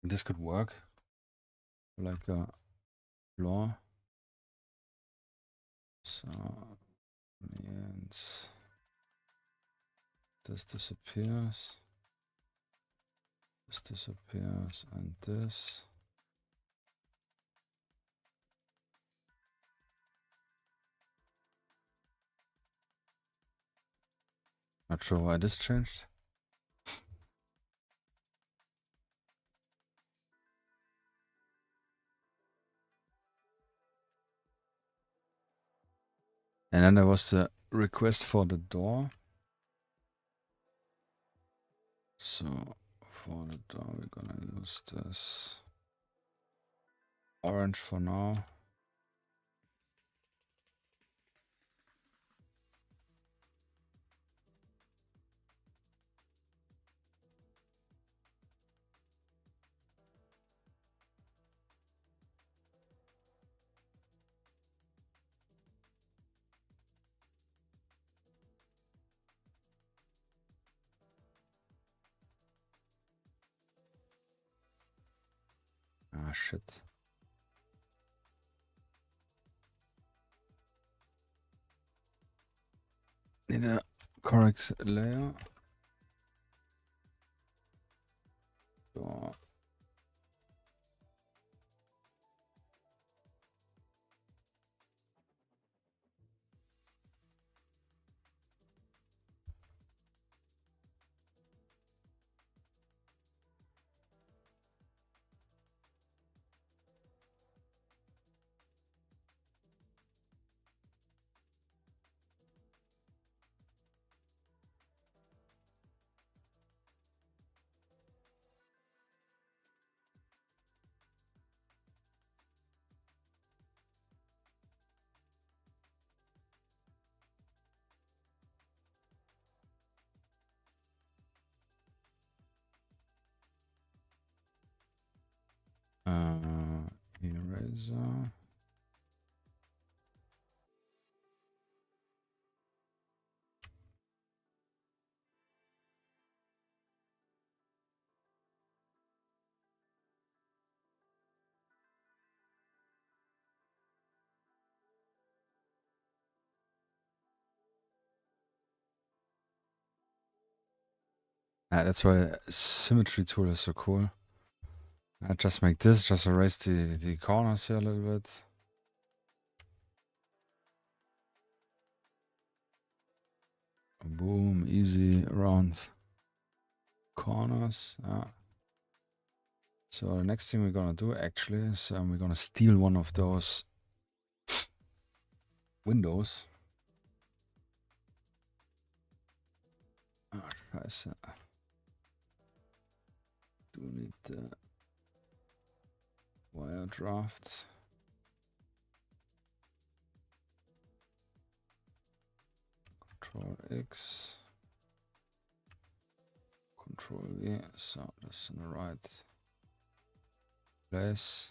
This could work. Like a floor. So, means this disappears. This disappears and this. Not sure why this changed. And then there was a request for the door. So for the door, we're gonna use this orange for now. shit. Need a correct layer. So. Eraser. That's why symmetry tool is so cool. I just make this, just erase the corners here a little bit. Boom, easy around corners. So the next thing we're gonna do actually is we're gonna steal one of those windows. Scheiße. Do need the wire draft. Control X. Control V. So that's in the right place.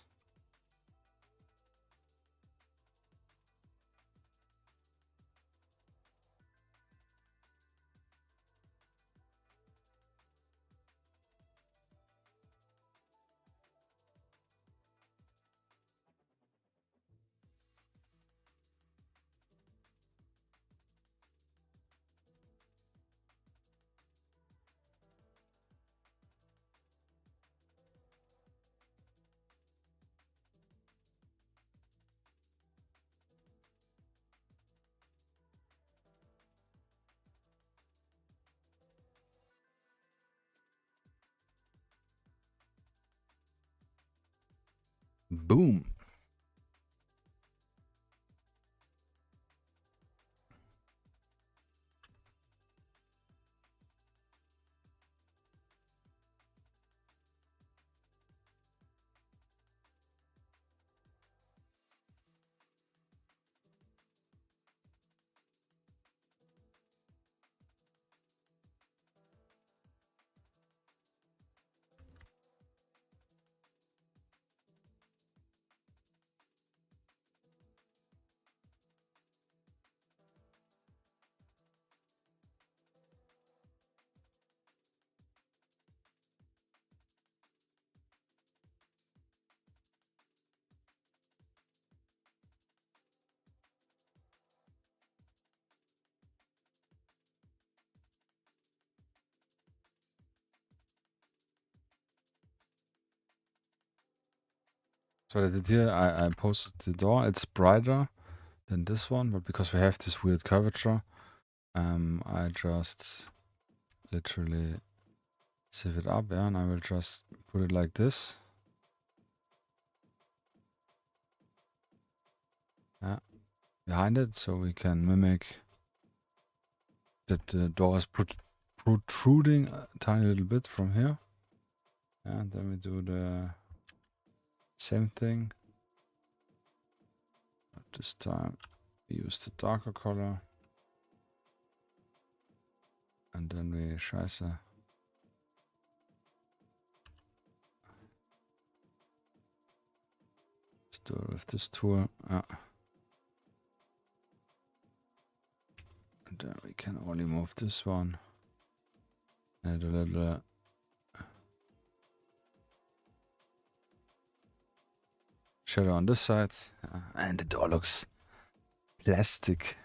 Boom. So what I did here, I posted the door. It's brighter than this one, but because we have this weird curvature, I just literally save it up, and I will just put it like this. Behind it, so we can mimic that the door is protruding a tiny little bit from here. And then we do the same thing. But this time we use the darker color. And then we scheiße. Let's do it with this tool. And then we can only move this one. And a little shadow on this side, and the door looks plastic,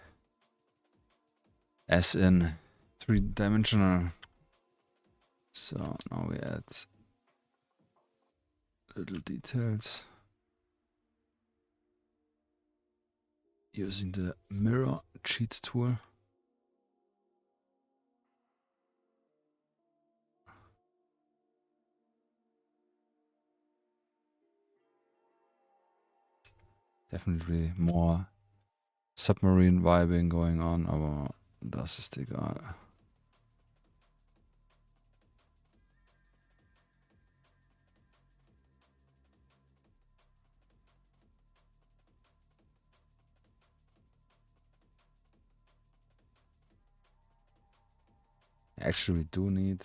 as in 3-dimensional. So now we add little details using the mirror cheat tool. Definitely more submarine vibing going on, aber das ist egal. Actually, we do need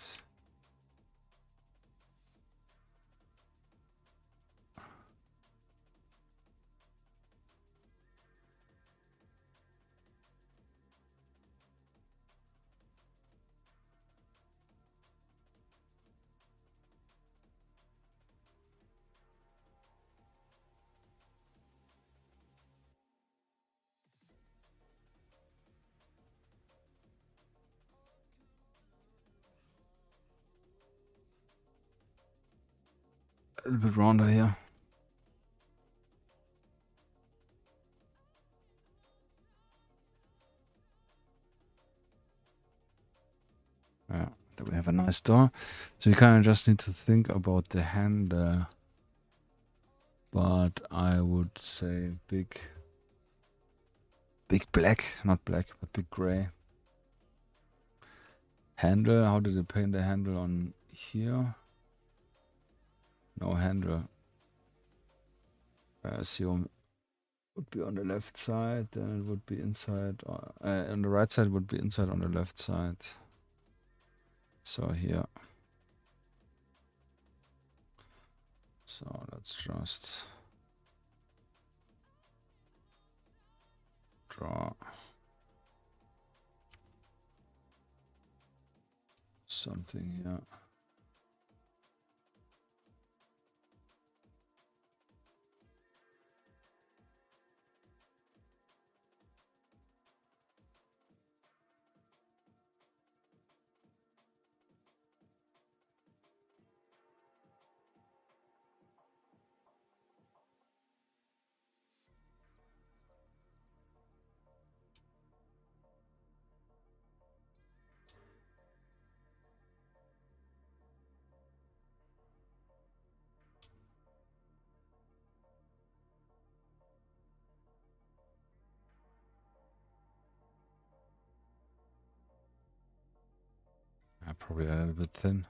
a little bit rounder here. Yeah, there we have a nice door. So you kind of just need to think about the handle. But I would say big black, not black, but big gray. Handle, how did they paint the handle on here? No handle. I assume would be on the left side, then it would be inside, on the right side would be inside on the left side. So here. So let's just draw something here. Probably a little bit thin.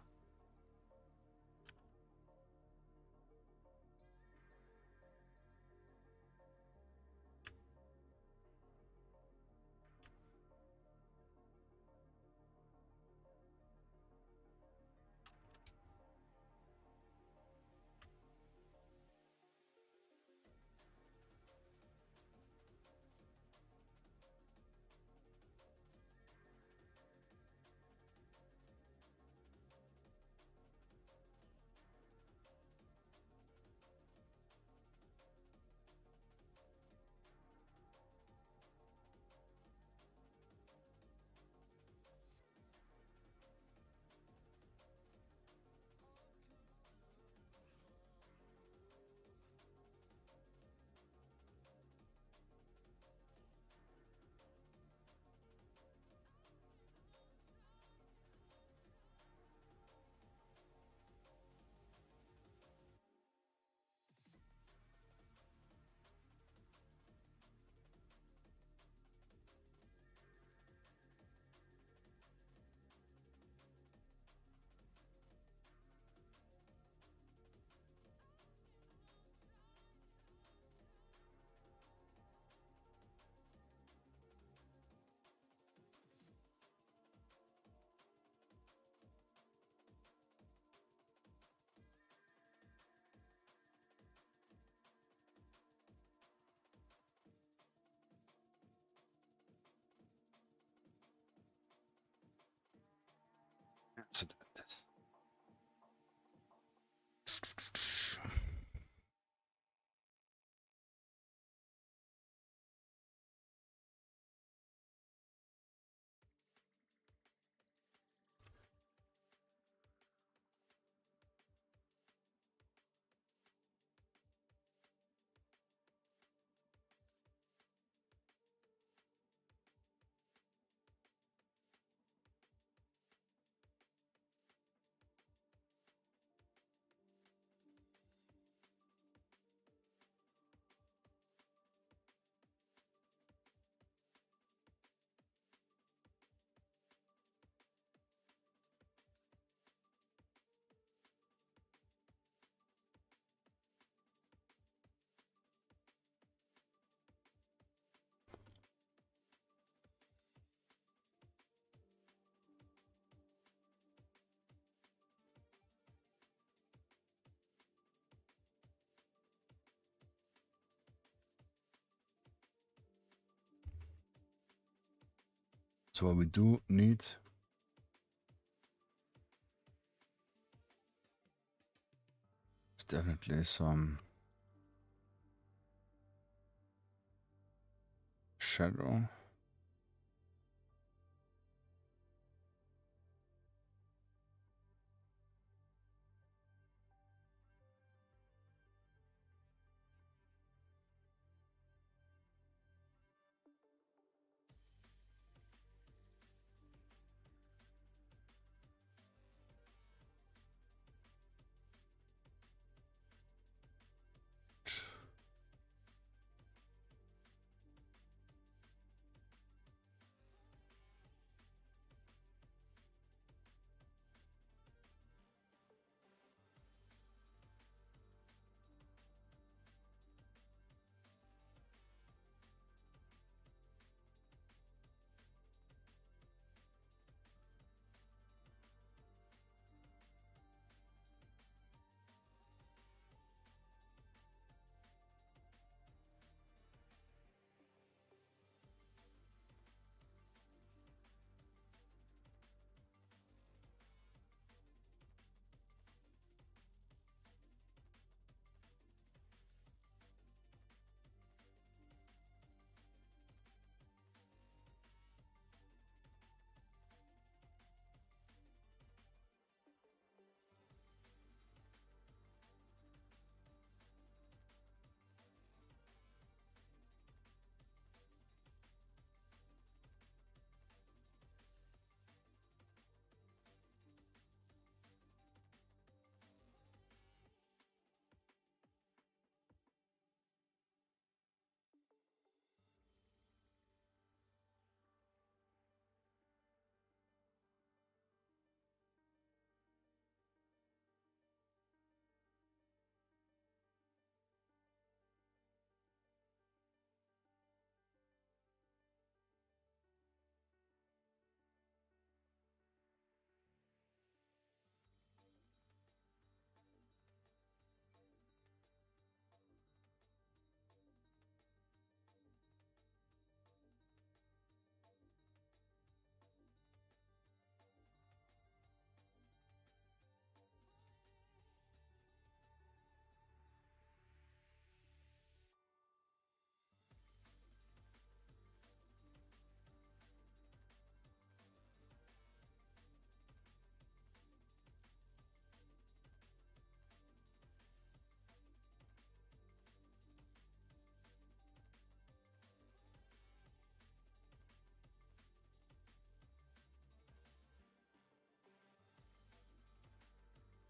So das. So what we do need is definitely some shadow.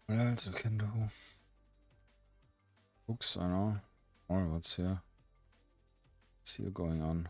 What else we can do? Books, I know. Or what's here? What's here going on?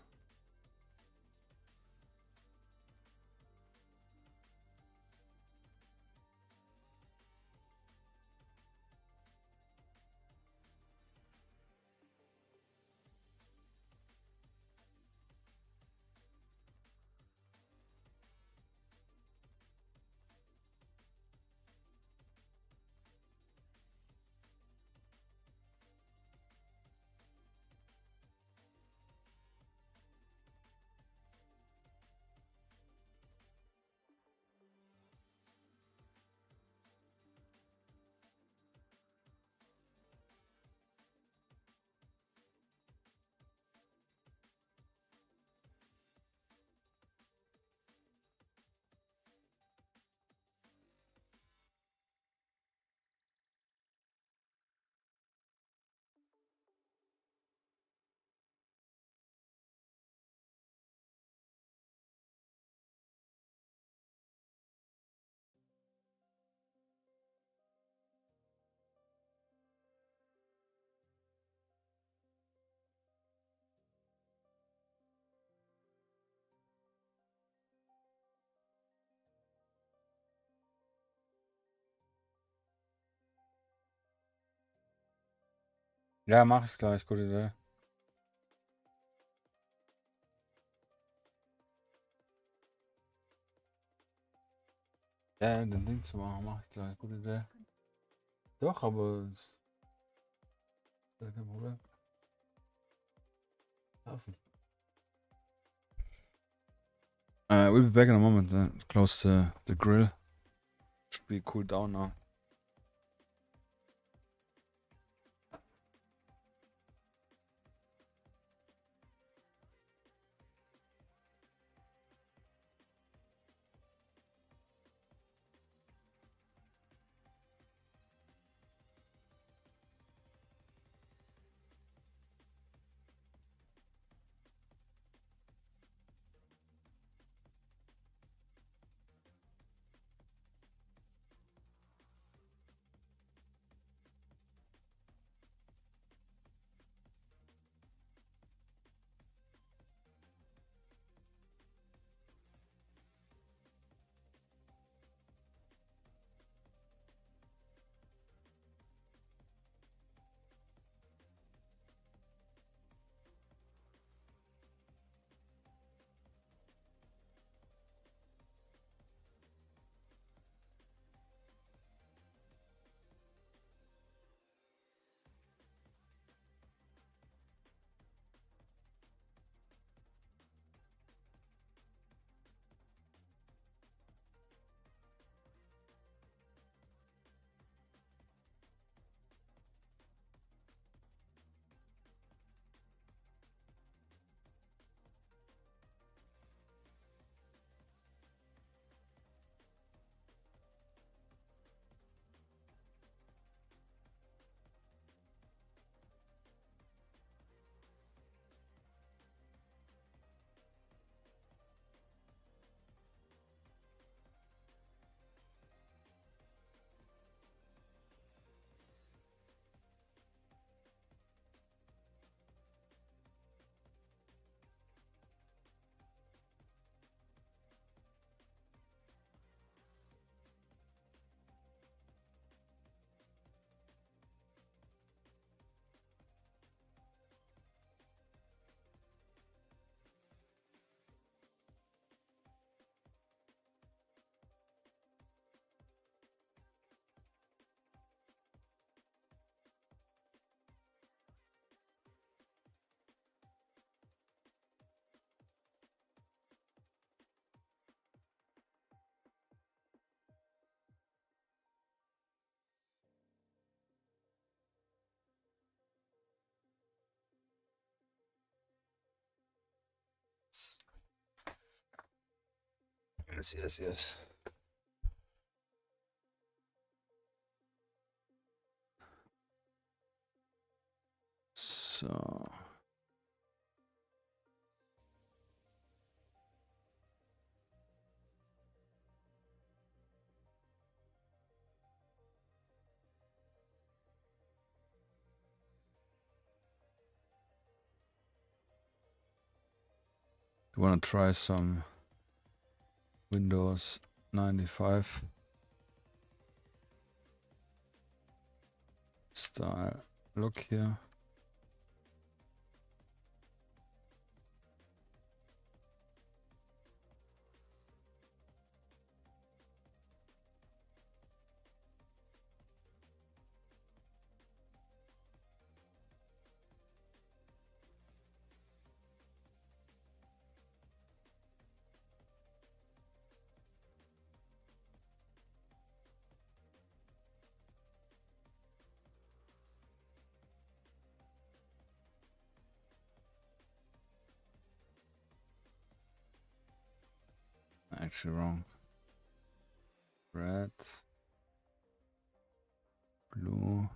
Ja, mach ich gleich, gute Idee. Ja, den Ding zu machen, mach ich gleich, gute Idee. Doch, aber ist kein Problem. Laufen. We'll be back in a moment. Close the grill. Should be cooled down now. Yes. So. You wanna try some Windows 95 style look here. Actually wrong. Red, blue,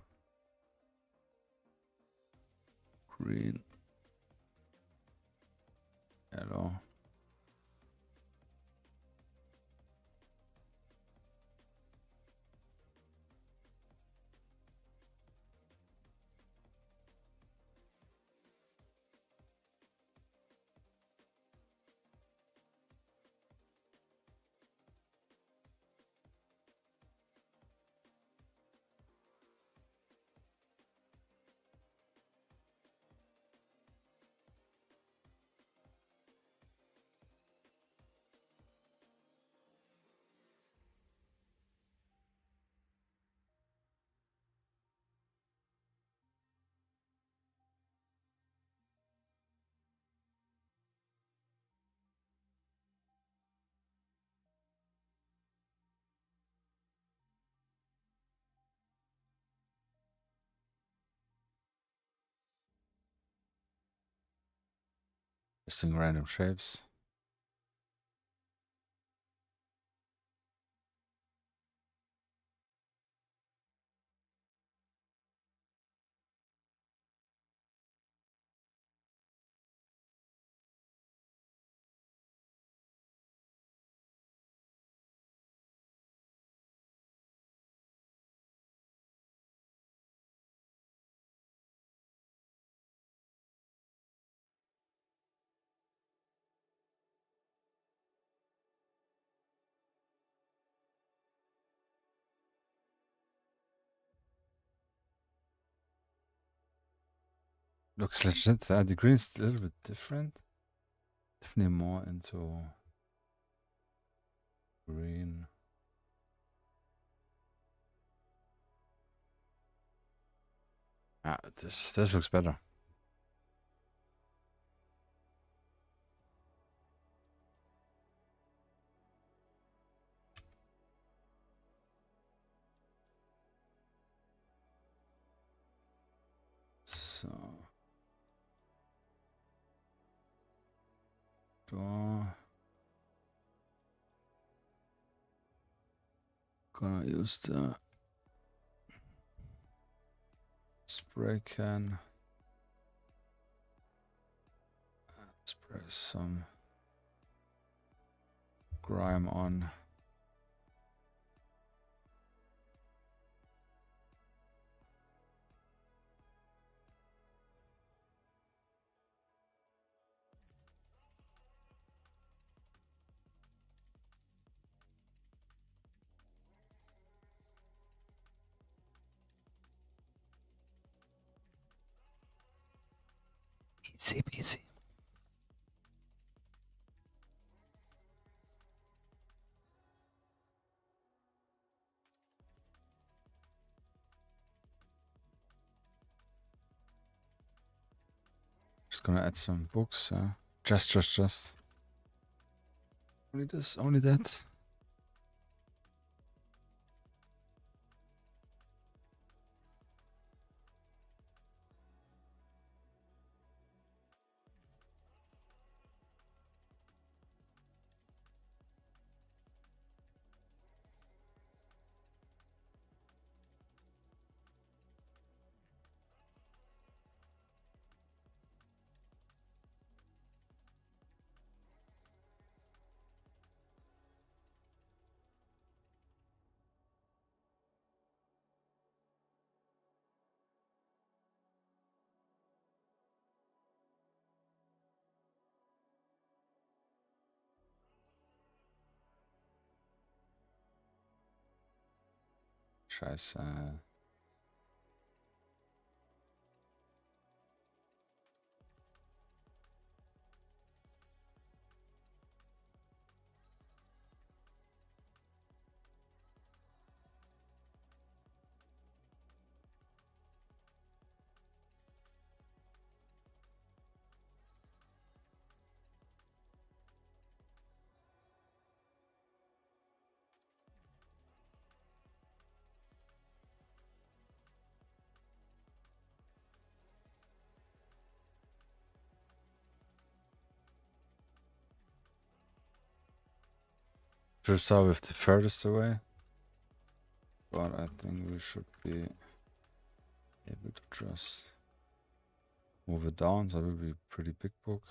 green, yellow. Using random shapes. Looks legit. The green's a little bit different. Definitely more into green. This looks better. So draw. Gonna use the spray can. Spray some grime on. Easy peasy. Just gonna add some books. Just. Only this, only that. Scheiße. Should start with the furthest away. But I think we should be able to just move it down, so it will be a pretty big book.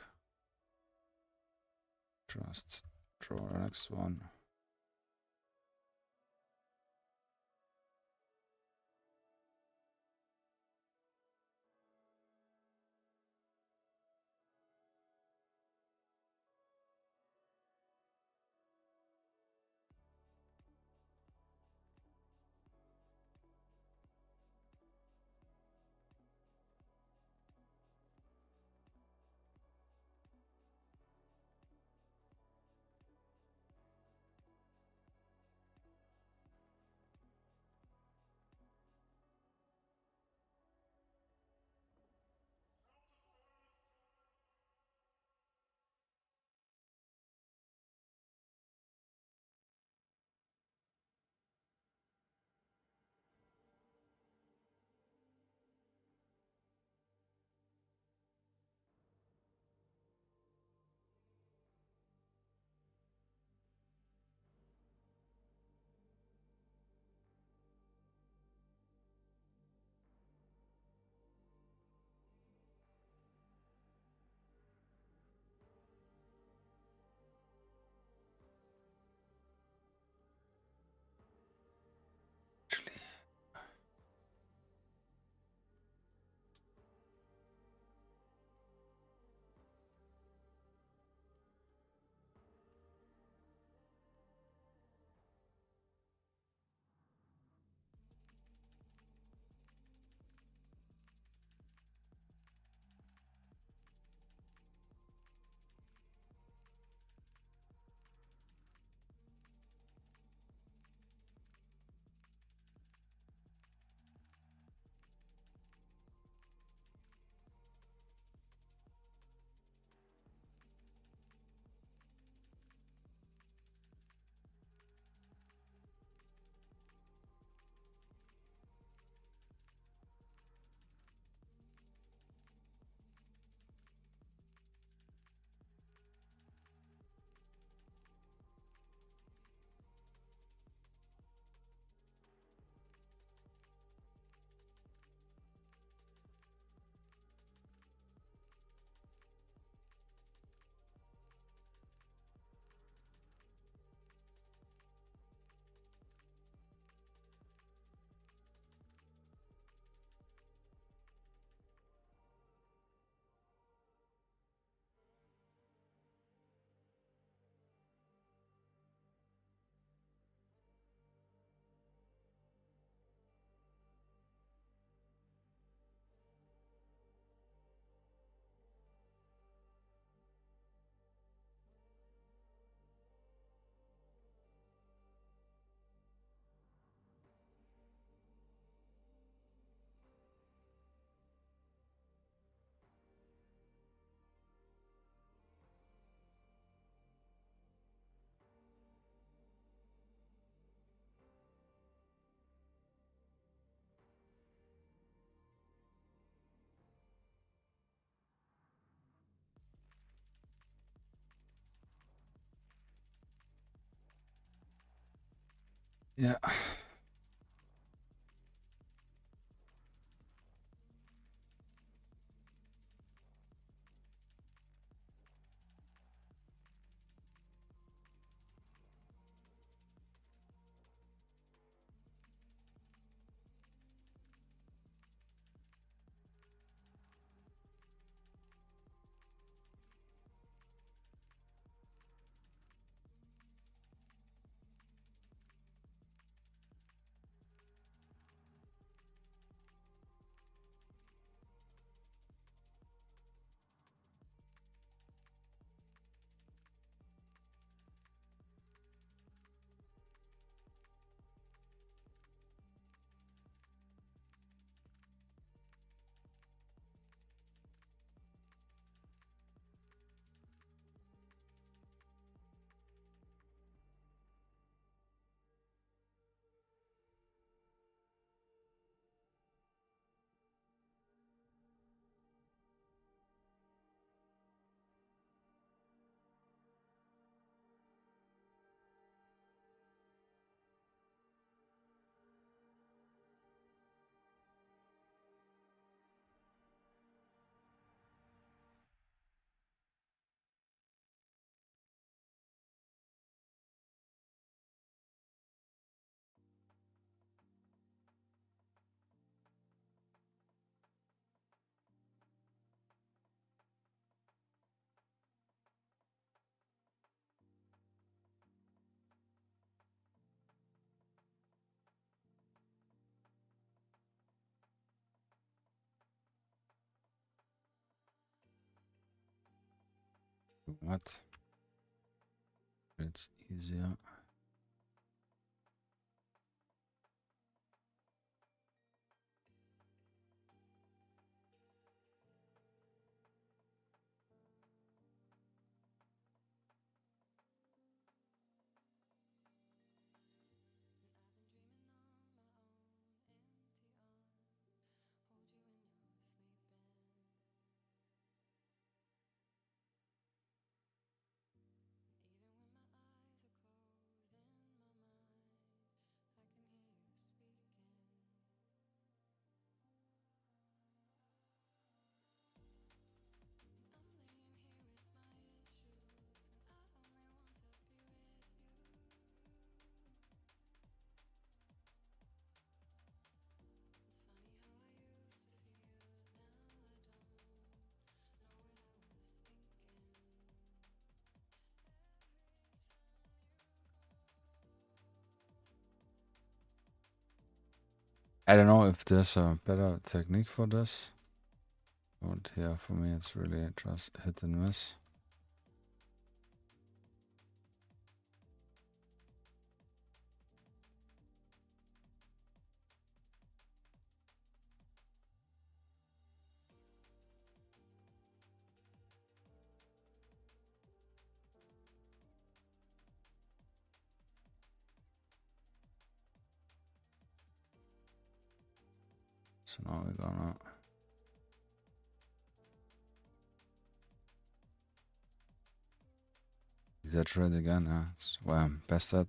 Just draw the next one. Yeah. What? It's easier. I don't know if there's a better technique for this. But yeah, for me it's really just hit and miss. So now we're gonna exaggerate again. Yeah, it's where I'm best at.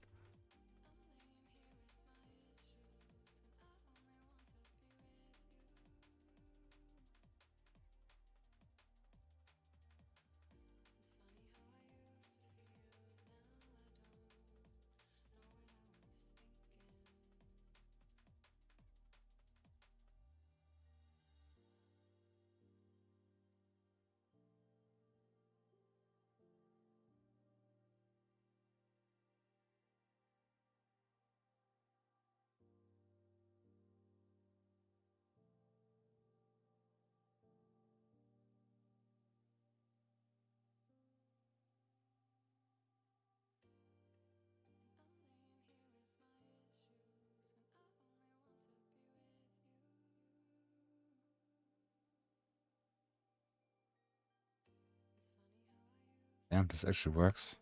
Damn, this actually works.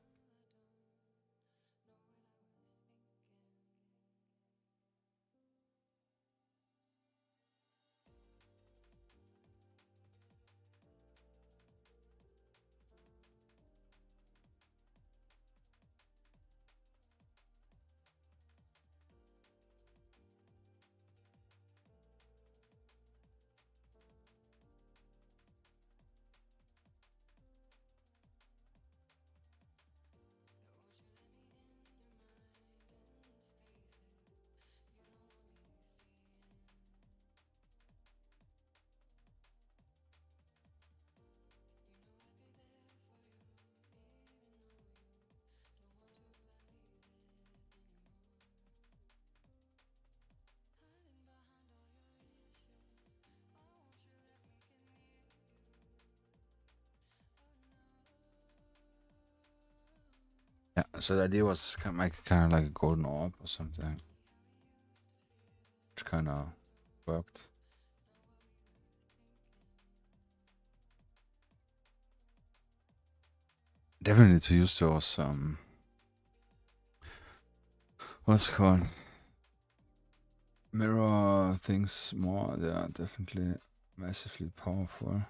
Yeah, so the idea was make it kind of like a golden orb or something. Which kind of worked. Definitely need to use those what's it called? Mirror things more. They are definitely massively powerful.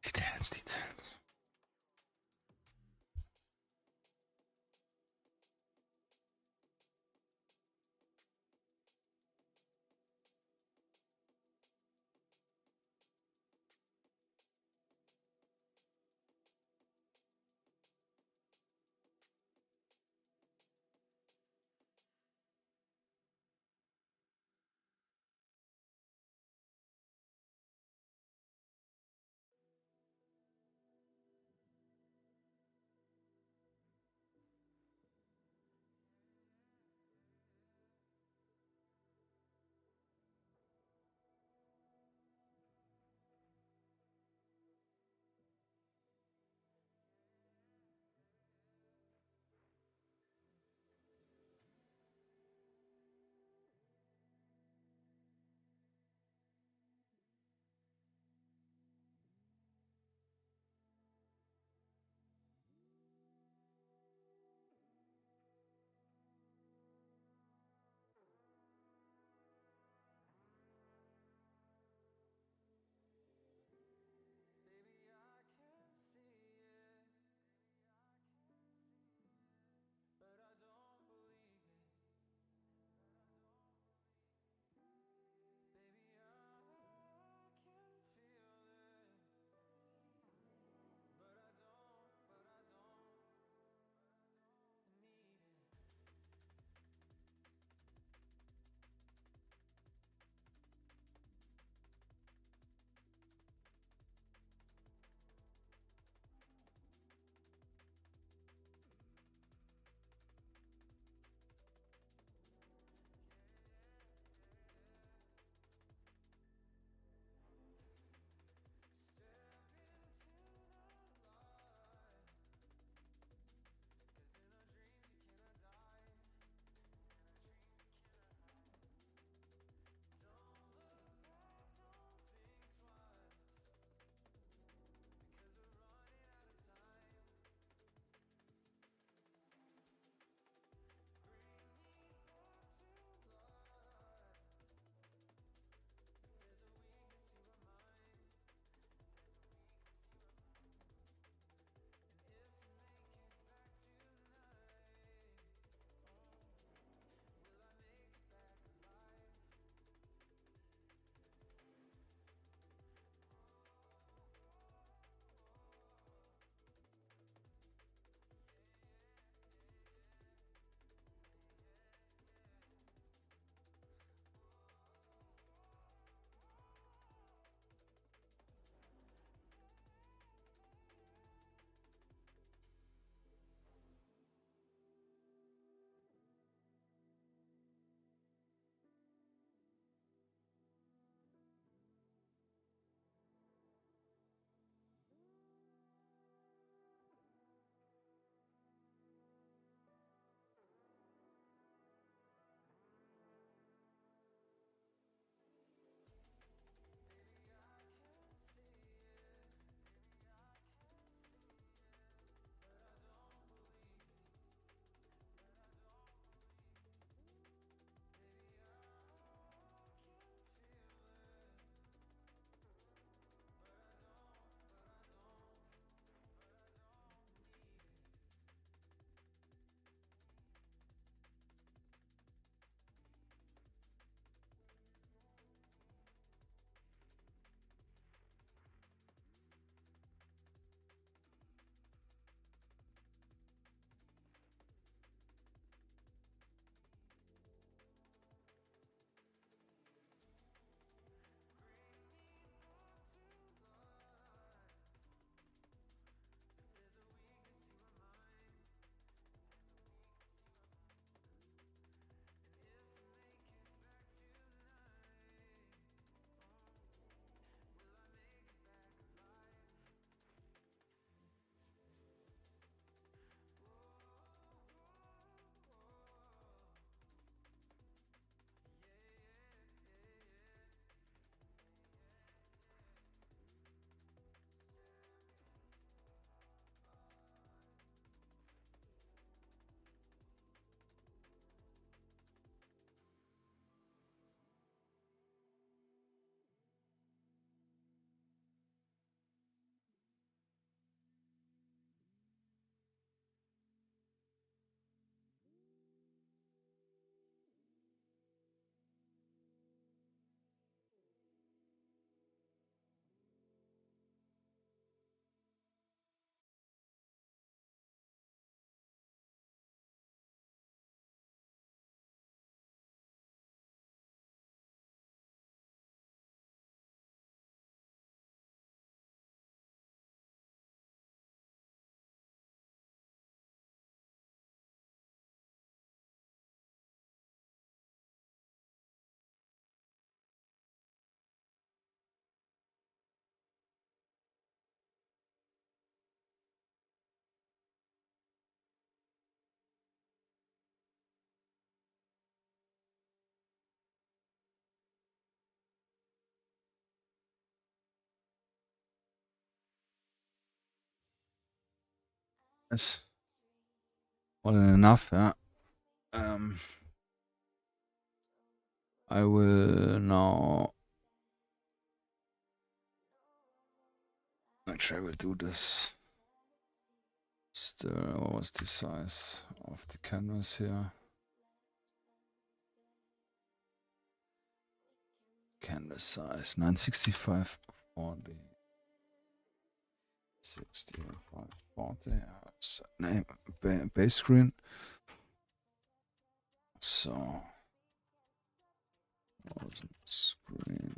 Details, details. Yes. More than enough, yeah. I will now. Actually, I will do this. What was the size of the canvas here? Canvas size 965 40 65 40. Name base screen. So screen.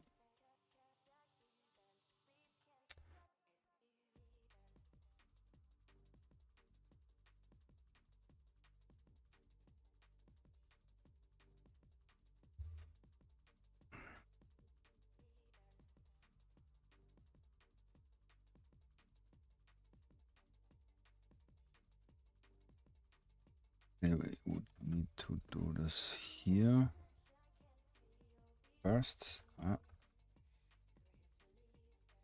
We would need to do this here first.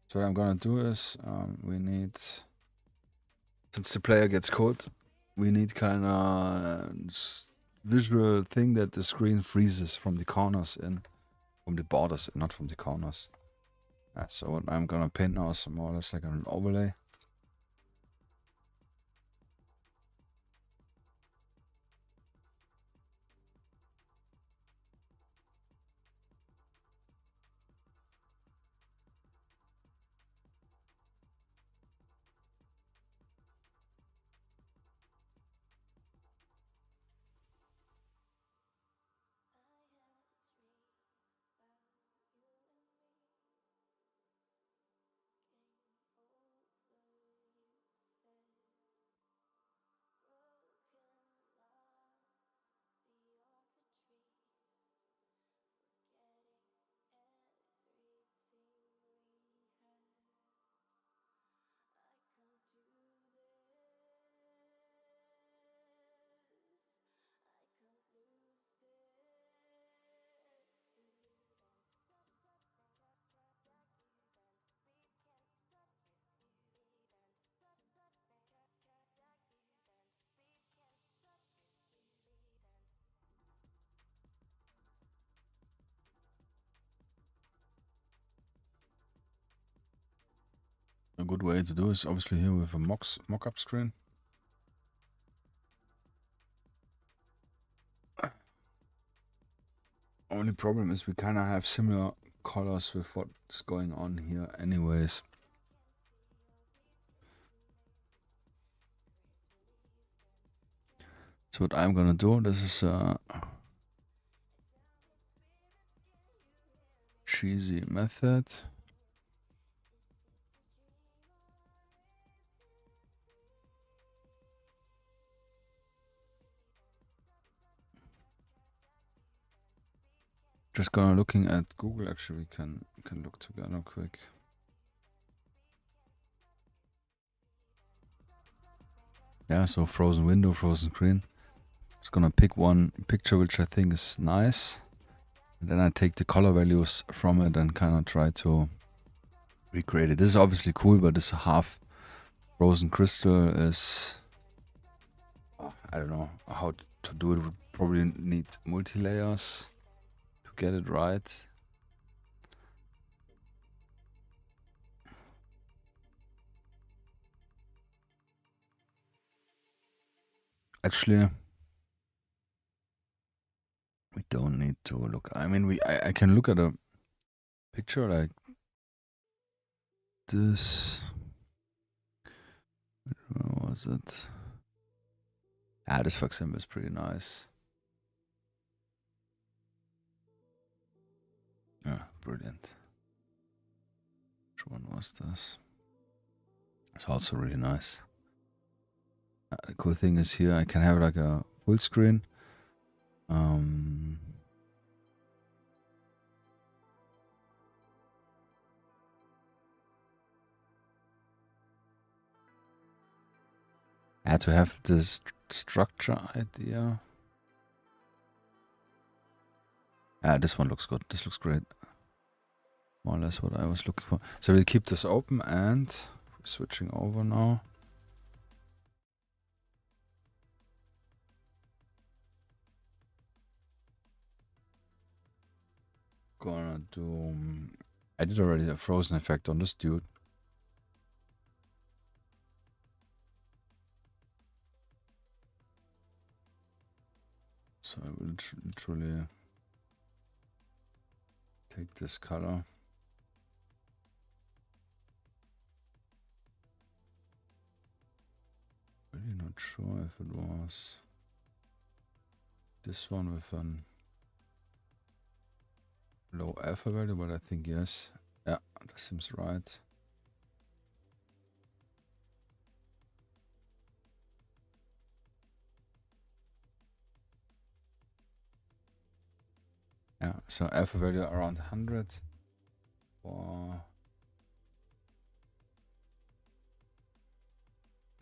So what I'm gonna do is we need, since the player gets caught, we need kind of visual thing that the screen freezes from the corners in, from the borders, not from the corners. So what I'm gonna paint now is more or less like an overlay. A good way to do is obviously here with a mock-up screen. Only problem is we kind of have similar colors with what's going on here anyways. So what I'm gonna do, this is a cheesy method. Just gonna looking at Google. Actually, we can look together quick. Yeah, so frozen window, frozen screen. Just gonna pick one picture which I think is nice, and then I take the color values from it and kind of try to recreate it. This is obviously cool, but this half frozen crystal is, I don't know how to do it. We probably need multi-layers to get it right. Actually, we don't need to look. I mean, I can look at a picture like this. Where was it? This for example is pretty nice. Yeah, brilliant. Which one was this? It's also really nice. The cool thing is here I can have like a full screen. I had to have this structure idea. This one looks good. This looks great. More or less what I was looking for. So we'll keep this open and switching over now. gonna do... I did already a frozen effect on this dude. So I will literally take this color. Really not sure if it was this one with an low alpha value, but I think yes. Yeah, that seems right. Yeah, so alpha value around 100 for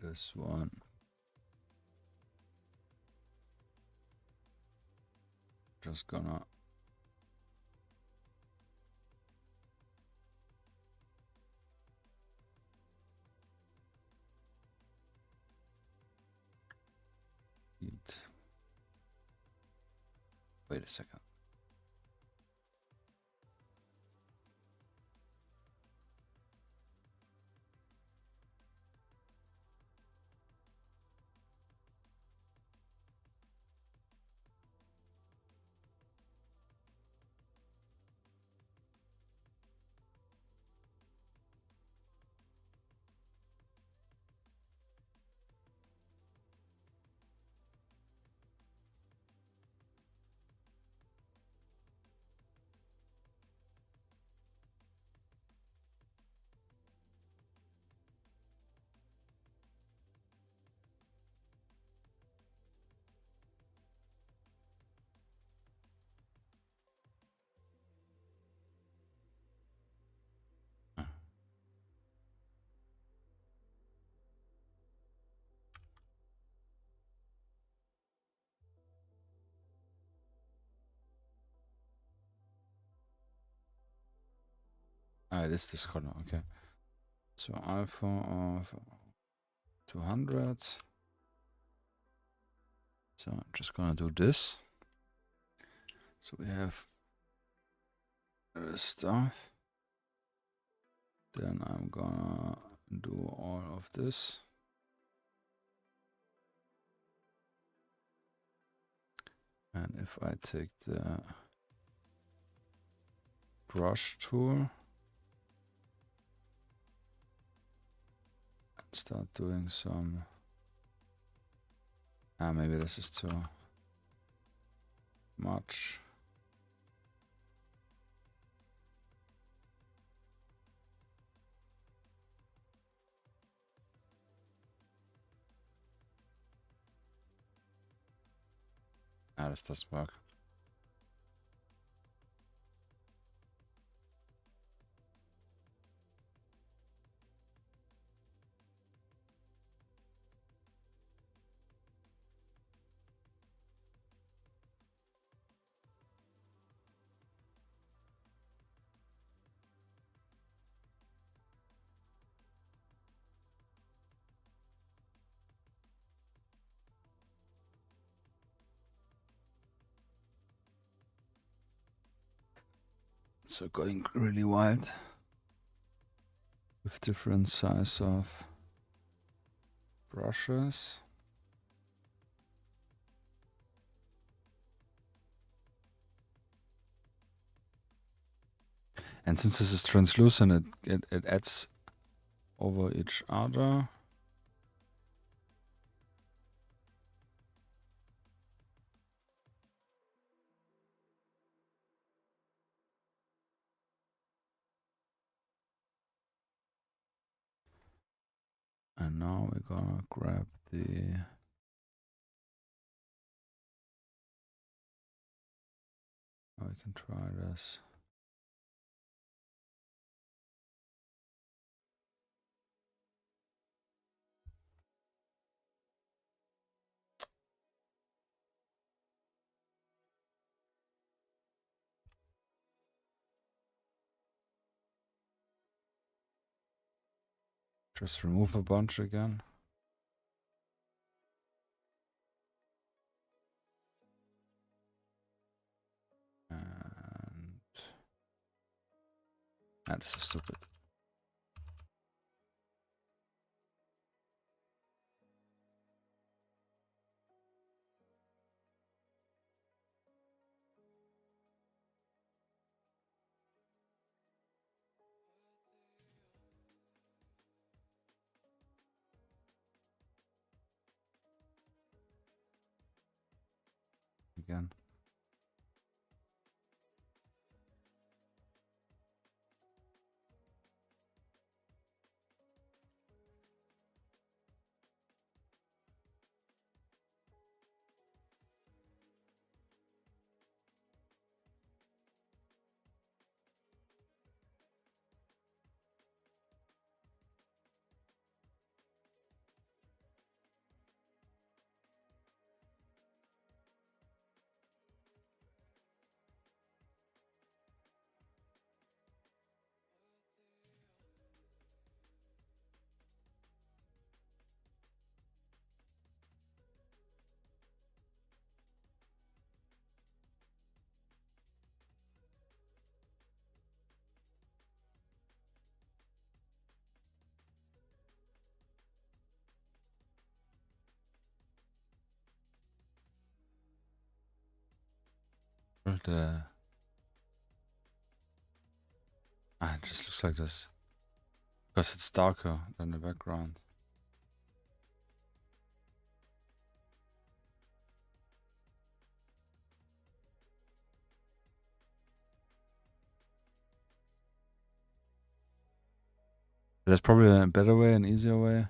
this one. Just gonna eat. Wait a second. Ah, it is this color, okay. So alpha of 200. So I'm just gonna do this. So we have stuff. Then I'm gonna do all of this. And if I take the brush tool and start doing some... maybe this is too much. This doesn't work. So going really wild with different size of brushes. And since this is translucent, it adds over each other. And now we're gonna grab the... we can try this. Just remove a bunch again. And Ah, das ist stupid. Again. The it just looks like this because it's darker than the background. There's probably a better way, an easier way.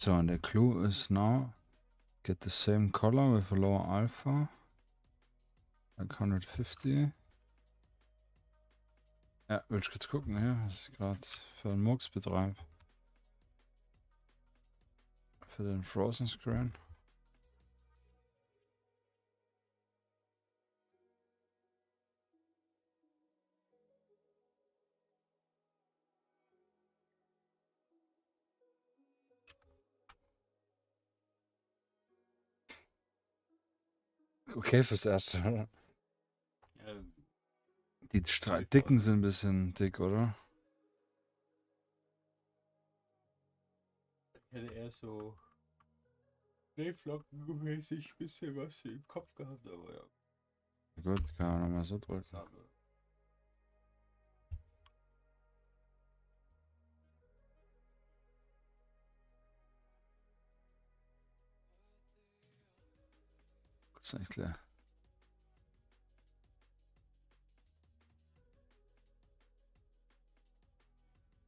So, and the clue is now get the same color with a lower alpha, like 150. Ja, will ich kurz gucken hier, was ich gerade für einen Murks betreibe. Für den Frozen Screen. Okay fürs Erste, oder? Ja, Die Dicken sind ein bisschen dick, oder? ich hätte eher so Schneeflockenmäßig ein bisschen was im Kopf gehabt, aber ja. Gut, kann man nochmal so drücken. Ist nicht leer.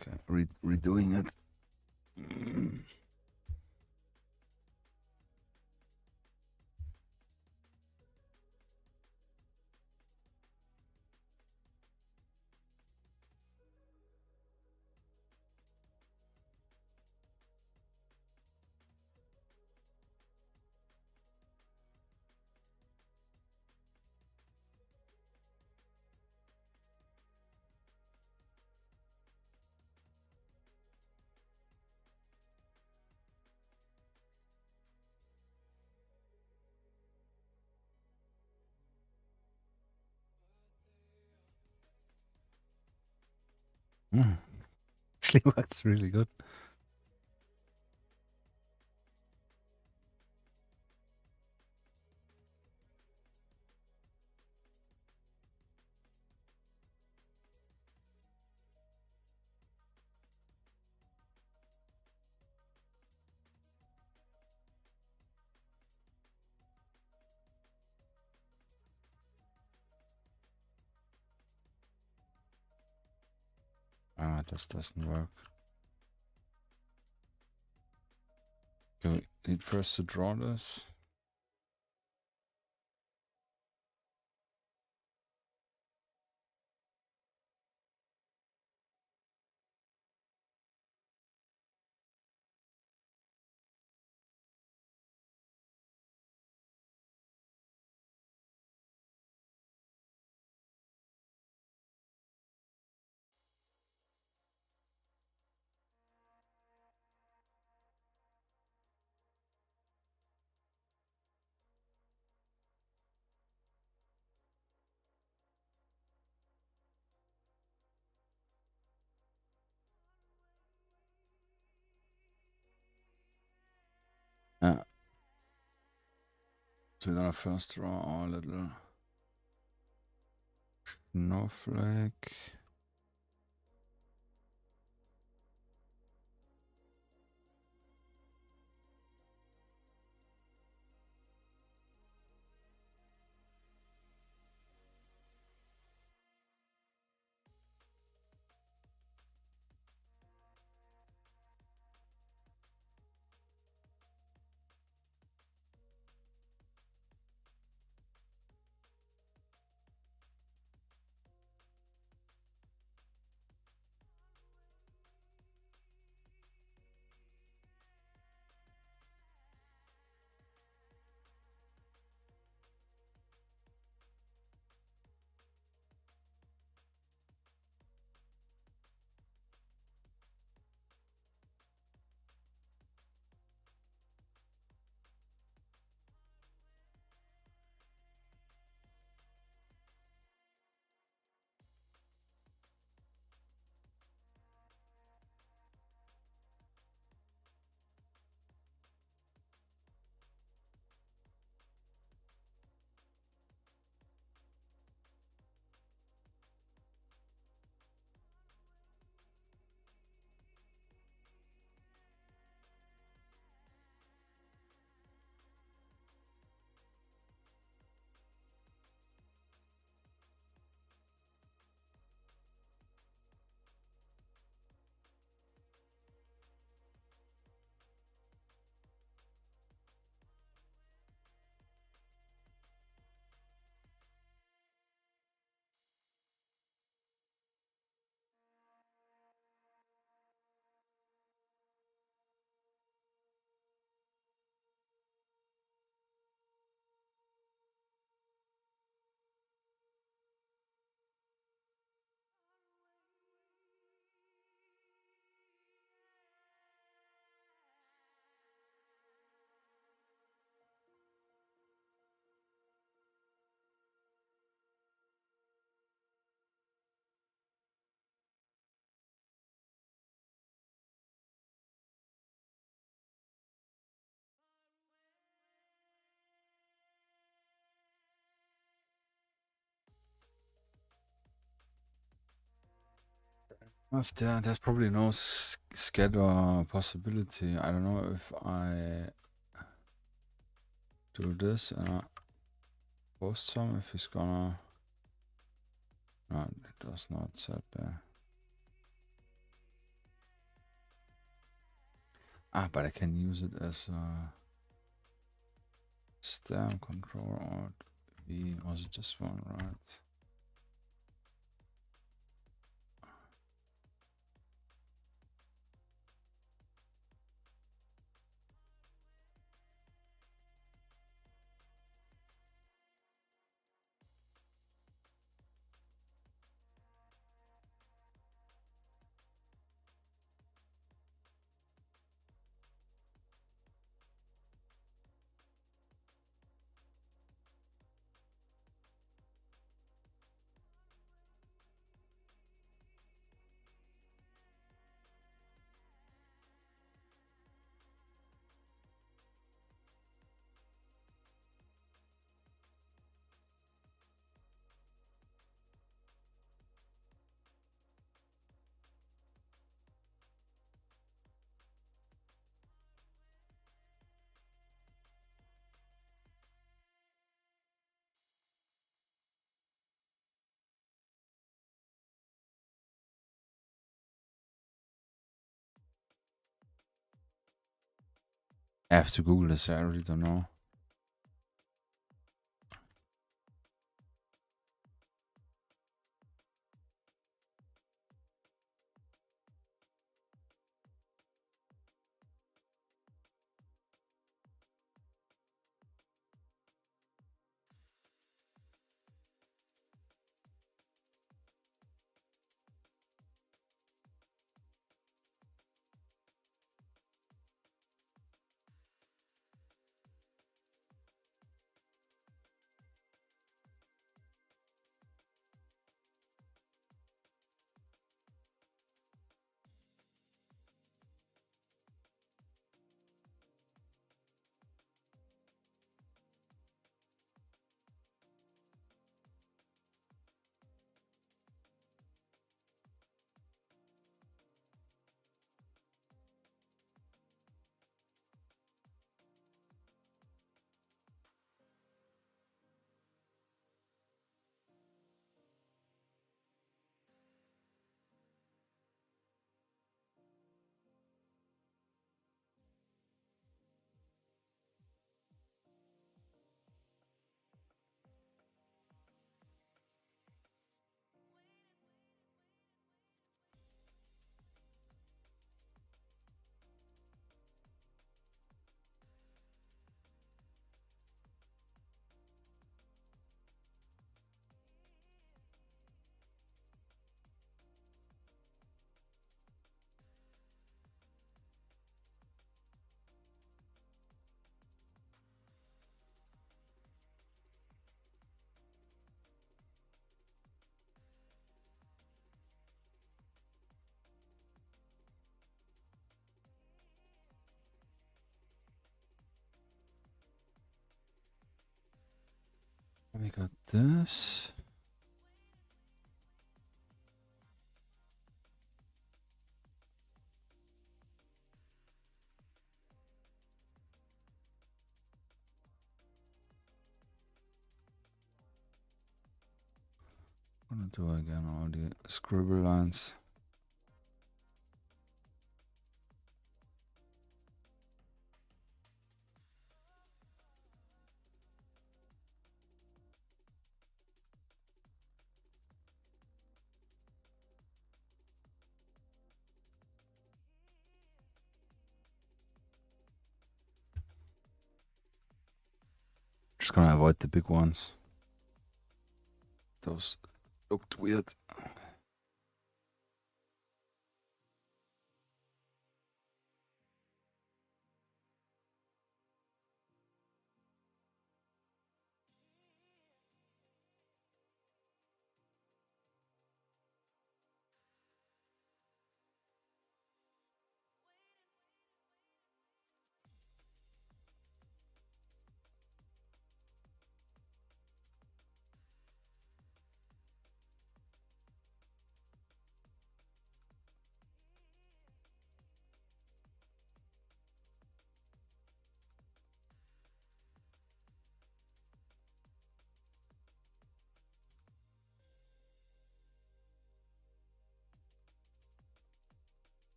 Okay, redoing it. Actually works really good. Ah, this doesn't work. Okay, we need first to draw this. we're gonna first draw our little snowflake. If there's probably no scatter possibility. I don't know if I do this and I post some, if it's gonna... No, it does not set there. But I can use it as a stem control or V. Was it this one, right? I have to Google this, I really don't know. We got this. I'm gonna do again all the scribble lines. Just gonna avoid the big ones. Those looked weird.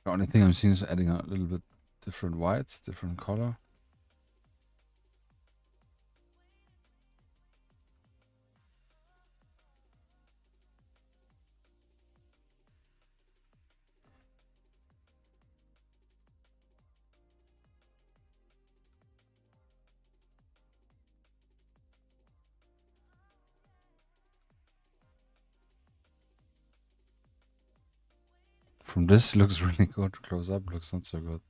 The only thing I'm seeing is adding a little bit different whites, different color. From this looks really good. Close up looks not so good.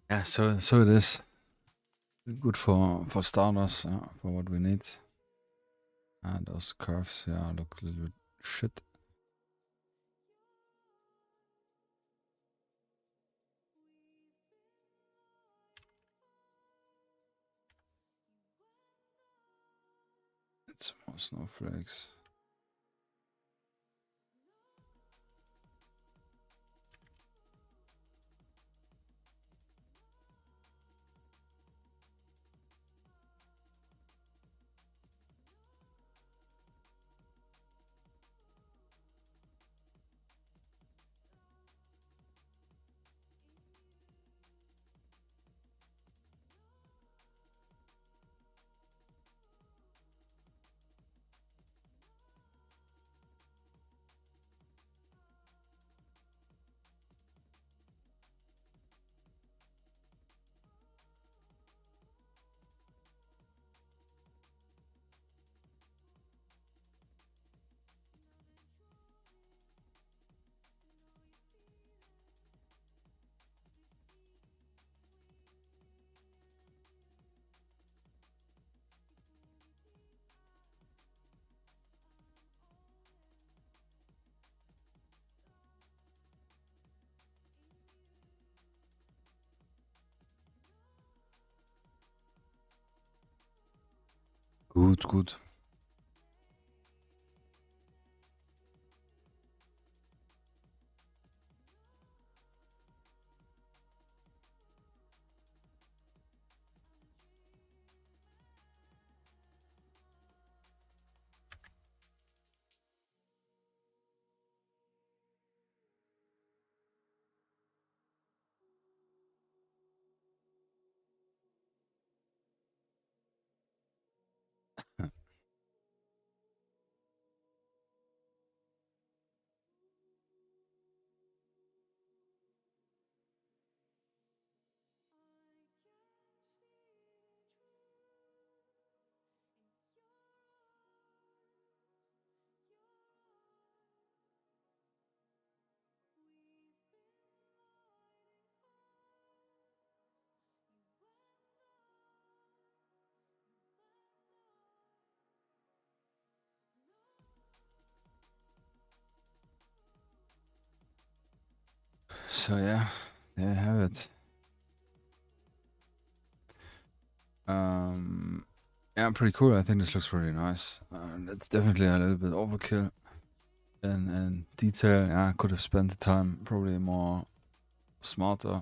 Yeah, so it is good for starters, for what we need. And those curves, yeah, look a little bit shit. It's more snowflakes. Gut, gut. So yeah, there you have it. Yeah, pretty cool. I think this looks really nice. It's definitely a little bit overkill in detail. Yeah, I could have spent the time probably more smarter,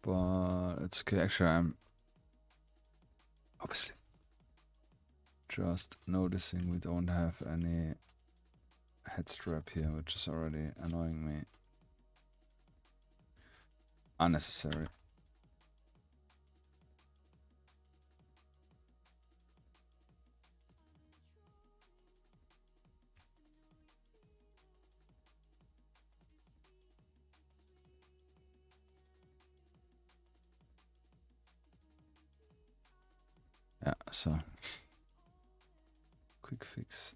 but it's okay. Actually, I'm obviously just noticing we don't have any head strap here, which is already annoying me. Unnecessary. Yeah, so quick fix.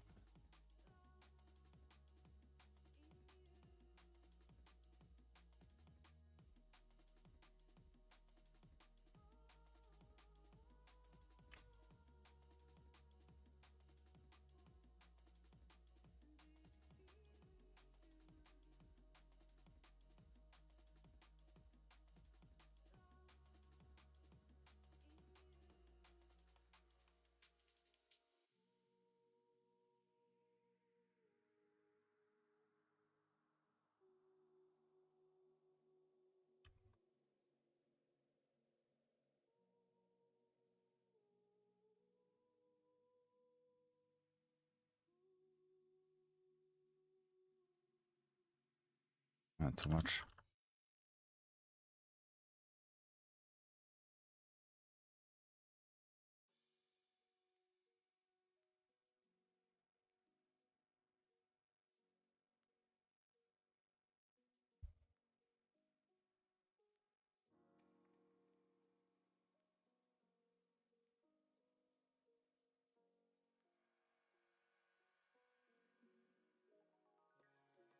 Not too much.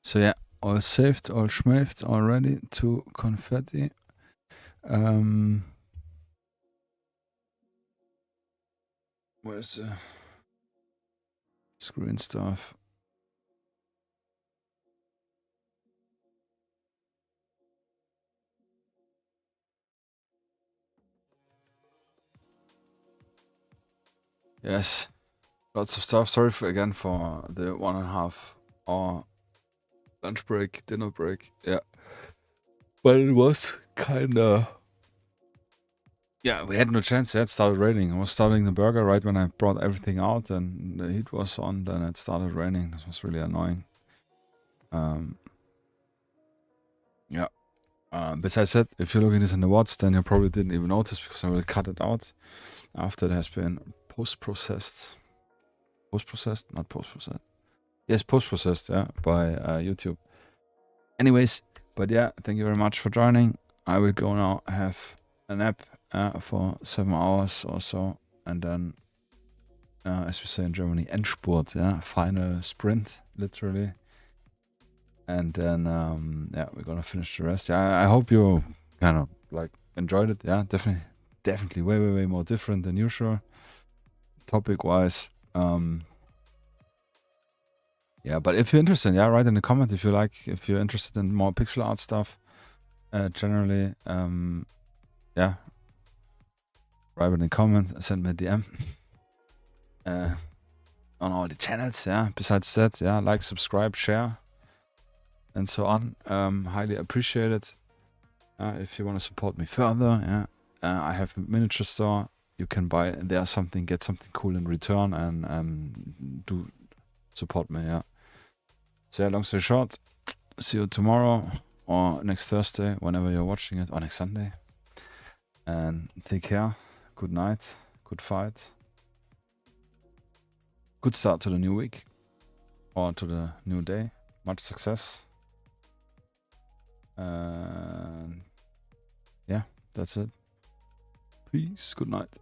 So yeah, all saved, all schmaved, all ready to confetti. Where's the screen stuff? Yes, lots of stuff. Sorry again for the 1.5 hour lunch break, dinner break. Yeah, but it was kinda. Yeah, we had no chance. It started raining. I was starting the burger right when I brought everything out, and the heat was on. Then it started raining. This was really annoying. Yeah. Besides that, if you're looking at this in the watch, then you probably didn't even notice because I will cut it out after it has been post-processed. Post-processed? Not post-processed. Yes, post-processed, yeah, by YouTube. Anyways, but yeah, thank you very much for joining. I will go now have a nap for 7 hours or so, and then, as we say in Germany, Endspurt, yeah, final sprint, literally. And then, yeah, we're gonna finish the rest. Yeah, I hope you kind of like enjoyed it. Yeah, definitely way more different than usual, topic-wise. Yeah, but if you're interested, yeah, write in the comment if you're interested in more pixel art stuff. Generally, yeah, write in the comment, send me a DM. on all the channels. Yeah. Besides that, yeah, like, subscribe, share, and so on. Highly appreciate it. If you want to support me further, yeah, I have a miniature store. You can buy there something, get something cool in return, and do support me. Yeah. So yeah, long story short, see you tomorrow or next Thursday, whenever you're watching it, or next Sunday. And take care. Good night. Good fight. Good start to the new week or to the new day. Much success. And yeah, that's it. Peace. Good night.